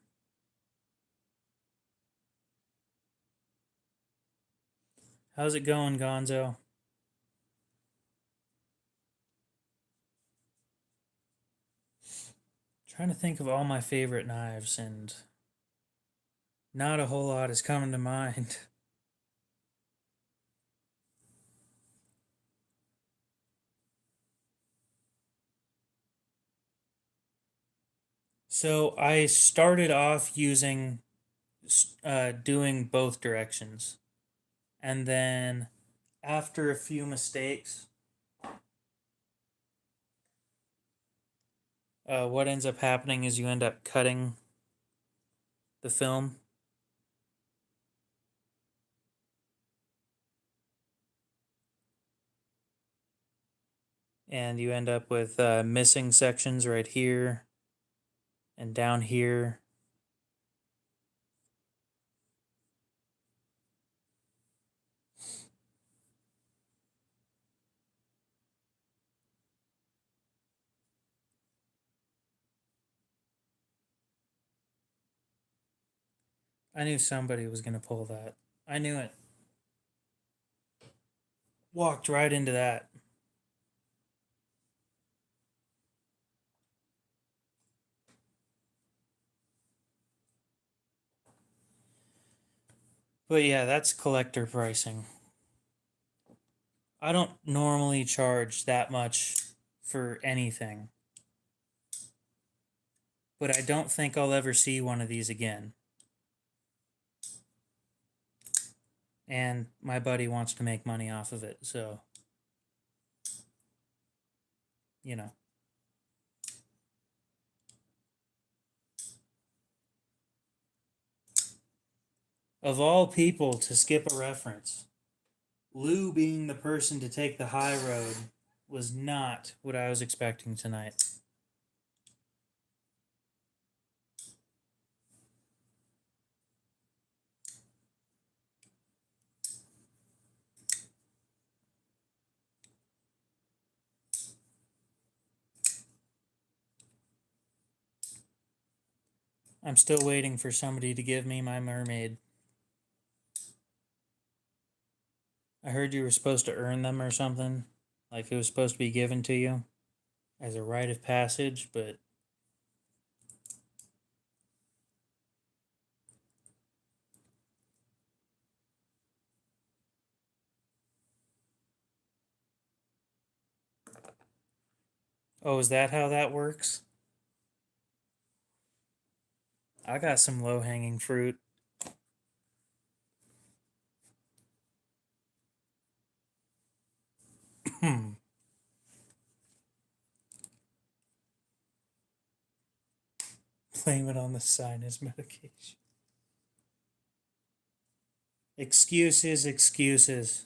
How's it going, Gonzo? Trying to think of all my favorite knives, and not a whole lot is coming to mind. So I started off using doing both directions, and then after a few mistakes, what ends up happening is you end up cutting the film. And you end up with missing sections right here and down here. I knew somebody was going to pull that. I knew it. Walked right into that. But yeah, that's collector pricing. I don't normally charge that much for anything. But I don't think I'll ever see one of these again. and my buddy wants to make money off of it, so you know. Of all people to skip a reference, Lou being the person to take the high road was not what I was expecting tonight. I'm still waiting for somebody to give me my mermaid. I heard you were supposed to earn them or something. Like it was supposed to be given to you as a rite of passage, but oh, is that how that works? I got some low hanging fruit. Blame it on the sinus medication. Excuses, excuses.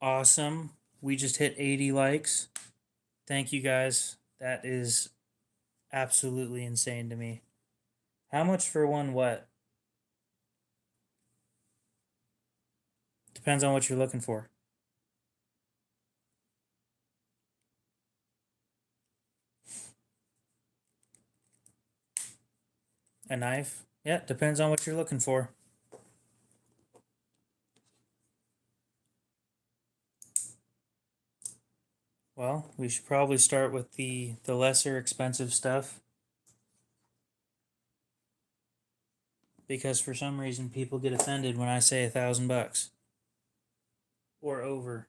Awesome. We just hit 80 likes. Thank you guys. That is absolutely insane to me. How much for one what? Depends on what you're looking for. A knife? Yeah, depends on what you're looking for. Well, we should probably start with the lesser expensive stuff. Because for some reason people get offended when I say $1,000 or over.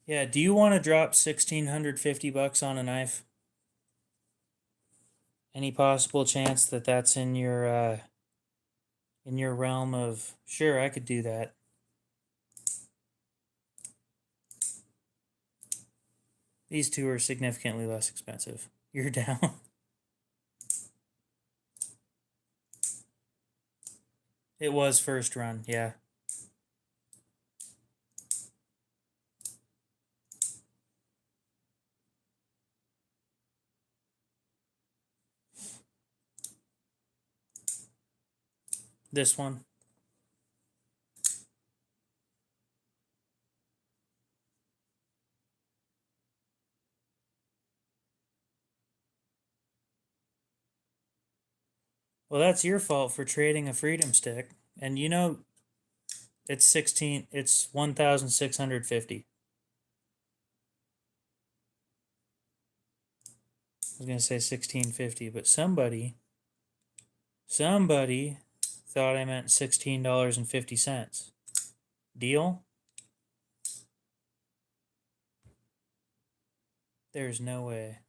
Yeah, do you want to drop $1,650 on a knife? Any possible chance that that's in your realm of sure I could do that? These two are significantly less expensive. You're down. It was first run, yeah. This one. Well, that's your fault for trading a freedom stick. And you know it's 1,650. I was gonna say 1,650, but somebody thought I meant $16.50. Deal? There's no way.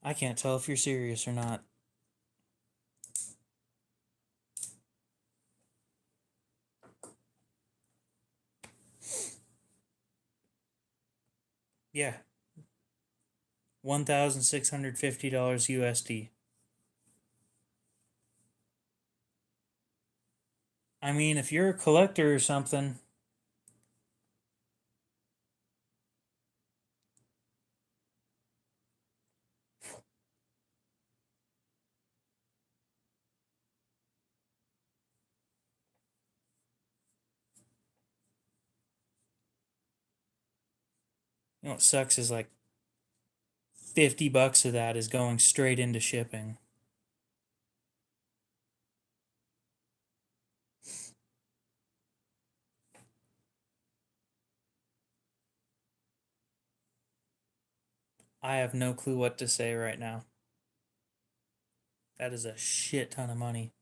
I can't tell if you're serious or not. Yeah. $1,650 USD. I mean, if you're a collector or something, you know what sucks is like $50 of that is going straight into shipping. I have no clue what to say right now. That is a shit ton of money.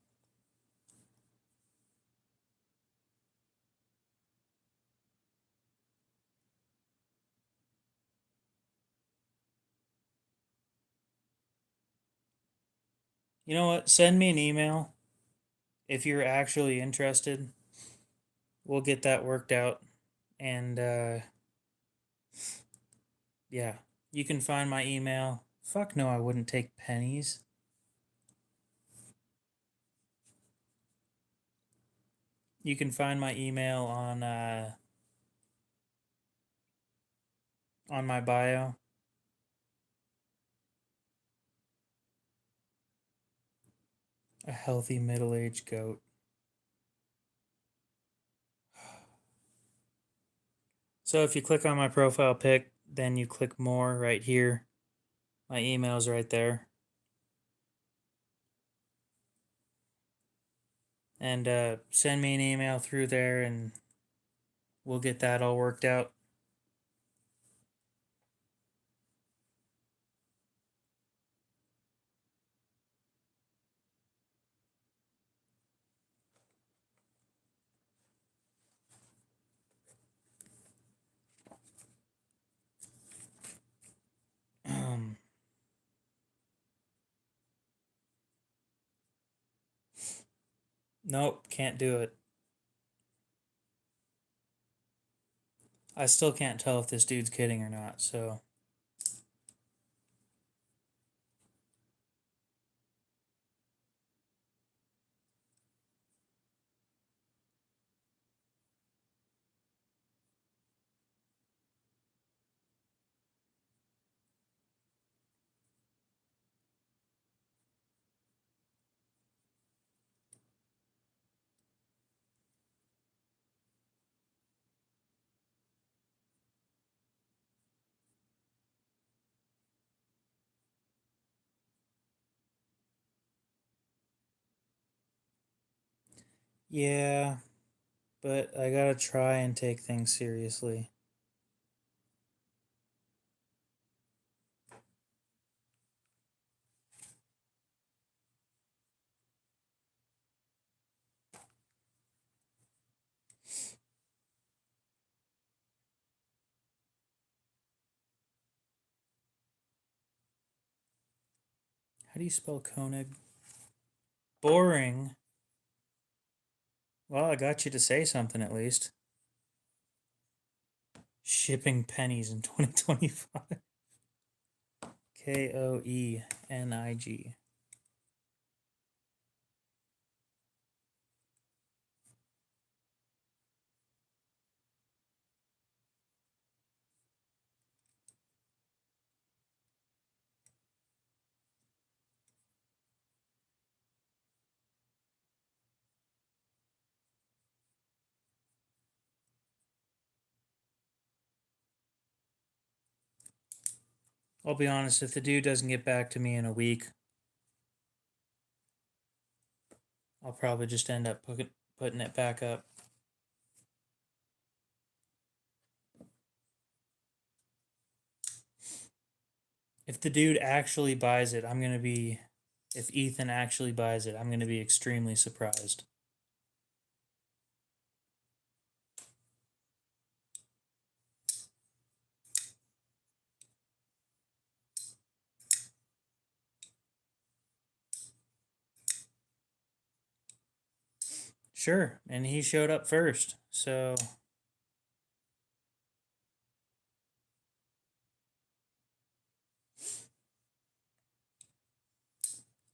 You know what? Send me an email if you're actually interested. We'll get that worked out. And yeah, you can find my email. Fuck no, I wouldn't take pennies. You can find my email on my bio. A healthy middle-aged goat. So if you click on my profile pic, then you click more right here. My email's right there. And send me an email through there and we'll get that all worked out. Nope, can't do it. I still can't tell if this dude's kidding or not, so. Yeah, but I gotta try and take things seriously. How do you spell Koenig? Boring. Well, I got you to say something at least. Shipping pennies in 2025. Koenig. I'll be honest, if the dude doesn't get back to me in a week, I'll probably just end up putting it back up. If the dude actually buys it, if Ethan actually buys it, I'm going to be extremely surprised. Sure, and he showed up first, so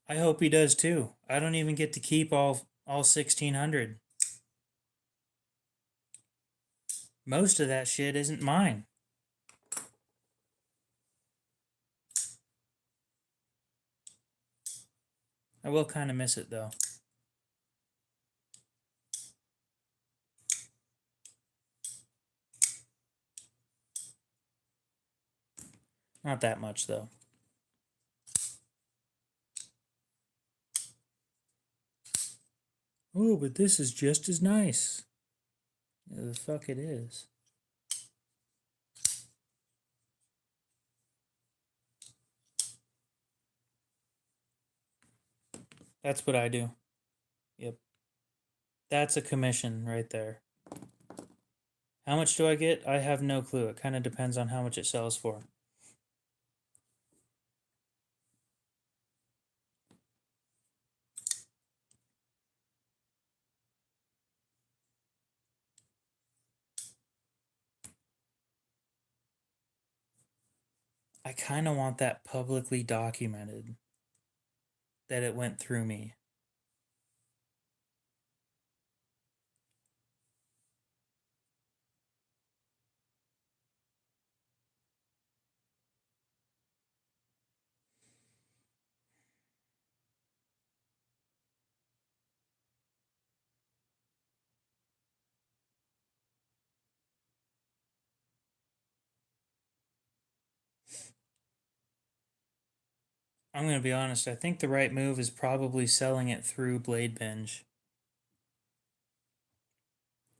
I hope he does too. I don't even get to keep all 1600. Most of that shit isn't mine. I will kind of miss it though. Not that much though. Oh, but this is just as nice. Yeah, the fuck it is. That's what I do. Yep. That's a commission right there. How much do I get? I have no clue. It kind of depends on how much it sells for. I kind of want that publicly documented that it went through me. I'm going to be honest, I think the right move is probably selling it through Blade Binge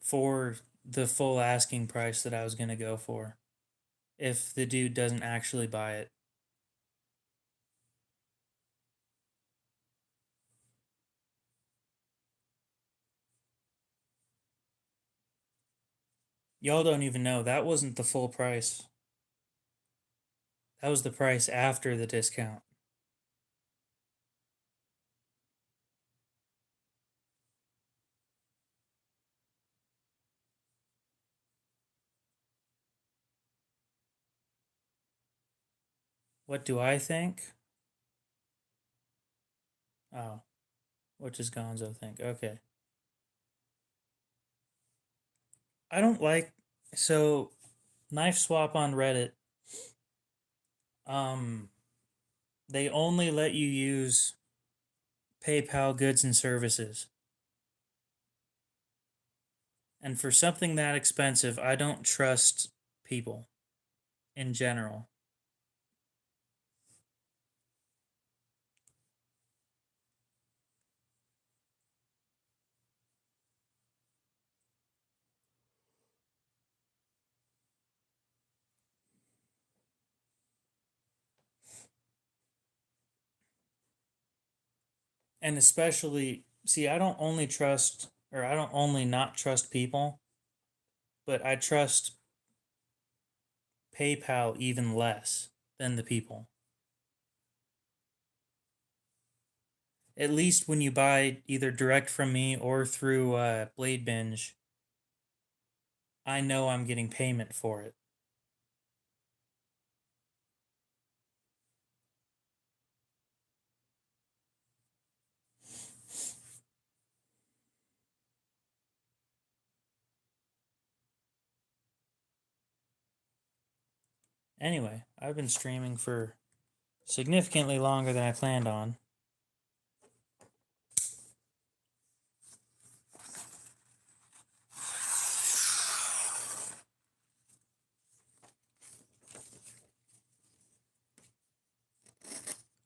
for the full asking price that I was going to go for if the dude doesn't actually buy it. Y'all don't even know that wasn't the full price. That was the price after the discount. What do I think? Oh, what does Gonzo think? Okay. I don't like so knife swap on Reddit. Um they only let you use PayPal goods and services. And for something that expensive, I don't trust people in general. And especially, see, I don't only trust, or I don't only not trust people, but I trust PayPal even less than the people. At least when you buy either direct from me or through Blade Binge, I know I'm getting payment for it. Anyway, I've been streaming for significantly longer than I planned on.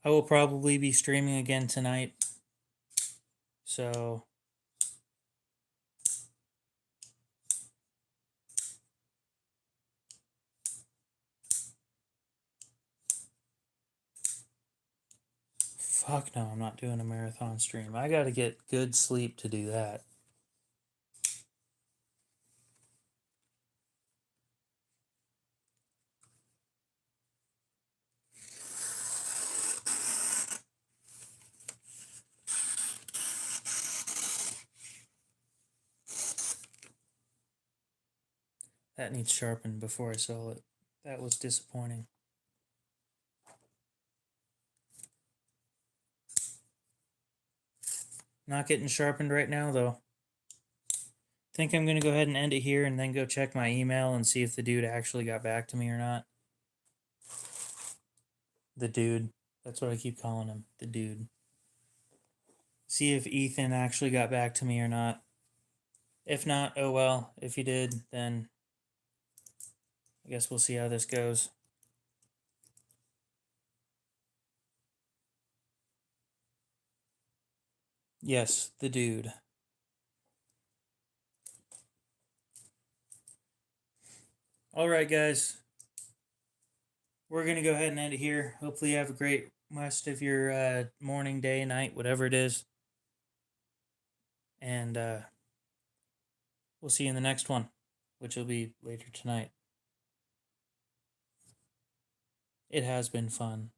I will probably be streaming again tonight. So fuck no, I'm not doing a marathon stream. I gotta get good sleep to do that. That needs sharpened before I sell it. That was disappointing. Not getting sharpened right now though. Think I'm gonna go ahead and end it here and then go check my email and see if the dude actually got back to me or not. The dude. That's what I keep calling him. The dude. See if Ethan actually got back to me or not. If not, oh well. If he did, then I guess we'll see how this goes. Yes, the dude. All right, guys. We're going to go ahead and end it here. Hopefully, you have a great rest of your morning, day, night, whatever it is. And we'll see you in the next one, which will be later tonight. It has been fun.